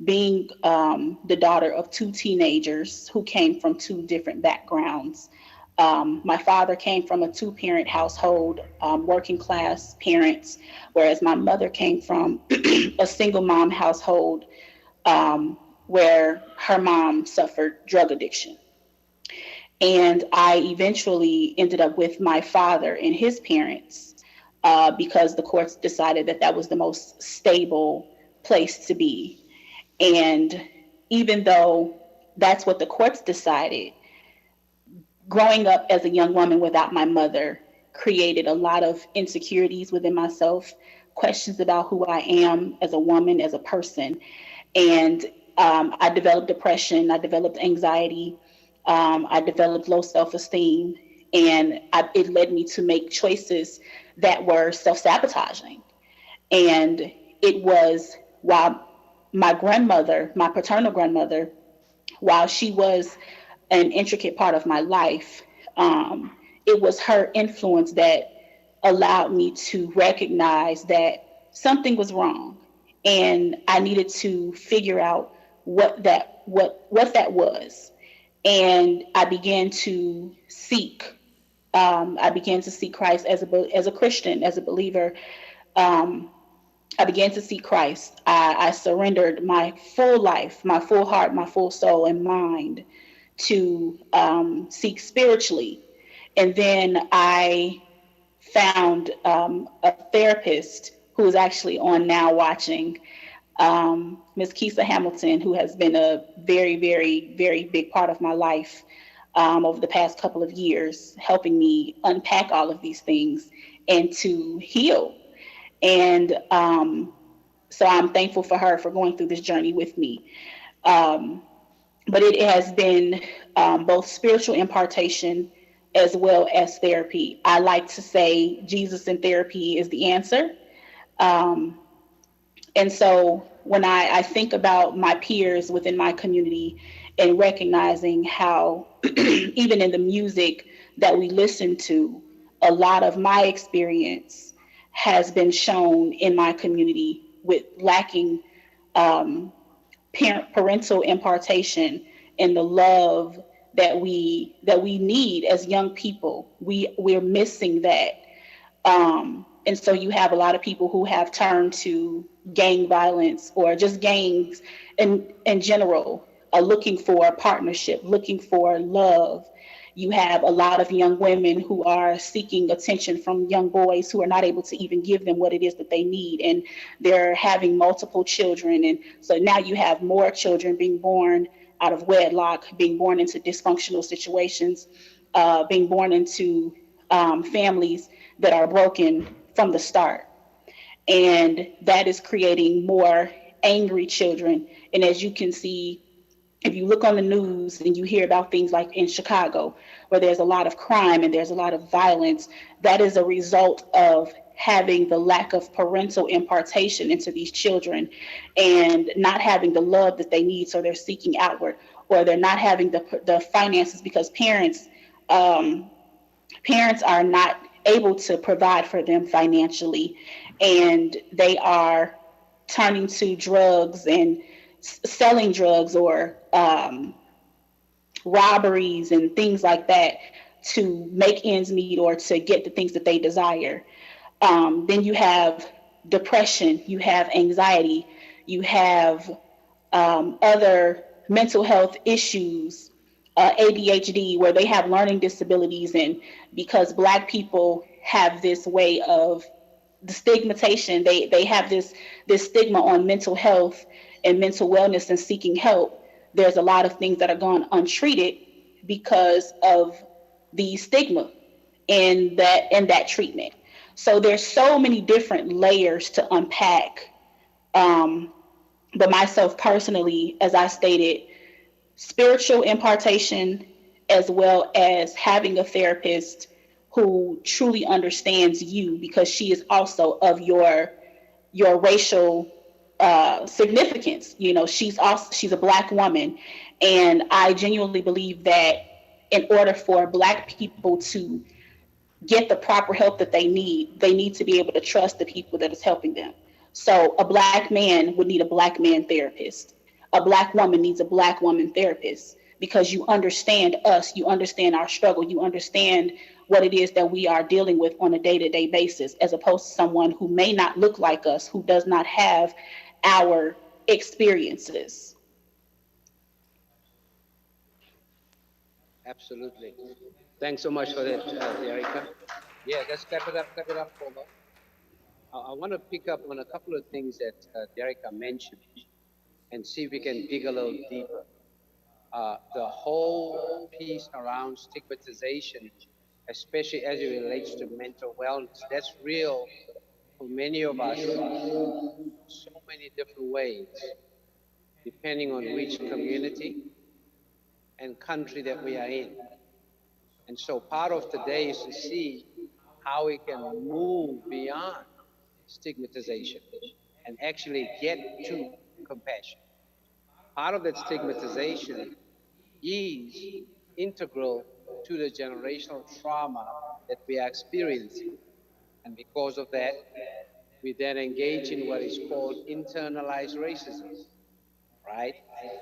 being the daughter of two teenagers who came from two different backgrounds. My father came from a two-parent household, working class parents, whereas my mother came from a single mom household where her mom suffered drug addiction. And I eventually ended up with my father and his parents because the courts decided that that was the most stable place to be. And even though that's what the courts decided, growing up as a young woman without my mother created a lot of insecurities within myself, questions about who I am as a woman, as a person. And I developed depression, I developed anxiety, I developed low self-esteem, and it led me to make choices that were self-sabotaging. And it was while my grandmother, my paternal grandmother, while she was an intricate part of my life, it was her influence that allowed me to recognize that something was wrong, and I needed to figure out what that was. And I began to seek. I began to seek Christ as a Christian, as a believer. I began to seek Christ. I surrendered my full life, my full heart, my full soul and mind to seek spiritually. And then I found a therapist who is actually on Now Watching, Ms. Keisa Hamilton, who has been a very, very, very big part of my life over the past couple of years, helping me unpack all of these things and to heal. And so I'm thankful for her for going through this journey with me. But it has been both spiritual impartation as well as therapy. I like to say Jesus in therapy is the answer. And so when I think about my peers within my community and recognizing how even in the music that we listen to, a lot of my experience has been shown in my community with lacking parental impartation and the love that we need as young people. We're missing that. And so you have a lot of people who have turned to gang violence or just gangs in general, looking for a partnership, looking for love. You have a lot of young women who are seeking attention from young boys who are not able to even give them what it is that they need. And they're having multiple children. And so now you have more children being born out of wedlock, being born into dysfunctional situations, being born into families that are broken from the start. And that is creating more angry children. And as you can see, if you look on the news and you hear about things like in Chicago, where there's a lot of crime and there's a lot of violence, that is a result of having the lack of parental impartation into these children and not having the love that they need. So they're seeking outward, or they're not having the finances because parents are not able to provide for them financially, and they are turning to drugs and selling drugs or robberies and things like that to make ends meet or to get the things that they desire. Then you have depression, you have anxiety, you have other mental health issues, ADHD, where they have learning disabilities. And because Black people have this way of the stigmatization, they have this stigma on mental health and mental wellness and seeking help. There's a lot of things that are gone untreated because of the stigma in that treatment. So there's so many different layers to unpack. But myself personally, as I stated, spiritual impartation, as well as having a therapist who truly understands you, because she is also of your racial significance. You know, she's a Black woman, and I genuinely believe that in order for Black people to get the proper help that they need to be able to trust the people that is helping them. So a Black man would need a Black man therapist. A Black woman needs a Black woman therapist, because you understand us, you understand our struggle, you understand what it is that we are dealing with on a day-to-day basis, as opposed to someone who may not look like us, who does not have our experiences. Absolutely. Thanks so much for that, Erica. Yeah, let's clap it up for her. I want to pick up on a couple of things that Erica mentioned and see if we can dig a little deeper. The whole piece around stigmatization, especially as it relates to mental wellness, that's real for many of us in so many different ways, depending on which community and country that we are in. And so part of today is to see how we can move beyond stigmatization and actually get to compassion. Part of that stigmatization is integral to the generational trauma that we are experiencing. And because of that, we then engage in what is called internalized racism, right?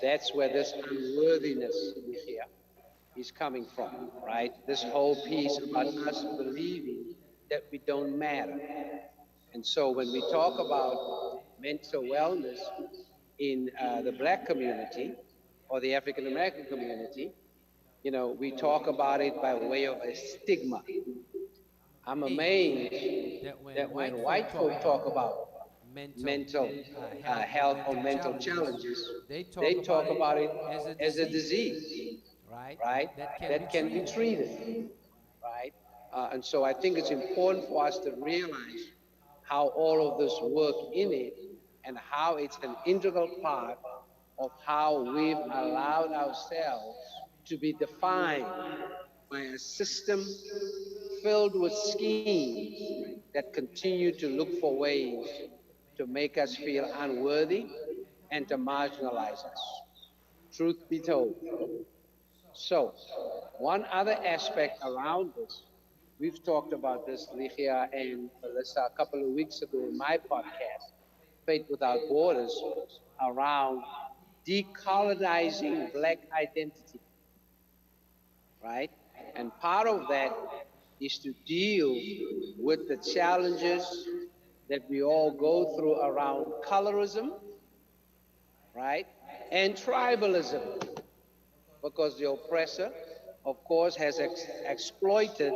That's where this unworthiness we hear is coming from, right? This whole piece about us believing that we don't matter. And so when we talk about mental wellness in the Black community or the African American community, you know, we talk about it by way of a stigma. I'm amazed that when white folk talk about mental health or mental challenges, they talk about it as a disease, right? That can be treated, right? And so I think it's important for us to realize how all of this work in it and how it's an integral part of how we've allowed ourselves to be defined by a system filled with schemes that continue to look for ways to make us feel unworthy and to marginalize us. Truth be told. So, one other aspect around this, we've talked about this, Ligia and Melissa, a couple of weeks ago in my podcast, Faith Without Borders, around decolonizing Black identity, right? And part of that is to deal with the challenges that we all go through around colorism, right? And tribalism, because the oppressor, of course, has exploited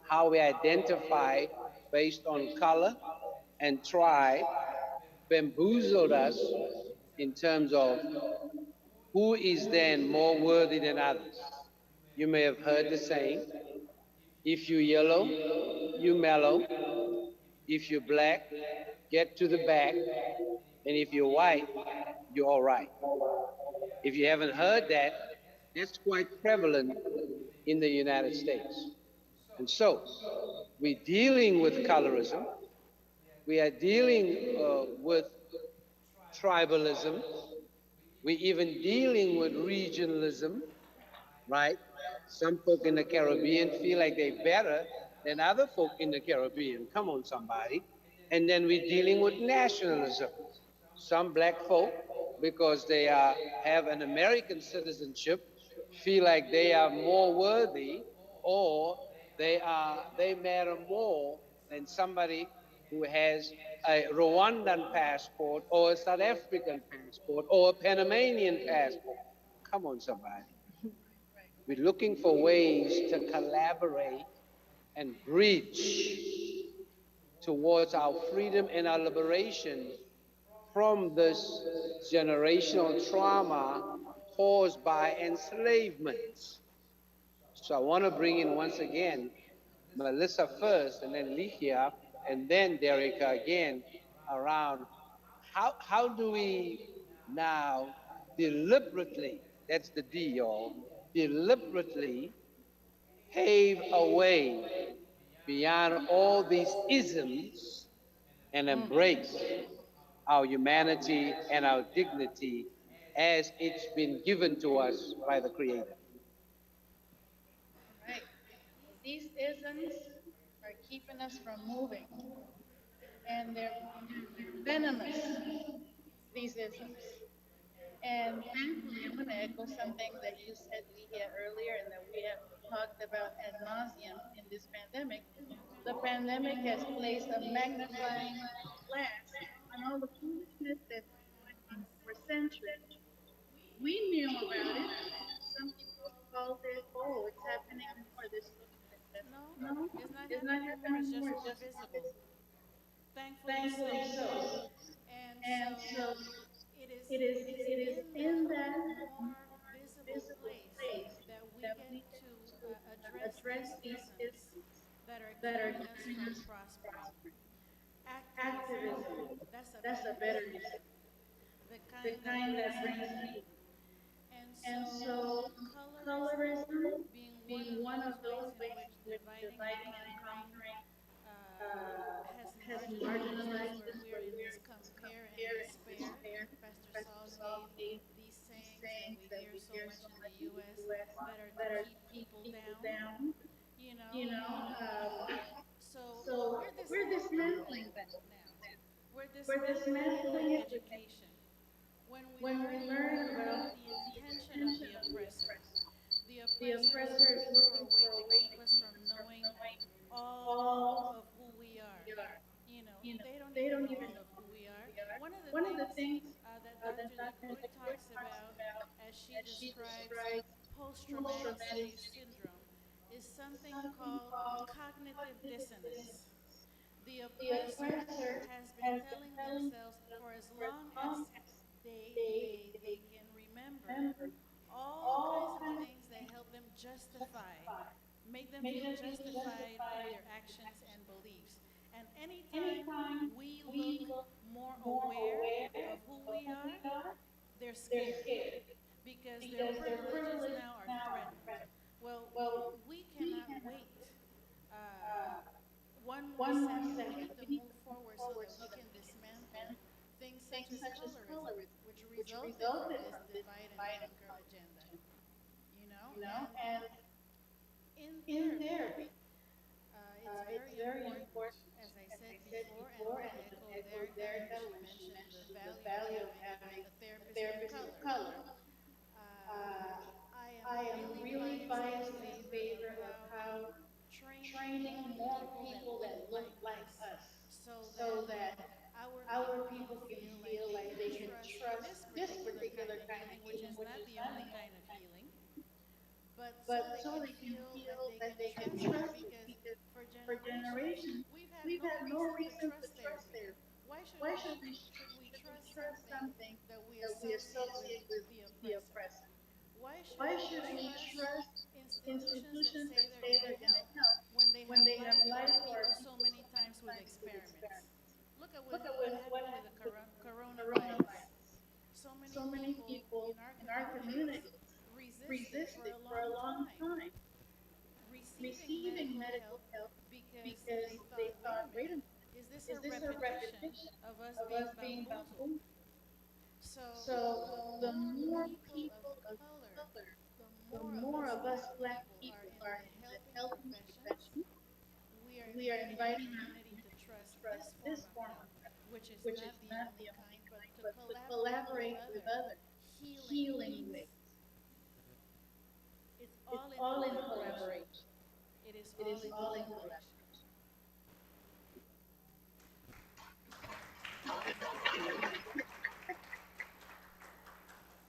how we identify based on color and tribe, bamboozled us in terms of who is then more worthy than others. You may have heard the saying, if you yellow, you mellow. If you're black, get to the back. And if you're white, you're all right. If you haven't heard that, that's quite prevalent in the United States. And so, we're dealing with colorism. We are dealing with tribalism. We're even dealing with regionalism, right? Some folk in the Caribbean feel like they're better than other folk in the Caribbean. Come on, somebody. And then we're dealing with nationalism. Some black folk, because they have an American citizenship, feel like they are more worthy, or they matter more than somebody who has a Rwandan passport or a South African passport or a Panamanian passport. Come on, somebody. We're looking for ways to collaborate and bridge towards our freedom and our liberation from this generational trauma caused by enslavement. So I want to bring in once again Melissa first, and then Ligia, and then Dereka again, around how do we now deliberately, that's the D, y'all, deliberately pave a way beyond all these isms and embrace our humanity and our dignity as it's been given to us by the Creator. Right. These isms are keeping us from moving, and they're venomous, these isms. And thankfully, I'm going to echo something that you said, Ligia, earlier, and that we have talked about ad nauseum in this pandemic. The pandemic has placed a magnifying glass on all the foolishness that's been going on for centuries. We knew about it. Some people called it, oh, it's happening more. This no, it's not happening more. It's just more visible. Thankfully so. And so it is in that more visible place that we get to address these isms that are keeping us from prospering. Activism, that's a better ism. The kind that brings people. And so colorism being one of those ways in which dividing and conquering has marginalized us, where we're in this compare and despair. Pastor Saul gave these sayings that we hear so much in the U.S. that are to keep people down. So we're dismantling that now. We're dismantling it with education. When we learn about the intention of the oppressor is looking for a way to keep us from knowing all of who we are. They don't even know who we are. One of the things that Dr. Good talks about as she describes post-traumatic slave syndrome is something called cognitive dissonance. The oppressor has been telling themselves for as long as they can remember all kinds of things that help them justify, make them feel justified in their actions and beliefs. And anytime we look more aware of who we are, they're scared because their privileges now are threatened. Well, we cannot wait one more second. We need to move forward so that we can dismantle such as colorism, which resulted from this divide and conquer agenda. You know, and in therapy, it's very important, as I said before, and to echo there, that when she mentioned the value of having a therapist of color. I am really biased in favor of how training more people that look like us so that our people can feel like they can trust this particular kind of healing, which is not the only kind of healing, but so they can feel that they can trust it, because for generations we've had no reason to trust therapy. Why should we trust something that we associate with the oppressor? Why should we trust institutions that say they're going to help when they have lied to our people so many times with experiments? Look at what happened with the coronavirus. So many people in our community resisted for a long time receiving medical help because they thought, wait a minute, is this a repetition of us being bamboozled? So the more people of color, the more of us black people are in the helping profession, we are inviting our community to trust this form of help, which is not the only kind, but to collaborate with other healing ways. It's all in collaboration. It is all in collaboration.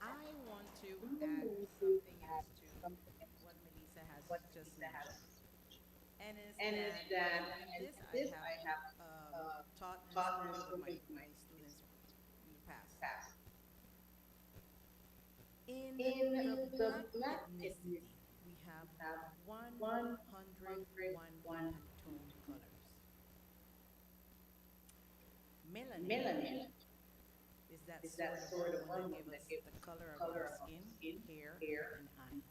I want to add something else to what Melissa has just mentioned. And is that this I have taught and spoken with my students in the past. In the black ethnicity, we have 101 tone colors. Melanin is that sort of one that gives us the color of our skin, hair, and eyes.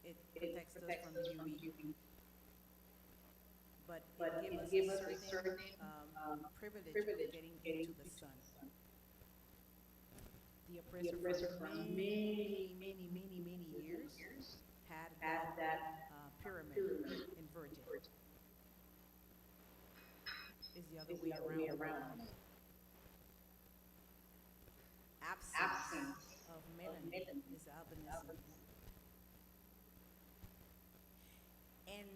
It protects us from UV, but it gives us a certain privilege of getting into the sun. The oppressor for many years had that pyramid inverted. Is the other way around. Absence of melanin is albinism.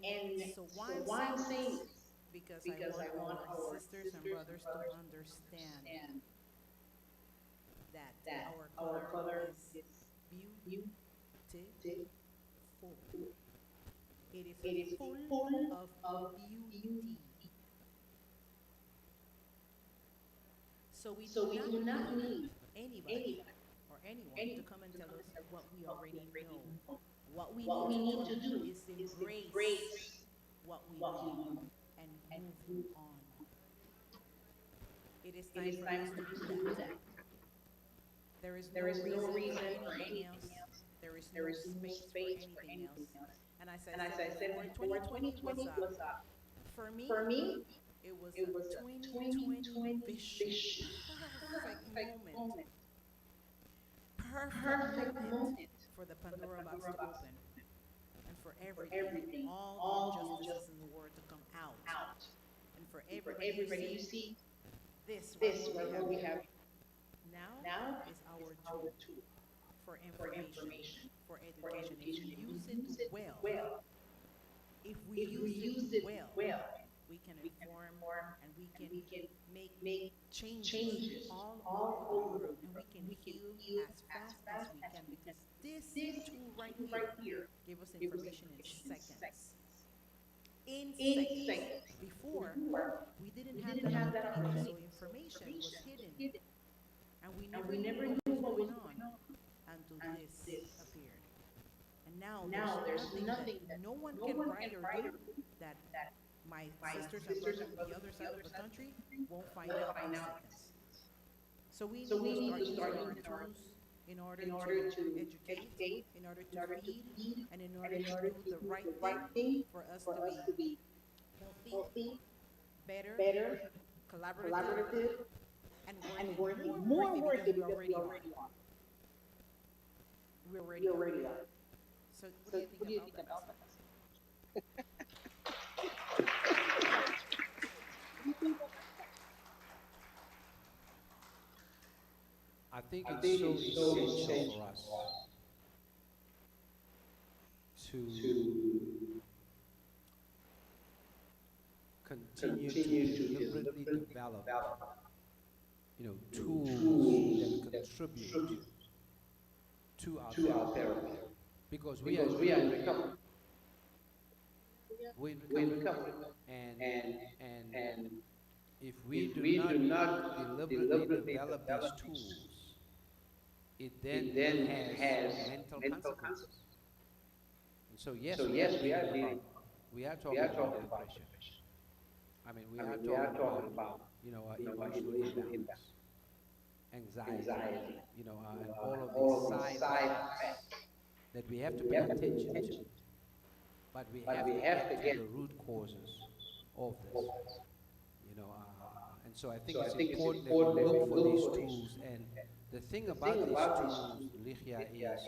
And so why I'm saying this? Because I want our sisters and brothers to understand that our color is beautiful. It is full of beauty. So we do not need anybody or anyone to come and tell us what we already know. What we need to do is embrace what we know and move on. It is time for us to do that. There is no reason for anything else. There is no space for anything else. And as I said before, 2020 was for me, it was a 2020 vision. Perfect moment. Perfect moment for the Pandora box to open. And for everything, all the injustices in the world to come out. And for everybody to see this, what we have now is our tool for information, for education. If we use it well, if we use it well, we can inform and we can make changes all over, and we can heal as fast as we can, because this tool right here gives us information in seconds. In seconds. Before, we didn't have that opportunity, so information was hidden, and we never knew what was going on until this appeared. And now there's nothing that no one can write or do that my sisters and brothers on the other side of the country won't find out in seconds. So we need to start using our tools in order to educate, in order to feed, and in order to do the right thing for us to be healthy, better, collaborative, and worthy, more worthy because we already are. We We already are. So So what do you think about that? I think it's so essential for us to continue to deliberately develop, tools that contribute to our therapy. Because we are in recovery. We're in recovery. And if we do not deliberately develop these tools, it then has mental consequences. And so yes, we are talking about depression. I mean, we are talking about, emotional imbalance, anxiety, and all of these side effects that we have to pay attention to. But we have to get to the root causes of this. And so I think it's important that we look for these tools. And the thing about these tools, Ligia, is,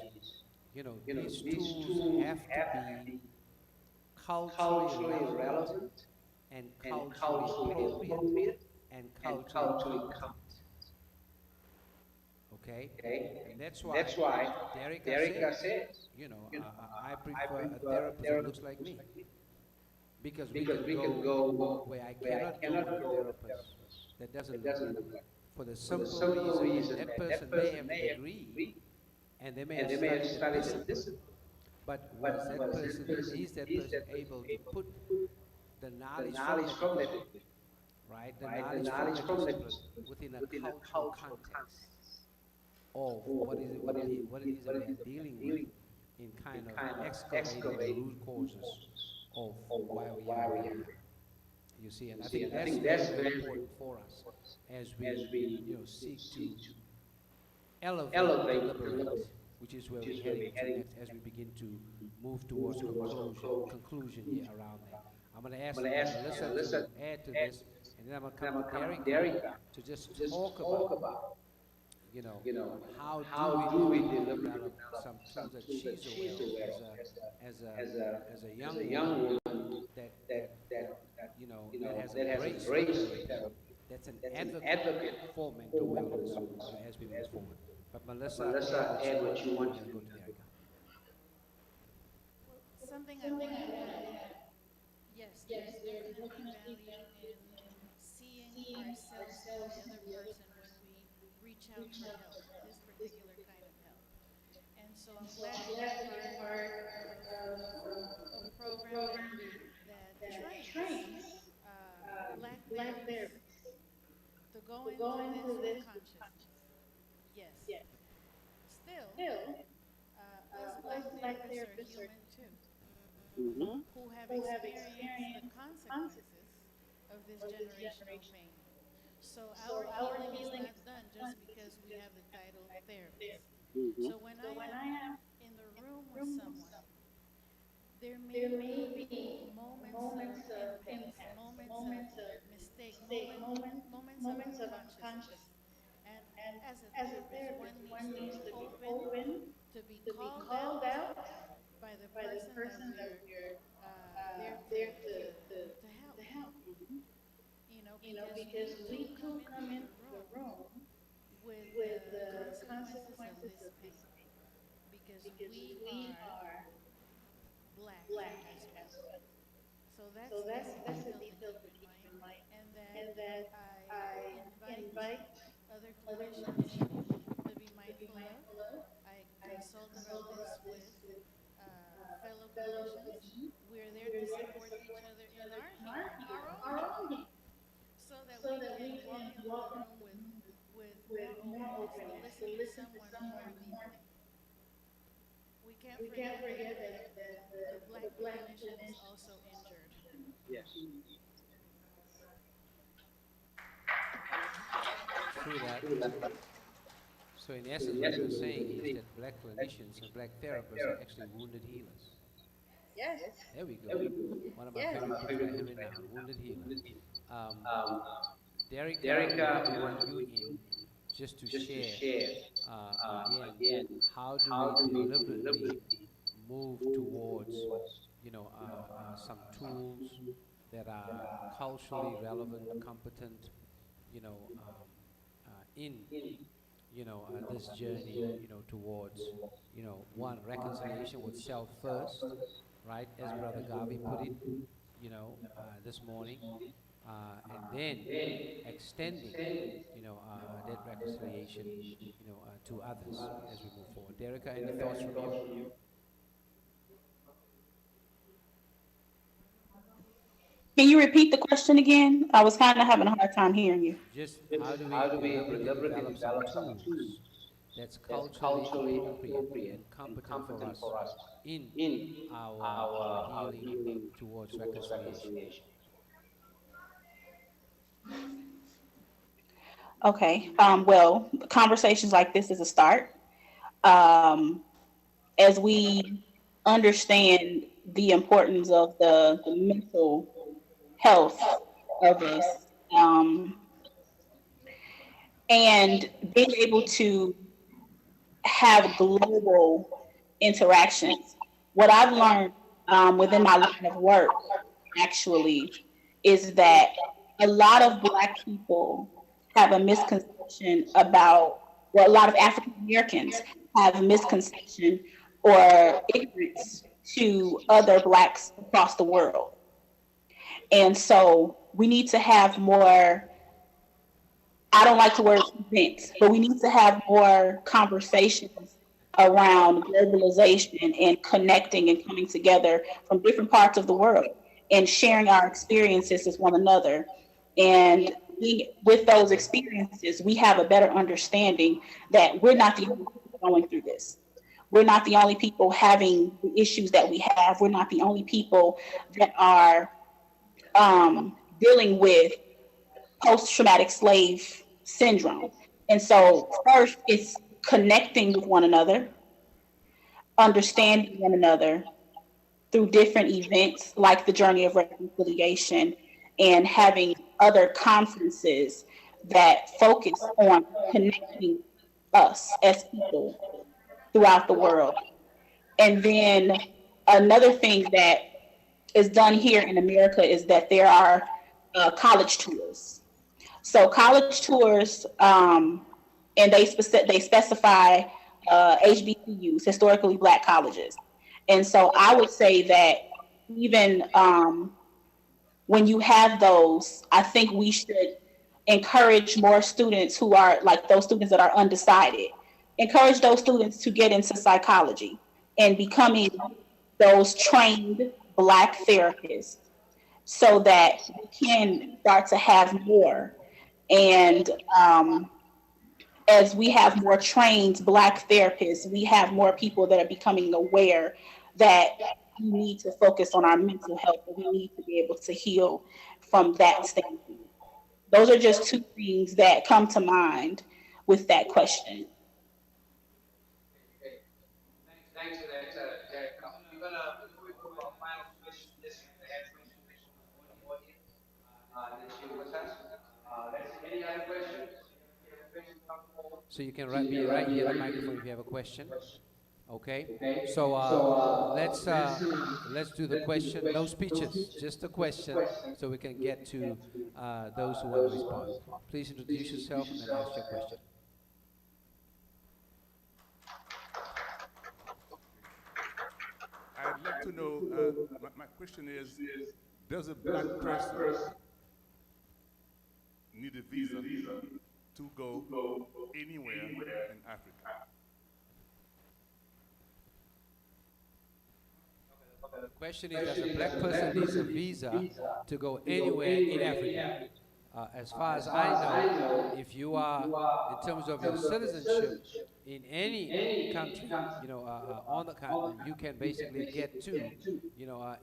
these tools have to be culturally relevant and culturally appropriate and culturally current. Okay? And that's why Derricka says, I prefer a therapist that looks like me. Because we can go where I cannot go with a therapist that doesn't look like. For the simple reason that person may have a degree and they may have studied a discipline. But is that person able to put the knowledge from that degree, right? The knowledge from that discipline within a cultural context of what it is that we are dealing with in kind of excavating the root causes of why we are here. You see, and I think that's very important for us as we seek to elevate, liberate, which is where we're heading to next as we begin to move towards conclusion here around that. I'm going to ask Melissa to add to this, and then I'm going to come to Derricka to just talk about, how do we develop some tools that she's aware of as a young woman that has embraced therapy, that's an advocate for mental wellness as we move forward. But Melissa, add what you want, and go to Derricka. Something I want to add, yes, there's definitely value in seeing ourselves in the other person when we reach out for help, this particular kind of help. And so I'm glad to be part of a program that trains Black therapists to go into this with consciousness. Yes. Still, us Black therapists are human too, who have experienced the consequences of this generational pain. So our healing is not done just because we have the title therapist. So when I am in the room with someone, there may be moments of impact, moments of mistake, moments of unconsciousness. And as a therapist, one needs to be open to be called out by the person that we're there to help. Because we too come into the room with the consequences of this pain. Because we are Black as well. So that's a detail to keep in mind. And that I invite other clinicians to be mindful of. I consult about this with fellow clinicians. We're there to support each other in our own healing, so that we can walk into the room with more openness to listen to someone more deeply. We can't forget that the Black clinician is also injured. Yes. True that. So in essence, what you're saying is that Black clinicians and Black therapists are actually wounded healers. Yes. There we go. One of my favorite things I have now, wounded healers. Derica, we want you in just to share again, how do we deliberately move towards, some tools that are culturally relevant, competent, in this journey, towards, one, reconciliation with self first, right, as Brother Garvey put it, this morning, and then extending, that reconciliation, to others as we move forward. Derica, any thoughts from you? Can you repeat the question again? I was kind of having a hard time hearing you. Just how do we deliberately develop some tools that's culturally appropriate and competent for us in our healing towards reconciliation? Okay. Well, conversations like this is a start. As we understand the importance of the mental health of us, and being able to have global interactions. What I've learned within my line of work, actually, is that a lot of Black people have a misconception about, well, a lot of African Americans have a misconception or ignorance to other Blacks across the world. And so we need to have more, I don't like the word events, but we need to have more conversations around globalization and connecting and coming together from different parts of the world and sharing our experiences with one another. And with those experiences, we have a better understanding that we're not the only people going through this. We're not the only people having the issues that we have. We're not the only people that are dealing with post-traumatic slave syndrome. And so first, it's connecting with one another, understanding one another through different events like the Journey of Reconciliation, and having other conferences that focus on connecting us as people throughout the world. And then another thing that is done here in America is that there are college tours. So college tours, and they specify HBCUs, historically Black colleges. And so I would say that even when you have those, I think we should encourage more students who are like those students that are undecided. Encourage those students to get into psychology and becoming those trained Black therapists so that we can start to have more. And as we have more trained Black therapists, we have more people that are becoming aware that we need to focus on our mental health, and we need to be able to heal from that standpoint. Those are just two things that come to mind with that question. Thanks for that, Derek. We're gonna, before we go to our final question, this is the question for the audience that's here with us. Any other questions? So you can be right here at the microphone if you have a question. Okay. So let's do the question. No speeches, just a question, so we can get to those who want to respond. Please introduce yourself and then ask your question. I'd like to know, my question is, does a Black person need a visa to go anywhere in Africa? The question is, does a Black person need a visa to go anywhere in Africa? As far as I know, if you are, in terms of your citizenship, in any country, on the continent, you can basically get to,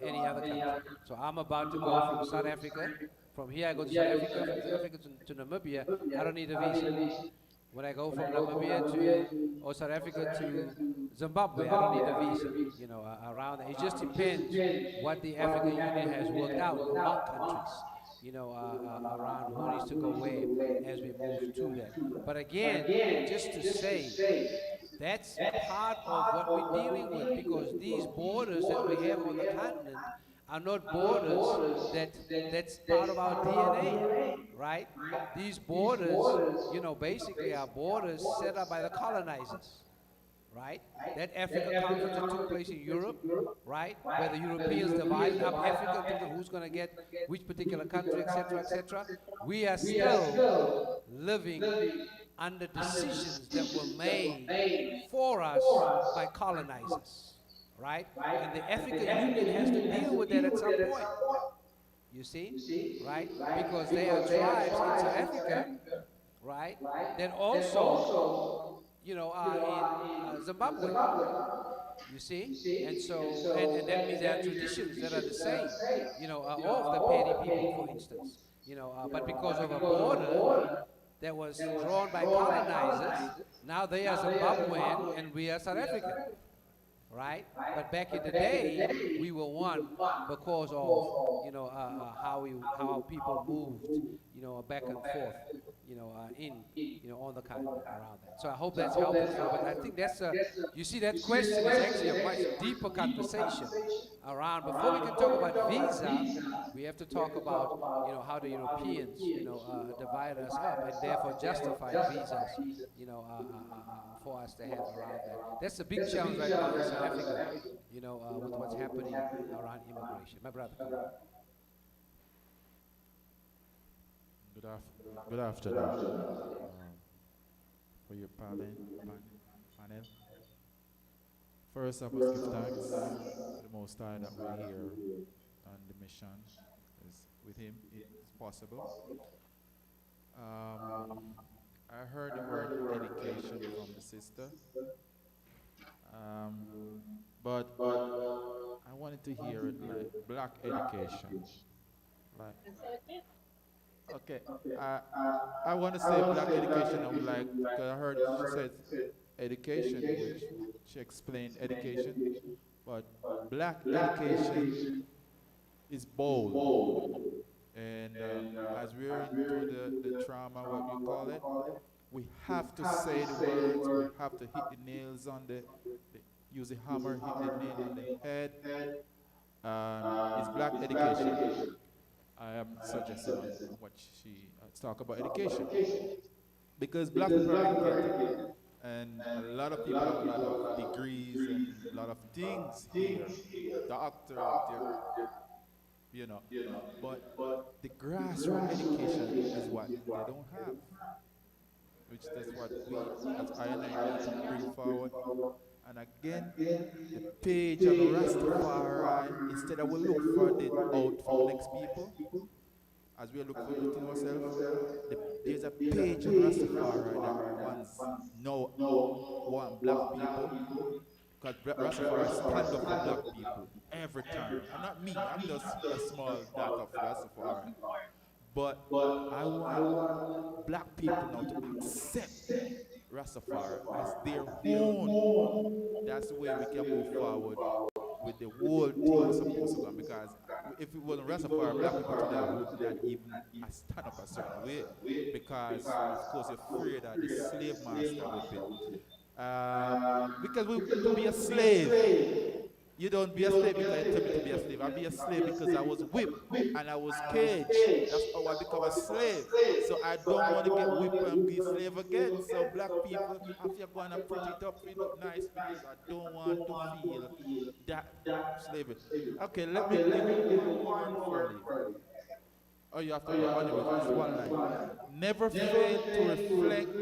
any other country. So I'm about to go from South Africa. From here, I go to South Africa. From South Africa to Namibia, I don't need a visa. When I go from Namibia or South Africa to Zimbabwe, I don't need a visa. Around it just depends what the African Union has worked out among countries. around who needs to go where as we move to that. But again, just to say, that's part of what we're dealing with, because these borders that we have on the continent are not borders that's part of our DNA, right? These borders, basically are borders set up by the colonizers, right? That Africa conference that took place in Europe, right? Where the Europeans divided up Africa in terms of who's going to get which particular country, etc., etc. We are still living under decisions that were made for us by colonizers, right? And the African Union has to deal with that at some point. You see, right? Because there are tribes in South Africa, right, that also, are in Zimbabwe. You see? And so, and that means there are traditions that are the same, of the Pedi people, for instance. But because of a border that was drawn by colonizers, now they are Zimbabwean and we are South African. Right? But back in the day, we were one because of, how people moved, back and forth, on the continent around that. So I hope that's helpful. But I think that's you see, that question is actually a much deeper conversation around. Before we can talk about visa, we have to talk about, how the Europeans, divide us up and therefore justify visas, for us to have around that. That's a big challenge right now in South Africa, with what's happening around immigration. My brother, come on. Good afternoon. For your panel. First, I must give thanks to the Most High that we're here on the mission. With Him, it is possible. I heard the word education from the sister, but I wanted to hear it like black education. Okay, I want to say black education. I would like, because I heard she said education, which she explained education, but black education is bold. And as we're into the trauma, what we call it, we have to say the words, we have to hit the nails on use the hammer, hit the nail on the head. It's black education. I am suggesting what she talk about education. Because black people are educated, and a lot of people have a lot of degrees and a lot of things here, doctor, but the grassroots education is what they don't have, which is what we as INA need to bring forward. And again, the page of Rastafari, instead of we look for the out from next people, as we look for within ourselves, there's a page of Rastafari that want black people, because Rastafari stand up for black people every time. And not me, I'm just a small dot of Rastafari. But I want black people now to accept Rastafari as their own. That's the way we can move forward with the whole thing supposed to go. Because if it wasn't Rastafari, black people today would not even stand up a certain way. Because, of course, you're afraid that the slave master will be. Because to be a slave, you don't be a slave because you tell me to be a slave. I be a slave because I was whipped and I was caged. That's how I become a slave. So I don't want to get whipped and be a slave again. So black people, if you're going to pretty it up, it look nice, because I don't want to feel that slavery. Okay, let me give you one for you. Oh, you have to go on it. Just one line. Never fail to reflect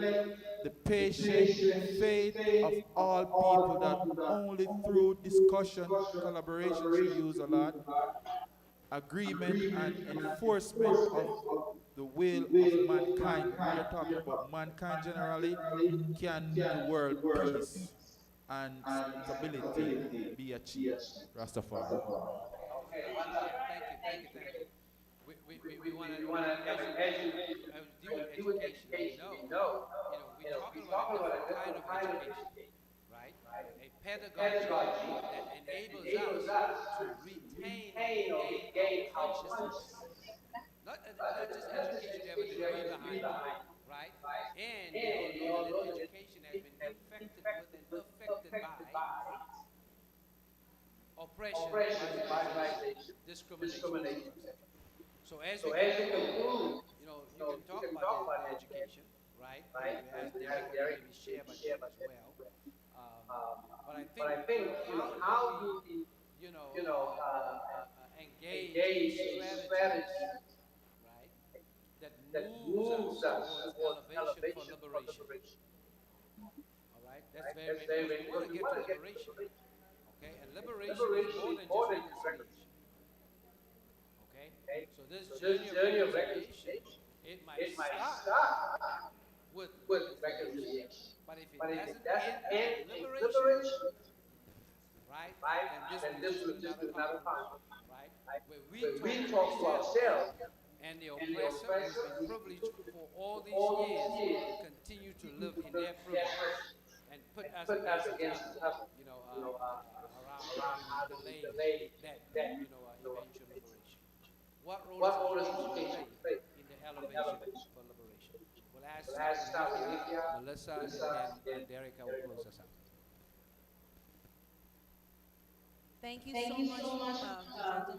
the patient faith of all people, that only through discussion, collaboration, she used a lot, agreement and enforcement of the will of mankind. We are talking about mankind generally, can the world peace and stability be achieved. Rastafari. Okay, thank you. We want to deal with education. We're talking about a different kind of education, right? A pedagogy that enables us to retain and gain consciousness. Not oppression, marginalization, discrimination, etc. So as we conclude, you can talk about the education, right? You asked Derek to maybe share about that as well. But I think, how do we, engage in strategies, right, that moves us towards elevation for liberation. All right, that's very important. We want to get to liberation, okay? And liberation is more than just reconciliation. Okay, so this journey of reconciliation, it might start with reconciliation, but if it doesn't end in liberation, right, then this will just be another conference, right, where we talk to ourselves, and the oppressor who's been privileged for all these years continue to live in their privilege and put us against each other, around how do we delay that, eventual liberation. What role does education play in the elevation for liberation? We'll ask Olivia, Melissa, and Derek will close us out. Thank you so much,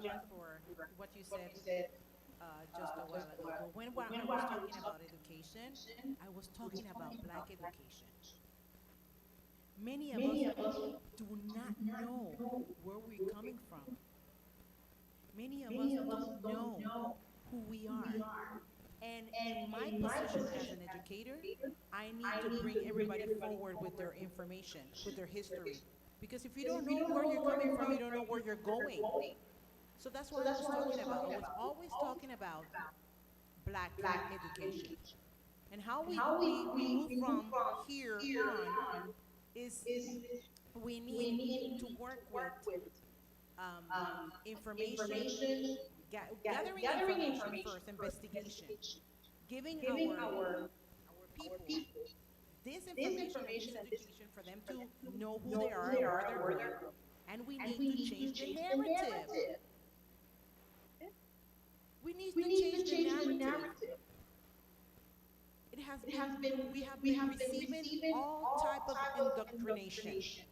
gentlemen, for what you said just a while ago. But when I was talking about education, I was talking about black education. Many of us do not know where we're coming from. Many of us don't know who we are. And in my position as an educator, I need to bring everybody forward with their information, with their history. Because if you don't know where you're coming from, you don't know where you're going. So that's what I was talking about. I was always talking about black education. And how we move from here on is we need to work with information, gathering information first, investigation, giving our people this information and this education for them to know who they are and where they're going. And we need to change the narrative. We need to change the narrative. We have been receiving all type of indoctrination.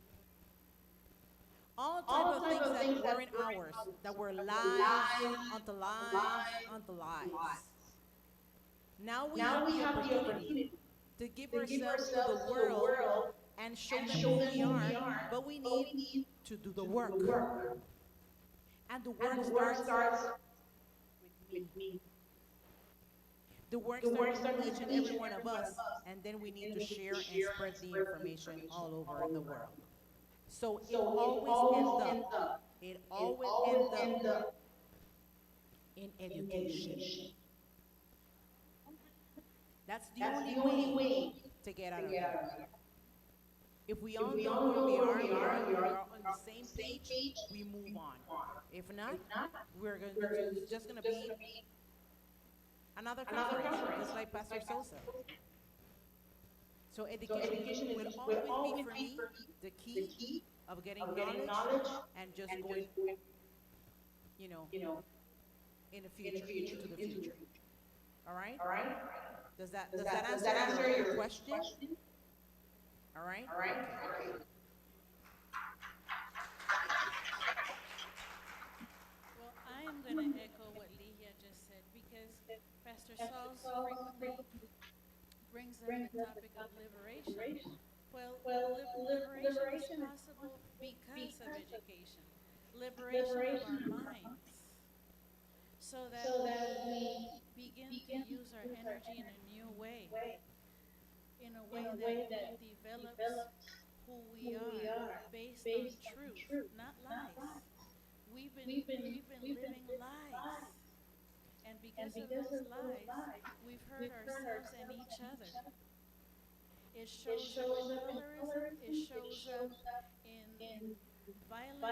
All type of things that weren't ours, that were lies, onto lies, onto lies. Now we have the opportunity to give ourselves to the world and show them who we are, but we need to do the work. And the work starts with me. The work starts with each and every one of us, and then we need to share and spread the information all over the world. So it always ends up in education. That's the only way to get out of here. If we all know where we are on the same page, we move on. If not, it's just going to be another conference, just like Pastor Sosa. So education will always be, for me, the key of getting knowledge and just going, in the future, into the future. All right? Does that answer your question? All right? Okay. Well, I am going to echo what Ligia just said, because Pastor Saul so frequently brings up the topic of liberation. Well, liberation is possible because of education. Liberation of our minds. So that we begin to use our energy in a new way. In a way that develops who we are based on truth, not lies. We've been living lies. And because of those lies, we've hurt ourselves and each other. It shows up in colorism, it shows up in violence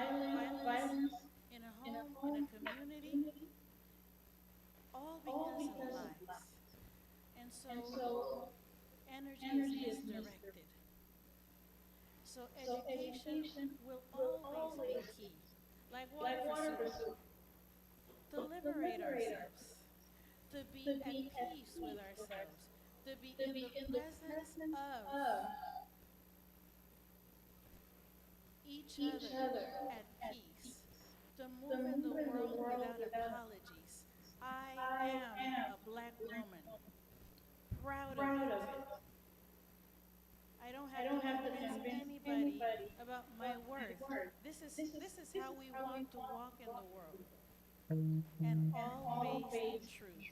in a home, in a community, all because of lies. And so energy is misdirected. So education will always be key. Like water for soup. To liberate ourselves. To be at peace with ourselves. To be in the presence of each other at peace. to move in the world without apologies. I am a black woman, proud of it. I don't have to convince anybody about my worth. This is how we want to walk in the world, and all based in truth.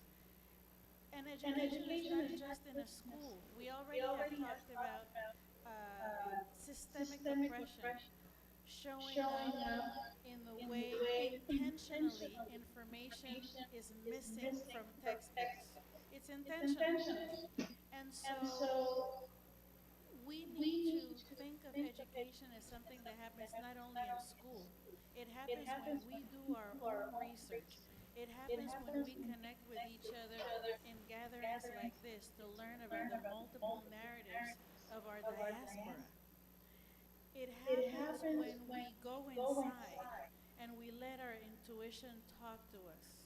And education is not just in a school. We already have talked about systemic oppression showing up in the way intentionally information is missing from textbooks. It's intentional. And so we need to think of education as something that happens not only in school. It happens when we do our own research. It happens when we connect with each other in gatherings like this to learn about the multiple narratives of our diaspora. It happens when we go inside and we let our intuition talk to us.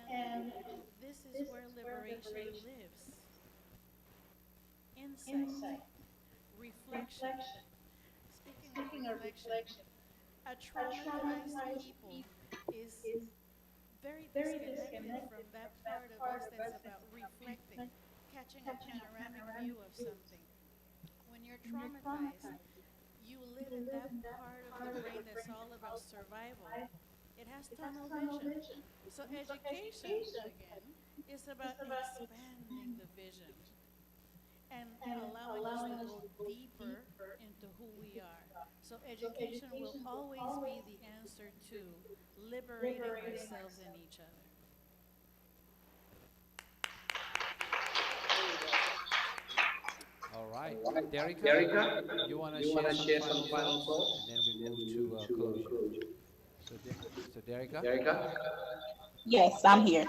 And this is where liberation lives. Insight, reflection. Speaking of reflection, a traumatized people is very disconnected from that part of us that's about reflecting, catching a panoramic view of something. When you're traumatized, you live in that part of the brain that's all about survival. It has tunnel vision. So education, again, is about expanding the vision and allowing us to go deeper into who we are. So education will always be the answer to liberating ourselves and each other. All right. Derica, you want to share some final thoughts? And then we move to closure. So Derica? Yes, I'm here.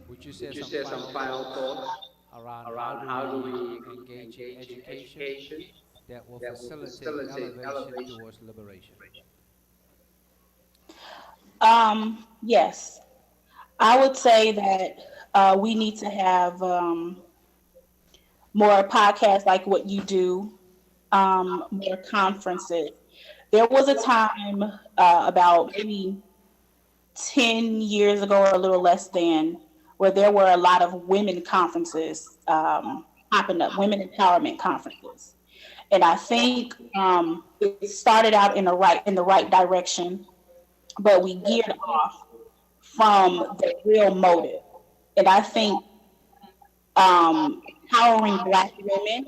Would you share some final thoughts around how do we engage in education that will facilitate elevation towards liberation? Yes, I would say that we need to have more podcasts like what you do, more conferences. There was a time about maybe 10 years ago or a little less than, where there were a lot of women conferences popping up, women empowerment conferences. And I think it started out in the right direction, but we geared off from the real motive. And I think empowering Black women,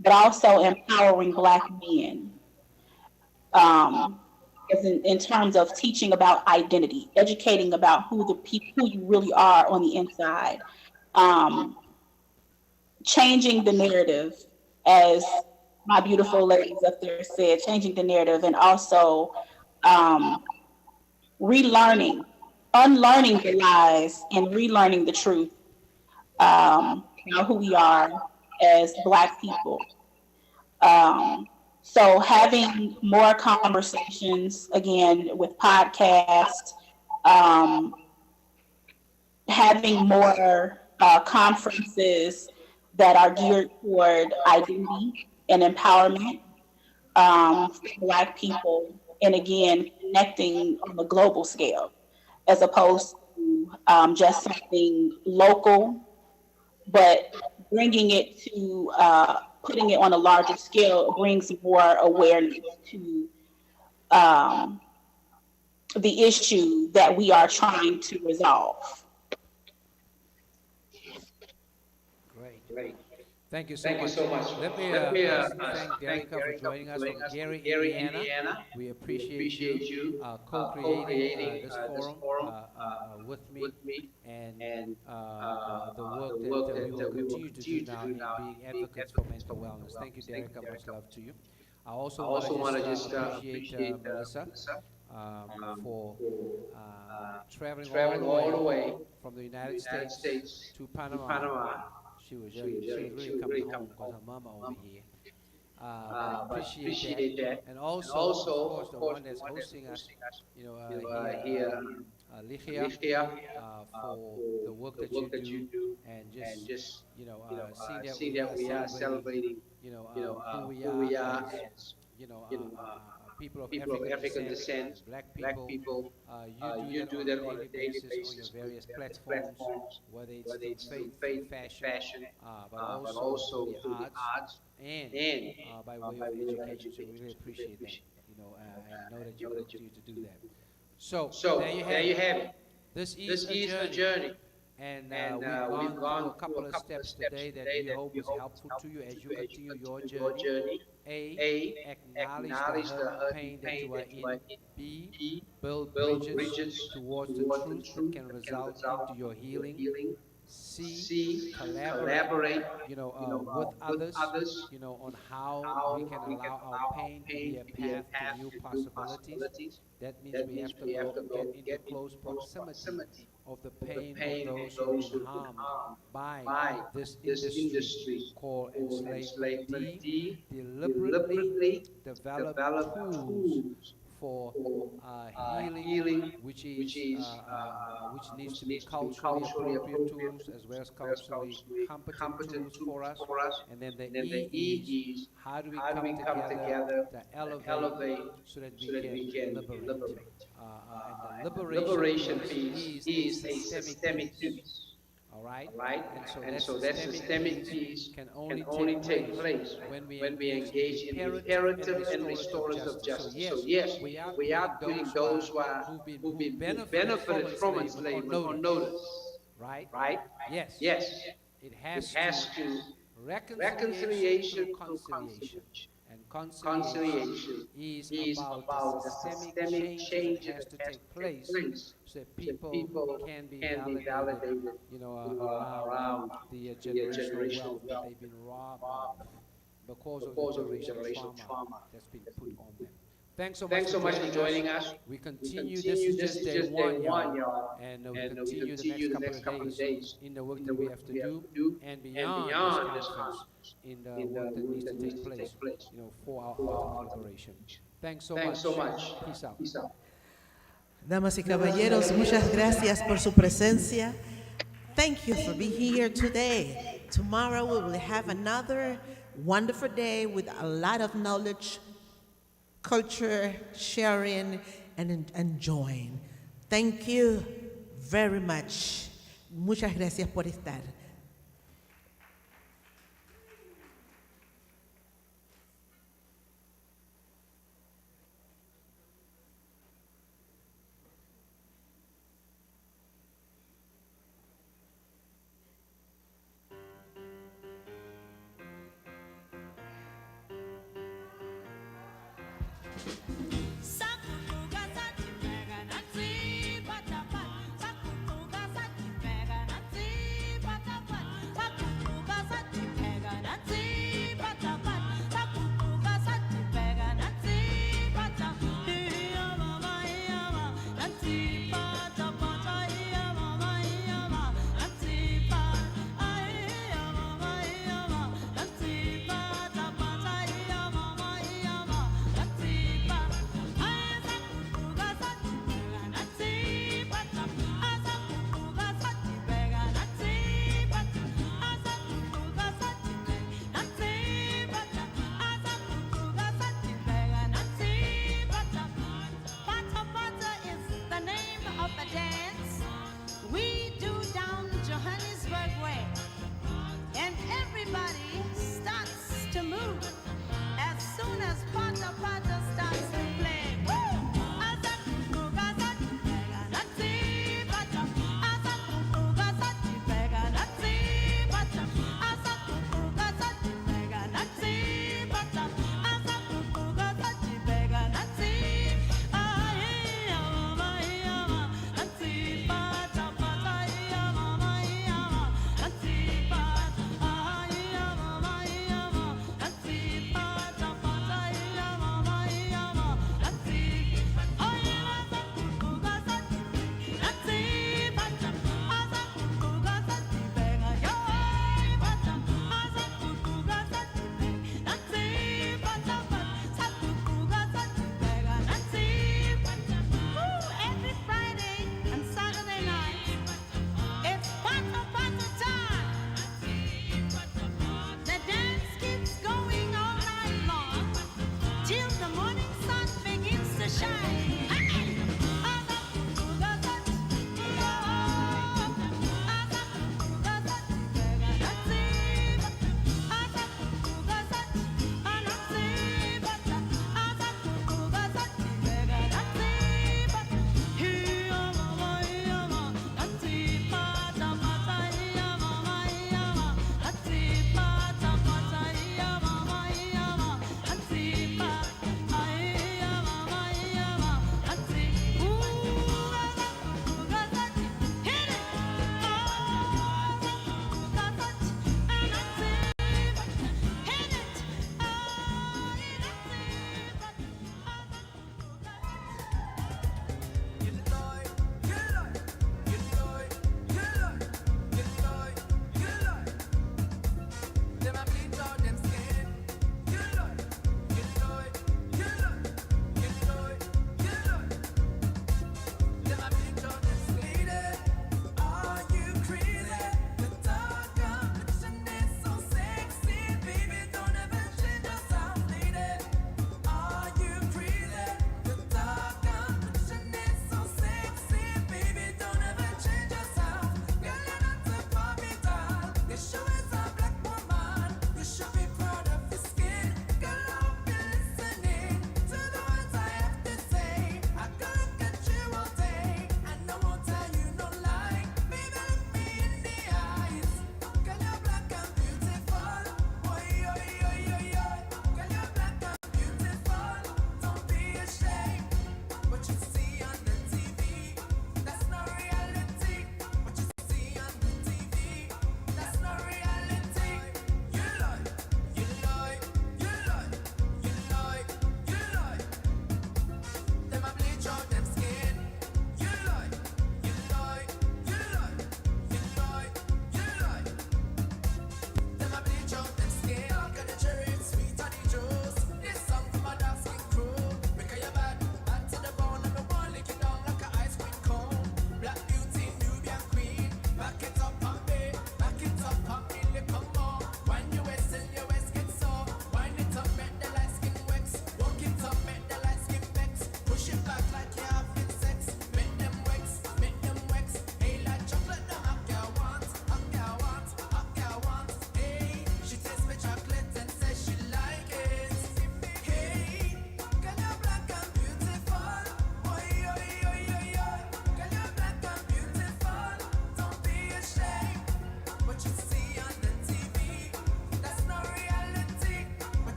but also empowering Black men, in terms of teaching about identity, educating about who you really are on the inside, changing the narrative, as my beautiful ladies up there said, changing the narrative, and also unlearning the lies and relearning the truth, who we are as Black people. So having more conversations, again, with podcasts, having more conferences that are geared toward identity and empowerment for Black people, and again, connecting on a global scale, as opposed to just something local, but bringing it to putting it on a larger scale brings more awareness to the issue that we are trying to resolve. Great. Thank you so much. Let me thank Derica for joining us from Gary, Indiana. We appreciate you co-creating this forum with me and the work that we will continue to do now in being advocates for mental wellness. Thank you, Derica. Much love to you. I also want to just appreciate Melissa for traveling all the way from the United States to Panama. She was really coming home because her mama over here. But appreciate that. And also, of course, the one that's hosting us, here, Ligia, for the work that you do, and just, see that we are celebrating, who we are people of African descent, black people, you do that on a daily basis on your various platforms, whether it's through faith, fashion, but also through the arts, and by way of education. So we really appreciate that, and know that you will continue to do that. So there you have it. This is a journey. And we've gone through a couple of steps today that we hope was helpful to you as you continue your journey. A, acknowledge the hurt and pain that you are in. B, build bridges towards the truth that can result into your healing. C, collaborate, with others, on how we can allow our pain to be a path to new possibilities. That means we have to get into close proximity of the pain of those who have been harmed by this industry called enslavement. D, deliberately develop tools for healing, which needs to be culturally appropriate tools as well as culturally competent tools for us. And then the E is how do we come together to elevate so that we can liberate. And the liberation piece is a systemic piece. All right? And so that systemic piece can only take place when we engage in imperative and restorative justice. So yes, we are putting those who've been benefited from enslavement on notice. Right? Yes. It has to reconciliation through conciliation. And conciliation is about the systemic change that has to take place so that people can be validated, around the generational wealth that they've been robbed of because of the generational trauma that's been put on them. Thanks so much for joining us. We continue. This is just day one, y'all. And we continue the next couple of days in the work that we have to do and beyond this conference in the work that needs to take place, for our ultimate liberation. Thanks so much. Peace out. Damas y caballeros, muchas gracias por su presencia. Thank you for being here today. Tomorrow we will have another wonderful day with a lot of knowledge, culture, sharing, and enjoying. Thank you very much. Muchas gracias por estar. Day.